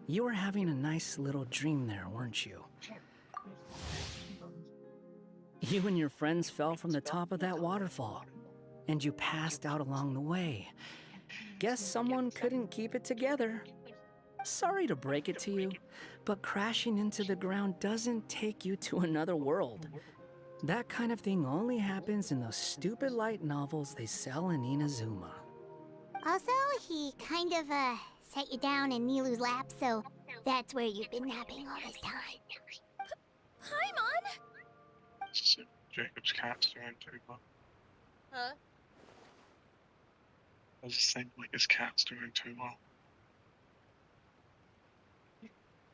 You were having a nice little dream there, weren't you? You and your friends fell from the top of that waterfall, and you passed out along the way. Guess someone couldn't keep it together. Sorry to break it to you, but crashing into the ground doesn't take you to another world. That kind of thing only happens in those stupid light novels they sell in Inazuma. Also, he kind of, set you down in Nilu's lap, so that's where you've been napping all this time. Paimon! Jacob's cat's doing too well. Huh? I was just saying, like, his cat's doing too well.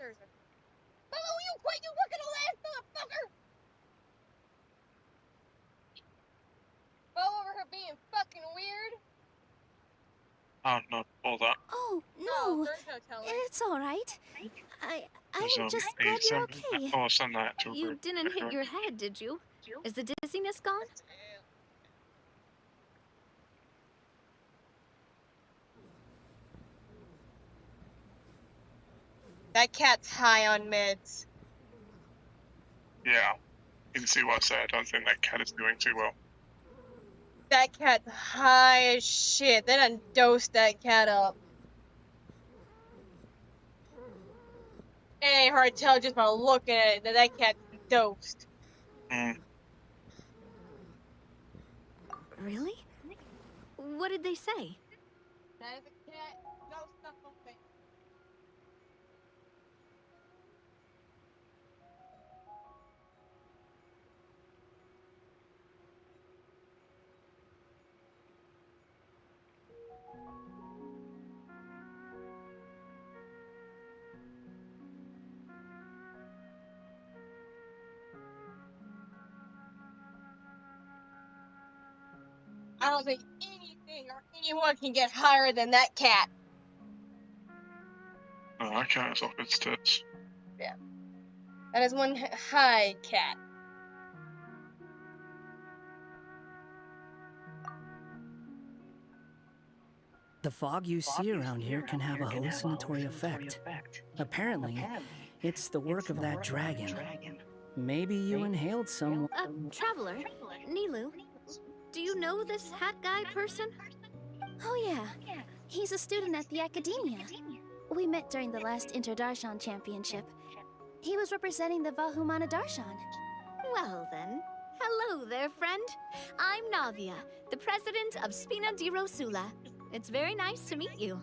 Oh, you quit! You working the last motherfucker! Fell over her being fucking weird. Oh, no, all that. Oh, no. There's no telling. It's all right. I'm There's, just a glad you're sim- okay. Oh, I'll send that to You her. didn't hit your head, did you? Is the dizziness gone? That cat's high on meds. Yeah. You can see what I said. I don't think that cat is doing too well. That cat's high as shit. They done dosed that cat up. It ain't hard to tell just by looking at it that that cat's dosed. Really? What did they say? That is a cat dosed up on me. I don't think anything or anyone can get higher than that cat. Oh, that cat is off its tits. Yeah. That is one high cat. The fog you see around here can have a hallucinatory effect. Apparently, it's the work of that dragon. Maybe you inhaled some... Traveler, Nilu, do you know this hat guy person? Oh yeah, he's a student at the academia. We met during the last Interdarshan Championship. He was representing the Vahumana Darshan. Well then, hello there, friend. I'm Navia, the president of Spina di Rosula. It's very nice to meet you.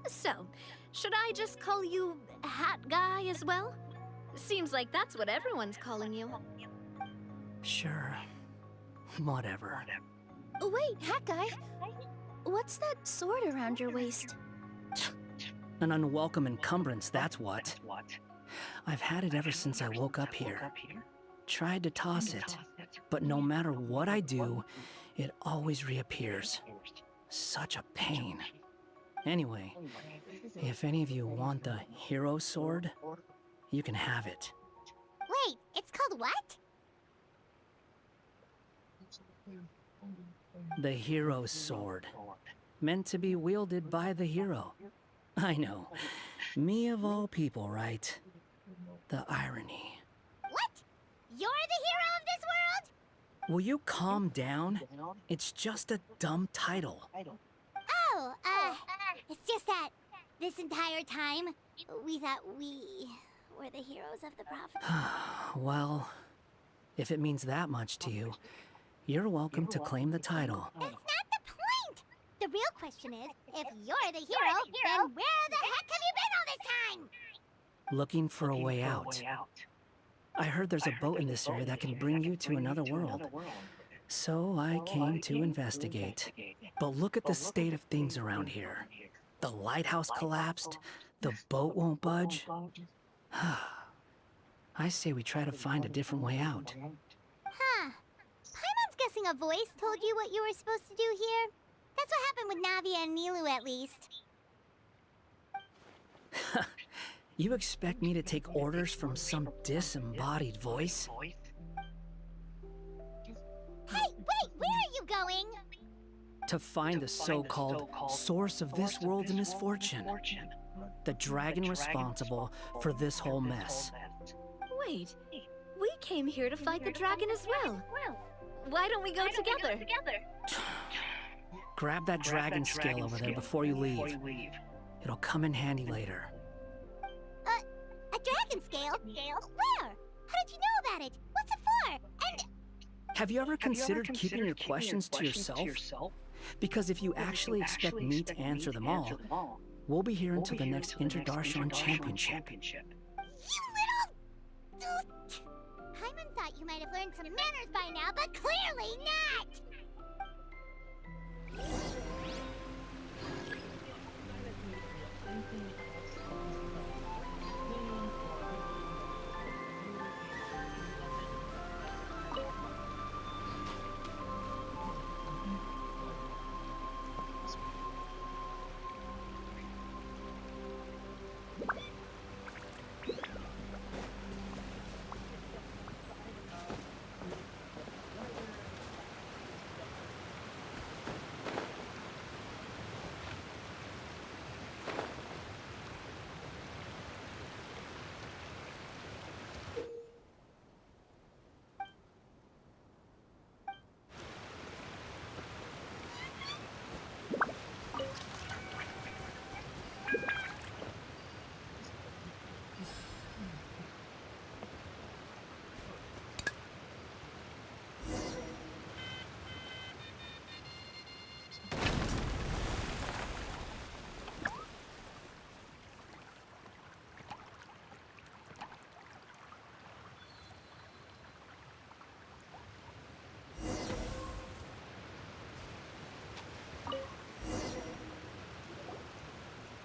So, should I just call you Hat Guy as well? Seems like that's what everyone's calling you. Sure. Whatever. Wait, Hat Guy. What's that sword around your waist? An unwelcome encumbrance, that's what. I've had it ever since I woke up here. Tried to toss it, but no matter what I do, it always reappears. Such a pain. Anyway, if any of you want the hero sword, you can have it. Wait, it's called what? The hero sword. Meant to be wielded by the hero. I know. Me of all people, right? The irony. What? You're the hero of this world? Will you calm down? It's just a dumb title. Oh, it's just that this entire time, we thought we were the heroes of the prophet. Well, if it means that much to you, you're welcome to claim the title. That's not the point! The real question is, if you're the hero, then where the heck have you been all this time? Looking for a way out. I heard there's a boat in this area that can bring you to another world. So I came to investigate. But look at the state of things around here. The lighthouse collapsed. The boat won't budge. I say we try to find a different way out. Huh. Paimon's guessing a voice told you what you were supposed to do here. That's what happened with Navia and Nilu, at least. You expect me to take orders from some disembodied voice? Hey, wait, where are you going? To find the so-called source of this world's misfortune. The dragon responsible for this whole mess. Wait, we came here to fight the dragon as well. Why don't we go together? Grab that dragon scale over there before you leave. It'll come in handy later. A dragon scale? Where? How did you know about it? What's it for? And... Have you ever considered keeping your questions to yourself? Because if you actually expect me to answer them all, we'll be here until the next Interdarshan Championship. You little... Paimon thought you might have learned some manners by now, but clearly not!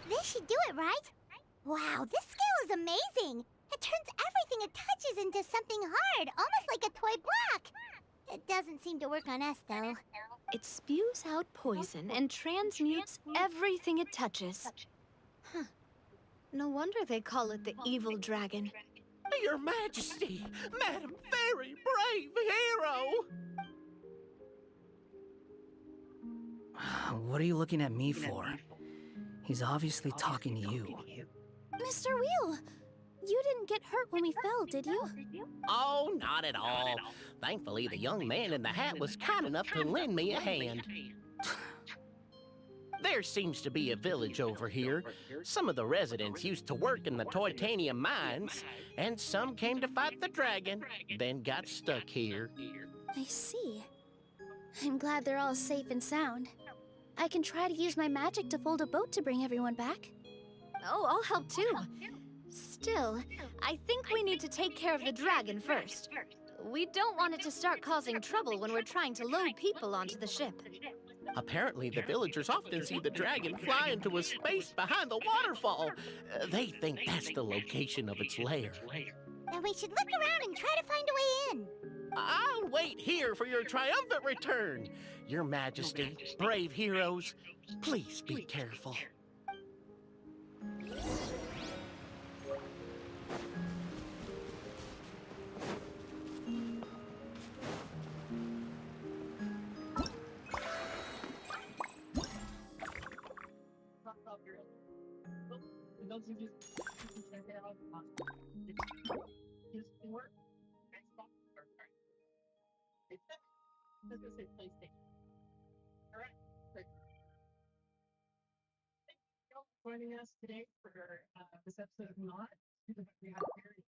This should do it, right? Wow, this scale is amazing! It turns everything it touches into something hard, almost like a toy block! It doesn't seem to work on us, though. It spews out poison and transmutes everything it touches. Huh. No wonder they call it the evil dragon. Your Majesty, Madam Very Brave Hero! What are you looking at me for? He's obviously talking to you. Mr. Wheel, you didn't get hurt when we fell, did you? Oh, not at all. Thankfully, the young man in the hat was kind enough to lend me a hand. There seems to be a village over here. Some of the residents used to work in the titanium mines, and some came to fight the dragon, then got stuck here. I see. I'm glad they're all safe and sound. I can try to use my magic to fold a boat to bring everyone back. Oh, I'll help too. Still, I think we need to take care of the dragon first. We don't want it to start causing trouble when we're trying to load people onto the ship. Apparently, the villagers often see the dragon fly into a space behind the waterfall. They think that's the location of its lair. Then we should look around and try to find a way in. I'll wait here for your triumphant return. Your Majesty, brave heroes, please be careful. Let's go say PlayStation. All right, great. Thank you all for joining us today for this episode of Not. We have here in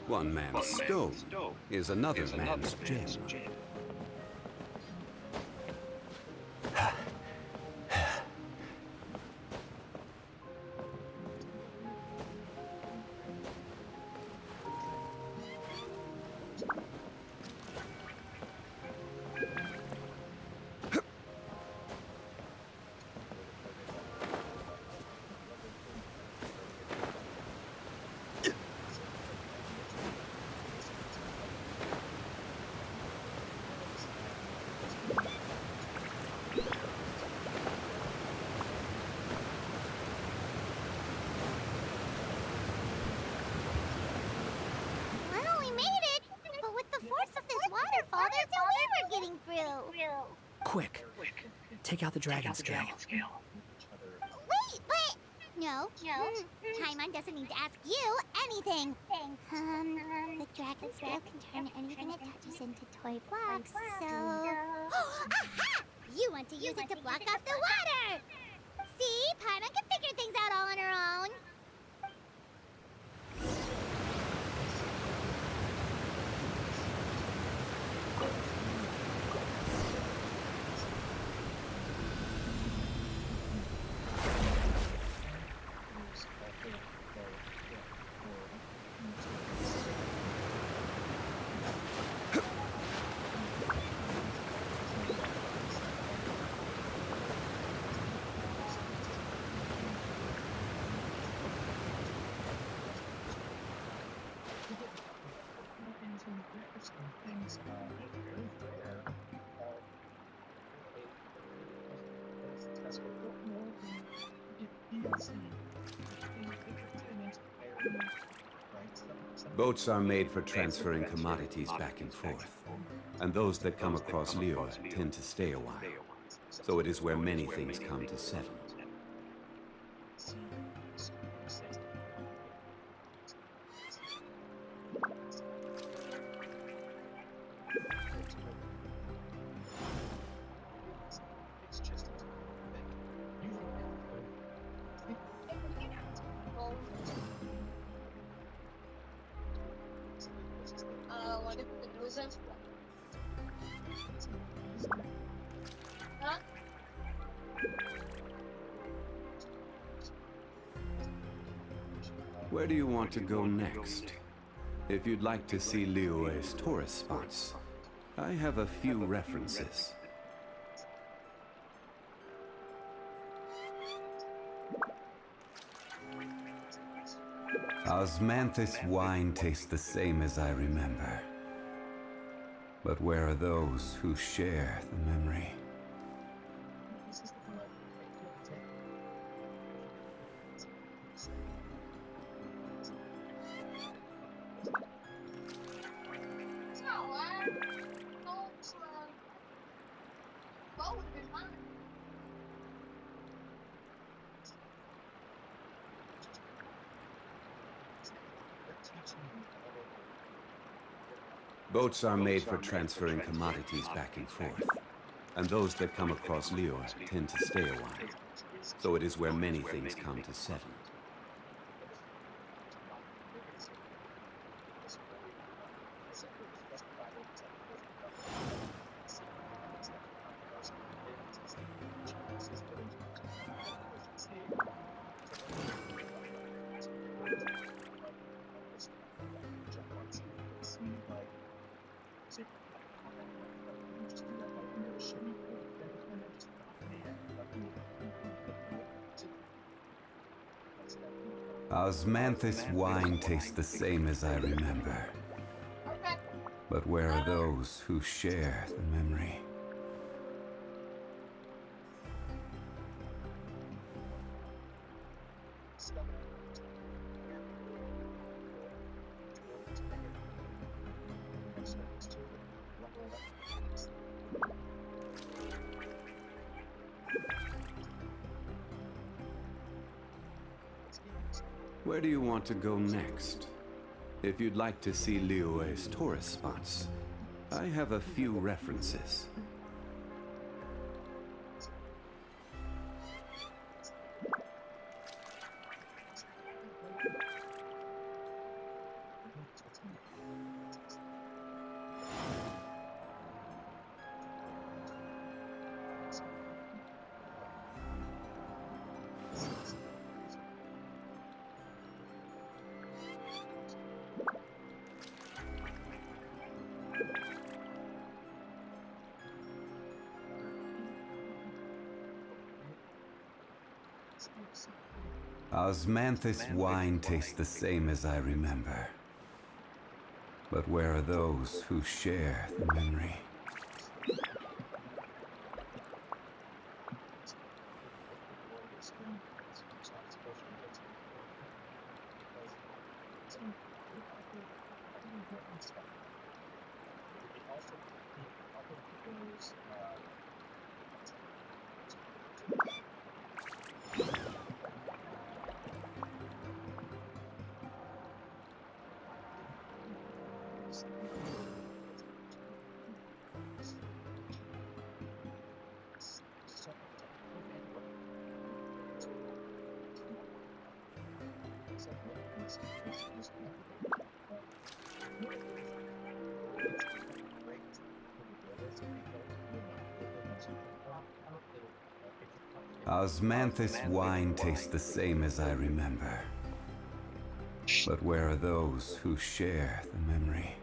One man's stone is another man's gem. Well, we made it! But with the force of this waterfall, there's no way we're getting through. Quick, take out the dragon scale. Wait, but... No. Paimon doesn't need to ask you anything. The dragon scale can turn anything it touches into toy blocks, so... Aha! You want to use it to block off the water! See? Paimon can figure things out all on her own. Boats are made for transferring commodities back and forth, and those that come across Liyue tend to stay a while. So it is where many things come to settle. What if it wasn't? Huh? Where do you want to go next? If you'd like to see Liyue's tourist spots, I have a few references. Osmanthus wine tastes the same as I remember. But where are those who share the memory? Boats are made for transferring commodities back and forth, and those that come across Liyue tend to stay a while. So it is where many things come to settle. Osmanthus wine tastes the same as I remember. But where are those who share the memory? Where do you want to go next? If you'd like to see Liyue's tourist spots, I have a few references. Osmanthus wine tastes the same as I remember. But where are those who share the memory? Osmanthus wine tastes the same as I remember. But where are those who share the memory?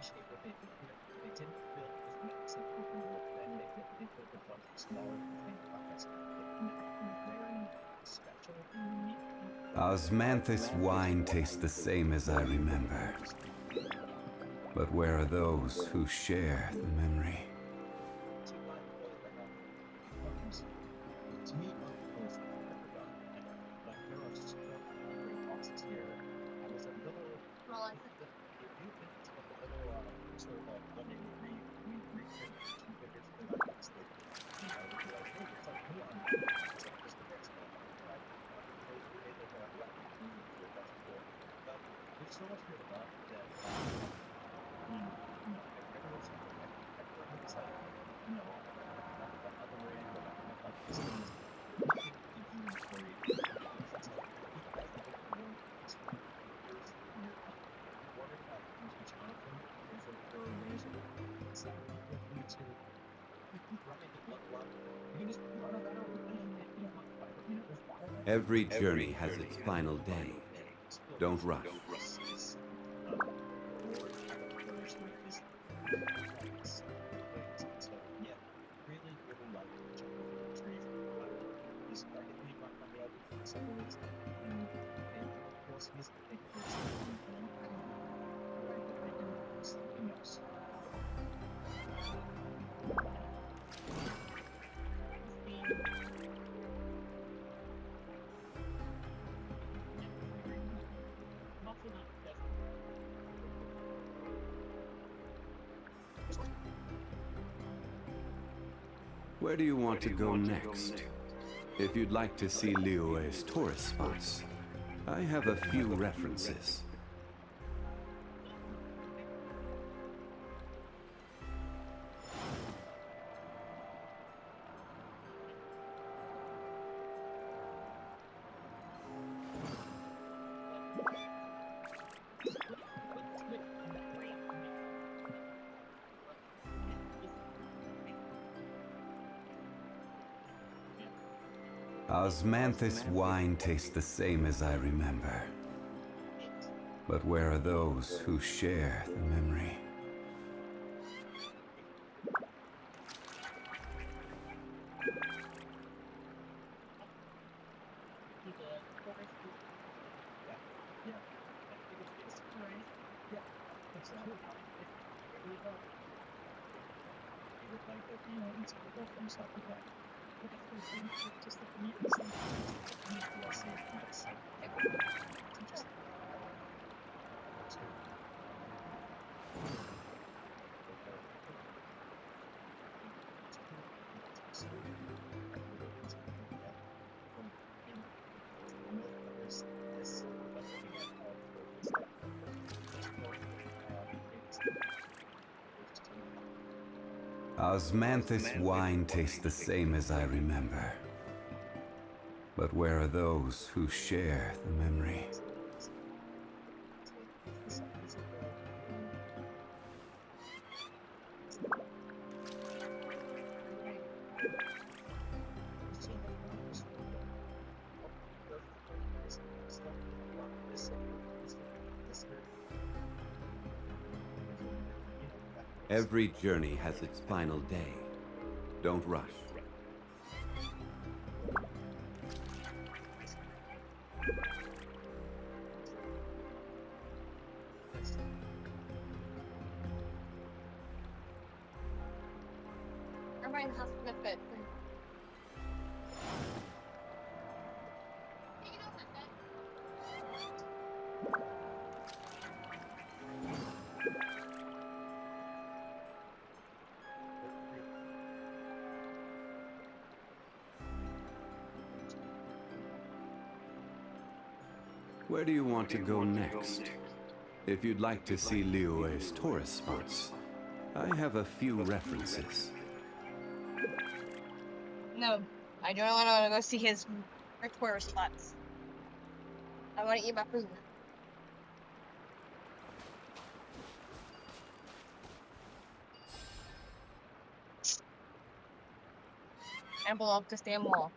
appreciate what they did here. They didn't build this massive open world thing. They built a bunch of smaller contained pockets that connect in very special and unique ways. Osmanthus wine tastes the same as I remember. But where are those who share the memory? To me, both are forgotten. Like, there are so many great bosses here. I was a little. They do things like a little sort of like when they reprint action figures for like this, they they'd be like, hey, it's like Neon. It's like just the next one. Like, they made like a black community for it. That's cool. But there's so much good about that. Everyone's like, the other way, like this thing is inventory. It's like, as the open world is you're worried about things with Jonathan. There are ways of instead of you to running to level up, you can just run around and fight. There's water. Every journey has its final day. Don't rush. Really like jumping over trees. Just like if you want to be able to something that's and of course he's the first thing I like that they do something else. Where do you want to go next? If you'd like to see Liyue's tourist spots, I have a few references. Osmanthus wine tastes the same as I remember. But where are those who share the memory? Osmanthus wine tastes the same as I remember. But where are those who share the memory? Every journey has its final day. Don't rush. Everybody has to get fit. Where do you want to go next? If you'd like to see Liyue's tourist spots, I have a few references. No, I don't want to go see his tourist spots. I want to eat my food. Envelope to stay more.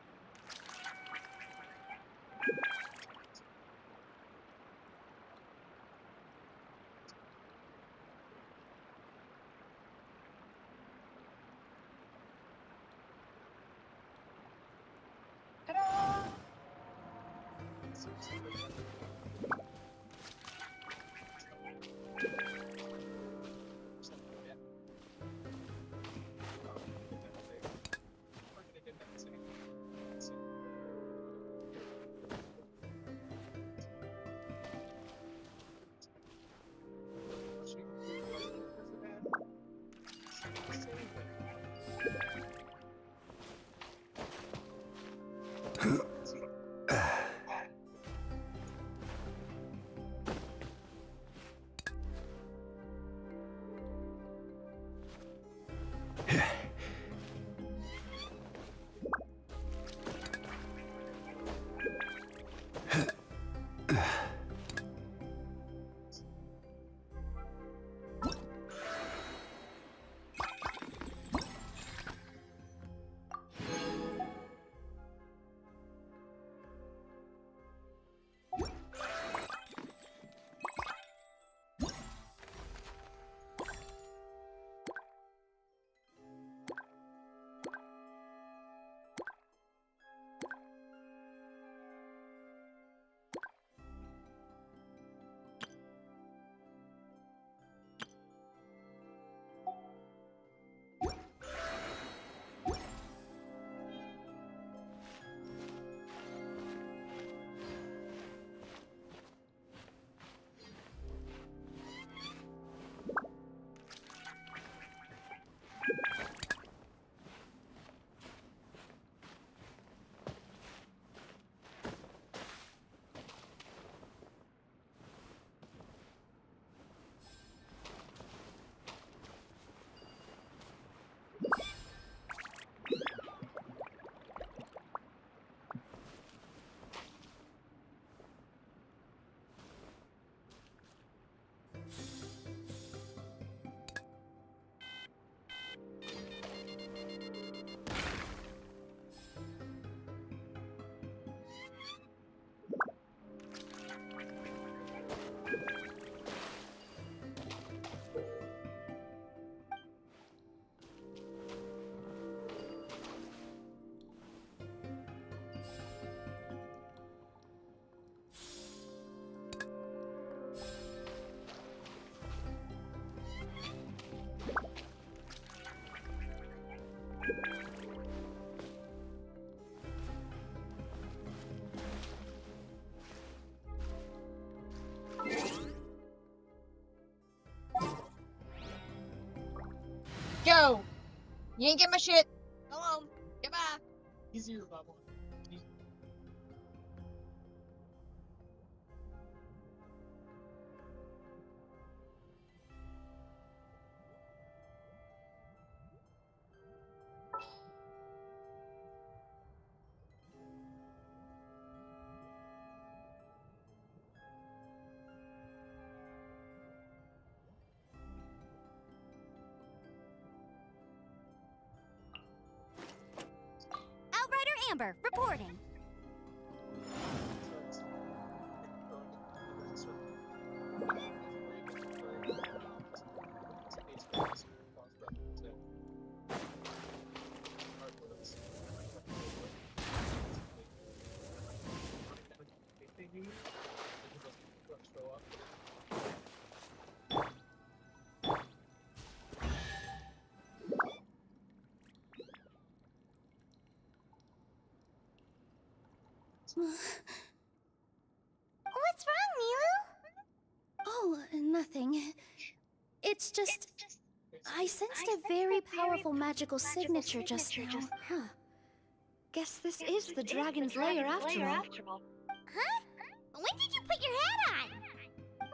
Go! You ain't get my shit. Go home. Goodbye. Easier level. Outrider Amber, reporting. What's wrong, Nilu? Oh, nothing. It's just... I sensed a very powerful magical signature just now. Huh. Guess this is the dragon's lair after all. Huh? When did you put your hat on?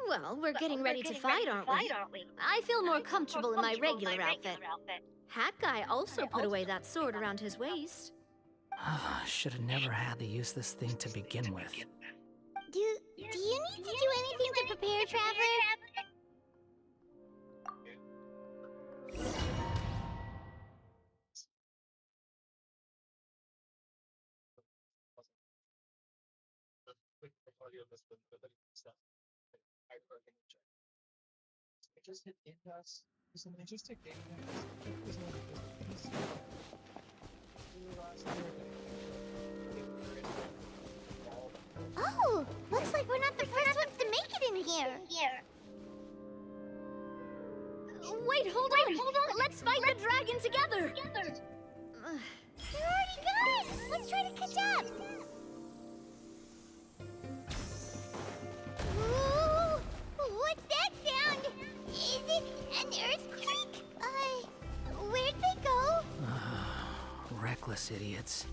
Well, we're getting ready to fight, aren't we? I feel more comfortable in my regular outfit. Hat Guy also put away that sword around his waist. Should have never had to use this thing to begin with. Do you need to do anything to prepare, Traveler? Just hit impasse. Just take game. Oh, looks like we're not the first ones to make it in here. Wait, hold on! Let's fight the dragon together! They're already gone! Let's try to catch up! Ooh, what's that sound? Is it an earthquake? Where'd they go? Reckless idiots.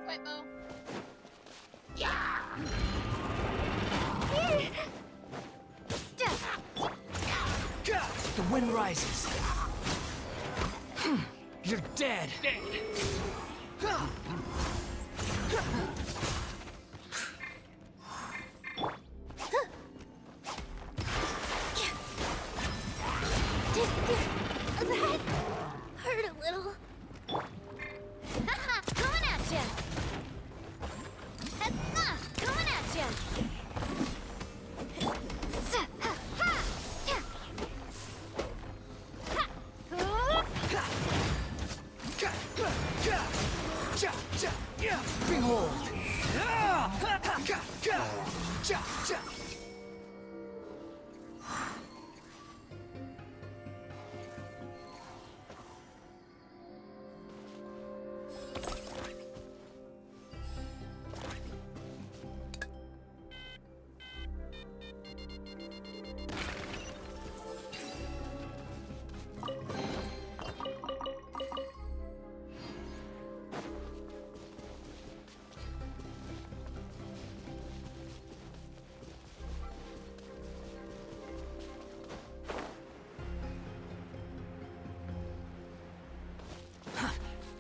Wait, Bo. The wind rises. You're dead. That hurt a little. Coming at ya! Coming at ya! Behold!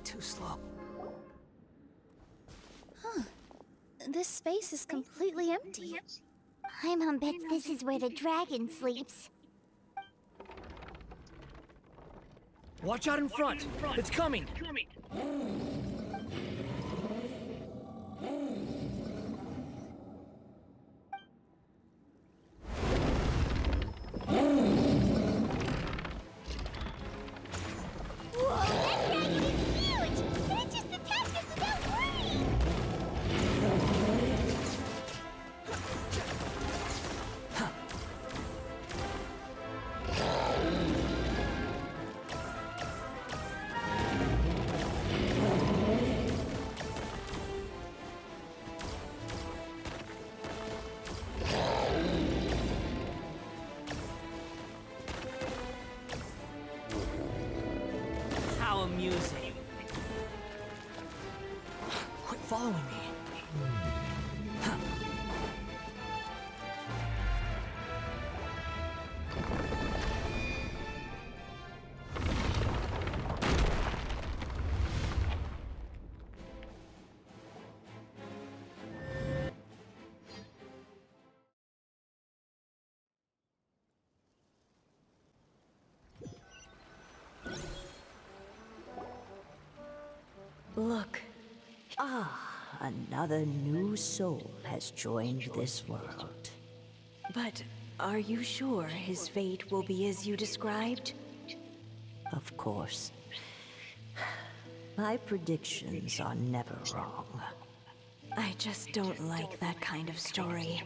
Too slow. Huh. This space is completely empty. Paimon bets this is where the dragon sleeps. Watch out in front! It's coming! Whoa, that dragon is huge! And it just attacked us without warning! How amusing. Quit following me. Look. Another new soul has joined this world. But are you sure his fate will be as you described? Of course. My predictions are never wrong. I just don't like that kind of story.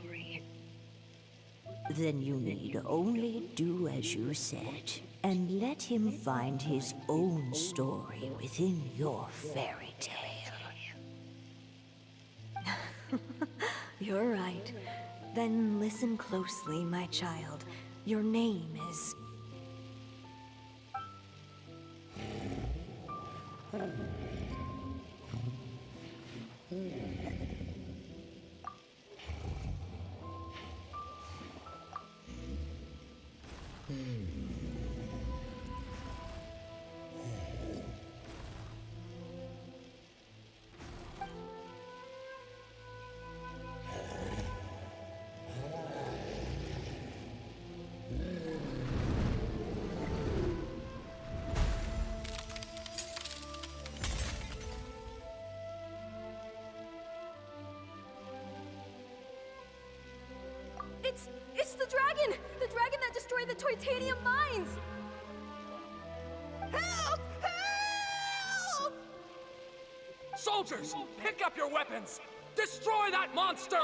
Then you need only do as you said, and let him find his own story within your fairy tale. You're right. Then listen closely, my child. Your name is... can't destroy the titanium mines! Help! Help! Soldiers, pick up your weapons! Destroy that monster!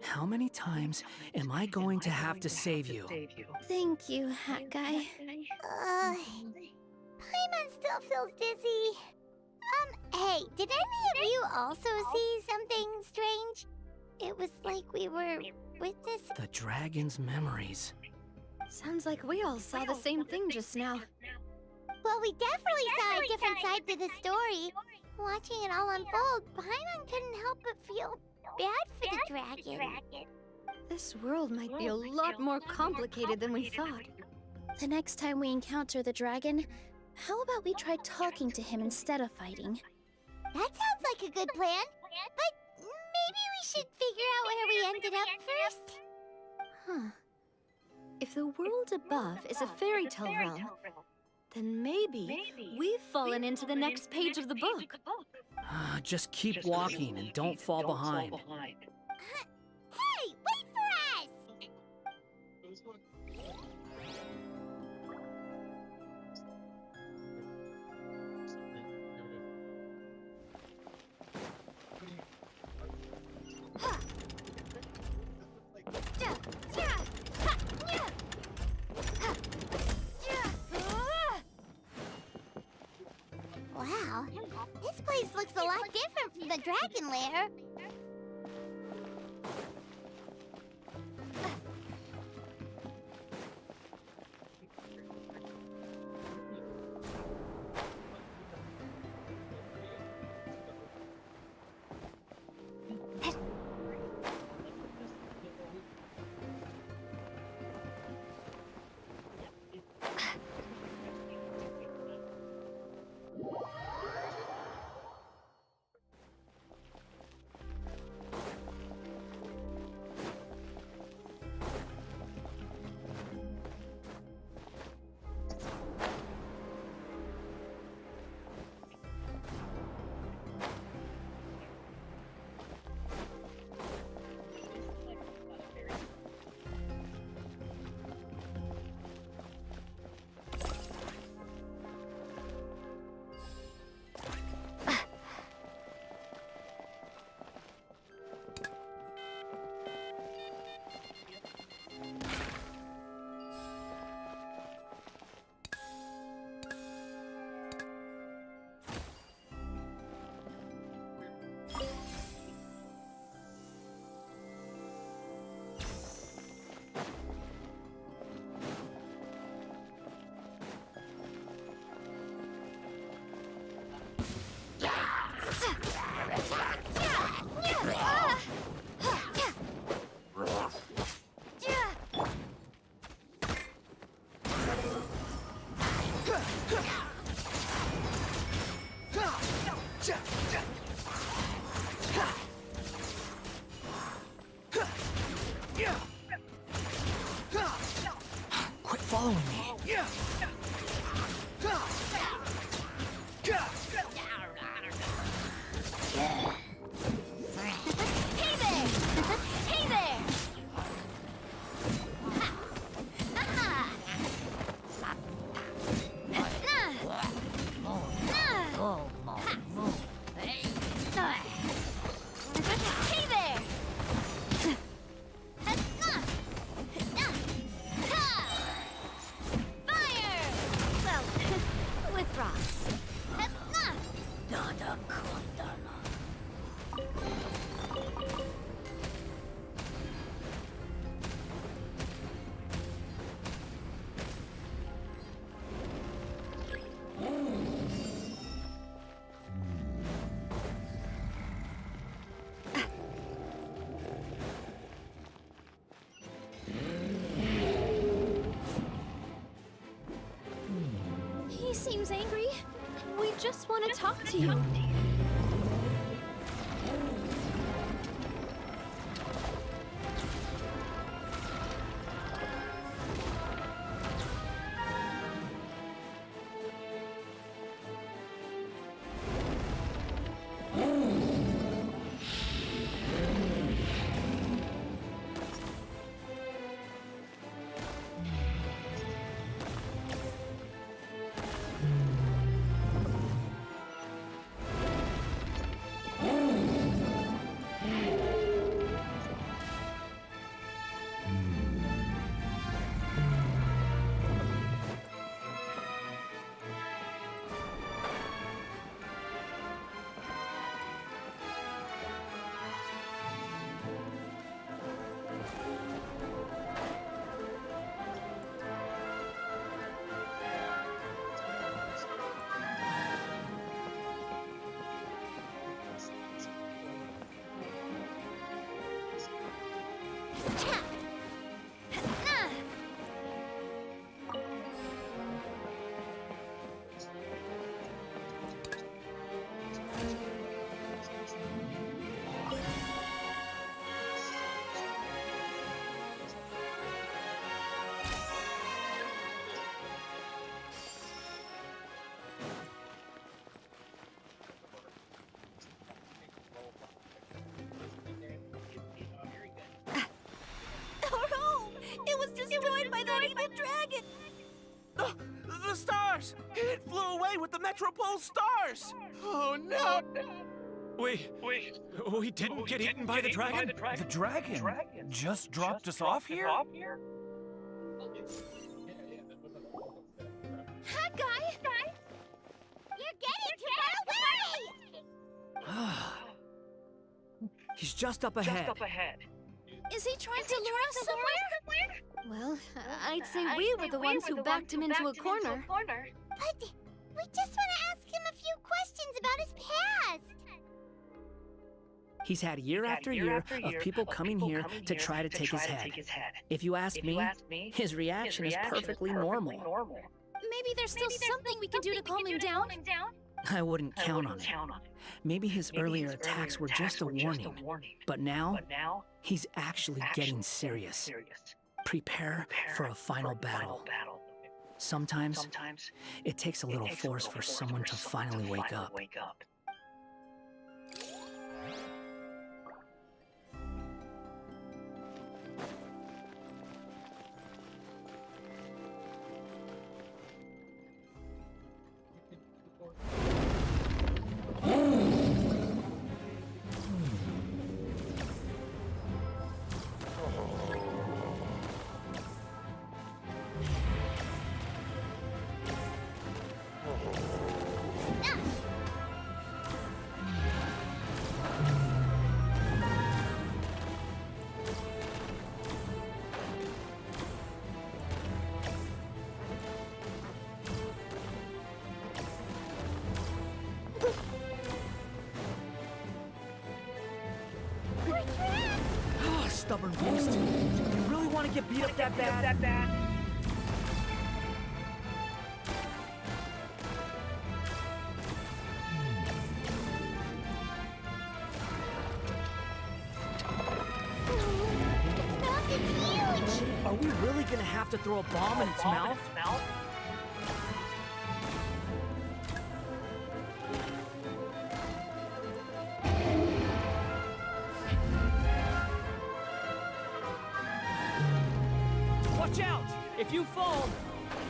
How many times am I going to have to save you? Thank you, Hat Guy. Paimon still feels dizzy. Hey, did any of you also see something strange? It was like we were witnessing... The dragon's memories. Sounds like we all saw the same thing just now. Well, we definitely saw a different side to the story. Watching it all unfold, Paimon couldn't help but feel bad for the dragon. This world might be a lot more complicated than we thought. The next time we encounter the dragon, how about we try talking to him instead of fighting? That sounds like a good plan. But maybe we should figure out where we ended up first. Huh. If the world above is a fairy tale realm, then maybe we've fallen into the next page of the book. Just keep walking and don't fall behind. Hey, wait for us! Wow, this place looks a lot different from the dragon lair. Quit following me. Hey there! to talk to you. It was destroyed by that evil dragon! The stars! It flew away with the Metropole stars! Oh no! We didn't get eaten by the dragon? The dragon just dropped us off here? Hi, guy! You're getting too far away! He's just up ahead. Is he trying to lure us somewhere? Well, I'd say we were the ones who backed him into a corner. But we just want to ask him a few questions about his past. He's had year after year of people coming here to try to take his head. If you ask me, his reaction is perfectly normal. Maybe there's still something we can do to calm him down. I wouldn't count on it. Maybe his earlier attacks were just a warning, but now he's actually getting serious. Prepare for a final battle. Sometimes it takes a little force for someone to finally wake up. Stubborn beast. You really want to get beat up that bad? Its mouth is huge! Are we really gonna have to throw a bomb in its mouth? Watch out! If you fall,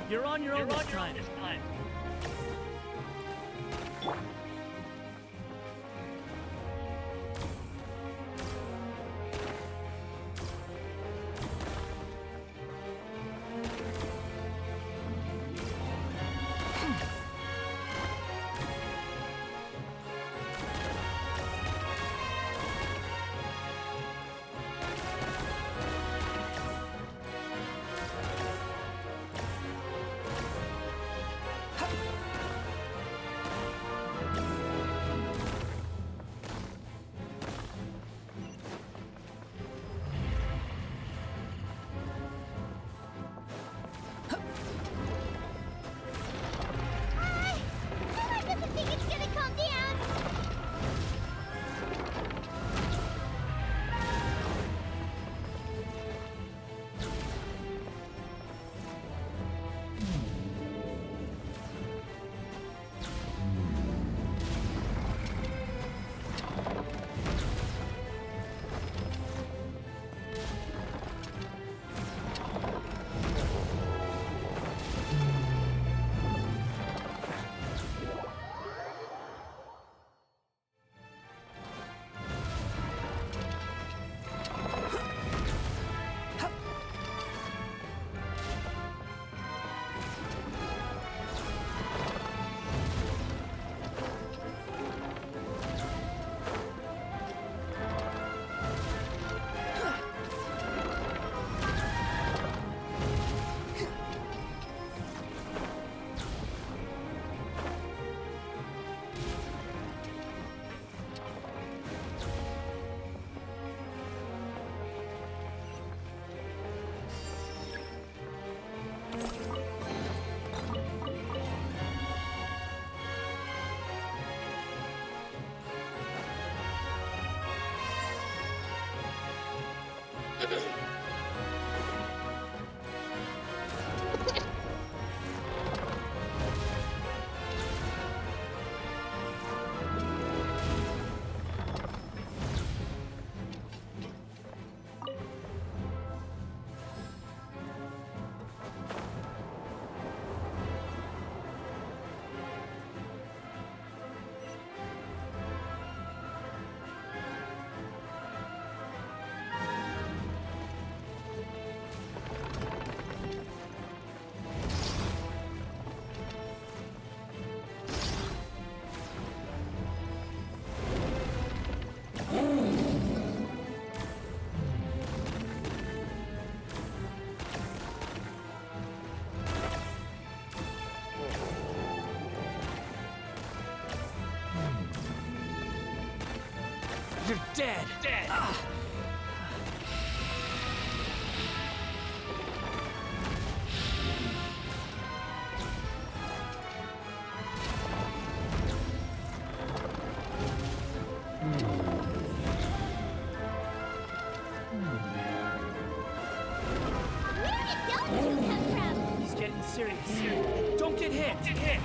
you're on your own this time. You're dead! Dead! Where did those two come from? He's getting serious. Don't get hit! Get hit!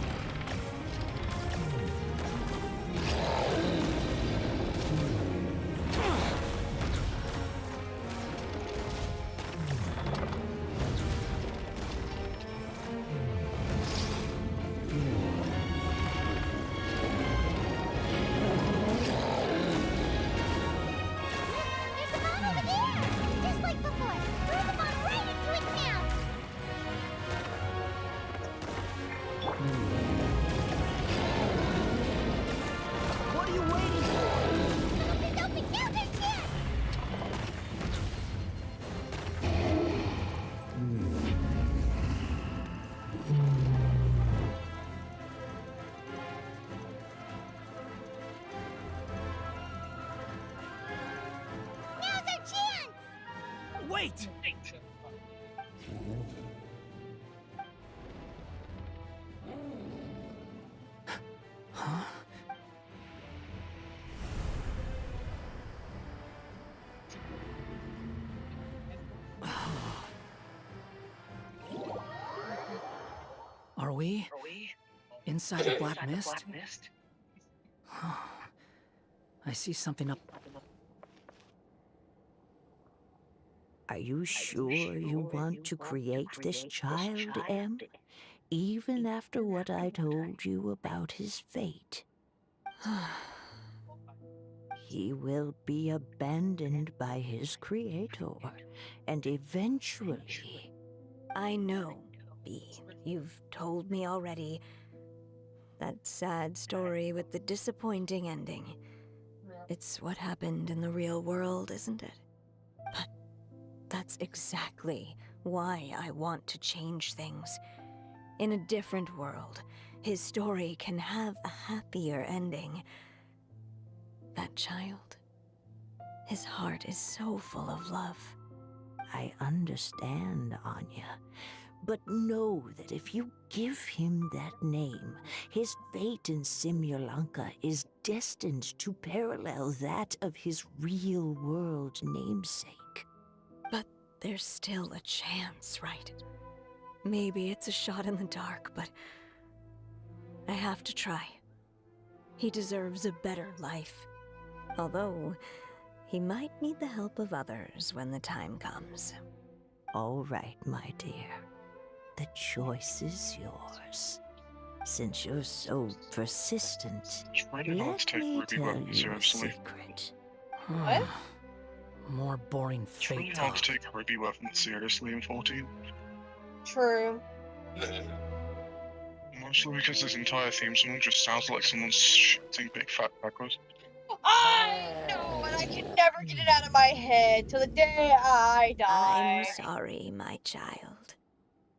There's a bomb over there! Just like before! Throw the bomb right into it now! What are you waiting for? Some of his open Gilder's here! Now's our chance! Wait! Huh? Are we inside the black mist? I see something up. Are you sure you want to create this child, Em? Even after what I told you about his fate. He will be abandoned by his creator, and eventually... I know, Bee. You've told me already. That sad story with the disappointing ending. It's what happened in the real world, isn't it? But that's exactly why I want to change things. In a different world, his story can have a happier ending. That child, his heart is so full of love. I understand, Anya. But know that if you give him that name, his fate in Simulanka is destined to parallel that of his real-world namesake. But there's still a chance, right? Maybe it's a shot in the dark, but I have to try. He deserves a better life. Although, he might need the help of others when the time comes. All right, my dear. The choice is yours. Since you're so persistent, let me tell you a secret. What? More boring It's really fate hard talk. to take Ruby weapons seriously in 14. True. Mostly because this entire theme song just sounds like someone's shooting big fat backwards. I know, and I can never get it out of my head till the day I die. I'm sorry, my child.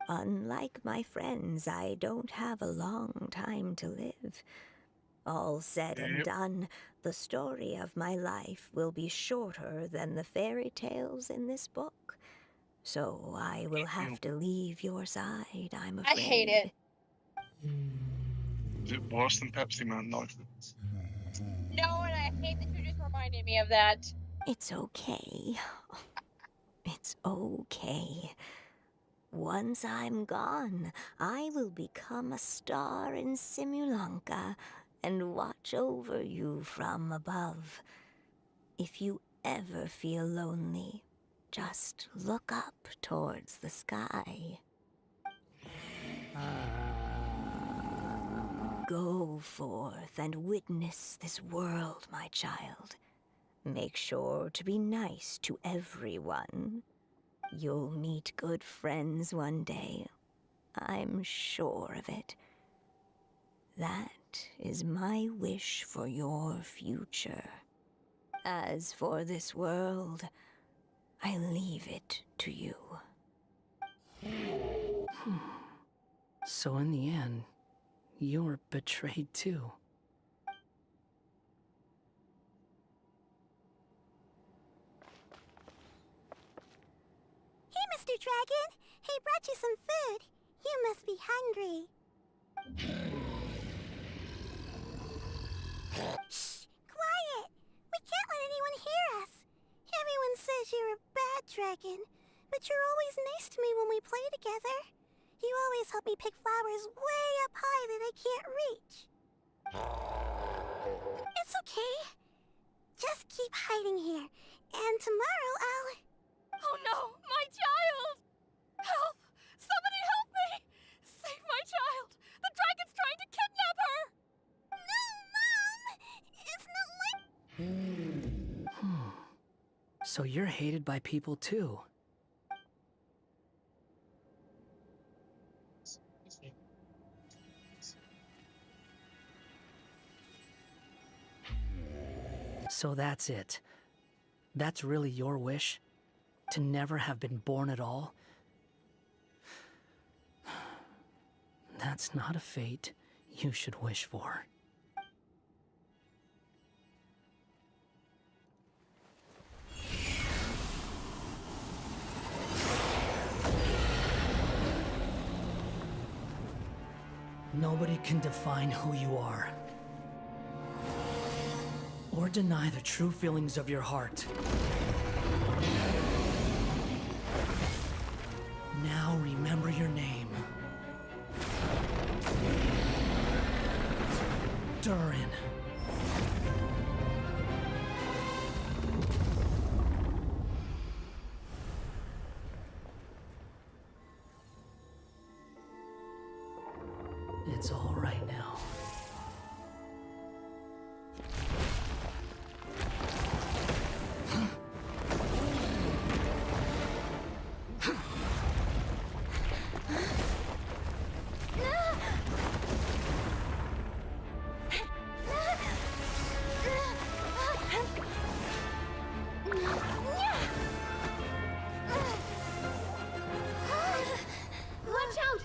Unlike my friends, I don't have a long time to live. All said and done, the story of my life will be shorter than the fairy tales in this book. So I will have to leave your side, I'm afraid. I hate it. Is it worse than Pepsi Man, though? No, and I hate that you just reminded me of that. It's okay. It's okay. Once I'm gone, I will become a star in Simulanka and watch over you from above. If you ever feel lonely, just look up towards the sky. Go forth and witness this world, my child. Make sure to be nice to everyone. You'll meet good friends one day. I'm sure of it. That is my wish for your future. As for this world, I leave it to you. So in the end, you were betrayed too. Master Dragon. He brought you some food. You must be hungry. Shh! Quiet! We can't let anyone hear us. Everyone says you're a bad dragon, but you're always nice to me when we play together. You always help me pick flowers way up high that I can't reach. It's okay. Just keep hiding here, and tomorrow I'll... Oh no, my child! Help! Somebody help me! Save my child! The dragon's trying to kidnap her! No, Mom! It's not like... So you're hated by people too. So that's it. That's really your wish? To never have been born at all? That's not a fate you should wish for. Nobody can define who you are, or deny the true feelings of your heart. Now remember your name. Durin. It's all right now. Watch out!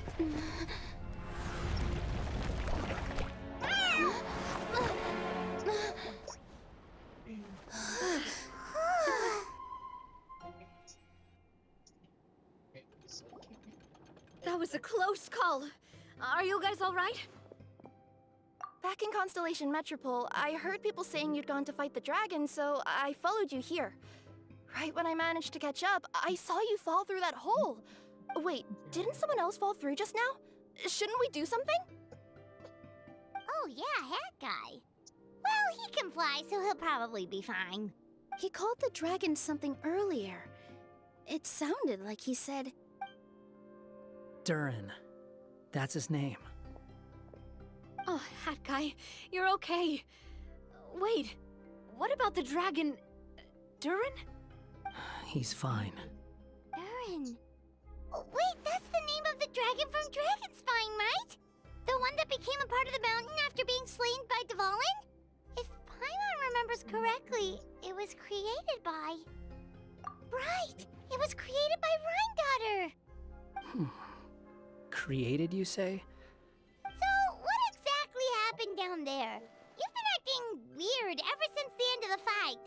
That was a close call. Are you guys all right? Back in Constellation Metropole, I heard people saying you'd gone to fight the dragon, so I followed you here. Right when I managed to catch up, I saw you fall through that hole. Wait, didn't someone else fall through just now? Shouldn't we do something? Oh yeah, Hat Guy. Well, he can fly, so he'll probably be fine. He called the dragon something earlier. It sounded like he said... Durin. That's his name. Oh, Hat Guy, you're okay. Wait, what about the dragon... Durin? He's fine. Durin. Oh, wait, that's the name of the dragon from Dragonspine, right? The one that became a part of the mountain after being slain by Dvalin? If Paimon remembers correctly, it was created by... Right! It was created by Rhine Daughter! Created, you say? So, what exactly happened down there? You've been acting weird ever since the end of the fight.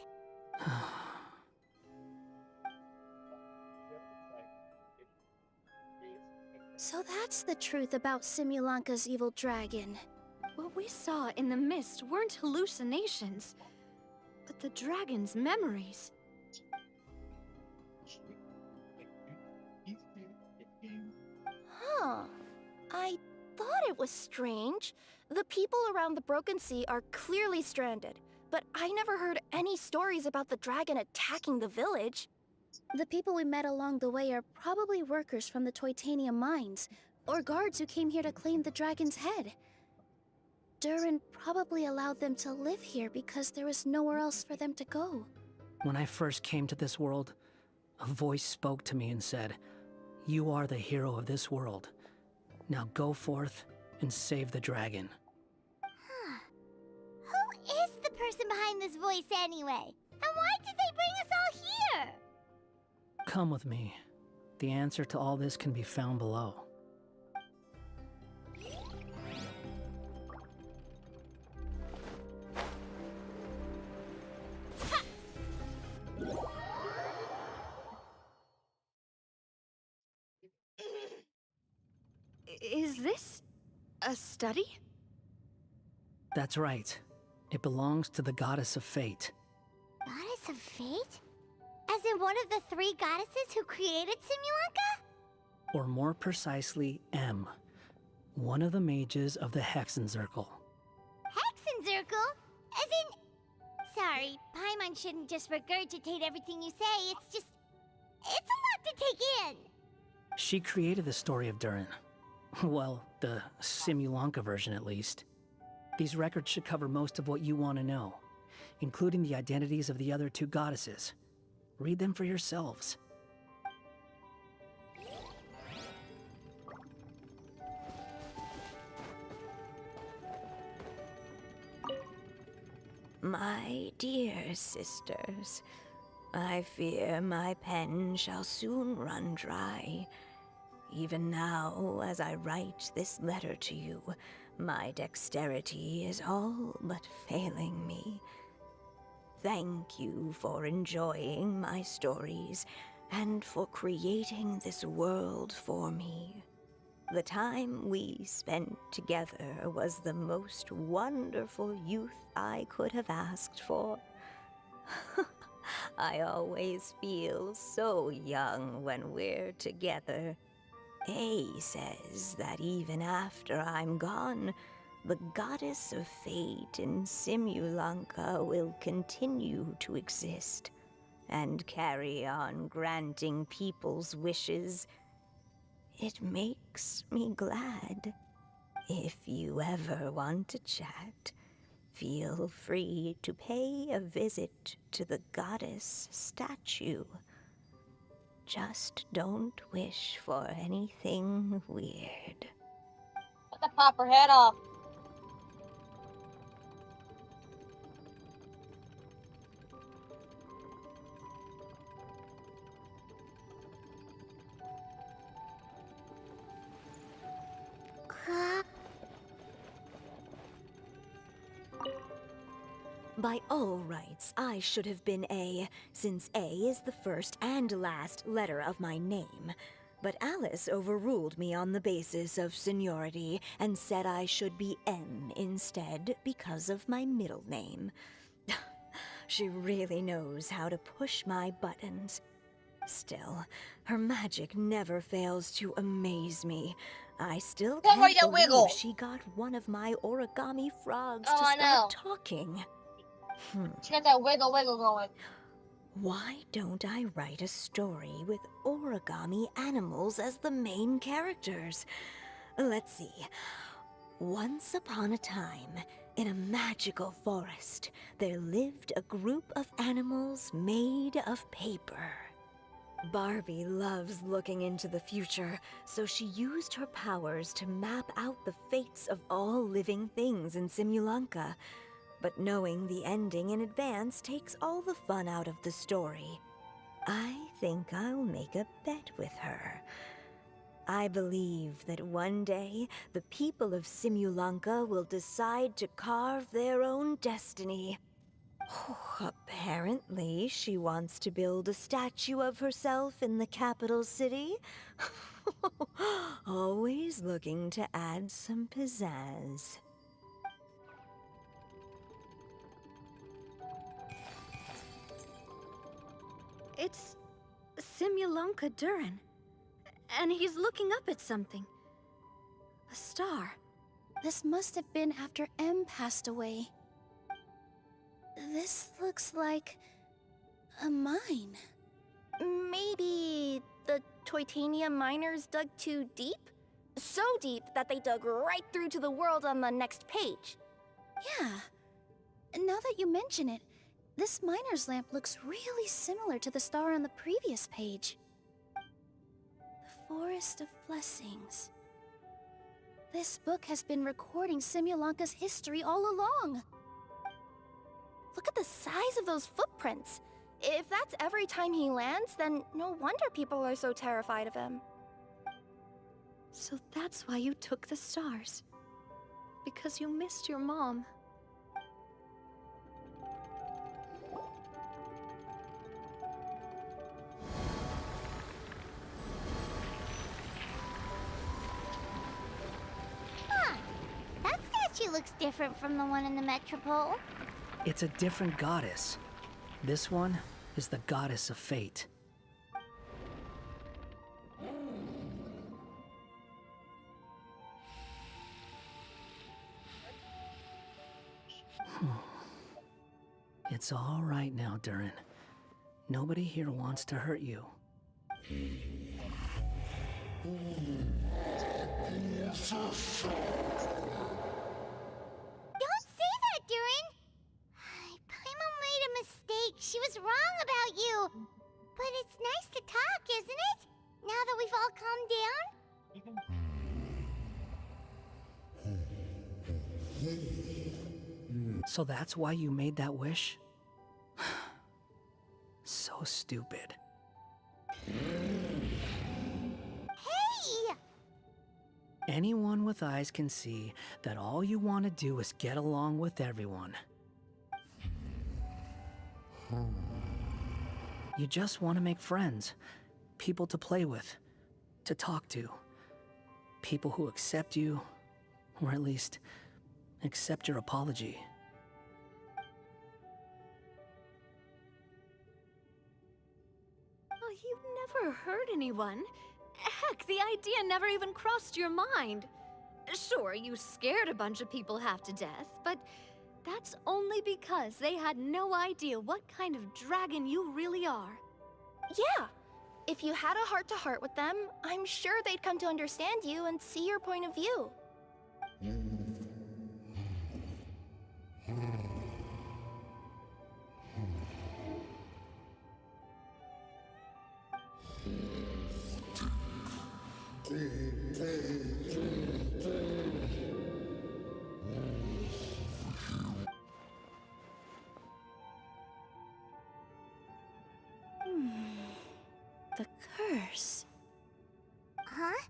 So that's the truth about Simulanka's evil dragon. What we saw in the mist weren't hallucinations, but the dragon's memories. Huh. I thought it was strange. The people around the Broken Sea are clearly stranded, but I never heard any stories about the dragon attacking the village. The people we met along the way are probably workers from the Toitania mines, or guards who came here to claim the dragon's head. Durin probably allowed them to live here because there was nowhere else for them to go. When I first came to this world, a voice spoke to me and said, "You are the hero of this world. Now go forth and save the dragon." Huh. Who is the person behind this voice anyway? And why did they bring us all here? Come with me. The answer to all this can be found below. this a study? That's right. It belongs to the goddess of fate. Goddess of fate? As in one of the 3 goddesses who created Simulanka? Or more precisely, M. One of the mages of the Hexenzirkel. Hexenzirkel? As in... Sorry, Paimon shouldn't just regurgitate everything you say. It's just... It's a lot to take in. She created the story of Durin. Well, the Simulanka version at least. These records should cover most of what you want to know, including the identities of the other 2 goddesses. Read them for yourselves. My dear sisters, I fear my pen shall soon run dry. Even now, as I write this letter to you, my dexterity is all but failing me. Thank you for enjoying my stories and for creating this world for me. The time we spent together was the most wonderful youth I could have asked for. I always feel so young when we're together. A says that even after I'm gone, the goddess of fate in Simulanka will continue to exist and carry on granting people's wishes. It makes me glad. If you ever want to chat, feel free to pay a visit to the goddess statue. Just don't wish for anything weird. Let the pop her head off. By all rights, I should have been A, since A is the first and last letter of my name. But Alice overruled me on the basis of seniority and said I should be M instead because of my middle name. She really knows how to push my buttons. Still, her magic never fails to amaze me. I still can't believe she got one of my origami frogs to start talking. She got that wiggle going. Why don't I write a story with origami animals as the main characters? Let's see. Once upon a time, in a magical forest, there lived a group of animals made of paper. Barbie loves looking into the future, so she used her powers to map out the fates of all living things in Simulanka. But knowing the ending in advance takes all the fun out of the story. I think I'll make a bet with her. I believe that one day, the people of Simulanka will decide to carve their own destiny. Apparently, she wants to build a statue of herself in the capital city. Always looking to add some pizzazz. It's Simulanka Durin. And he's looking up at something. A star. This must have been after M passed away. This looks like a mine. Maybe the Toitania miners dug too deep? So deep that they dug right through to the world on the next page. Yeah. Now that you mention it, this miner's lamp looks really similar to the star on the previous page. The Forest of Blessings. This book has been recording Simulanka's history all along. Look at the size of those footprints. If that's every time he lands, then no wonder people are so terrified of him. So that's why you took the stars. Because you missed your mom. different from the one in the Metropole? It's a different goddess. This one is the goddess of fate. It's all right now, Durin. Nobody here wants to hurt you. Don't say that, Durin! Paimon made a mistake. She was wrong about you. But it's nice to talk, isn't it? Now that we've all calmed down? So that's why you made that wish? So stupid. Hey! Anyone with eyes can see that all you want to do is get along with everyone. You just want to make friends, people to play with, to talk to, people who accept you, or at least accept your apology. Oh, you never hurt anyone. Heck, the idea never even crossed your mind. Sure, you scared a bunch of people half to death, but that's only because they had no idea what kind of dragon you really are. Yeah. If you had a heart-to-heart with them, I'm sure they'd come to understand you and see your point of view. The curse. Huh?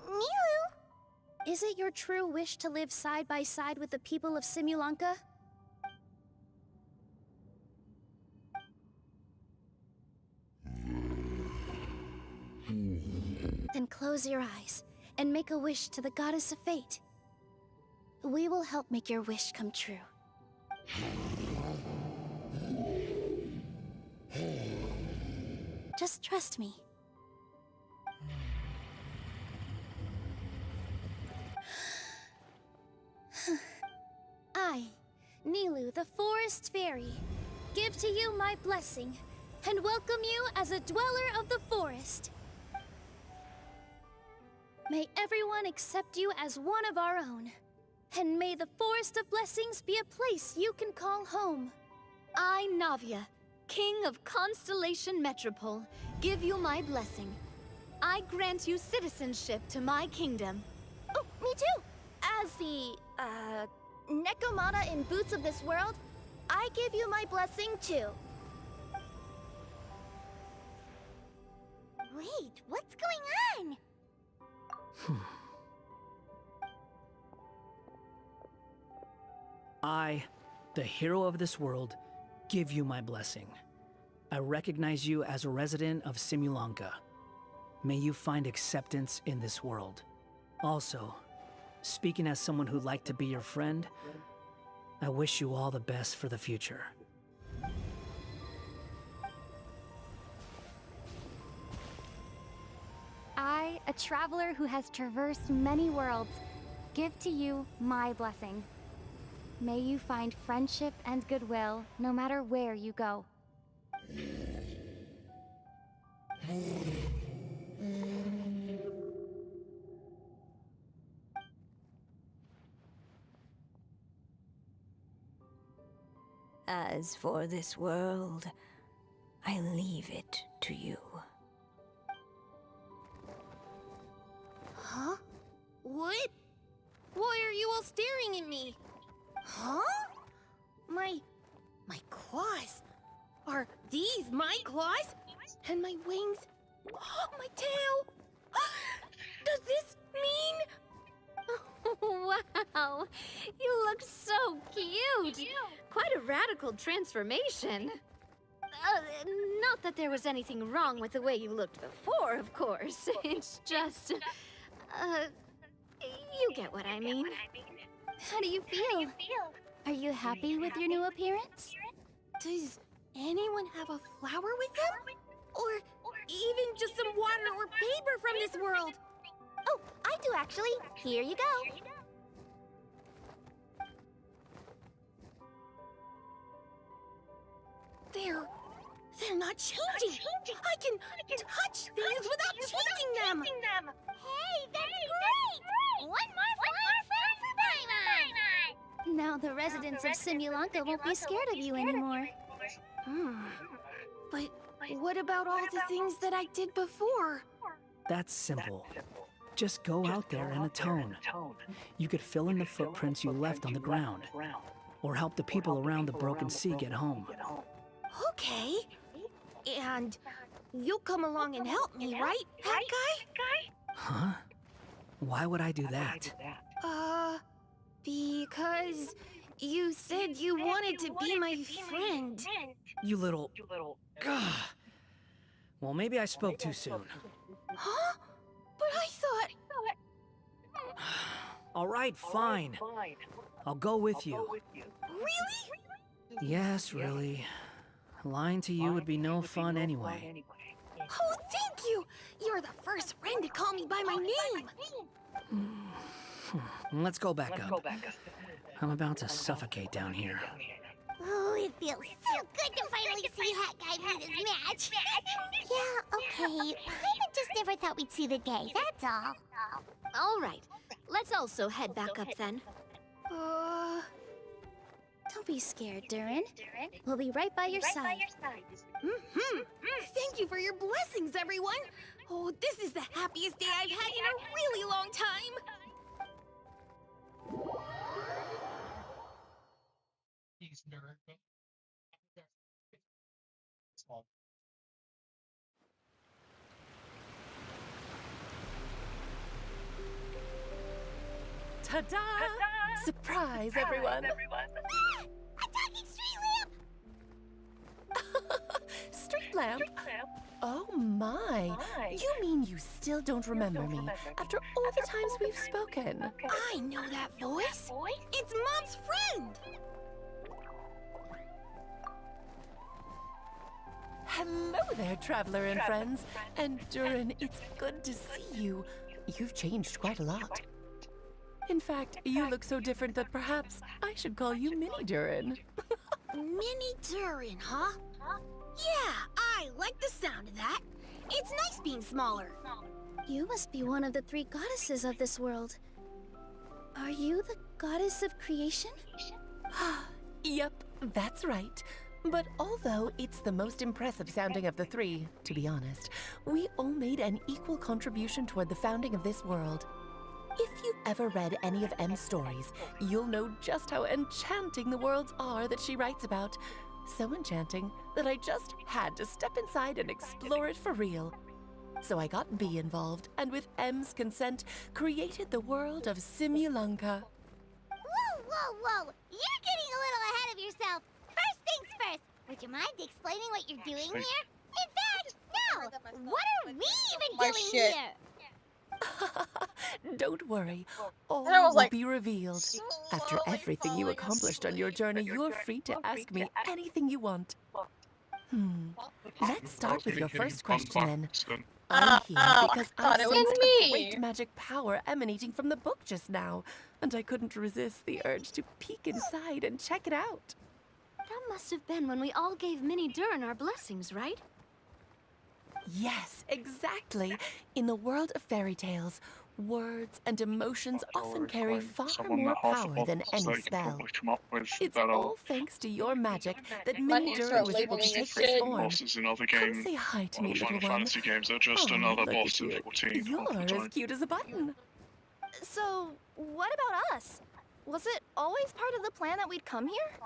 Nilu? Is it your true wish to live side by side with the people of Simulanka? Then close your eyes and make a wish to the goddess of fate. We will help make your wish come true. Just trust me. I, Nilu, the Forest Fairy, give to you my blessing and welcome you as a dweller of the forest. May everyone accept you as one of our own, and may the Forest of Blessings be a place you can call home. I, Navia, King of Constellation Metropole, give you my blessing. I grant you citizenship to my kingdom. Oh, me too! As the, Nekomata in Boots of this world, I give you my blessing too. Wait, what's going on? I, the hero of this world, give you my blessing. I recognize you as a resident of Simulanka. May you find acceptance in this world. Also, speaking as someone who'd like to be your friend, I wish you all the best for the future. I, a traveler who has traversed many worlds, give to you my blessing. May you find friendship and goodwill no matter where you go. As for this world, I leave it to you. Huh? What? Why are you all staring at me? Huh? My claws? Are these my claws? And my wings? My tail? Does this mean... Wow, you look so cute. Quite a radical transformation. Not that there was anything wrong with the way you looked before, of course. It's just, you get what I mean. How do you feel? Are you happy with your new appearance? Does anyone have a flower with them? Or even just some water or paper from this world? Oh, I do actually. Here you go. They're not changing. I can touch things without changing them. Hey, that's great! One more flying friend for Paimon! Now the residents of Simulanka won't be scared of you anymore. But what about all the things that I did before? That's simple. Just go out there and atone. You could fill in the footprints you left on the ground, or help the people around the broken sea get home. Okay. And you'll come along and help me, right, Hat Guy? Huh? Why would I do that? Because you said you wanted to be my friend. You little... Gah. Well, maybe I spoke too soon. Huh? But I thought... All right, fine. I'll go with you. Really? Yes, really. Lying to you would be no fun anyway. Oh, thank you! You're the first friend to call me by my name! Let's go back up. I'm about to suffocate down here. Oh, it feels so good to finally see Hat Guy meet his match. Yeah, okay. Paimon just never thought we'd see the day, that's all. All right. Let's also head back up then. Don't be scared, Durin. We'll be right by your side. Thank you for your blessings, everyone! Oh, this is the happiest day I've had in a really long time! He's nerd. Small. Ta-da! Surprise, everyone! A talking street lamp! Street lamp? Oh my! You mean you still don't remember me after all the times we've spoken? I know that voice! It's Mom's friend! Hello there, traveler and friends. And Durin, it's good to see you. You've changed quite a lot. In fact, you look so different that perhaps I should call you Mini Durin. Mini Durin, huh? Yeah, I like the sound of that. It's nice being smaller. You must be one of the 3 goddesses of this world. Are you the goddess of creation? Yep, that's right. But although it's the most impressive sounding of the 3, to be honest, we all made an equal contribution toward the founding of this world. If you've ever read any of M's stories, you'll know just how enchanting the worlds are that she writes about. So enchanting that I just had to step inside and explore it for real. So I got B involved, and with M's consent, created the world of Simulanka. Whoa, whoa, whoa! You're getting a little ahead of yourself. First things first, would you mind explaining what you're doing here? In fact, no! What are we even doing here? Don't worry, all And I was will like, be revealed. After everything you accomplished on your journey, you're free to ask me anything you want. Let's start with your first question then. I'm here because I thought it was sensed me. a great magic power emanating from the book just now, and I couldn't resist the urge to peek inside and check it out. That must have been when we all gave Mini Durin our blessings, right? Yes, exactly. In the world of fairy tales, words and emotions often carry far more power than any spell. It's all thanks to your magic that Mini Durin was able to take this form. Bosses in other Come games, say hi to me, Final little one. Fantasy games are just Oh, another look boss at in you. 14 You're half the as time. cute as a button. So, what about us? Was it always part of the plan that we'd come here?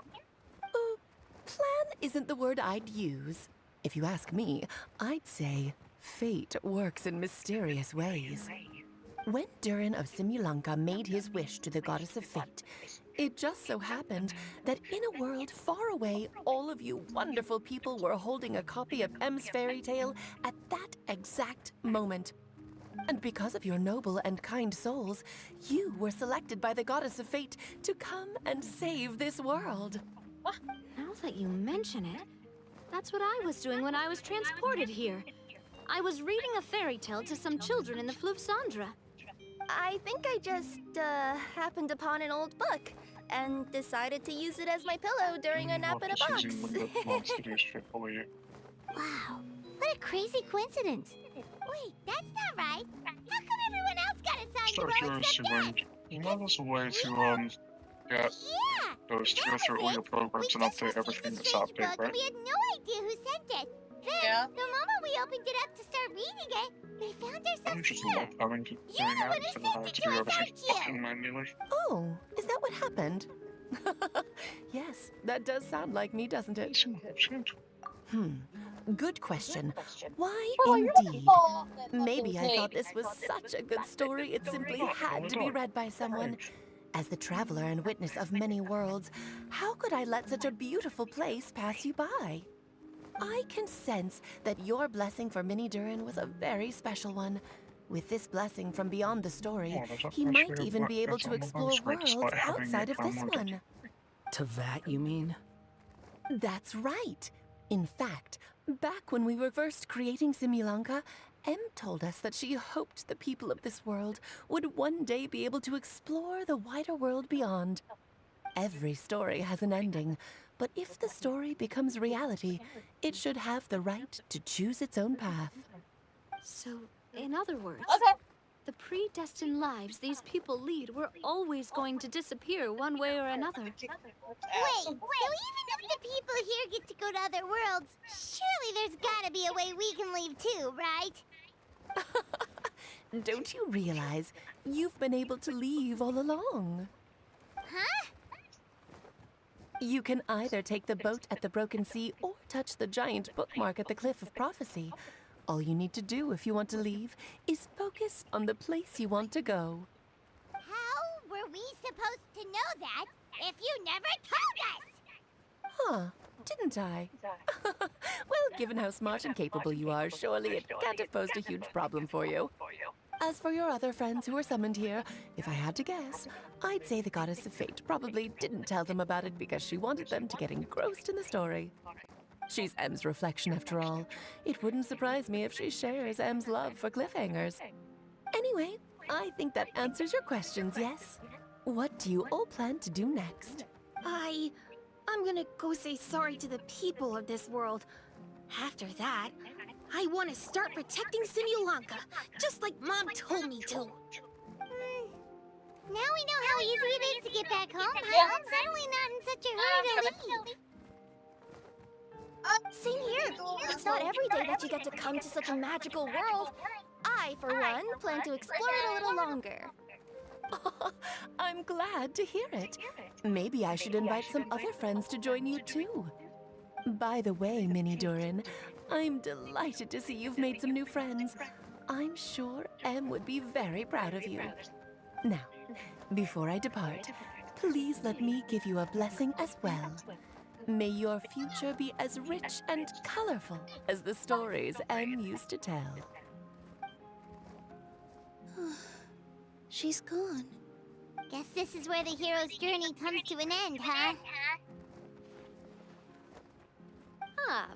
Plan isn't the word I'd use. If you ask me, I'd say fate works in mysterious ways. When Durin of Simulanka made his wish to the goddess of fate, it just so happened that in a world far away, all of you wonderful people were holding a copy of M's fairy tale at that exact moment. And because of your noble and kind souls, you were selected by the Goddess of Fate to come and save this world. Now that you mention it, that's what I was doing when I was transported here. I was reading a fairy tale to some children in the Floufsandra. I think I just, happened upon an old book and decided to use it as my pillow during a nap in a box. Wow, what a crazy coincidence. Wait, that's not right. How come everyone else got assigned Start the role curiosity, except us? Wayne. You know there's a way to get those to go through all your programs and update everything that's out there, right? We had no idea who sent it. Then, the moment we opened it up to start reading it, we found I'm ourselves just here. love having to You're the one who instead of sent having it to to do us, everything aren't you? fucking manually. Oh, is that what happened? Yes, that does sound like me, doesn't it? Good question. Why indeed? Maybe I thought this was such a good story it simply had to be read by someone. As the traveler and witness of many worlds, how could I let such a beautiful place pass you by? I can sense that your blessing for Mini Durin was a very special one. With this blessing from beyond the story, he might even be able to explore worlds outside of this one. Teyvat, you mean? That's right. In fact, back when we were first creating Simulanka, Em told us that she hoped the people of this world would one day be able to explore the wider world beyond. Every story has an ending, but if the story becomes reality, it should have the right to choose its own path. So, in other words, the predestined lives these people lead were always going to disappear one way or another. Wait, so even if the people here get to go to other worlds, surely there's gotta be a way we can leave too, right? Don't you realize you've been able to leave all along? Huh? You can either take the boat at the Broken Sea or touch the giant bookmark at the Cliff of Prophecy. All you need to do if you want to leave is focus on the place you want to go. How were we supposed to know that if you never told us? Huh, didn't I? Well, given how smart and capable you are, surely it can't have posed a huge problem for you. As for your other friends who were summoned here, if I had to guess, I'd say the Goddess of Fate probably didn't tell them about it because she wanted them to get engrossed in the story. She's Em's reflection, after all. It wouldn't surprise me if she shares Em's love for cliffhangers. Anyway, I think that answers your questions, yes? What do you all plan to do next? I'm gonna go say sorry to the people of this world. After that, I want to start protecting Simulanka, just like Mom told me to. Now we know how easy it is to get back home. I'm certainly not in such a hurry to leave. Same here. It's not every day that you get to come to such a magical world. I, for one, plan to explore it a little longer. I'm glad to hear it. Maybe I should invite some other friends to join you too. By the way, Mini Durin, I'm delighted to see you've made some new friends. I'm sure Em would be very proud of you. Now, before I depart, please let me give you a blessing as well. May your future be as rich and colorful as the stories Em used to tell. She's gone. Guess this is where the hero's journey comes to an end, huh?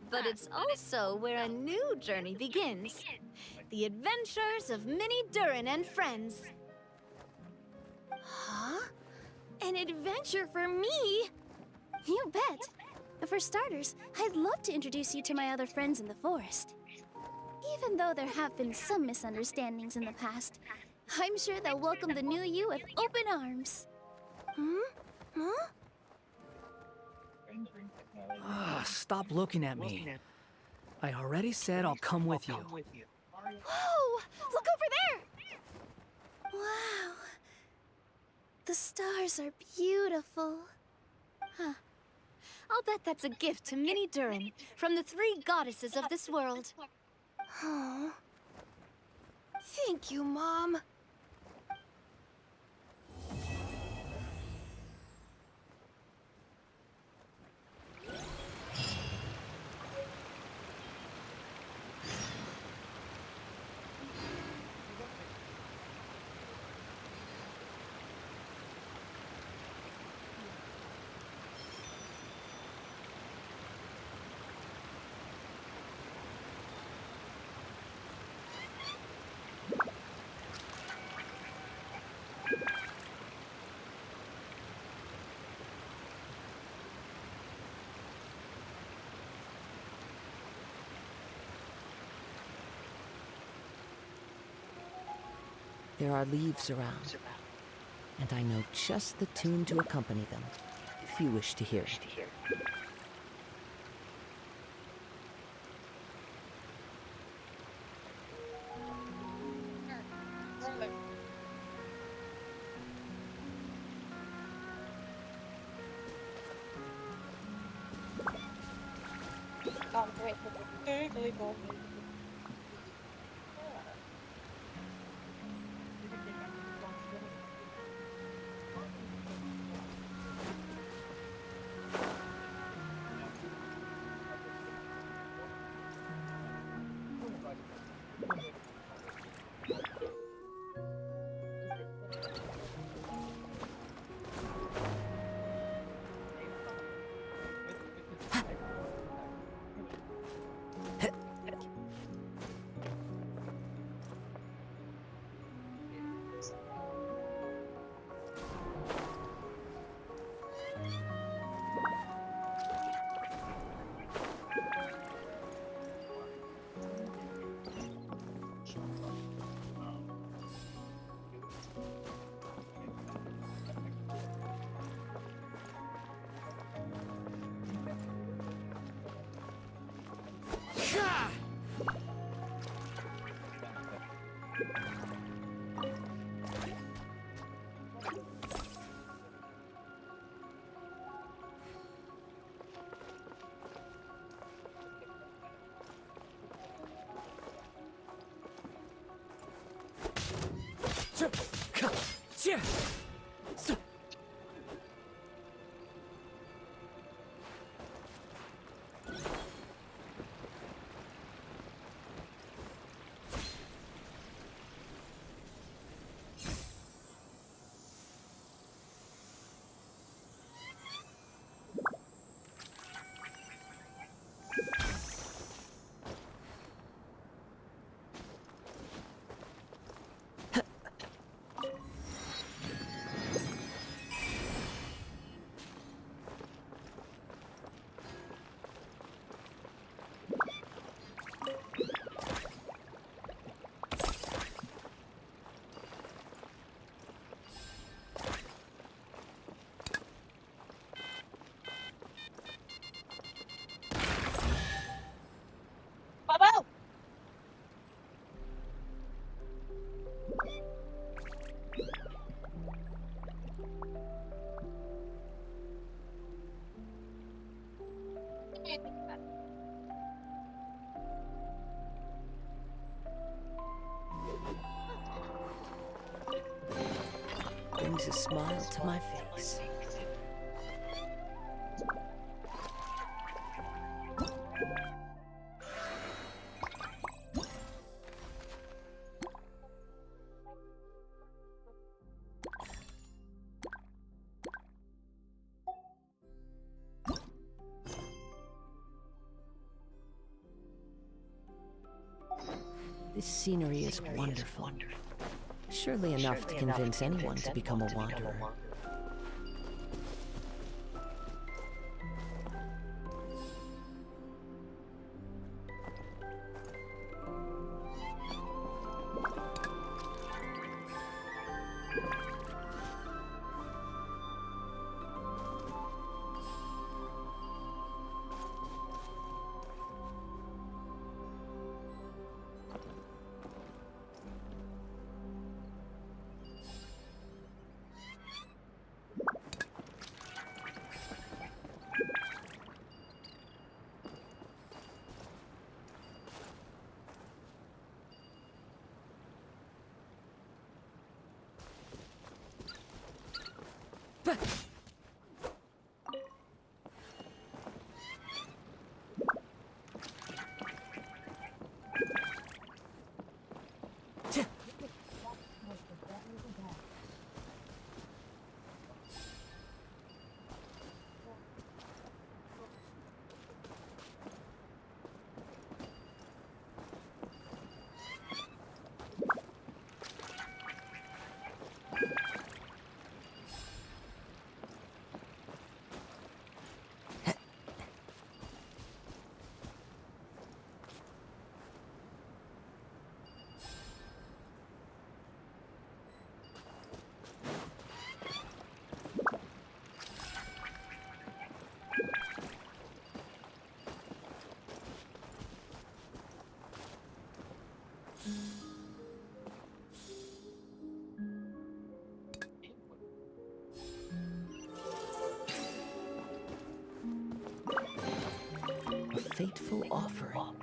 But it's also where a new journey begins. The adventures of Mini Durin and friends. Huh? An adventure for me? You bet. For starters, I'd love to introduce you to my other friends in the forest. Even though there have been some misunderstandings in the past, I'm sure they'll welcome the new you with open arms. Huh? Stop looking at me. I already said I'll come with you. Whoa! Look over there! Wow. The stars are beautiful. Huh. I'll bet that's a gift to Mini Durin from the 3 goddesses of this world. Oh. Thank you, Mom. There are leaves around, and I know just the tune to accompany them, if you wish to hear it. Oh, great. Okay, cool. Bubble! Brings a smile to my face. This scenery is wonderful. Surely enough to convince anyone to become a wanderer. fateful offering.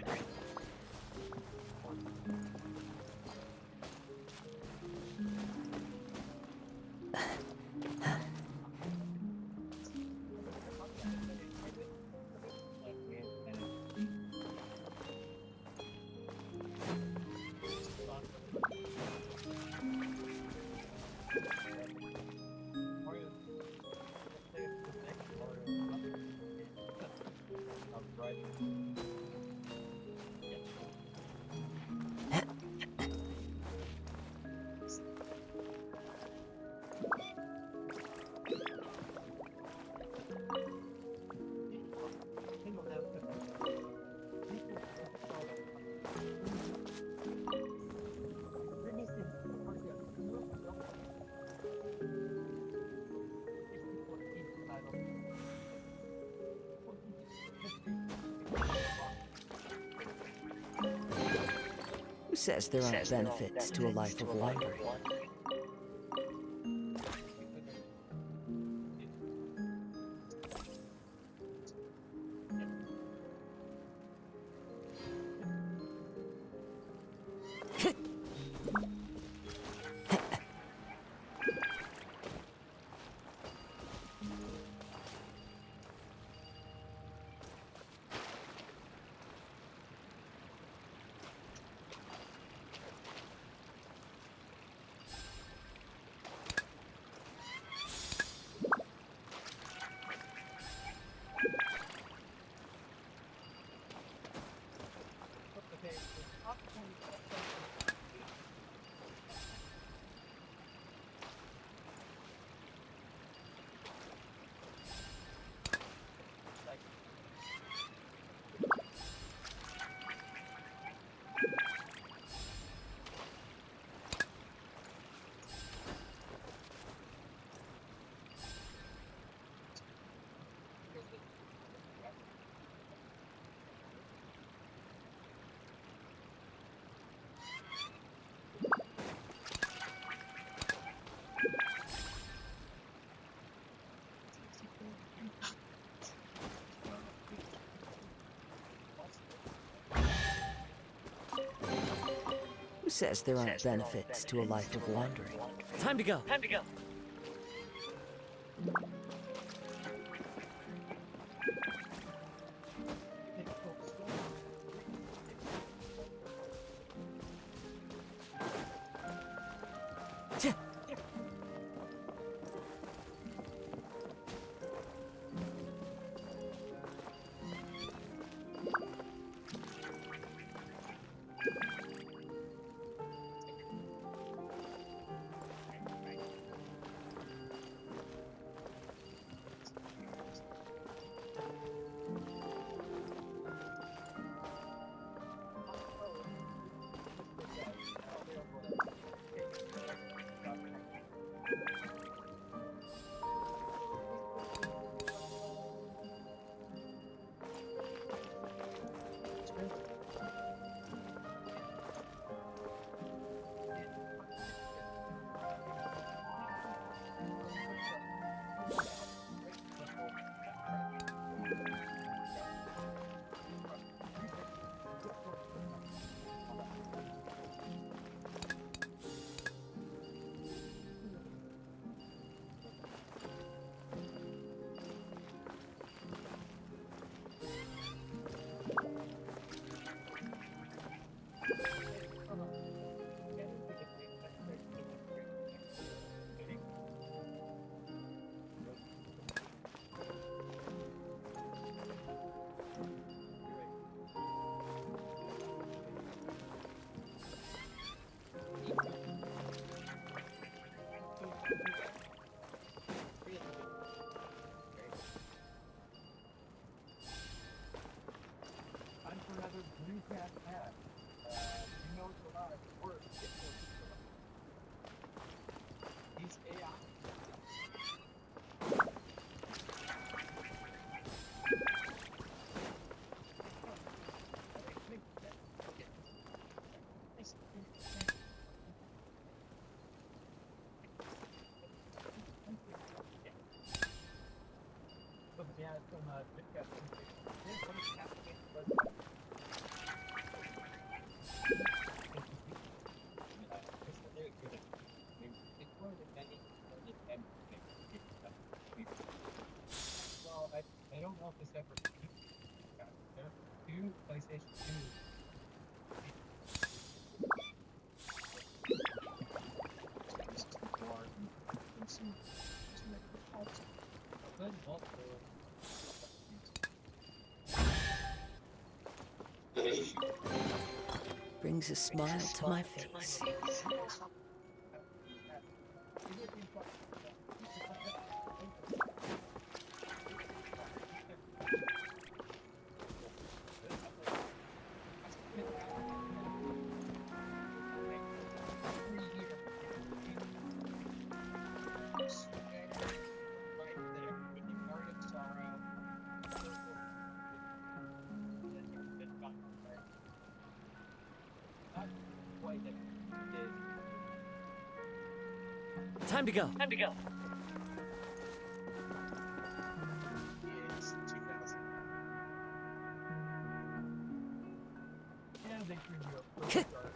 Who says there aren't benefits to a life of wandering? Who says there aren't benefits to a life of wandering? Time to go. Time to go. PlayStation 2. Good multiple. Brings a smile to my face. Time to go. Time to go. It's 2000. And they threw you a first start.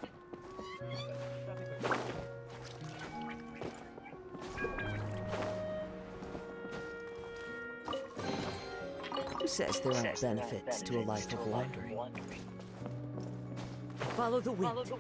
Who says there aren't benefits to a life of wandering? Follow the wind.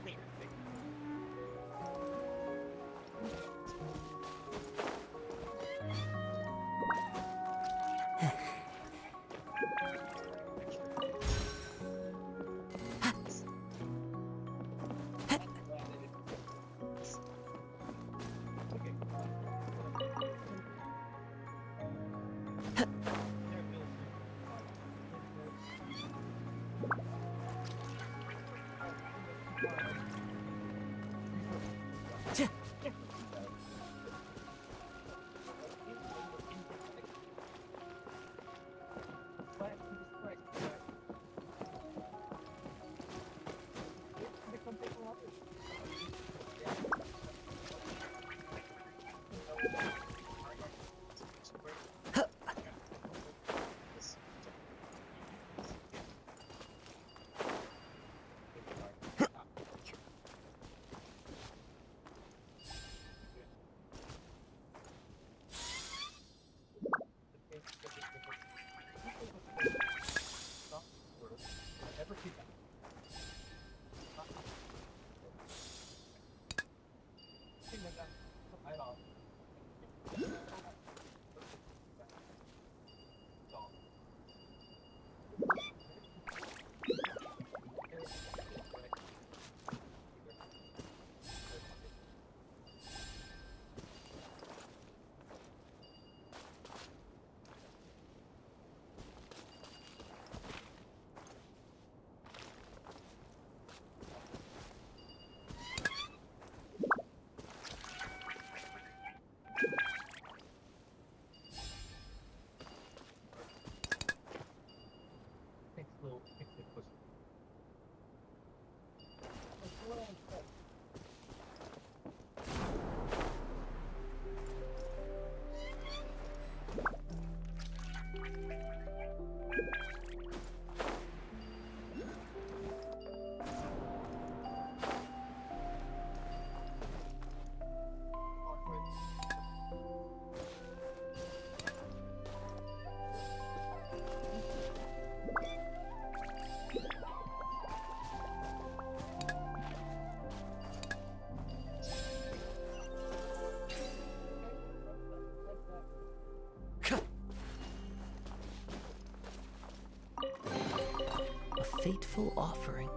A fateful offering.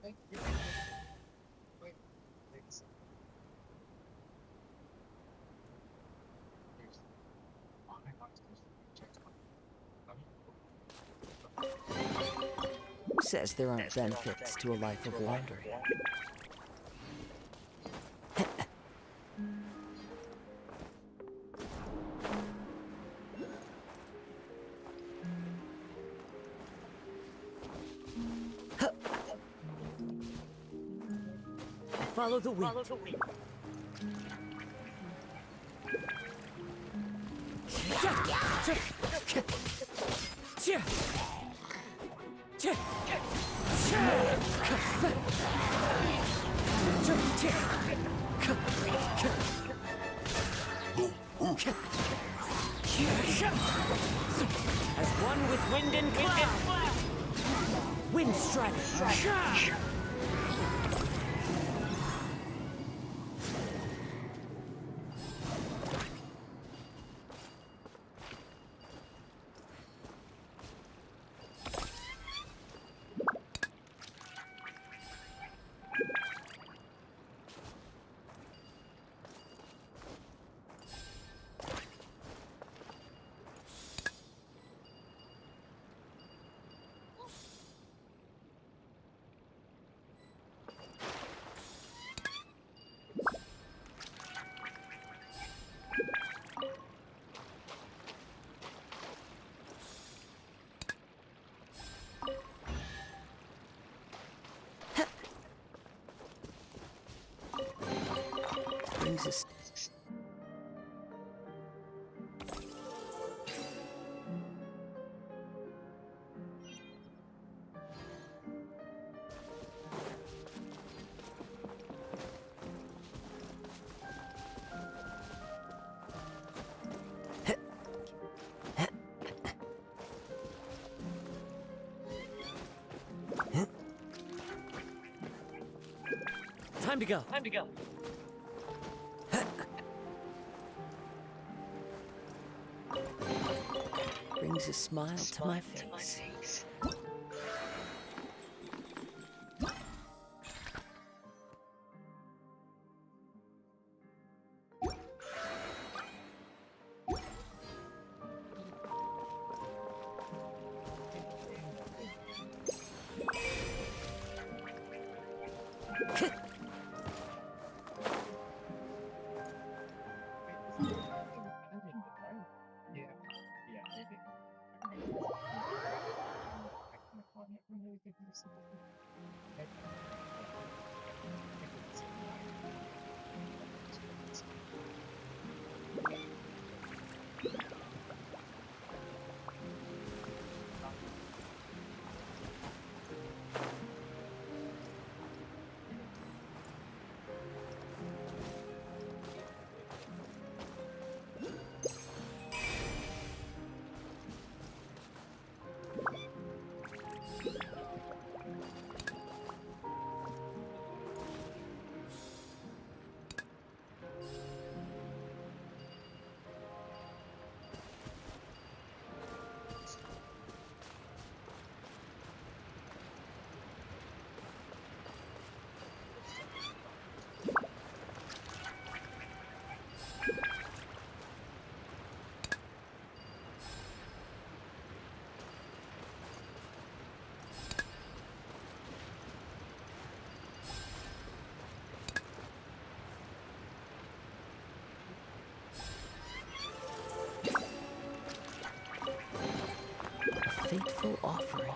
Who says there aren't benefits to a life of wandering? Follow the wind. As one with wind and cloud. Wind strike. Brings us. Time to go. Time to go. Brings a smile to my face. A fateful offering.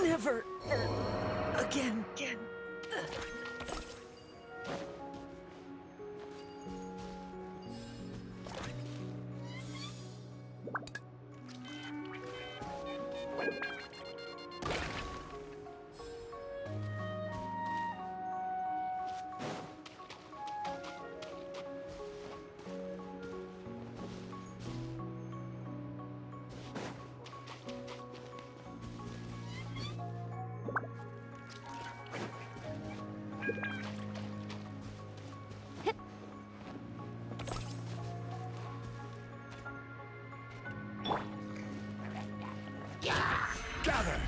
Never again. Gather!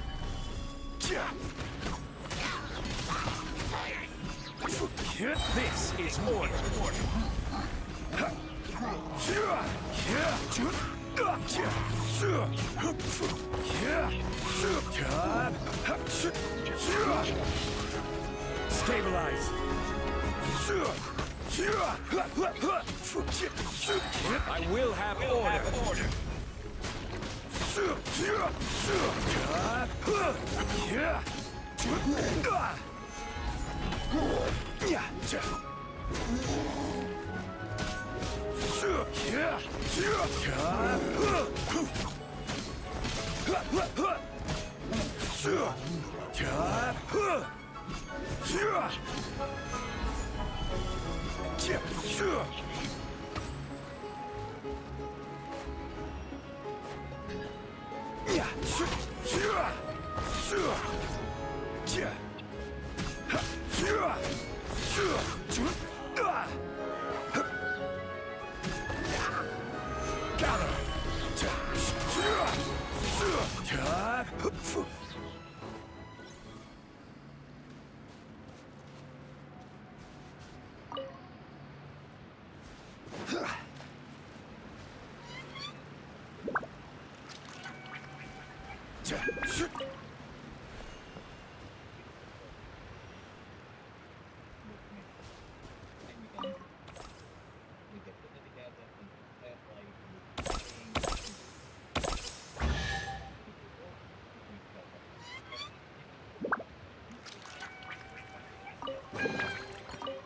This is order. Stabilize. I will have order.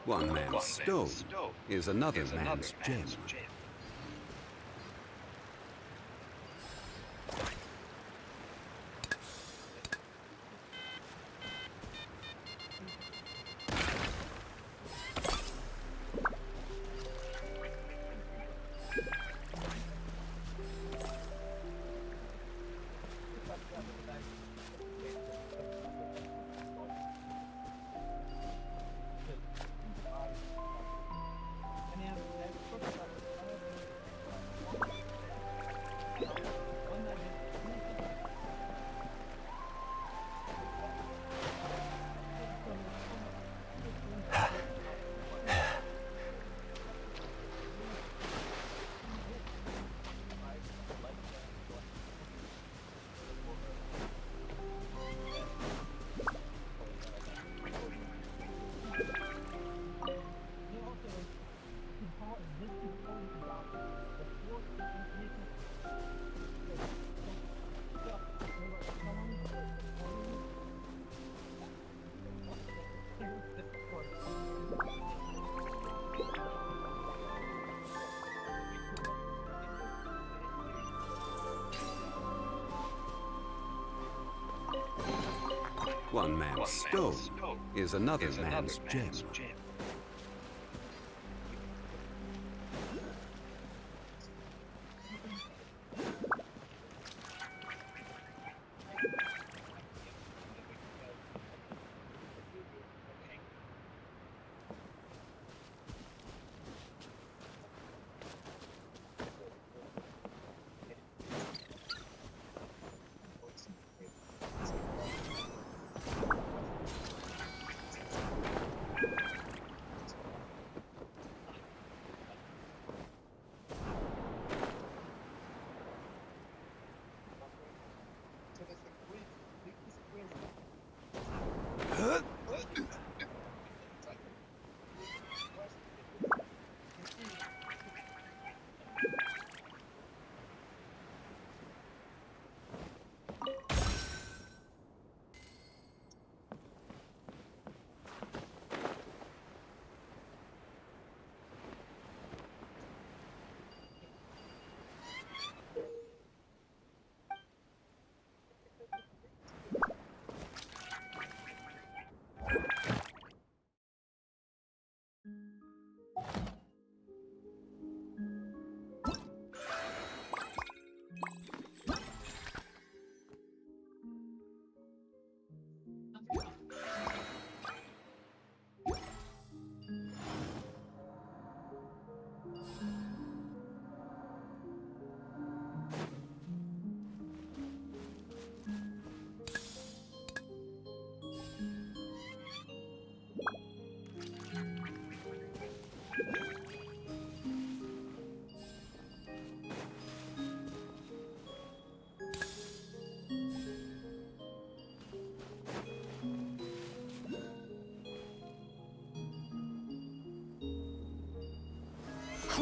One man's stone is another man's gem. One man's stone is another man's gem.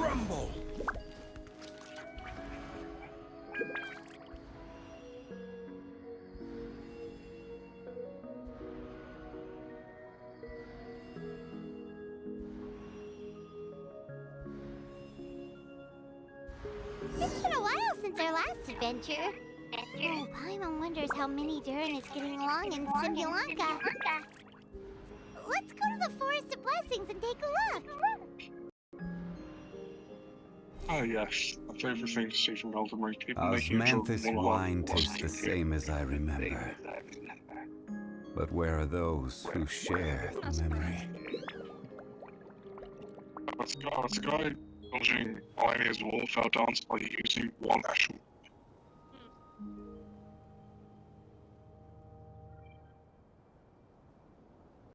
crumble! It's been a while since our last adventure. Oh, Paimon wonders how Mini Durin is getting along in Simbulanka. Let's go to the Forest of Blessings and take a look. Ah, yes. My favorite thing to see from Elden Ring. People making Osmanthus a wine tastes the same as I remember. But where are those who share the memory? Let's go, building Millennia's Wall fell down by using one actual